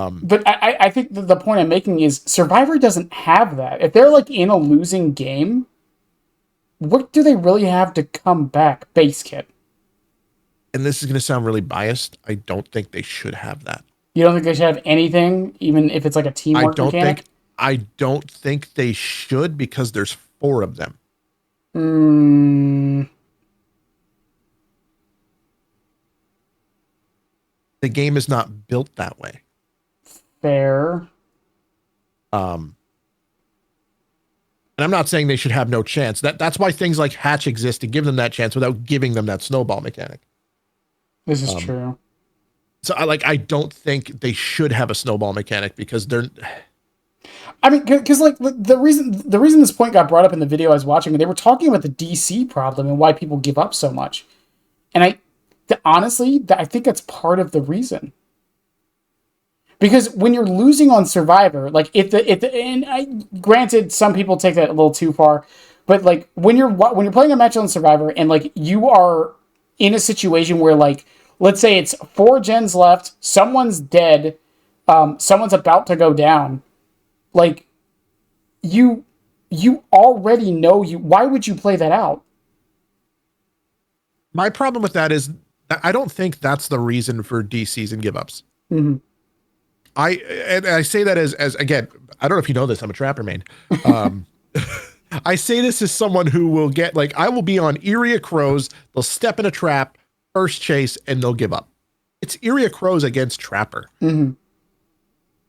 I think the point I'm making is Survivor doesn't have that. If they're like in a losing game, what do they really have to come back? Base kit. And this is going to sound really biased. I don't think they should have that. You don't think they should have anything, even if it's like a teamwork mechanic? I don't think they should because there's 4 of them. The game is not built that way. Fair. And I'm not saying they should have no chance. That's why things like Hatch exist to give them that chance without giving them that snowball mechanic. This is true. So I don't think they should have a snowball mechanic because they're. I mean, because like the reason this point got brought up in the video I was watching, they were talking about the DC problem and why people give up so much, and honestly, I think that's part of the reason. Because when you're losing on Survivor, like granted, some people take that a little too far, but like when you're playing a match on Survivor and like you are in a situation where like let's say it's 4 gens left, someone's dead, someone's about to go down, like you already know why would you play that out? My problem with that is I don't think that's the reason for DCs and give ups. Mm-hmm. I say that as again, I don't know if you know this, I'm a trapper main. I say this as someone who will get like I will be on Iria Crows, they'll step in a trap, first chase, and they'll give up. It's Iria Crows against Trapper. Mm-hmm.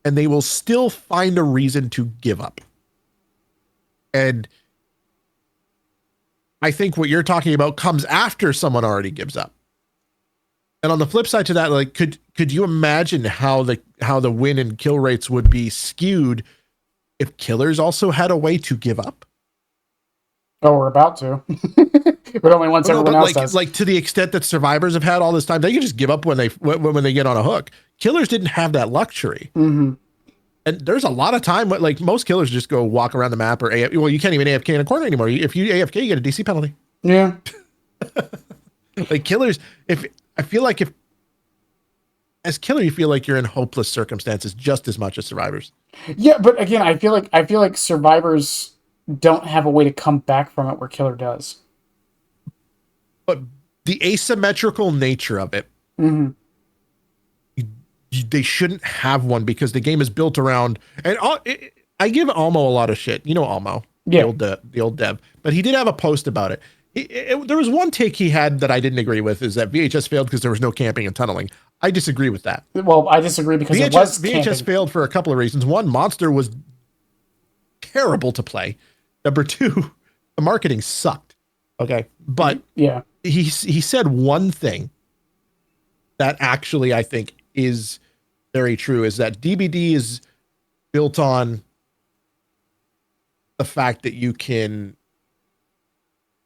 And they will still find a reason to give up. And I think what you're talking about comes after someone already gives up. And on the flip side to that, like, could you imagine how the win and kill rates would be skewed if killers also had a way to give up? Oh, we're about to, but only once everyone else does. Like to the extent that survivors have had all this time, they can just give up when they get on a hook. Killers didn't have that luxury. Mm-hmm. And there's a lot of time, like most killers just go walk around the map or well, you can't even AFK in a corner anymore. If you AFK, you get a DC penalty. Yeah. Like killers, I feel like as killer, you feel like you're in hopeless circumstances just as much as survivors. Yeah, but again, I feel like survivors don't have a way to come back from it where killer does. But the asymmetrical nature of it, mm-hmm. They shouldn't have one because the game is built around. And I give Almo a lot of shit. You know Almo, yeah, the old dev, but he did have a post about it. There was one take he had that I didn't agree with, is that VHS failed because there was no camping and tunneling. I disagree with that. Well, I disagree because VHS failed for a couple of reasons. One, Monster was terrible to play. Number 2, the marketing sucked. Okay, but yeah, he said one thing that actually I think is very true, is that DBD is built on the fact that you can,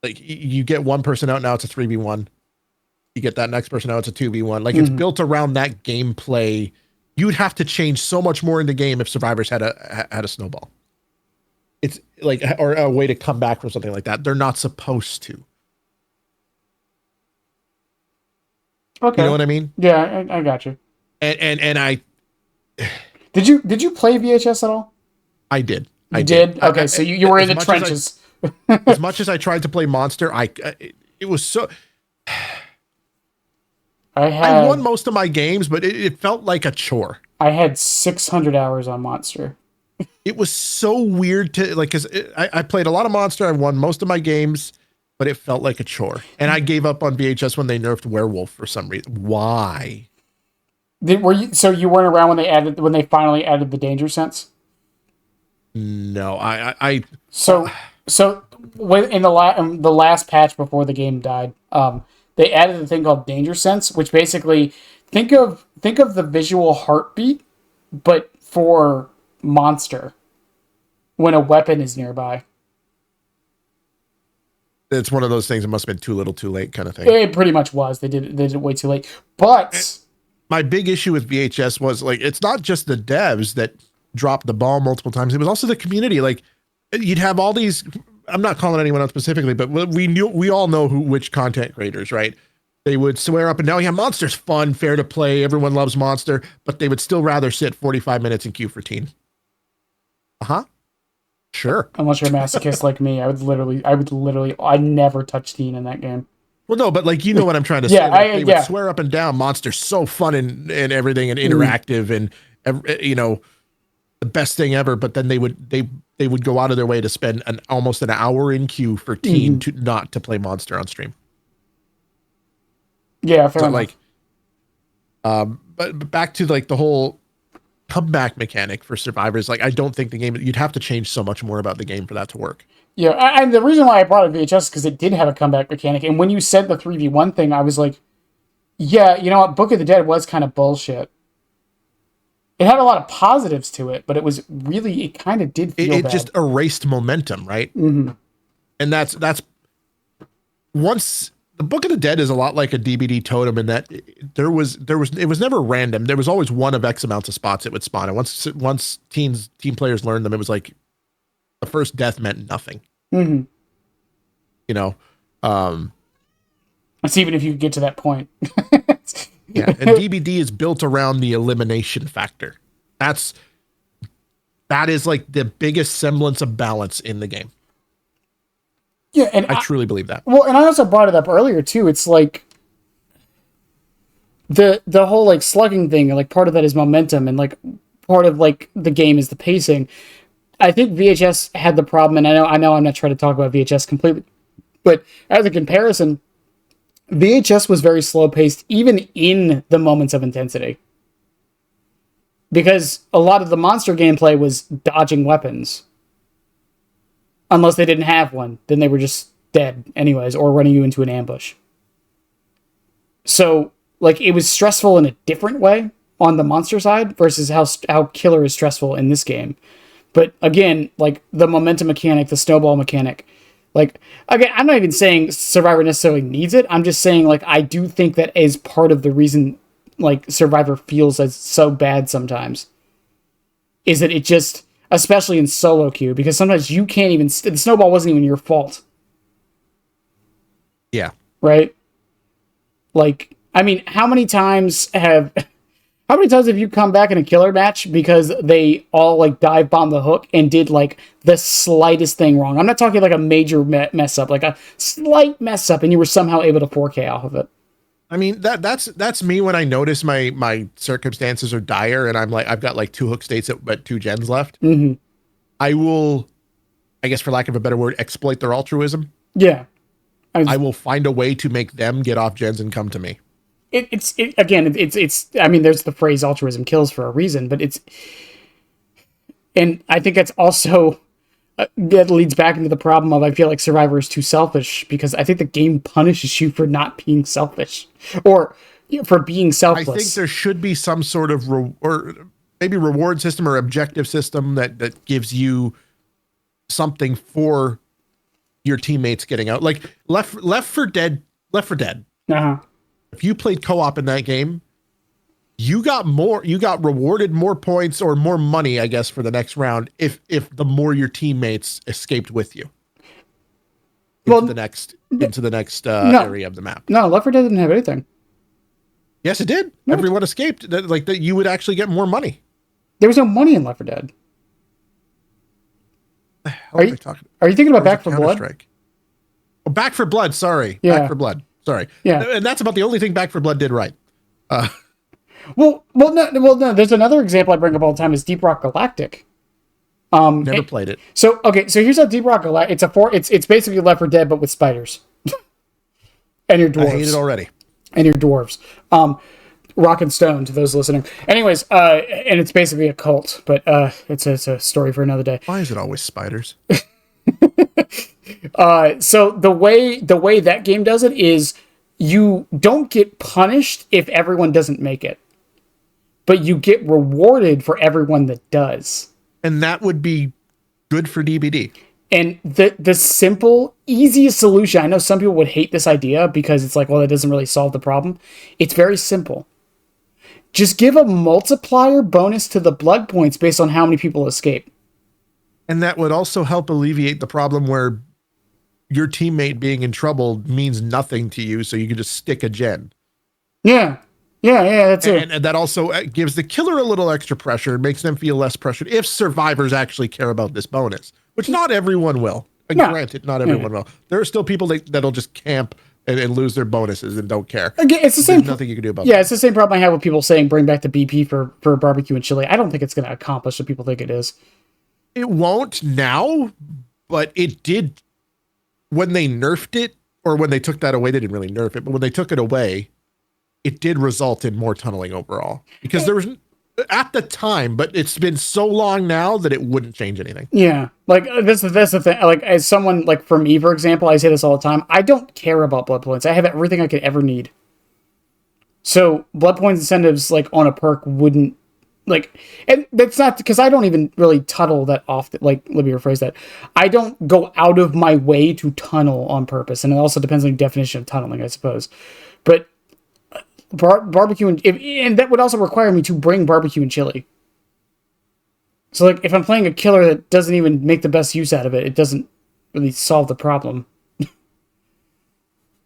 like, you get one person out, now it's a 3v1. You get that next person out, it's a 2v1. Like, it's built around that gameplay. You'd have to change so much more in the game if survivors had a snowball. it's like, or a way to come back from something like that. They're not supposed to. Okay. You know what I mean? Yeah, I got you. And I Did you play VHS at all? I did. You did? Okay, so you were in the trenches. As much as I tried to play Monster, it was so. I won most of my games, but it felt like a chore. I had 600 hours on Monster. It was so weird to like, because I played a lot of Monster. I won most of my games, but it felt like a chore. And I gave up on VHS when they nerfed Werewolf for some reason. Why? So you weren't around when they finally added the danger sense? No, So in the last patch before the game died, they added a thing called danger sense, which basically think of the visual heartbeat, but for Monster when a weapon is nearby. It's one of those things that must have been too little, too late kind of thing. It pretty much was. They did it way too late. But my big issue with VHS was like, it's not just the devs that dropped the ball multiple times. It was also the community. Like, you'd have all these, I'm not calling anyone out specifically, but we all know which content creators, right? They would swear up and down, yeah, Monster's fun, fair to play, everyone loves Monster, but they would still rather sit 45 minutes in queue for teen. Sure. Unless you're a masochist like me, I never touch teen in that game. Well, no, but like, you know what I'm trying to say. Yeah, Like, they would swear up and down, Monster's so fun and everything and interactive and, you know, the best thing ever. But then they would go out of their way to spend almost an hour in queue for teen not to play Monster on stream. Yeah, fair enough. Like, but back to like the whole comeback mechanic for survivors. Like, I don't think the game, you'd have to change so much more about the game for that to work. Yeah, and the reason why I brought up VHS is because it did have a comeback mechanic. And when you said the 3v1 thing, I was like, yeah, you know what? Book of the Dead was kind of bullshit. It had a lot of positives to it, but it kind of did feel bad. It just erased momentum, right? Mm-hmm. And that's once the Book of the Dead is a lot like a DBD totem in that it was never random. There was always one of X amounts of spots it would spawn. And once team players learned them, it was like the first death meant nothing. Mm-hmm. You know, it's even if you get to that point. Yeah, and DBD is built around the elimination factor. That is like the biggest semblance of balance in the game. Yeah, and I truly believe that. Well, and I also brought it up earlier too. It's like the whole like slugging thing, like part of that is momentum, and like part of like the game is the pacing. I think VHS had the problem, and I know I'm not trying to talk about VHS completely, but as a comparison, VHS was very slow paced, even in the moments of intensity, because a lot of the Monster gameplay was dodging weapons. Unless they didn't have one, then they were just dead anyways, or running you into an ambush. So, like, it was stressful in a different way on the Monster side versus how Killer is stressful in this game. But again, like, the momentum mechanic, the snowball mechanic, like, again, I'm not even saying Survivor necessarily needs it. I'm just saying, like, I do think that is part of the reason, like, Survivor feels as so bad sometimes. Is that it just, especially in solo queue, because sometimes you can't even, the snowball wasn't even your fault. Yeah. Right? Like, I mean, how many times have you come back in a Killer match because they all like dive bomb the hook and did like the slightest thing wrong? I'm not talking like a major mess up, like a slight mess up, and you were somehow able to 4K off of it. I mean, that's me when I notice my circumstances are dire and I'm like, I've got like 2 hook states but 2 gens left. Mm-hmm. I will, I guess for lack of a better word, exploit their altruism. Yeah. I will find a way to make them get off gens and come to me. It's I mean, there's the phrase altruism kills for a reason, but and I think that's also, that leads back into the problem of, I feel like Survivor is too selfish, because I think the game punishes you for not being selfish, or for being selfless. I think there should be some sort of or maybe reward system or objective system that gives you something for your teammates getting out. Like Left 4 Dead. Uh-huh. If you played co-op in that game, you got rewarded more points or more money, I guess, for the next round if the more your teammates escaped with you into the next no, area of the map. no, Left 4 Dead didn't have anything. Yes, it did. No, Everyone escaped. Like that, you would actually get more money. there was no money in Left 4 Dead. Are you thinking about Back 4 Blood? Oh, Back 4 Blood. Sorry, Yeah. Back 4 Blood. Sorry. Yeah, And that's about the only thing Back 4 Blood did right. no. There's another example I bring up all the time is Deep Rock Galactic. Never played it. So here's how Deep Rock Galactic. It's basically Left 4 Dead but with spiders, and your dwarves. I hate it already. And your dwarves. Rock and Stone to those listening. Anyways, and it's basically a cult, but it's a story for another day. Why is it always spiders? So the way that game does it is you don't get punished if everyone doesn't make it, but you get rewarded for everyone that does. And that would be good for DBD. And the simple, easiest solution, I know some people would hate this idea because it's like, well, that doesn't really solve the problem. It's very simple. Just give a multiplier bonus to the blood points based on how many people escape. And that would also help alleviate the problem where your teammate being in trouble means nothing to you, so you can just stick a gen. Yeah, that's it. And that also gives the killer a little extra pressure and makes them feel less pressured if survivors actually care about this bonus, which not everyone will. Granted, not everyone will. There are still people that'll just camp and lose their bonuses and don't care. Again, it's the same. There's nothing you can do about that. Yeah, it's the same problem I have with people saying bring back the BP for barbecue and chili. I don't think it's going to accomplish what people think it is. It won't now, but it did when they nerfed it, or when they took that away. They didn't really nerf it, but when they took it away, it did result in more tunneling overall. Because there was at the time, but it's been so long now that it wouldn't change anything. Yeah, like that's the thing. Like as someone like for me, for example, I say this all the time. I don't care about blood points. I have everything I could ever need. So blood points incentives like on a perk wouldn't like, and that's not because I don't even really tunnel that often. Like, let me rephrase that. I don't go out of my way to tunnel on purpose, and it also depends on the definition of tunneling, I suppose. But barbecue and that would also require me to bring barbecue and chili. So like if I'm playing a killer that doesn't even make the best use out of it, it doesn't really solve the problem.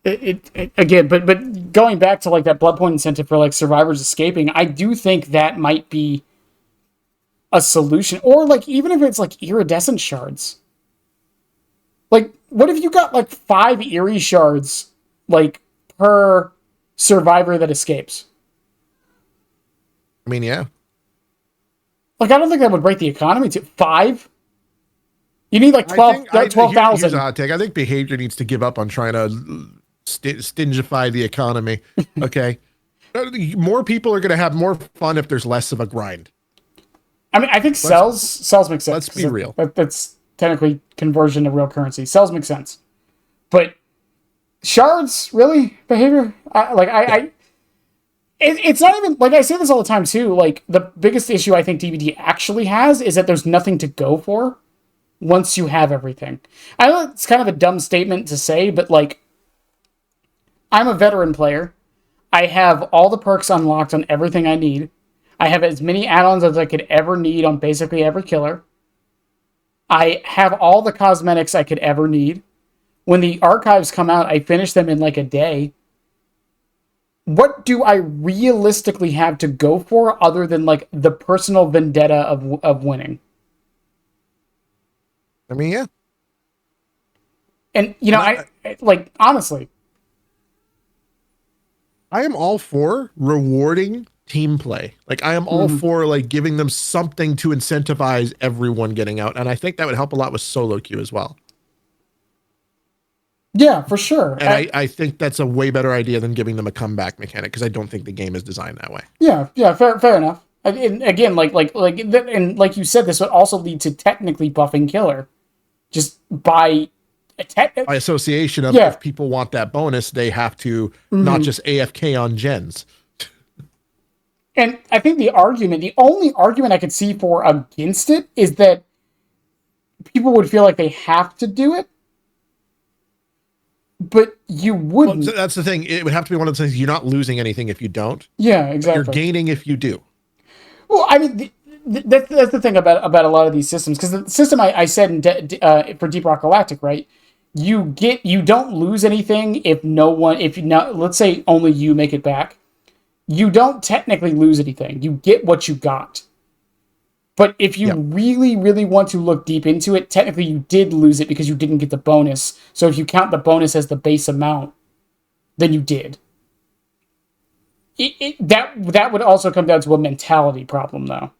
Again, but going back to like that blood point incentive for like survivors escaping, I do think that might be a solution. Or like even if it's like iridescent shards. Like what if you got like 5 eerie shards like per survivor that escapes? I mean, yeah. Like I don't think that would break the economy to 5. You need like 12,000. Here's a hot take. I think behavior needs to give up on trying to stingify the economy. Okay. More people are going to have more fun if there's less of a grind. I mean, I think cells make sense. Let's be real. That's technically conversion to real currency. Cells make sense. But shards, really? Behavior? It's not even, like I say this all the time too, like the biggest issue I think DBD actually has is that there's nothing to go for once you have everything. I know it's kind of a dumb statement to say, but like, I'm a veteran player. I have all the perks unlocked on everything I need. I have as many add-ons as I could ever need on basically every killer. I have all the cosmetics I could ever need. When the archives come out, I finish them in like a day. What do I realistically have to go for other than like the personal vendetta of winning? I mean, yeah. And, you know, I like, honestly, I am all for rewarding team play. Like I am all for like giving them something to incentivize everyone getting out. And I think that would help a lot with solo queue as well. Yeah, for sure. And I think that's a way better idea than giving them a comeback mechanic, because I don't think the game is designed that way. Yeah, fair enough. And again, like you said, this would also lead to technically buffing killer, just by association of if people want that bonus, they have to not just AFK on gens. And I think the only argument I could see for against it is that people would feel like they have to do it. But you Well, wouldn't. that's the thing. It would have to be one of those things. You're not losing anything if you don't, Yeah, but you're exactly. gaining if you do. Well, I mean, that's the thing about a lot of these systems, because the system I said for Deep Rock Galactic, right? You don't lose anything if no one, if you not, let's say only you make it back. You don't technically lose anything. You get what you got. But if you Yep, really, really want to look deep into it, technically you did lose it because you didn't get the bonus. So if you count the bonus as the base amount, then you did. That would also come down to a mentality problem, though.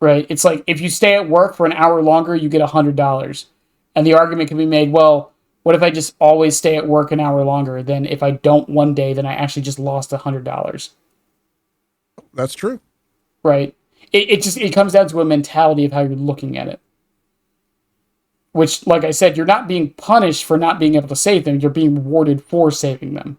Right? It's like if you stay at work for an hour longer, you get $100, and the argument can be made, well, what if I just always stay at work an hour longer? Then if I don't one day, then I actually just lost $100. that's true. Right? It comes down to a mentality of how you're looking at it. Which, like I said, you're not being punished for not being able to save them. You're being rewarded for saving them.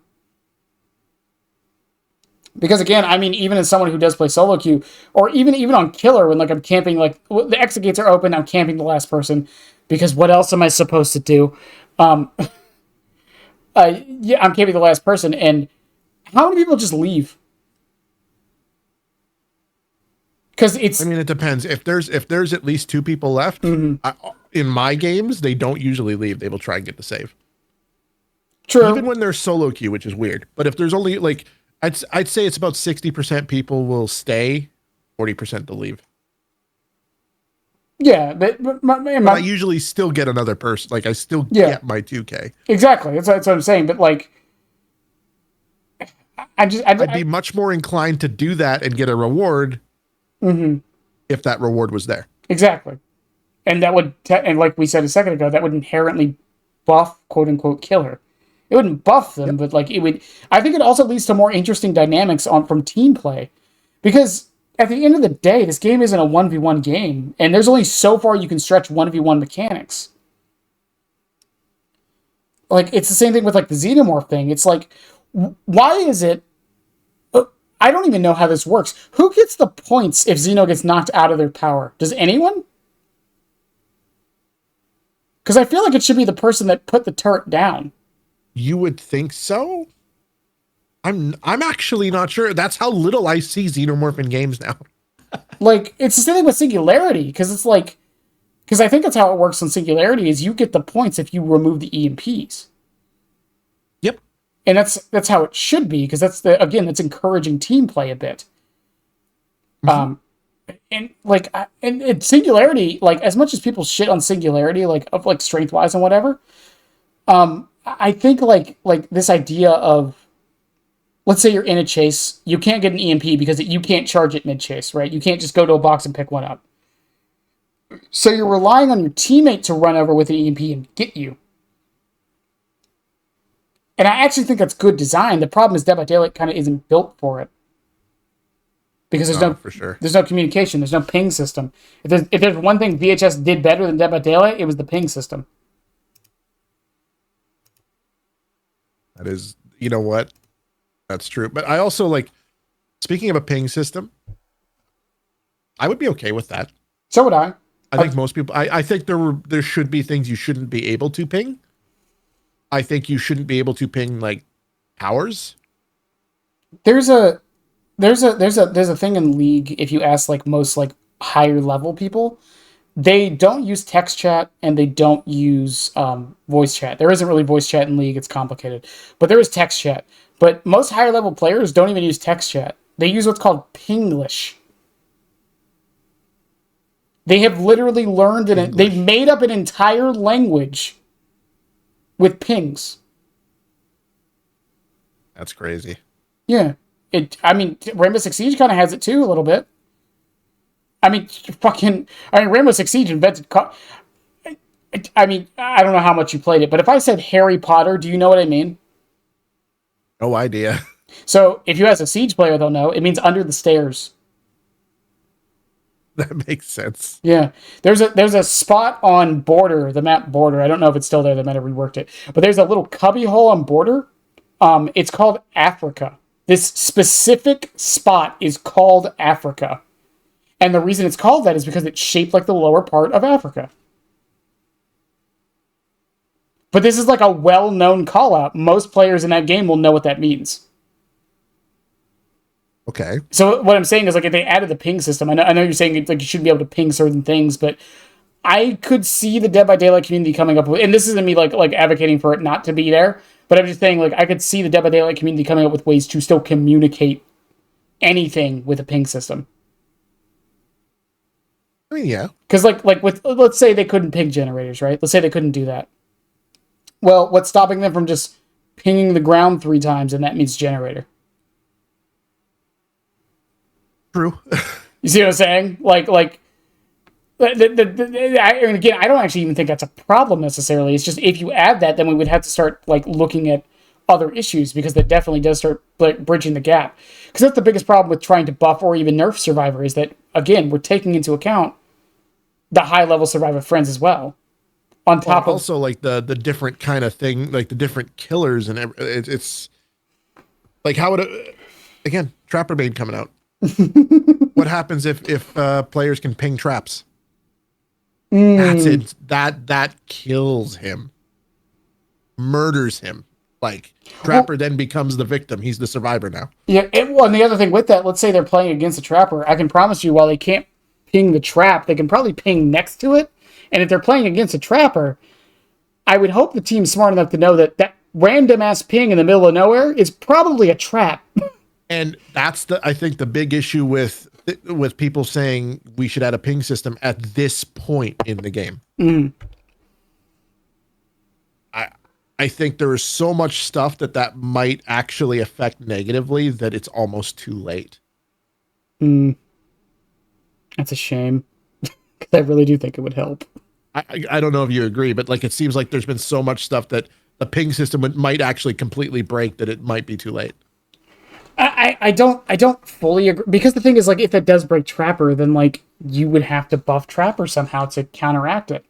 Because again, I mean, even as someone who does play solo queue, or even on killer, when like I'm camping, like the exit gates are open, I'm camping the last person, because what else am I supposed to do? Um, yeah, I'm camping the last person, and how many people just leave? Because I it's mean, it depends. If there's at least two people left, mhm, in my games, they don't usually leave. They will try and get the save, even true. when they're solo queue, which is weird. But if there's only like, I'd say it's about 60% people will stay, 40% to leave. Yeah, but But I usually still get another person. Like I still yeah, get my 2K. exactly. That's what I'm saying. But like, I'd be much more inclined to do that and get a reward mhm, if that reward was there. exactly. And that would, and like we said a second ago, that would inherently buff quote unquote killer. It wouldn't buff them, Yep. but like it would. I think it also leads to more interesting dynamics on from team play, because at the end of the day, this game isn't a 1v1 game, and there's only so far you can stretch 1v1 mechanics. Like it's the same thing with like the xenomorph thing. It's like, why is it? I don't even know how this works. Who gets the points if Xeno gets knocked out of their power? Does anyone? Because I feel like it should be the person that put the turret down. You would think so. I'm actually not sure. That's how little I see xenomorph in games now. Like it's the same thing with singularity, because it's like, because I think that's how it works on singularity is you get the points if you remove the EMPs, Yep. and that's how it should be, because that's the again that's encouraging team play a bit. Mm-hmm. Um, and like and singularity, like as much as people shit on singularity, like of like strength wise and whatever, I think like this idea of, let's say you're in a chase, you can't get an EMP because you can't charge it mid chase, right? You can't just go to a box and pick one up. So you're relying on your teammate to run over with an EMP and get you. And I actually think that's good design. The problem is Dead by Daylight kind of isn't built for it, because Oh, for sure. there's no communication, there's no ping system. If there's one thing VHS did better than Dead by Daylight, it was the ping system. That is, you know what? That's true. But I also like, speaking of a ping system, I would be okay with that. So would I. I think most people, I think there should be things you shouldn't be able to ping. I think you shouldn't be able to ping like hours. There's a there's a thing in League. If you ask like most like higher level people, they don't use text chat and they don't use voice chat. There isn't really voice chat in League. It's complicated, but there is text chat. But most higher level players don't even use text chat. They use what's called Pinglish. They have literally learned it. They've English. made up an entire language with pings. That's crazy. Yeah. I mean, Rainbow Six Siege kind of has it too, a little bit. I mean, Rainbow Six Siege invented. I mean, I don't know how much you played it, but if I said Harry Potter, do you know what I mean? No idea. So if you ask a Siege player, they'll know. It means under the stairs. That makes sense. Yeah, there's a spot on Border, the map Border. I don't know if it's still there. They might have reworked it, but there's a little cubby hole on Border. It's called Africa. This specific spot is called Africa, and the reason it's called that is because it's shaped like the lower part of Africa. But this is like a well-known call-out. Most players in that game will know what that means. Okay. So what I'm saying is, like, if they added the ping system, I know you're saying like you should be able to ping certain things, but I could see the Dead by Daylight community coming up with, and this isn't me like advocating for it not to be there, but I'm just saying, like, I could see the Dead by Daylight community coming up with ways to still communicate anything with a ping system. I mean, yeah. Because like with, let's say they couldn't ping generators, right? Let's say they couldn't do that. Well, what's stopping them from just pinging the ground 3 times, and that means generator? True. You see what I'm saying? Like. And again, I don't actually even think that's a problem necessarily. It's just if you add that, then we would have to start like looking at other issues, because that definitely does start like bridging the gap. Because that's the biggest problem with trying to buff or even nerf Survivor, is that, again, we're taking into account the high level Survivor friends as well. On top of also like the different kind of thing, like the different killers, and it's like how would again, Trapper Bane coming out. What happens if players can ping traps? That's it. That kills him, murders him. Like, Trapper then becomes the victim. He's the survivor now. Yeah, and the other thing with that, let's say they're playing against a Trapper. I can promise you, while they can't ping the trap, they can probably ping next to it. And if they're playing against a Trapper, I would hope the team's smart enough to know that that random ass ping in the middle of nowhere is probably a trap. And that's I think the big issue with people saying we should add a ping system at this point in the game. I think there is so much stuff that might actually affect negatively that it's almost too late. That's a shame. Because I really do think it would help. I don't know if you agree, but like, it seems like there's been so much stuff that the ping system might actually completely break that it might be too late. I don't fully agree, because the thing is, like, if it does break Trapper, then like you would have to buff Trapper somehow to counteract it.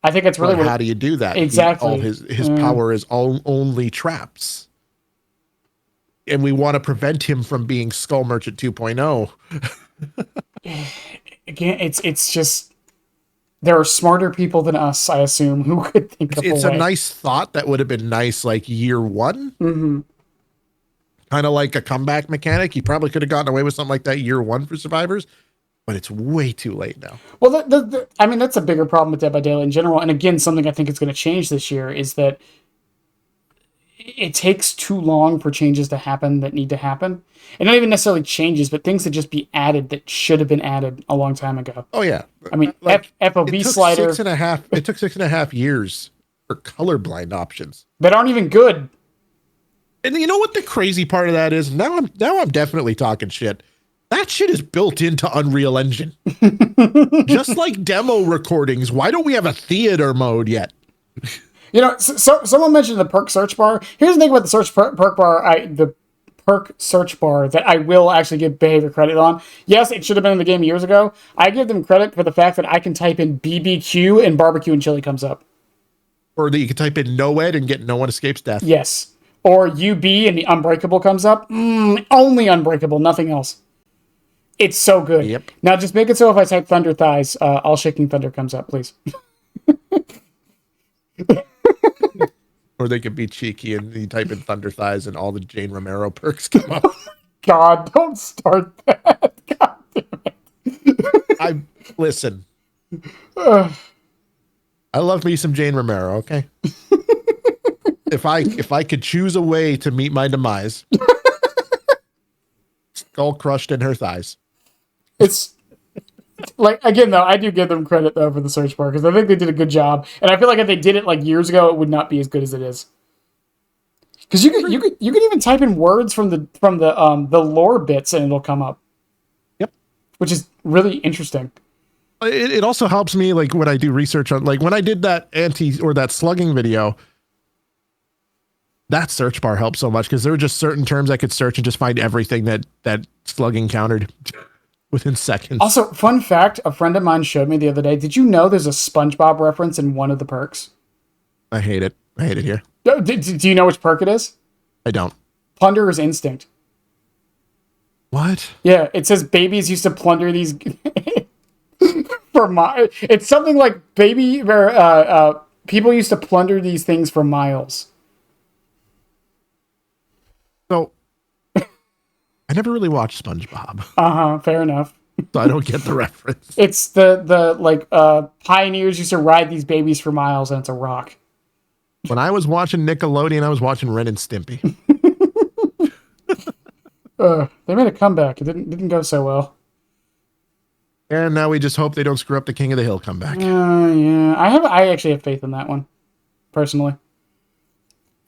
I think that's really how do you do that? Exactly. His power is only traps, and we want to prevent him from being Skull Merchant 2.0. Again, it's just, there are smarter people than us, I assume, who could think of it's a way. A nice thought that would have been nice like year one. Kind of like a comeback mechanic. You probably could have gotten away with something like that year one for survivors, but it's way too late now. Well, I mean, that's a bigger problem with Dead by Daylight in general. And again, something I think is going to change this year is that it takes too long for changes to happen that need to happen. And not even necessarily changes, but things that just be added that should have been added a long time ago. Oh, yeah. I mean, like, FOB slider. It took 6.5 years for colorblind options that aren't even good. And you know what the crazy part of that is? Now I'm definitely talking shit. That shit is built into Unreal Engine. Just like demo recordings. Why don't we have a theater mode yet? You know, so someone mentioned the Perk search bar. Here's the thing about the Perk bar. The Perk search bar that I will actually give behavior credit on. Yes, it should have been in the game years ago. I give them credit for the fact that I can type in BBQ and barbecue and chili comes up. Or that you can type in NOED and get no one escapes death. Yes. Or UB and the Unbreakable comes up. Only Unbreakable, nothing else. It's so good. Yep. Now just make it so if I type Thunder Thighs, All Shaking Thunder comes up, please. Or they could be cheeky and you type in Thunder Thighs and all the Jane Romero perks come up. God, don't start that. God damn it. Listen. I love me some Jane Romero, okay? If I could choose a way to meet my demise, skull crushed in her thighs. It's like, again, though, I do give them credit though for the search bar, because I think they did a good job, and I feel like if they did it like years ago, it would not be as good as it is. Because you could even type in words from the lore bits and it'll come up. Yep, which is really interesting. It also helps me, like, when I do research on, like, when I did that that slugging video. That search bar helped so much because there were just certain terms I could search and just find everything that slugging countered within seconds. Also, fun fact, a friend of mine showed me the other day. Did you know there's a SpongeBob reference in one of the perks? I hate it. I hate it here. Do you know which perk it is? I don't. Plunderer's Instinct. What? Yeah, it says babies used to plunder these it's something like baby People used to plunder these things for miles. So I never really watched SpongeBob, Fair enough. so I don't get the reference. It's the like pioneers used to ride these babies for miles, and it's a rock. When I was watching Nickelodeon, I was watching Ren and Stimpy. They made a comeback. It didn't go so well. And now we just hope they don't screw up the King of the Hill comeback. Yeah, I actually have faith in that one, personally.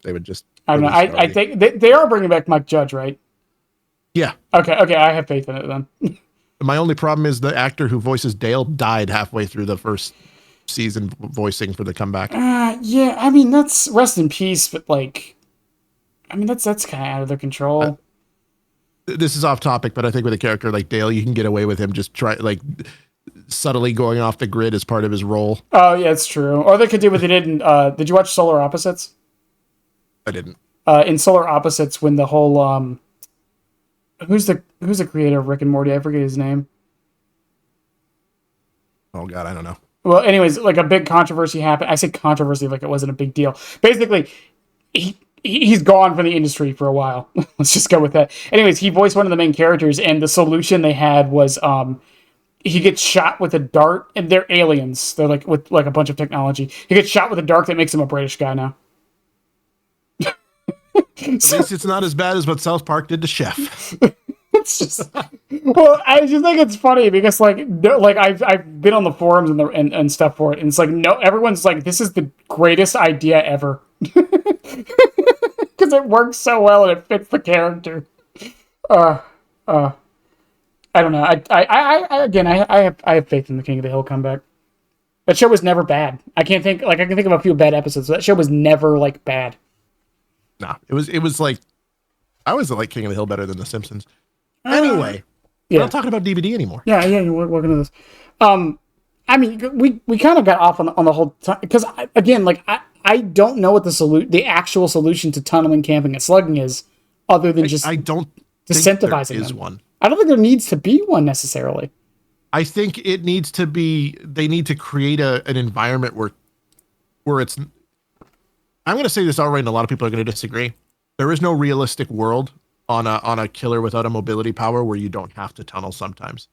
They would just. I don't know. I think they are bringing back Mike Judge, right? Yeah. Okay. I have faith in it then. My only problem is the actor who voices Dale died halfway through the first season voicing for the comeback. Yeah. I mean, that's rest in peace, but like, I mean, that's kind of out of their control. This is off topic, but I think with a character like Dale, you can get away with him just subtly going off the grid as part of his role. Oh yeah, it's true. Or they could do what they did in. Did you watch Solar Opposites? I didn't. In Solar Opposites, when the whole who's the creator of Rick and Morty? I forget his name. Oh God, I don't know. Well, anyways, like a big controversy happened. I say controversy like it wasn't a big deal. Basically, he's gone from the industry for a while. Let's just go with that. Anyways, he voiced one of the main characters, and the solution they had was he gets shot with a dart, and they're aliens. They're like with like a bunch of technology. He gets shot with a dart that makes him a British guy now. At least it's not as bad as what South Park did to Chef. It's just, well, I just think it's funny because like I've been on the forums and stuff for it, and it's like no, everyone's like, this is the greatest idea ever because it works so well and it fits the character. I don't know. I have faith in the King of the Hill comeback. That show was never bad. I can think of a few bad episodes. That show was never like bad. Nah, it was like I always like King of the Hill better than The Simpsons. Anyway, yeah. we're not talking about DVD anymore. Yeah, we're gonna this. I mean, we kind of got off on the whole time because again, like I don't know what the actual solution to tunneling, camping, and slugging is, other than just I don't decentivizing think there is them. one. I don't think there needs to be one necessarily. I think it needs to be. They need to create an environment where it's. I'm going to say this outright, and a lot of people are going to disagree. There is no realistic world on a killer without a mobility power where you don't have to tunnel sometimes.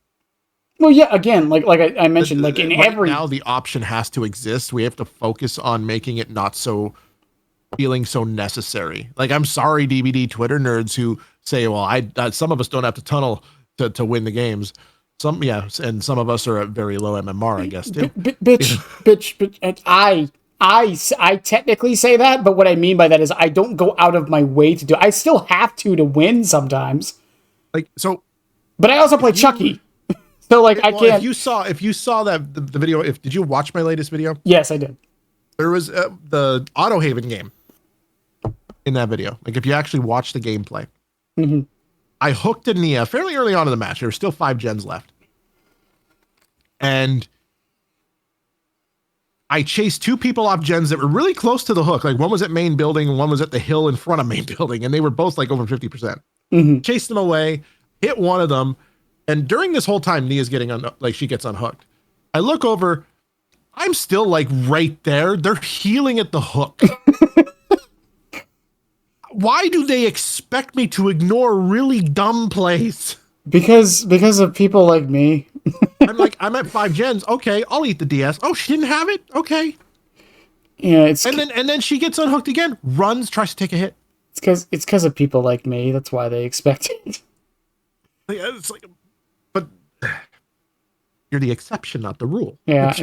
Well, yeah, again, like I mentioned, like in right every now the option has to exist. We have to focus on making it not so feeling so necessary. Like, I'm sorry, DVD Twitter nerds who say, well, some of us don't have to tunnel to win the games. And some of us are at very low MMR, I guess, too. bitch, and I technically say that, but what I mean by that is I don't go out of my way to do. I still have to win sometimes. Like, so, but I also play Chucky, so like I can't. If you saw that the video, did you watch my latest video? Yes, I did. There was the Auto Haven game in that video. Like, if you actually watch the gameplay, I hooked in the fairly early on in the match. There were still 5 gens left, and I chased 2 people off gens that were really close to the hook. Like, one was at main building and one was at the hill in front of main building. And they were both like over 50%. Chased them away, hit one of them. And during this whole time, Nia's she gets unhooked. I look over, I'm still like right there. They're healing at the hook. Why do they expect me to ignore really dumb plays? Because of people like me. I'm at 5 gens. Okay, I'll eat the DS. Oh, she didn't have it? Okay. Yeah, and then she gets unhooked again, runs, tries to take a hit. It's because of people like me. That's why they expect it. It's like, but you're the exception, not the rule. Yeah.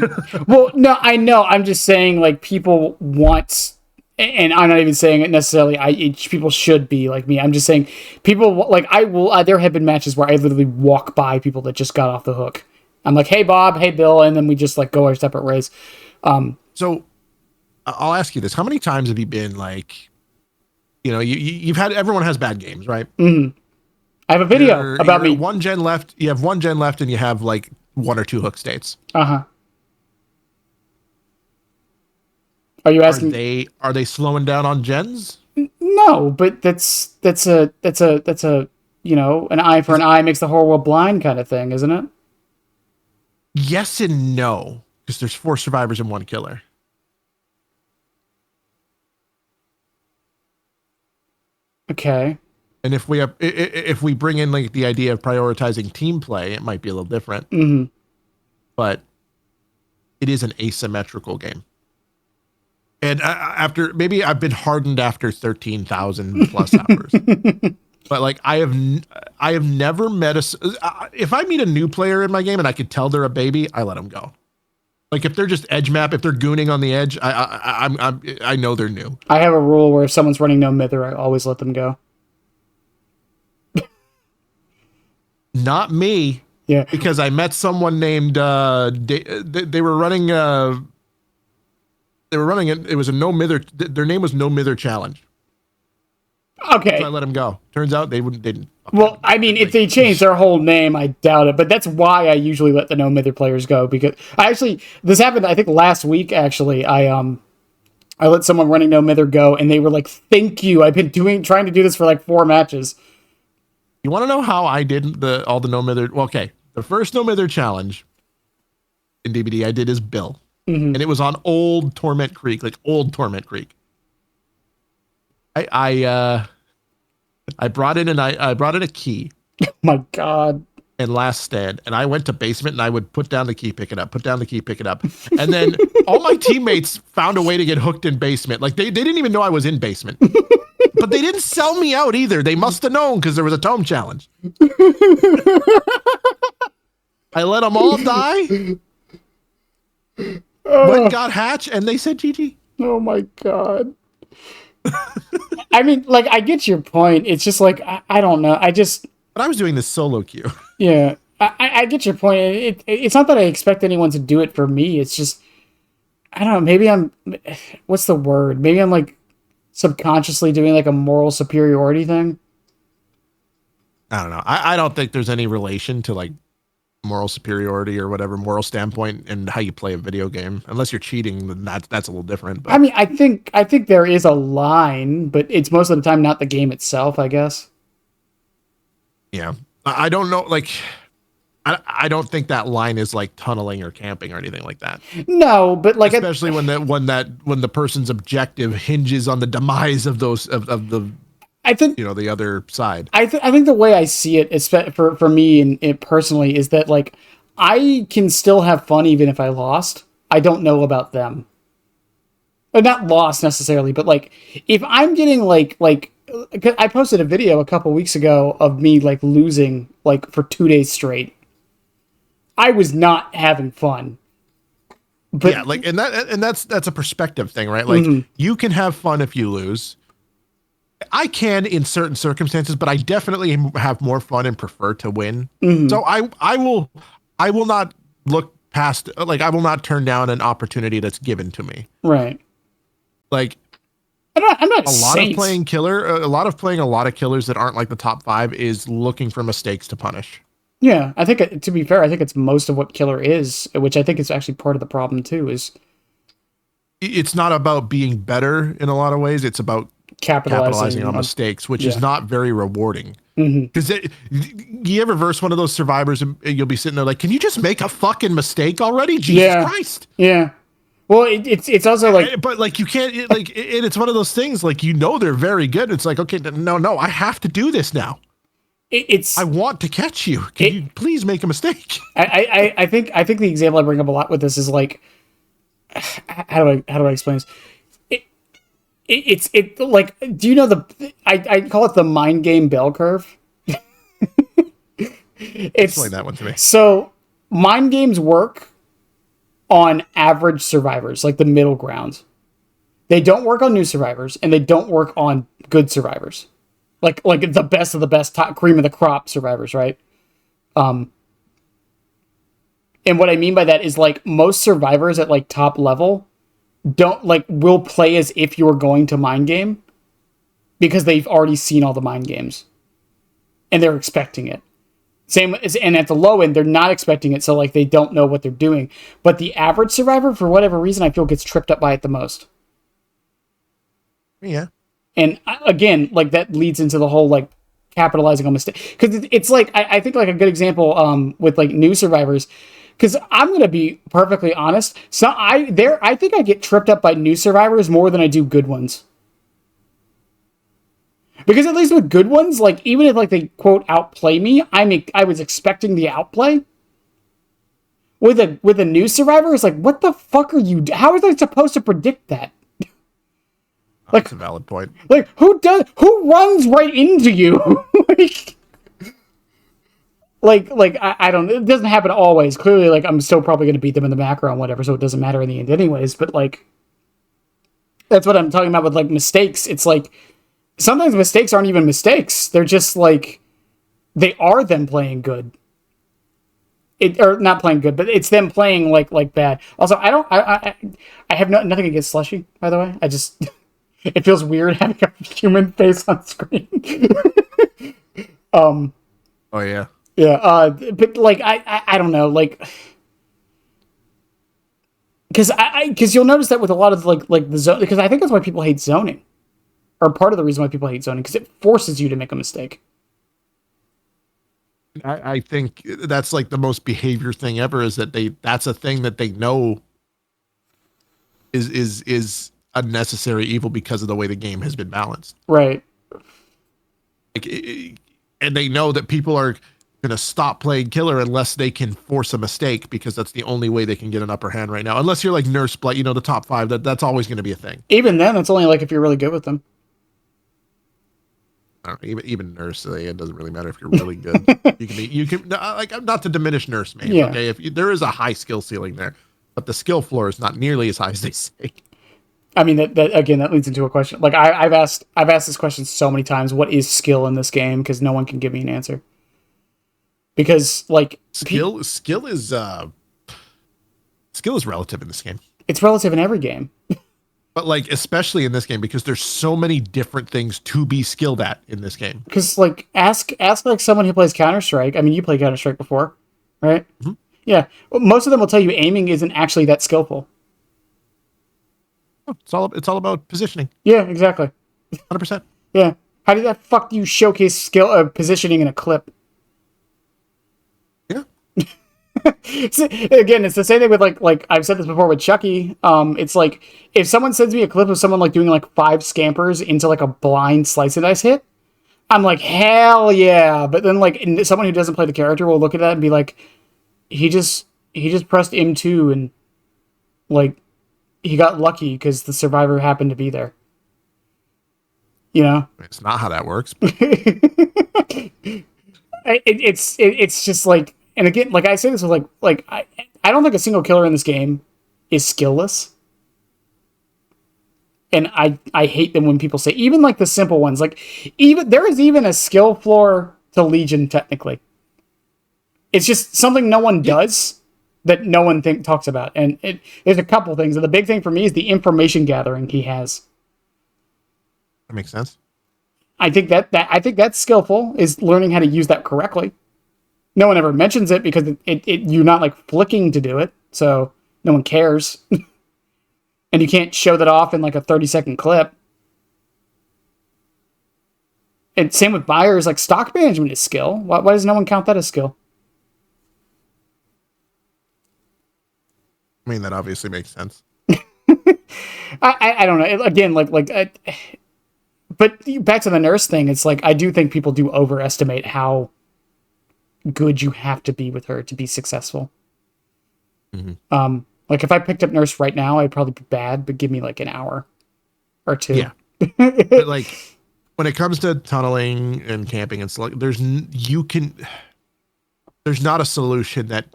Well, no, I know. I'm just saying, like, people want, and I'm not even saying it necessarily. People should be like me. I'm just saying people like I will. There have been matches where I literally walk by people that just got off the hook. I'm like, hey Bob, hey Bill, and then we just like go our separate ways. So I'll ask you this: how many times have you been like, you've had, everyone has bad games, right? Mm-hmm. I have a video about me. 1 gen left. You have 1 gen left, and you have like 1 or 2 hook states. Are you asking? Are they slowing down on gens? No, but that's a an eye for an eye makes the whole world blind kind of thing, isn't it? Yes and no, because there's 4 survivors and 1 killer. Okay. And if we bring in like the idea of prioritizing team play, it might be a little different. Mm-hmm. But it is an asymmetrical game. And after maybe I've been hardened after 13,000 plus hours. But like I have never met if I meet a new player in my game and I could tell they're a baby, I let them go. Like if they're just edge map, if they're gooning on the edge, I know they're new. I have a rule where if someone's running no mither, I always let them go. Not me. Yeah. Because I met someone named they were running it was a no mither, their name was No Mither Challenge. Okay. So I let them go. Turns out they didn't. Well, I mean, if they change their whole name, I doubt it. But that's why I usually let the no mither players go, because this happened, I think last week actually. I let someone running no mither go, and they were like, "Thank you. I've been trying to do this for like 4 matches." You want to know how I did all the no mither? Well, okay, the first no mither challenge in DBD I did is Bill, and it was on old Torment Creek, like old Torment Creek. I brought in a key. Oh my God. And last stand, and I went to basement and I would put down the key, pick it up, put down the key, pick it up. And then all my teammates found a way to get hooked in basement. Like they didn't even know I was in basement. But they didn't sell me out either. They must have known because there was a tome challenge. I let them all die. Went, got hatch, and they said GG. Oh my God. I mean, like, I get your point. It's just like, I don't know. But I was doing this solo queue. Yeah, I get your point. It's not that I expect anyone to do it for me. It's just, I don't know. Maybe what's the word? Maybe I'm like subconsciously doing like a moral superiority thing. I don't know. I don't think there's any relation to like moral superiority or whatever moral standpoint and how you play a video game. Unless you're cheating, then that's a little different. But. I mean, I think there is a line, but it's most of the time not the game itself, I guess. Yeah. I don't know, like, I don't think that line is like tunneling or camping or anything like that. No, but like, especially when the person's objective hinges on the demise of those of the, I think, the other side. I think the way I see it is for me and it personally is that like I can still have fun even if I lost. I don't know about them. Not lost necessarily, but like if I'm getting like I posted a video a couple weeks ago of me like losing like for 2 days straight. I was not having fun. But yeah, like and that's a perspective thing, right? Like you can have fun if you lose. I can in certain circumstances, but I definitely have more fun and prefer to win. So I will not look past, like I will not turn down an opportunity that's given to me. Right. Like I'm not a lot of playing a lot of killers that aren't like the top 5 is looking for mistakes to punish. Yeah, I think, to be fair, I think it's most of what killer is, which I think is actually part of the problem too, is it's not about being better in a lot of ways. It's about capitalizing on mistakes, which is not very rewarding. Because you ever verse one of those survivors and you'll be sitting there like, can you just make a fucking mistake already? Jesus Christ. Yeah. Well, it's also like, but like you can't like it's one of those things like they're very good. It's like, okay, no, I have to do this now. I want to catch you. Can you please make a mistake? I think the example I bring up a lot with this is like, how do I explain this? It's like, do you know I call it the mind game bell curve. Explain that one to me. So mind games work on average survivors, like the middle ground. They don't work on new survivors, and they don't work on good survivors. Like the best of the best, top cream of the crop survivors, right? And what I mean by that is like most survivors at like top level will play as if you're going to mind game because they've already seen all the mind games and they're expecting it. And at the low end, they're not expecting it, so like they don't know what they're doing. But the average survivor, for whatever reason, I feel gets tripped up by it the most. Yeah. And again, like that leads into the whole like capitalizing on mistake, because it's like I think like a good example with like new survivors. Because I'm gonna be perfectly honest, so I think I get tripped up by new survivors more than I do good ones. Because at least with good ones, like, even if, like, they, quote, outplay me, I was expecting the outplay. With a new survivor, it's like, what the fuck are you... How are they supposed to predict that? Like, that's a valid point. Like, who runs right into you? I don't... It doesn't happen always. Clearly, like, I'm still probably going to beat them in the macro and whatever, so it doesn't matter in the end anyways. But, like, that's what I'm talking about with, like, mistakes. It's like, sometimes mistakes aren't even mistakes. They're just, like, they are them playing good. Or not playing good, but it's them playing like bad. Also, I have nothing against Slushy, by the way. I just it feels weird having a human face on screen. Oh yeah. Yeah. But like I don't know, like because you'll notice that with a lot of like the zone, because I think that's why people hate zoning, or part of the reason why people hate zoning, because it forces you to make a mistake. I think that's like the most behavior thing ever, is that that's a thing that they know is a necessary evil because of the way the game has been balanced. Right. Like, and they know that people are going to stop playing killer unless they can force a mistake, because that's the only way they can get an upper hand right now. Unless you're like Nurse Blight, the top 5, that's always going to be a thing. Even then, it's only like if you're really good with them. I don't know, even Nurse, it doesn't really matter if you're really good. you can like, not to diminish Nurse main. Yeah. Okay, there is a high skill ceiling there, but the skill floor is not nearly as high as they say. I mean, that again, that leads into a question. Like, I've asked this question so many times. What is skill in this game? Because no one can give me an answer. Because like skill is relative in this game. It's relative in every game. But like, especially in this game, because there's so many different things to be skilled at in this game. Because like, ask like someone who plays Counter-Strike. I mean, you played Counter-Strike before, right? Mm-hmm. Yeah. Well, most of them will tell you aiming isn't actually that skillful. It's all about positioning. Yeah, exactly. 100%. Yeah. How did that fuck you showcase skill positioning in a clip? Yeah. Again, it's the same thing with like I've said this before with Chucky. It's like, if someone sends me a clip of someone like doing like 5 scampers into like a blind slice and dice hit, I'm like, hell yeah. But then like someone who doesn't play the character will look at that and be like, he just pressed M2 and like he got lucky because the survivor happened to be there. It's not how that works. It's just like, and again, like I say this with like I don't think a single killer in this game is skillless. And I hate them when people say, even like the simple ones, like there is even a skill floor to Legion technically. It's just something no one does that no one talks about. And there's a couple things. And the big thing for me is the information gathering he has. That makes sense. I think that's skillful, is learning how to use that correctly. No one ever mentions it because you're not like flicking to do it, so no one cares. And you can't show that off in like a 30-second clip. And same with buyers, like stock management is skill. Why does no one count that as skill? I mean, that obviously makes sense. I don't know. Again, but back to the nurse thing, it's like, I do think people do overestimate how good you have to be with her to be successful. Mm-hmm. Like if I picked up nurse right now, I'd probably be bad, but give me like an hour or 2. Yeah. But like, when it comes to tunneling and camping and slugging, there's not a solution that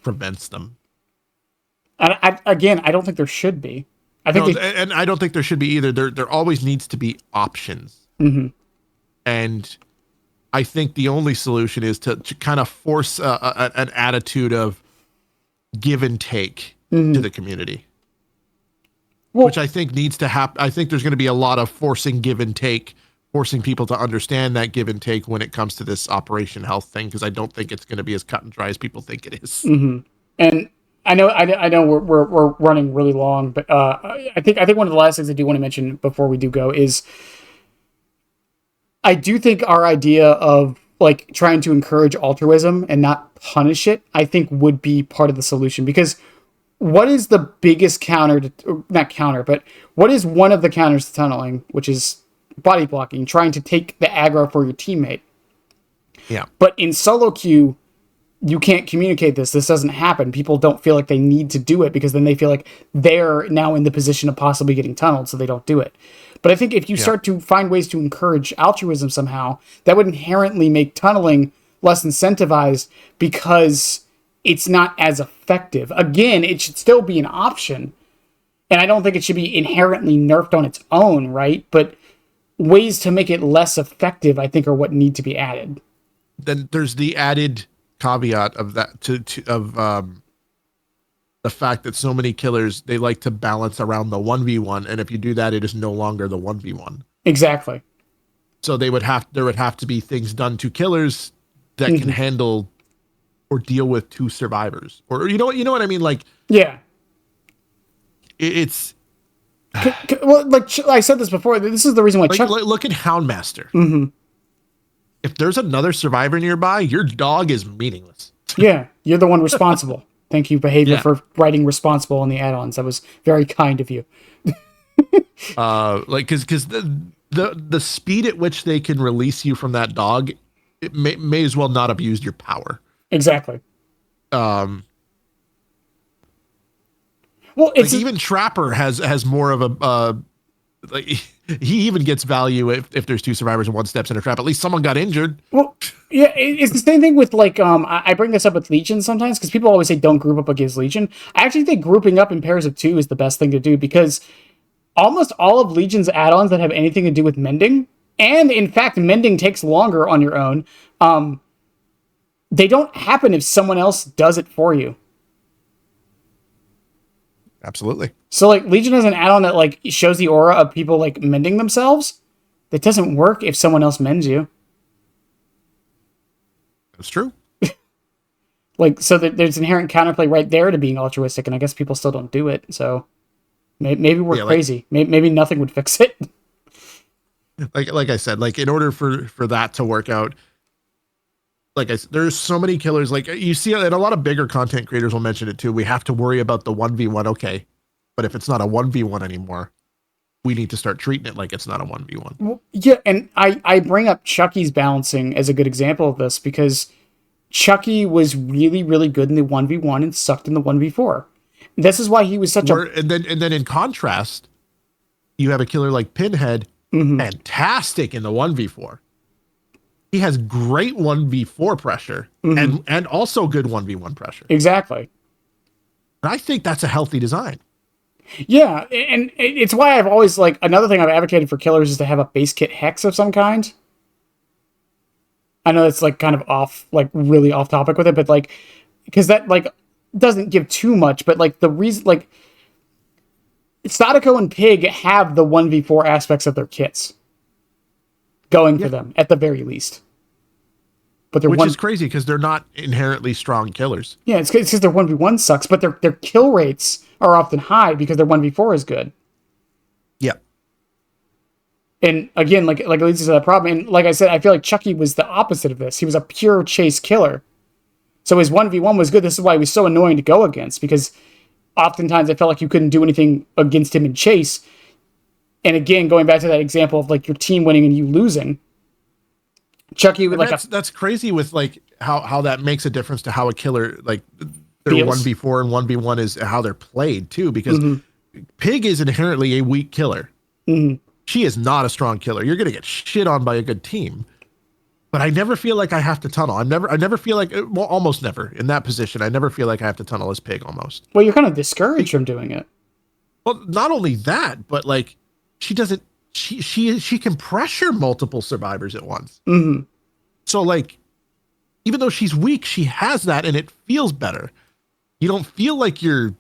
prevents them. I don't think there should be. And I don't think there should be either. There always needs to be options. Mm-hmm. And I think the only solution is to kind of force an attitude of give and take to the community, which I think needs to happen. I think there's going to be a lot of forcing give and take, forcing people to understand that give and take when it comes to this Operation Health thing, because I don't think it's going to be as cut and dry as people think it is. Mm-hmm. And I know we're running really long, but I think one of the last things I do want to mention before we do go is, I do think our idea of like trying to encourage altruism and not punish it, I think would be part of the solution. Because what is the biggest counter to, not counter, but what is one of the counters to tunneling, which is body blocking, trying to take the aggro for your teammate. Yeah. But in solo queue, you can't communicate this. This doesn't happen. People don't feel like they need to do it because then they feel like they're now in the position of possibly getting tunneled, so they don't do it. But I think if you start to find ways to encourage altruism somehow, that would inherently make tunneling less incentivized because it's not as effective. Again, it should still be an option. And I don't think it should be inherently nerfed on its own, right? But ways to make it less effective, I think, are what need to be added. Then there's the added caveat of that the fact that so many killers, they like to balance around the 1v1, and if you do that, it is no longer the 1v1. Exactly. So there would have to be things done to killers that can handle or deal with two survivors, or you know what I mean, like, yeah, it's well, like I said this before, this is the reason why like, look at Houndmaster. If there's another survivor nearby, your dog is meaningless. Yeah, you're the one responsible. Thank you, Behavior, for writing responsible in the add-ons. That was very kind of you. Like, because the speed at which they can release you from that dog, it may as well not have used your power. Exactly. Well, it's like even Trapper has more of a like he even gets value if there's two survivors and one steps in a trap. At least someone got injured. Well, yeah, it's the same thing with like I bring this up with Legion sometimes because people always say don't group up against Legion. I actually think grouping up in pairs of two is the best thing to do because almost all of Legion's add-ons that have anything to do with mending, and in fact mending takes longer on your own, they don't happen if someone else does it for you. Absolutely. So like Legion has an add-on that like shows the aura of people like mending themselves. That doesn't work if someone else mends you. That's true. Like, so there's inherent counterplay right there to being altruistic, and I guess people still don't do it. So maybe we're crazy. Maybe nothing would fix it. Like I said, like in order for that to work out, like there's so many killers. Like you see, and a lot of bigger content creators will mention it too. We have to worry about the 1v1. Okay, but if it's not a 1v1 anymore, we need to start treating it like it's not a 1v1. Well, yeah, and I bring up Chucky's balancing as a good example of this because Chucky was really, really good in the 1v1 and sucked in the 1v4. This is why he was such and then in contrast, you have a killer like Pinhead, fantastic in the 1v4. He has great 1v4 pressure and also good 1v1 pressure. Exactly. And I think that's a healthy design. Yeah, and it's why I've always, like, another thing I've advocated for killers is to have a base kit hex of some kind. I know it's, like, kind of off, like, really off topic with it, but, like, because that, like, doesn't give too much, but, like, the reason, like, Sadako and Pig have the 1v4 aspects of their kits going for them, at the very least. But which is crazy, because they're not inherently strong killers. Yeah, it's because their 1v1 sucks, but their kill rates are often high because their 1v4 is good. Yeah. And again, like it leads to that problem. And like I said, I feel like Chucky was the opposite of this. He was a pure chase killer. So his 1v1 was good. This is why he was so annoying to go against, because oftentimes I felt like you couldn't do anything against him in chase. And again, going back to that example of like your team winning and you losing, Chucky would that's crazy with like how that makes a difference to how a killer, like their 1v4 and 1v1 is how they're played too, because Pig is inherently a weak killer. She is not a strong killer. You're going to get shit on by a good team. But I never feel like I have to tunnel. I never feel like, well, almost never in that position. I never feel like I have to tunnel as Pig almost. Well, you're kind of discouraged from doing it. Well, not only that, but like she can pressure multiple survivors at once. So like, even though she's weak, she has that and it feels better. You don't feel like you're,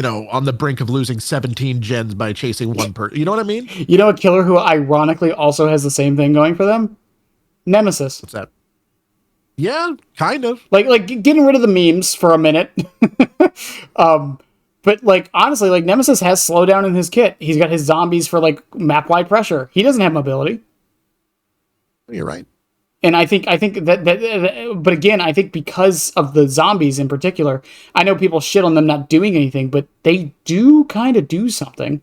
on the brink of losing 17 gens by chasing one person. You know what I mean? You know a killer who ironically also has the same thing going for them? Nemesis. What's that? Yeah, kind of. Like getting rid of the memes for a minute. But like honestly, like Nemesis has slowdown in his kit. He's got his zombies for like map wide pressure. He doesn't have mobility. You're right. And I think that but again, I think because of the zombies in particular, I know people shit on them not doing anything, but they do kind of do something.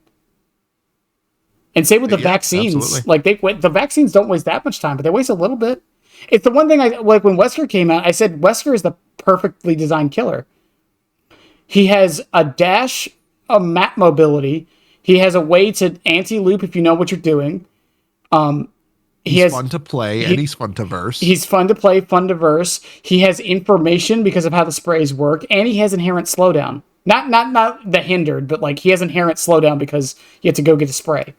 And same with the Yeah, vaccines. absolutely. Like the vaccines don't waste that much time, but they waste a little bit. It's the one thing I like when Wesker came out. I said Wesker is the perfectly designed killer. He has a dash, a map mobility. He has a way to anti-loop if you know what you're doing. He's fun to play and he's fun to verse. He's fun to play, fun to verse. He has information because of how the sprays work, and he has inherent slowdown. Not the hindered, but like he has inherent slowdown because you have to go get a spray.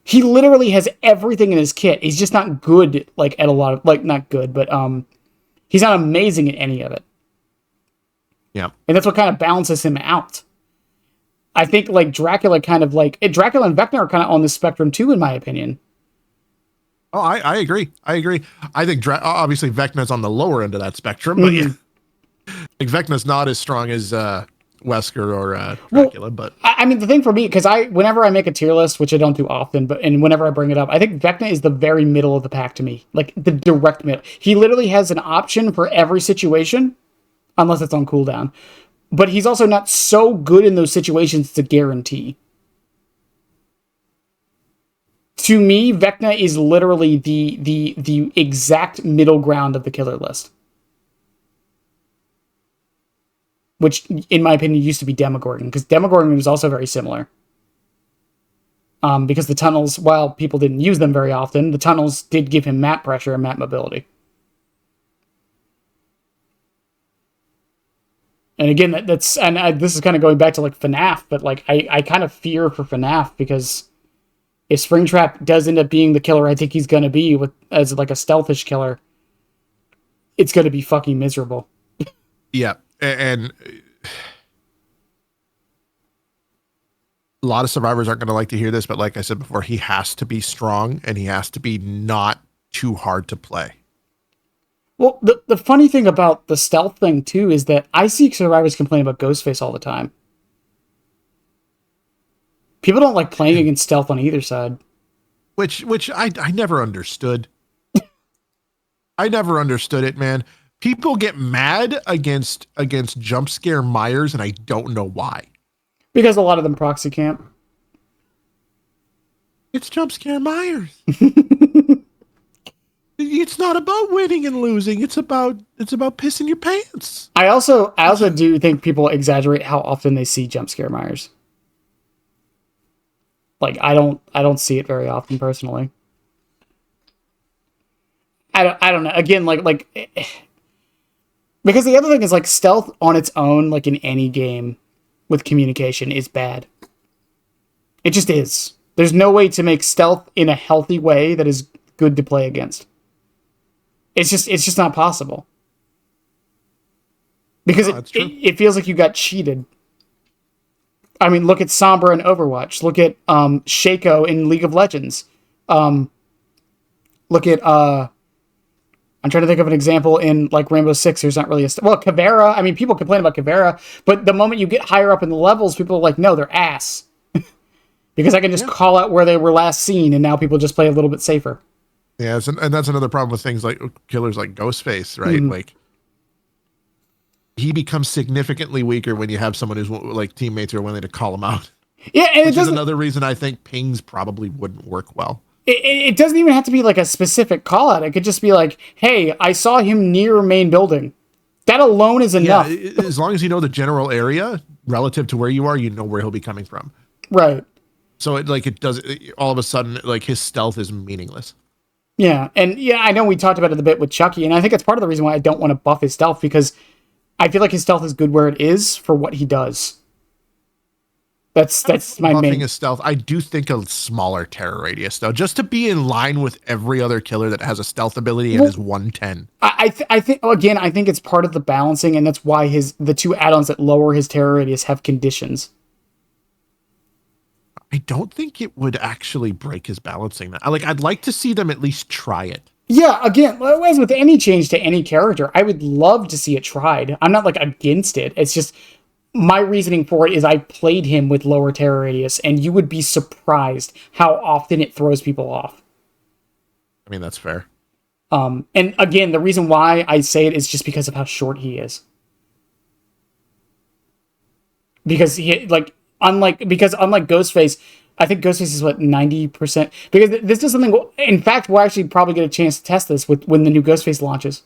He literally has everything in his kit. He's just not good, like at a lot of like not good, but he's not amazing at any of it. Yeah, and that's what kind of balances him out. I think like Dracula kind of like Dracula and Vecna are kind of on the spectrum too, in my opinion. Oh, I agree. I think obviously Vecna's on the lower end of that spectrum, but yeah, like Vecna's not as strong as Wesker or Dracula. But I mean, the thing for me, because whenever I make a tier list, which I don't do often, and whenever I bring it up, I think Vecna is the very middle of the pack to me, like the direct middle. He literally has an option for every situation, unless it's on cooldown. But he's also not so good in those situations to guarantee. To me, Vecna is literally the exact middle ground of the killer list. Which, in my opinion, used to be Demogorgon, because Demogorgon was also very similar. Because the tunnels, while people didn't use them very often, the tunnels did give him map pressure and map mobility. And again, this is kind of going back to like FNAF, but like I kind of fear for FNAF because if Springtrap does end up being the killer I think he's going to be as like a stealthish killer, it's going to be fucking miserable. Yeah, and a lot of survivors aren't going to like to hear this, but like I said before, he has to be strong and he has to be not too hard to play. Well, the funny thing about the stealth thing too is that I see survivors complain about Ghostface all the time. People don't like playing against stealth on either side. Which I never understood. I never understood it, man. People get mad against jump scare Myers, and I don't know why. Because a lot of them proxy camp. It's jump scare Myers. It's not about winning and losing. It's about pissing your pants. I also do think people exaggerate how often they see jump scare Myers. Like I don't see it very often personally. I don't know. Again, like because the other thing is like stealth on its own, like in any game with communication, is bad. It just is. There's no way to make stealth in a healthy way that is good to play against. It's just not possible. Because it feels like you got cheated. I mean, look at Sombra in Overwatch. Look at Shaco in League of Legends. Look at I'm trying to think of an example in like Rainbow Six. There's not really Caveira. I mean, people complain about Caveira, but the moment you get higher up in the levels, people are like, no, they're ass. Because I can just call out where they were last seen, and now people just play a little bit safer. Yeah, and that's another problem with things like killers like Ghostface, right? Mm-hmm. Like he becomes significantly weaker when you have someone who's like teammates are willing to call him out. Yeah, and which is another reason I think pings probably wouldn't work well. It doesn't even have to be like a specific call out. It could just be like, hey, I saw him near main building. That alone is enough. Yeah, as long as you know the general area relative to where you are, you know where he'll be coming from. Right. So all of a sudden, like his stealth is meaningless. Yeah, and yeah, I know we talked about it a bit with Chucky, and I think it's part of the reason why I don't want to buff his stealth, because I feel like his stealth is good where it is for what he does. That's my main. His stealth. I do think a smaller terror radius though, just to be in line with every other killer that has a stealth ability and is 110. I think again, I think it's part of the balancing, and that's why the two add-ons that lower his terror radius have conditions. I don't think it would actually break his balancing. I'd like to see them at least try it. Yeah, again, as with any change to any character, I would love to see it tried. I'm not like against it. It's just my reasoning for it is I played him with lower terror radius, and you would be surprised how often it throws people off. I mean, that's fair. And again, the reason why I say it is just because of how short he is. Because unlike Ghostface, I think Ghostface is what 90%, because this is something. In fact, we'll actually probably get a chance to test this when the new Ghostface launches,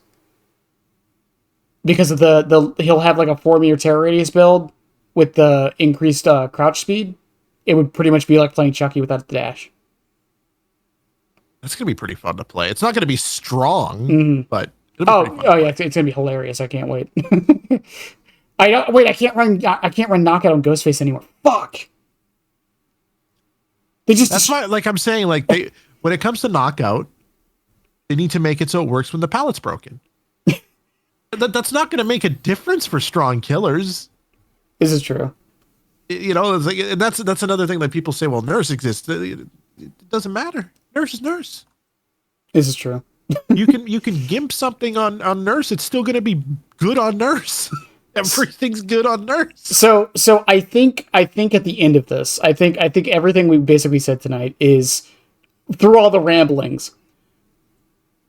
because of the he'll have like a 4-meter terror radius build with the increased crouch speed. It would pretty much be like playing Chucky without the dash. That's gonna be pretty fun to play. It's not gonna be strong, but it'll be pretty fun yeah, it's gonna be hilarious. I can't wait. I can't run knockout on Ghostface anymore. Fuck. That's why, like I'm saying, like when it comes to knockout, they need to make it so it works when the palette's broken. That's not going to make a difference for strong killers. This is true. You know, it's like, that's another thing that people say. Well, nurse exists. It doesn't matter. Nurse is nurse. This is true. you can gimp something on nurse. It's still going to be good on nurse. Everything's good on nurse. So I think at the end of this, I think everything we basically said tonight is, through all the ramblings,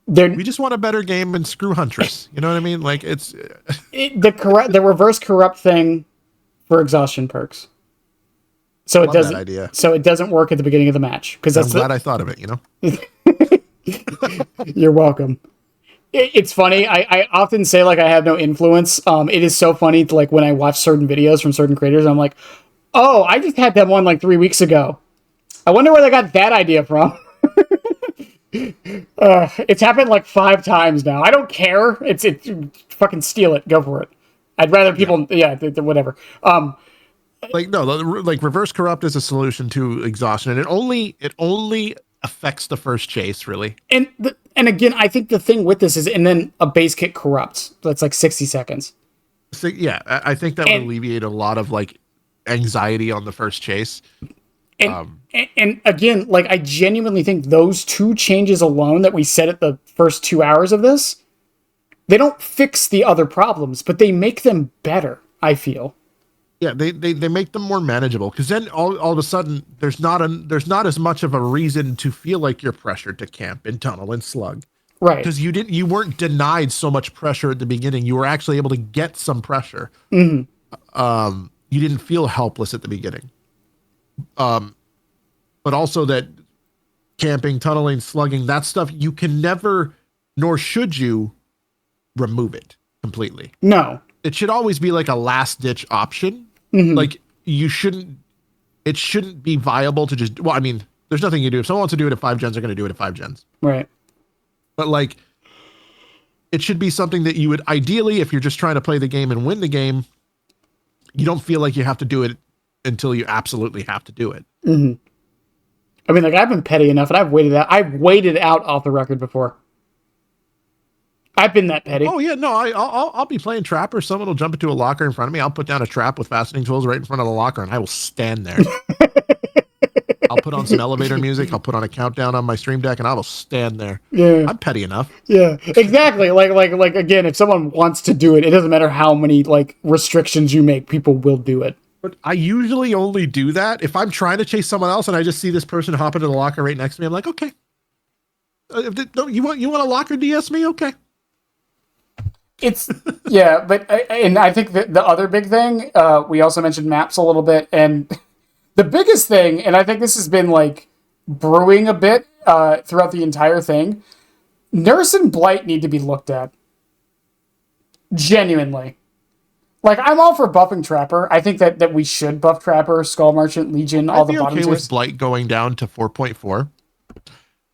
we just want a better game and screw Huntress. You know what I mean? Like the reverse corrupt thing for exhaustion perks. So it doesn't. Idea. So it doesn't work at the beginning of the match, because I'm glad I thought of it. You know. You're welcome. It's funny. I often say like I have no influence. It is so funny to, like, when I watch certain videos from certain creators, I'm like, oh, I just had that one like 3 weeks ago. I wonder where they got that idea from. It's happened like 5 times now. I don't care. It's fucking steal it. Go for it. I'd rather people, whatever. Like no, like reverse corrupt is a solution to exhaustion, and it only affects the first chase, really. And again, I think the thing with this is, and then a base kit corrupts. That's like 60 seconds. So, yeah, I think that would alleviate a lot of like anxiety on the first chase. And again, like, I genuinely think those 2 changes alone that we said at the first 2 hours of this, they don't fix the other problems, but they make them better, I feel. Yeah, they make them more manageable, because then all of a sudden there's not as much of a reason to feel like you're pressured to camp and tunnel and slug. Right. Because you weren't denied so much pressure at the beginning. You were actually able to get some pressure. Mm-hmm. You didn't feel helpless at the beginning. But also that camping, tunneling, slugging, that stuff, you can never, nor should you, remove it completely. No. It should always be like a last ditch option. Mm-hmm. Like it shouldn't be viable to just, well, I mean, there's nothing you do. If someone wants to do it at 5 gens, they're going to do it at 5 gens. Right. But like, it should be something that you would ideally, if you're just trying to play the game and win the game, you don't feel like you have to do it until you absolutely have to do it. Mm-hmm. I mean, like, I've been petty enough, and I've waited out off the record before. I've been that petty. Oh yeah, no, I'll be playing Trapper. Someone will jump into a locker in front of me. I'll put down a trap with fastening tools right in front of the locker, and I will stand there. I'll put on some elevator music. I'll put on a countdown on my stream deck, and I will stand there. Yeah, I'm petty enough. Yeah, exactly. Like again, if someone wants to do it, it doesn't matter how many like restrictions you make. People will do it. But I usually only do that if I'm trying to chase someone else, and I just see this person hop into the locker right next to me. I'm like, okay, you want a locker DS me? Okay. It's but I think that the other big thing, we also mentioned maps a little bit, and the biggest thing, and I think this has been like brewing a bit throughout the entire thing, Nurse and Blight need to be looked at. Genuinely. Like, I'm all for buffing Trapper. I think that we should buff Trapper, Skull Merchant, Legion, all the bottom tiers. I'd be okay with Blight going down to 4.4,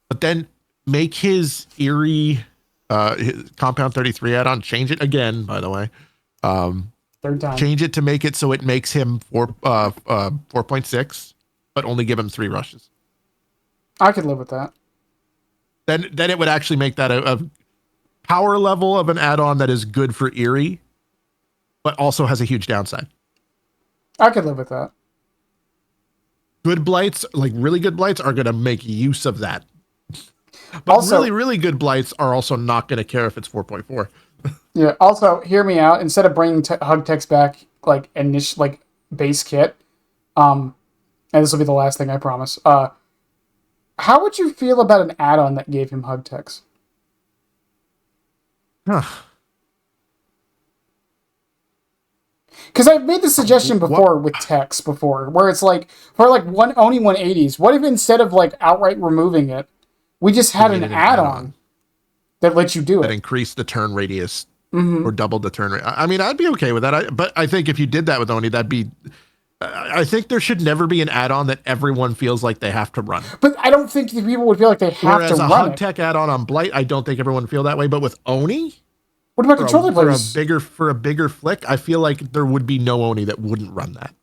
but then make his Eerie his Compound 33 add-on, change it again, by the way. 3rd time. Change it to make it so it makes him 4.6, but only give him 3 rushes. I could live with that. Then it would actually make that a power level of an add-on that is good for Eerie, but also has a huge downside. I could live with that. Good Blights, like really good Blights, are going to make use of that. But also, really, really good Blights are also not going to care if it's 4.4. Yeah. Also, hear me out. Instead of bringing Hug Text back, like base kit, and this will be the last thing I promise. How would you feel about an add-on that gave him Hug Text? Because I've made the suggestion before with text before, where it's like, for like only 180s, what if instead of like outright removing it, we just had an add-on that lets you do it? That increased the turn radius or doubled the turn rate. I mean, I'd be okay with that. But I think if you did that with Oni, that'd be... I think there should never be an add-on that everyone feels like they have to run. But I don't think the people would feel like they have to run it. Whereas a hug tech add-on on Blight, I don't think everyone would feel that way. But with Oni... What about controller players? For a bigger flick, I feel like there would be no Oni that wouldn't run that.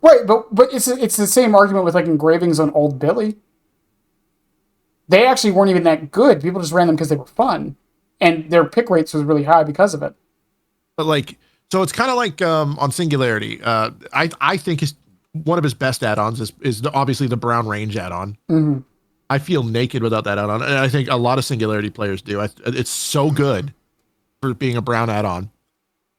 Right, but it's the same argument with like engravings on Old Billy. They actually weren't even that good. People just ran them because they were fun, and their pick rates was really high because of it. But like, so it's kind of like on Singularity. I think one of his best add-ons is obviously the Brown Range add-on. Mm-hmm. I feel naked without that add-on, and I think a lot of Singularity players do. It's so good for being a Brown add-on.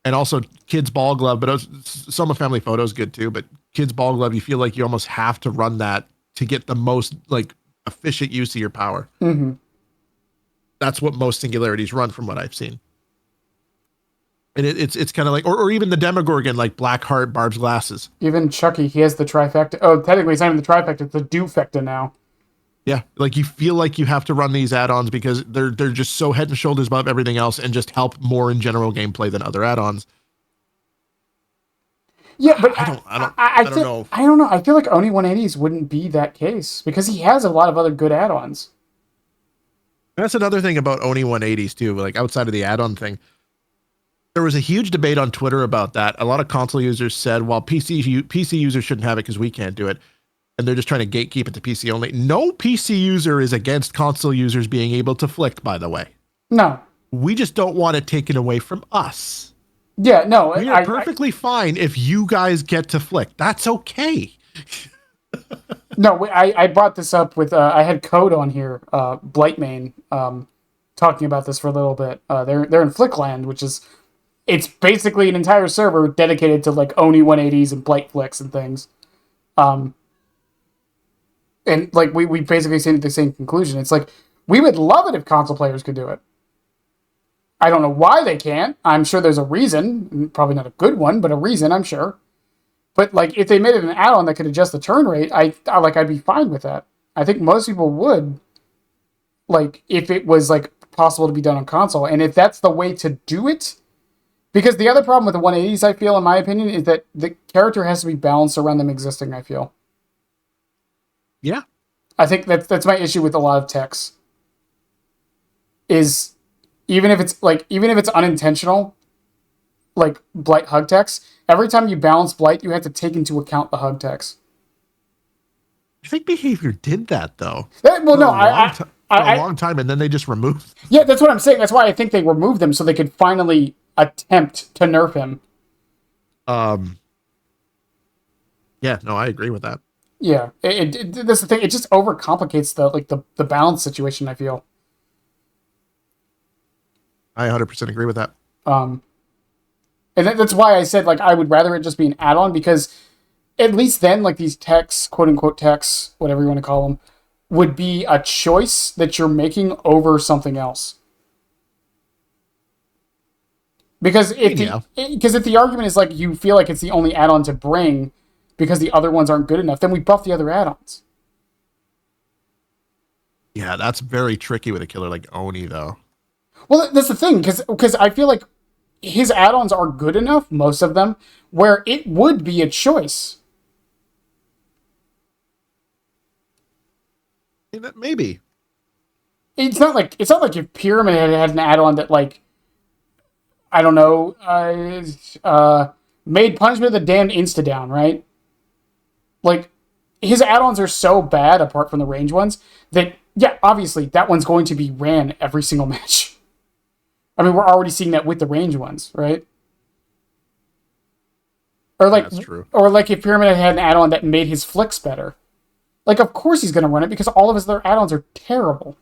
And also Kids Ball Glove, but some of Family Photo is good too, but Kids Ball Glove, you feel like you almost have to run that to get the most like efficient use of your power. Mm-hmm. That's what most Singularities run from what I've seen. And it's kind of like, or even the Demogorgon, like Blackheart, Barb's Glasses. Even Chucky, he has the trifecta. Oh, technically it's not even the trifecta, it's the dufecta now. Yeah, like you feel like you have to run these add-ons because they're just so head and shoulders above everything else and just help more in general gameplay than other add-ons. Yeah, but I don't know. I don't know. I feel like Oni 180s wouldn't be that case because he has a lot of other good add-ons. That's another thing about Oni 180s too, like outside of the add-on thing. There was a huge debate on Twitter about that. A lot of console users said, well, PC users shouldn't have it because we can't do it. And they're just trying to gatekeep it to PC only. No PC user is against console users being able to flick, by the way. No. We just don't want it taken away from us. Yeah, no. We are perfectly fine if you guys get to flick. That's okay. No, I brought this up with, I had Code on here, Blightmane, talking about this for a little bit. They're in Flickland, which is, it's basically an entire server dedicated to like Oni 180s and Blight flicks and things. And like we basically came to the same conclusion. It's like we would love it if console players could do it. I don't know why they can't. I'm sure there's a reason, probably not a good one, but a reason, I'm sure. But like if they made it an add-on that could adjust the turn rate, I'd be fine with that. I think most people would, like if it was like possible to be done on console, and if that's the way to do it. Because the other problem with the 180s, I feel, in my opinion, is that the character has to be balanced around them existing, I feel. Yeah. I think that's my issue with a lot of techs. Is even if it's unintentional, like Blight hug techs, every time you balance Blight, you have to take into account the hug techs. I think Behavior did that though. For a long time, and then they just removed. Yeah, that's what I'm saying. That's why I think they removed them so they could finally attempt to nerf him. Yeah, no, I agree with that. Yeah, that's the thing. It just overcomplicates the balance situation, I feel. I 100% agree with that. And that's why I said, like, I would rather it just be an add-on, because at least then, like, these techs, quote-unquote techs, whatever you want to call them, would be a choice that you're making over something else. Because if the argument is, like, you feel like it's the only add-on to bring because the other ones aren't good enough, then we buff the other add-ons. Yeah, that's very tricky with a killer like Oni, though. Well, that's the thing, because I feel like his add-ons are good enough, most of them, where it would be a choice. Maybe. It's not like if Pyramid had an add-on that, like, I don't know, made Punishment of the Damned insta-down, right? Like, his add-ons are so bad, apart from the range ones, that, yeah, obviously, that one's going to be ran every single match. I mean, we're already seeing that with the range ones, right? Or like, that's true. Or like if Pyramid had an add-on that made his flicks better. Like, of course he's going to run it, because all of his other add-ons are terrible.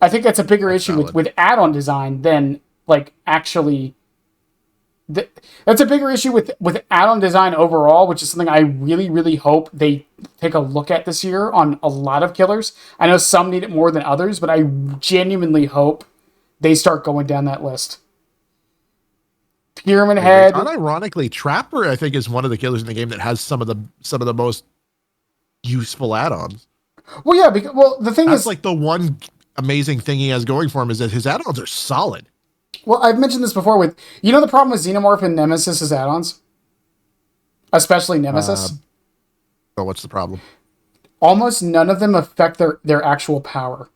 I think that's a bigger issue with add-on design than, like, actually... That's a bigger issue with add-on design overall, which is something I really, really hope they take a look at this year on a lot of killers. I know some need it more than others, but I genuinely hope they start going down that list. Pyramid Head. Unironically, Trapper, I think, is one of the killers in the game that has some of the most useful add-ons. Well, yeah, because the thing That's is, like the one amazing thing he has going for him is that his add-ons are solid. well, I've mentioned this before with, the problem with Xenomorph and Nemesis' add-ons? Especially Nemesis. So what's the problem? Almost none of them affect their actual power.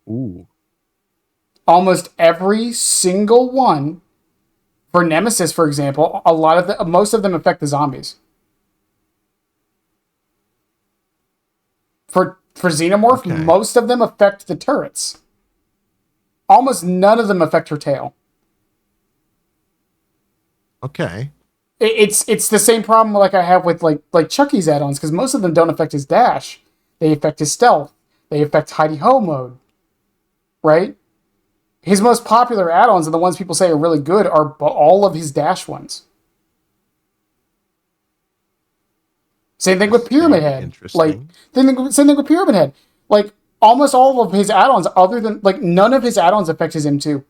Ooh. Almost every single one, for Nemesis, for example, most of them affect the zombies. For Xenomorph, most of them affect the turrets. Almost none of them affect her tail. Okay. It's the same problem like I have with like Chucky's add-ons, because most of them don't affect his dash. They affect his stealth. They affect hidey ho mode. Right? His most popular add-ons and the ones people say are really good are all of his dash ones. Same thing with Pyramid Head. Interesting. Same thing with Pyramid Head. Like, almost all of his add-ons, other than, none of his add-ons affect his M2.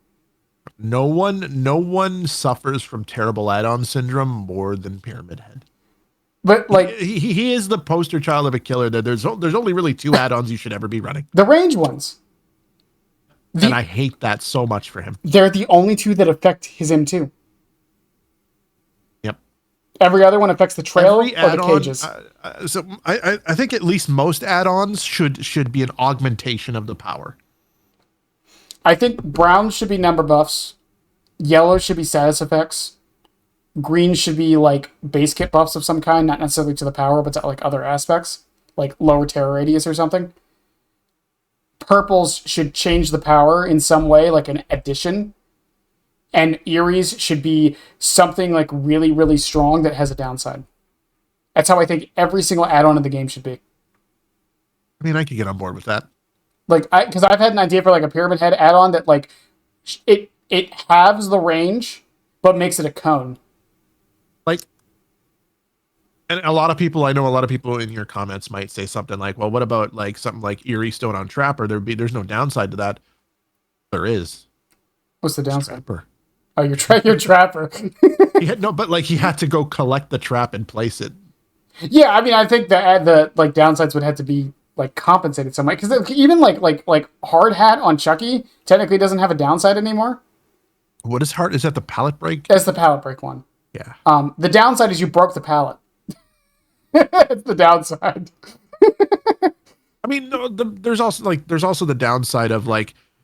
No one suffers from terrible add-on syndrome more than Pyramid Head. But, he is the poster child of a killer. There's only really 2 add-ons you should ever be running. The range ones. And I hate that so much for him. They're the only 2 that affect his M2. Yep. Every other one affects the trail or the cages. So I think at least most add-ons should be an augmentation of the power. I think brown should be number buffs. Yellow should be status effects. Green should be base kit buffs of some kind, not necessarily to the power, but to other aspects, like lower terror radius or something. Purples should change the power in some way, like an addition. And Eerie's should be something really, really strong that has a downside. That's how I think every single add-on in the game should be. I mean, I could get on board with that. Because I've had an idea for a Pyramid Head add-on that it halves the range, but makes it a cone. And I know a lot of people in your comments might say something like, well, what about something like Eerie Stone on Trapper? There's no downside to that. There is. What's the downside? Trapper. Oh, your Trapper. He had to go collect the trap and place it. Yeah, I mean, I think the downsides would have to be compensated somewhat, because even Hard Hat on Chucky technically doesn't have a downside anymore. What is hard? Is that the pallet break? That's the pallet break one. Yeah. The downside is you broke the pallet. It's the downside. I mean, no, there's also the downside of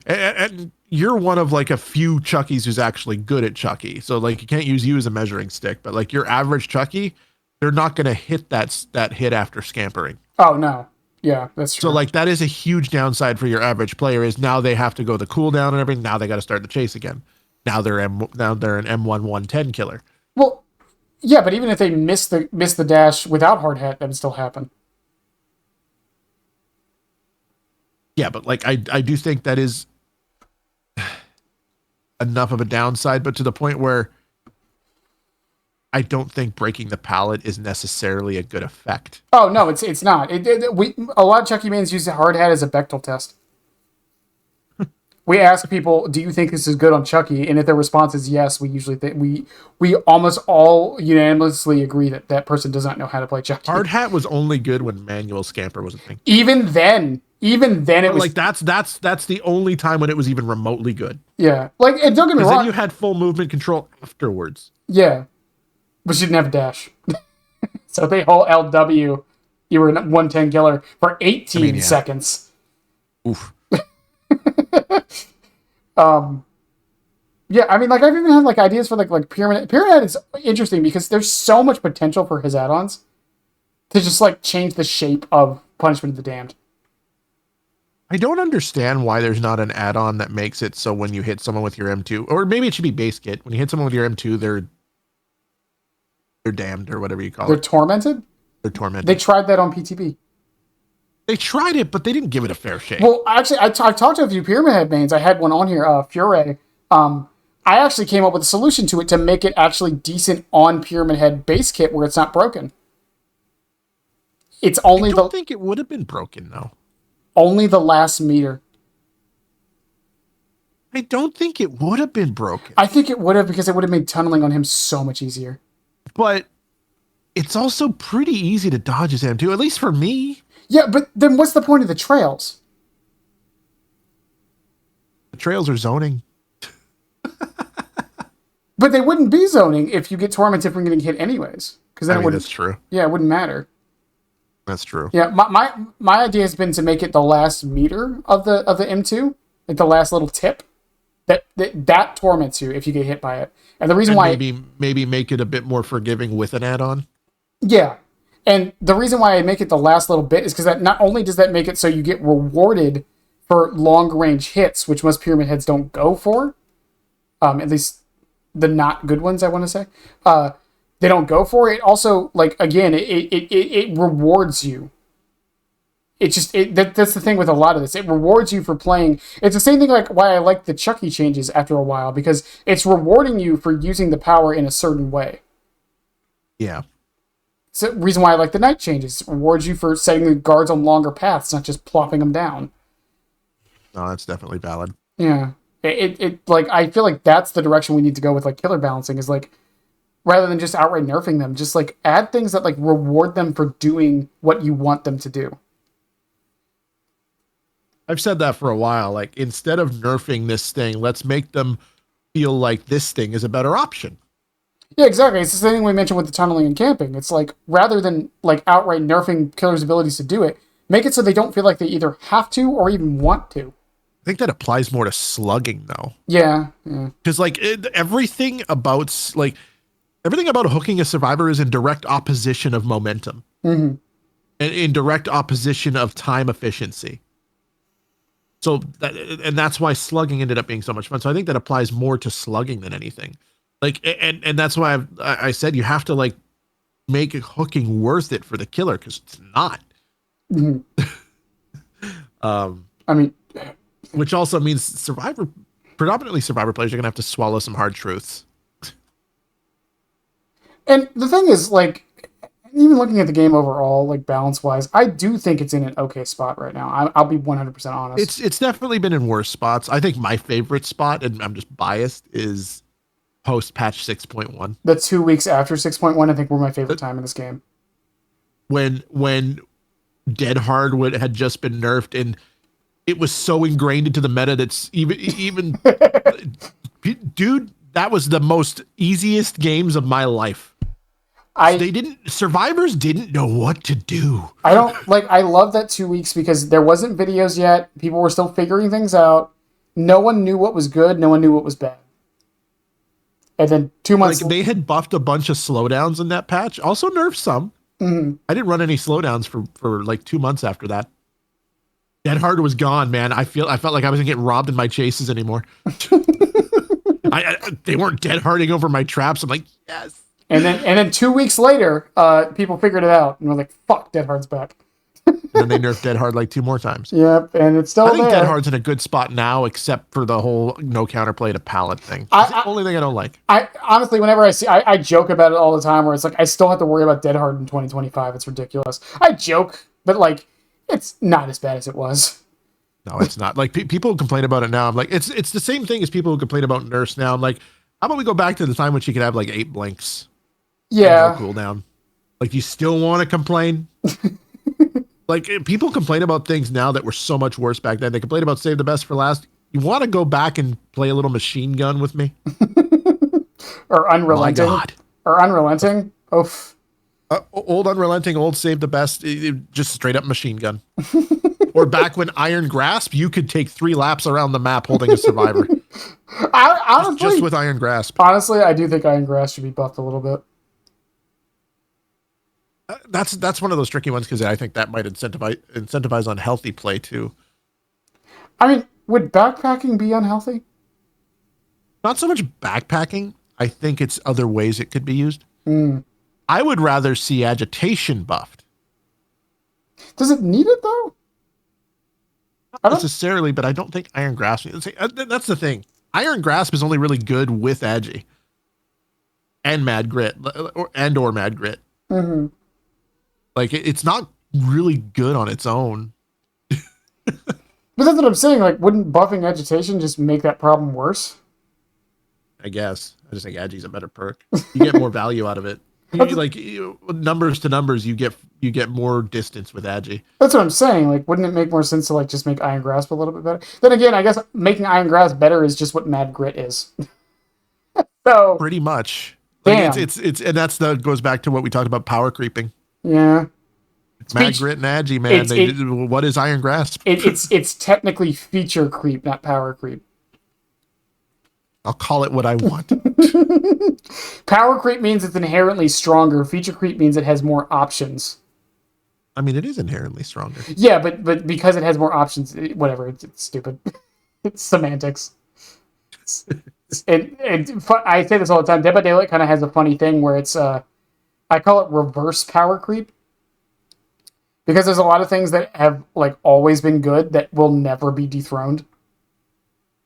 and you're one of a few Chuckies who's actually good at Chucky. So you can't use you as a measuring stick, but your average Chucky, they're not going to hit that hit after scampering. Oh no. Yeah, that's true. So that is a huge downside for your average player, is now they have to go the cooldown and everything. Now they got to start the chase again. Now they're an M1 110 killer. Well, yeah, but even if they miss the dash without Hard Hat, that would still happen. Yeah, but I do think that is enough of a downside, but to the point where I don't think breaking the pallet is necessarily a good effect. Oh no, it's not. A lot of Chucky mains use the Hard Hat as a Bechtel test. We ask people, "Do you think this is good on Chucky?" And if their response is yes, we usually think we almost all unanimously agree that person does not know how to play Chucky. Hard Hat was only good when manual scamper was a thing. Even then it was that's the only time when it was even remotely good. Yeah, and don't get me wrong. Then you had full movement control afterwards. Yeah. But she didn't have a dash. So the whole LW, you were a 110 killer for 18 seconds. Oof. Yeah, I mean, I've even had ideas for Pyramid. Pyramid Head is interesting because there's so much potential for his add-ons to just change the shape of Punishment of the Damned. I don't understand why there's not an add-on that makes it so when you hit someone with your M2, or maybe it should be base kit. When you hit someone with your M2, they're damned, or whatever you call it. They're tormented? They're tormented. They tried that on PTB. They tried it, but they didn't give it a fair shake. Well, actually, I've talked to a few Pyramid Head mains. I had one on here, Fure. I actually came up with a solution to it to make it actually decent on Pyramid Head base kit where it's not broken. It's only I don't think it would have been broken, though. Only the last meter. I don't think it would have been broken. I think it would have, because it would have made tunneling on him so much easier. But it's also pretty easy to dodge his M2, at least for me. Yeah, but then what's the point of the trails? The trails are zoning. But they wouldn't be zoning if you get tormented from getting hit anyways. Because then That's true. Yeah, it wouldn't matter. That's true. Yeah, my idea has been to make it the last meter of the M2, like the last little tip. That torments you if you get hit by it. And the reason why maybe make it a bit more forgiving with an add-on. Yeah. And the reason why I make it the last little bit is because that not only does that make it so you get rewarded for long range hits, which most pyramid heads don't go for, at least the not good ones, I want to say, they don't go for it. Also, like, again, it rewards you. That's the thing with a lot of this. It rewards you for playing. It's the same thing like why I like the Chucky changes after a while, because it's rewarding you for using the power in a certain way. Yeah. It's the reason why I like the night changes. It rewards you for setting the guards on longer paths, not just plopping them down. No, that's definitely valid. Yeah. It like, I feel like that's the direction we need to go with like killer balancing, is like, rather than just outright nerfing them, just like add things that like reward them for doing what you want them to do. I've said that for a while. Like, instead of nerfing this thing, let's make them feel like this thing is a better option. Yeah, exactly. It's the same thing we mentioned with the tunneling and camping. It's like, rather than like outright nerfing killers' abilities to do it, make it so they don't feel like they either have to or even want to. I think that applies more to slugging, though. Yeah. Because like everything about hooking a survivor is in direct opposition of momentum, Mm-hmm. and in direct opposition of time efficiency. So that's why slugging ended up being so much fun. So I think that applies more to slugging than anything. Like, and that's why I said you have to like make hooking worth it for the killer, because it's not. Mm-hmm. I mean, which also means predominantly survivor players are gonna have to swallow some hard truths. and the thing is, like, even looking at the game overall, like balance wise, I do think it's in an okay spot right now. I'll be 100% honest. It's definitely been in worse spots. I think my favorite spot, and I'm just biased, is post patch 6.1. The 2 weeks after 6.1, I think, were my favorite time in this game. When Dead Hard had just been nerfed, and it was so ingrained into the meta that's even dude, that was the most easiest games of my life. Survivors didn't know what to do. I love that 2 weeks because there wasn't videos yet. People were still figuring things out. No one knew what was good. No one knew what was bad. And then 2 months... Like, they had buffed a bunch of slowdowns in that patch. Also nerfed some. Mm-hmm. I didn't run any slowdowns for like 2 months after that. Dead Hard was gone, man. I felt like I wasn't getting robbed in my chases anymore. They weren't dead harding over my traps. I'm like, yes. And then 2 weeks later, people figured it out and were like, "Fuck, Dead Hard's back." And then they nerfed Dead Hard like 2 more times. Yep, and it's still there. I think Dead Hard's in a good spot now, except for the whole no counterplay to pallet thing. It's the only thing I don't like. I honestly, whenever I joke about it all the time, where it's like I still have to worry about Dead Hard in 2025. It's ridiculous. I joke, but like, it's not as bad as it was. No, it's not. Like, people complain about it now. I'm like, it's the same thing as people who complain about Nurse now. I'm like, how about we go back to the time when she could have like 8 blinks? Yeah. No cooldown. Like, you still want to complain? Like, people complain about things now that were so much worse back then. They complain about save the best for last. You want to go back and play a little machine gun with me? Or Unrelenting? My God. Or Unrelenting? Oof. Old Unrelenting, old save the best, just straight up machine gun. Or back when Iron Grasp, you could take 3 laps around the map holding a survivor. Honestly, just with Iron Grasp. Honestly, I do think Iron Grasp should be buffed a little bit. That's one of those tricky ones, because I think that might incentivize unhealthy play too. I mean, would backpacking be unhealthy? Not so much backpacking. I think it's other ways it could be used. Mm. I would rather see agitation buffed. Does it need it though? Not necessarily, but I don't think Iron Grasp. That's the thing. Iron Grasp is only really good with Agi and Mad Grit, or Mad Grit. Mm-hmm. Like, it's not really good on its own. But that's what I'm saying. Like, wouldn't buffing agitation just make that problem worse? I guess. I just think Agi's a better perk. You get more value out of it. Numbers to numbers, you get more distance with Agi. That's what I'm saying. Like, wouldn't it make more sense to like just make Iron Grasp a little bit better? Then again, I guess making Iron Grasp better is just what Mad Grit is. So Pretty much. Like damn. it's and that's the goes back to what we talked about power creeping. Yeah. Mad Grit and Agi, man. What is Iron Grasp? It's technically feature creep, not power creep. I'll call it what I want. Power creep means it's inherently stronger. Feature creep means it has more options. I mean, it is inherently stronger. Yeah, but because it has more options, whatever. It's stupid. It's semantics. And I say this all the time. Dead by Daylight kind of has a funny thing where it's I call it reverse power creep. Because there's a lot of things that have like always been good that will never be dethroned.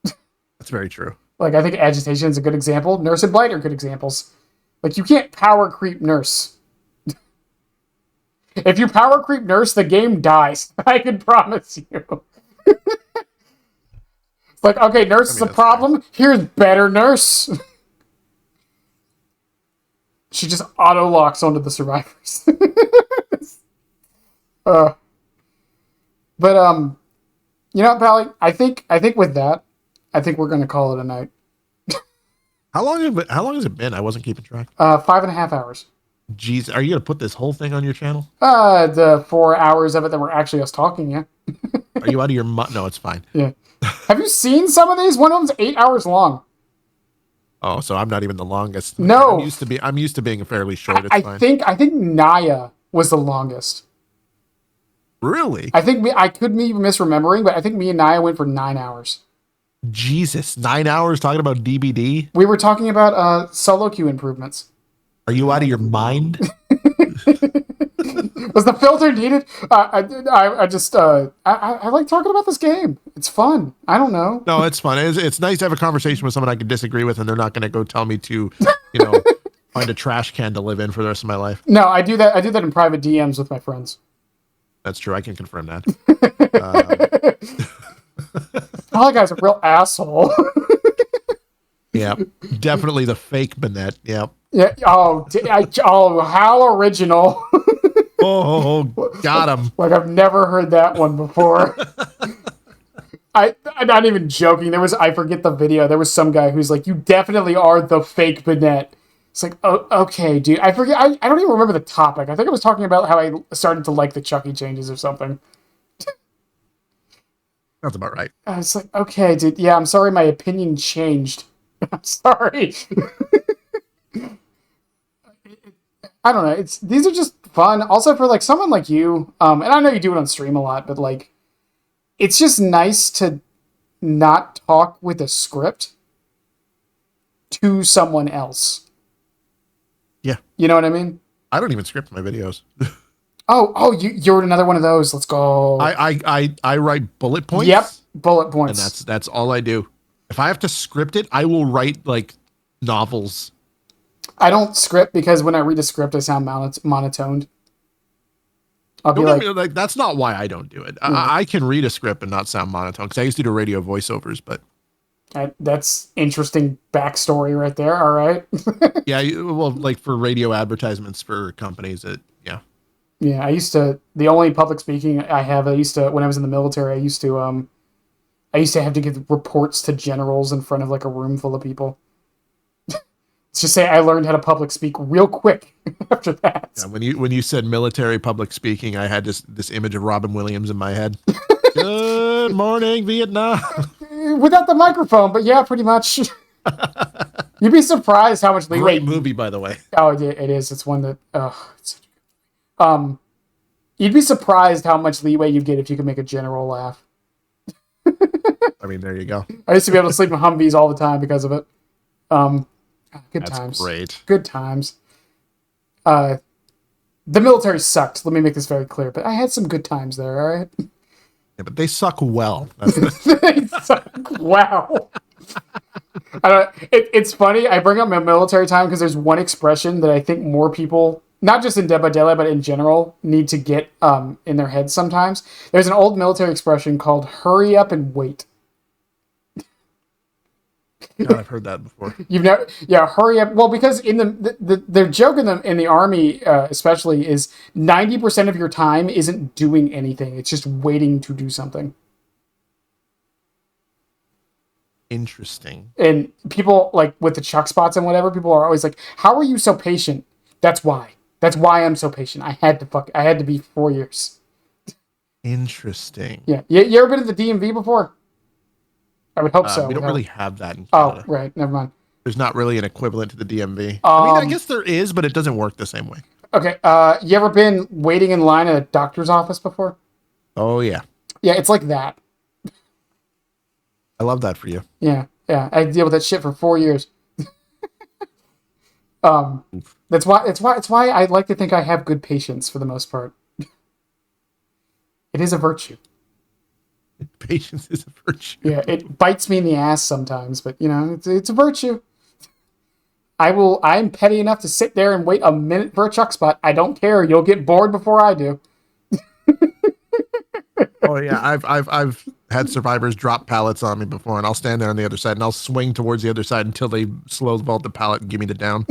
That's very true. Like I think Agitation is a good example. Nurse and Blight are good examples. Like you can't power creep Nurse. If you power creep Nurse, the game dies. I can promise you. It's like, okay, Nurse is a problem. Here's better Nurse. She just auto locks onto the survivors. But you know what, Pally? I think with that, I think we're gonna call it a night. How long has it been? I wasn't keeping track. 5.5 hours. Jeez, are you gonna put this whole thing on your channel? The 4 hours of it that were actually us talking, yeah. Are you out of your No, it's fine. Yeah. Have you seen some of these? One of them's 8 hours long. Oh, so I'm not even the longest. No. I'm used to being fairly short. It's fine. I think Naya was the longest. Really? I could be misremembering, but I think me and Naya went for 9 hours. Jesus, 9 hours talking about DBD? We were talking about solo queue improvements. Are you out of your mind? Was the filter needed? I like talking about this game. It's fun. I don't know. No, it's fun. It's nice to have a conversation with someone I can disagree with, and they're not going to go tell me to, find a trash can to live in for the rest of my life. No, I do that. I do that in private DMs with my friends. That's true. I can confirm that. Oh, that guy's a real asshole. Yeah, definitely the fake Bennett. Yeah. Yeah. Oh, how original. Oh, got him. Like I've never heard that one before. I'm not even joking. I forget the video. There was some guy who's like, "You definitely are the fake Bennett." It's like, oh, okay, dude. I forget. I don't even remember the topic. I think I was talking about how I started to like the Chucky changes or something. That's about right. I was like, okay, dude. Yeah, I'm sorry. My opinion changed. I'm sorry. I don't know. These are just fun. Also for like someone like you, and I know you do it on stream a lot, but like, it's just nice to not talk with a script to someone else. Yeah. You know what I mean? I don't even script my videos. You're another one of those. Let's go. I write bullet points. Yep, bullet points. And that's all I do. If I have to script it, I will write like novels. I don't script because when I read a script, I sound monotoned. I'll be like, that's not why I don't do it. I can read a script and not sound monotone because I used to do radio voiceovers, but that's interesting backstory right there. All right. Yeah, well, like for radio advertisements for companies, Yeah, the only public speaking I have, when I was in the military, I used to have to give reports to generals in front of like a room full of people. Let's just say I learned how to public speak real quick after that. Yeah, when you said military public speaking, I had this image of Robin Williams in my head. Good morning, Vietnam. Without the microphone, but yeah, pretty much. You'd be surprised how much leeway. Great movie, by the way. Oh, it is. It's one that. You'd be surprised how much leeway you'd get if you could make a general laugh. I mean, there you go. I used to be able to sleep in Humvees all the time because of it. Good That's times. Great. Good times. The military sucked. Let me make this very clear. But I had some good times there. All right. Yeah, but they suck well. They suck. Wow. It's funny. I bring up my military time because there's one expression that I think more people not just in Dead by Daylight, but in general, need to get in their heads sometimes. There's an old military expression called "hurry up and wait." God, I've heard that before. You've never, yeah, hurry up. Well, because in the joke in the army, especially, is 90% of your time isn't doing anything. It's just waiting to do something. Interesting. And people, like, with the chuck spots and whatever, people are always like, "How are you so patient?" That's why. That's why I'm so patient. I had to be 4 years. Interesting. Yeah. You ever been to the DMV before? I would hope so. We don't really have that in Oh, Canada. right. Never mind. There's not really an equivalent to the DMV. I mean, I Um, guess there is, but it doesn't work the same way. Okay. You ever been waiting in line at a doctor's office before? Oh, yeah. Yeah, it's like that. I love that for you. Yeah. I deal with that shit for 4 years. That's why I like to think I have good patience for the most part. It is a virtue. Patience is a virtue. Yeah, it bites me in the ass sometimes, but it's a virtue. I'm petty enough to sit there and wait a minute for a chuck spot. I don't care. You'll get bored before I do. Oh yeah, I've had survivors drop pallets on me before, and I'll stand there on the other side and I'll swing towards the other side until they slow vault the pallet and give me the down.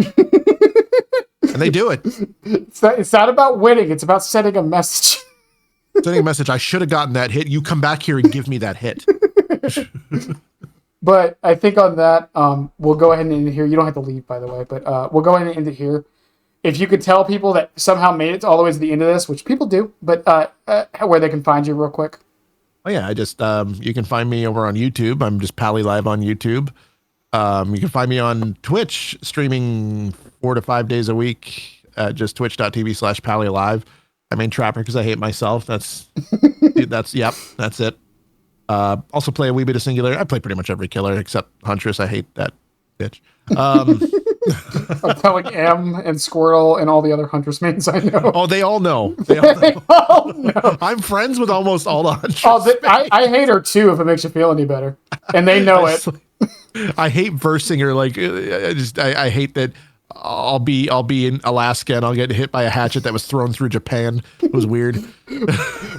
And they do it. It's not about winning. It's about sending a message. Sending a message. I should have gotten that hit. You come back here and give me that hit. But I think on that, we'll go ahead and end it here. You don't have to leave, by the way, but we'll go ahead and end it here. If you could tell people that somehow made it all the way to the end of this, which people do, but where they can find you real quick. Oh yeah, I just you can find me over on YouTube. I'm just Pally Live on YouTube. You can find me on Twitch, streaming 4 to 5 days a week at just twitch.tv/Pally Live. I main trapper because I hate myself. That's that's it. Also play a wee bit of Singularity. I play pretty much every killer except Huntress. I hate that bitch. I'm telling M and Squirtle and all the other Huntress mains I know. Oh, they all know. They all know. They all know. I'm friends with almost all the Huntress. Oh, I hate her too if it makes you feel any better. And they know it. I hate versing her. Like, I hate that. I'll be in Alaska and I'll get hit by a hatchet that was thrown through Japan. It was weird.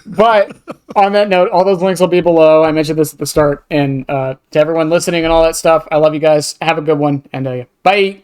But on that note, all those links will be below. I mentioned this at the start. And to everyone listening and all that stuff, I love you guys. Have a good one. And bye.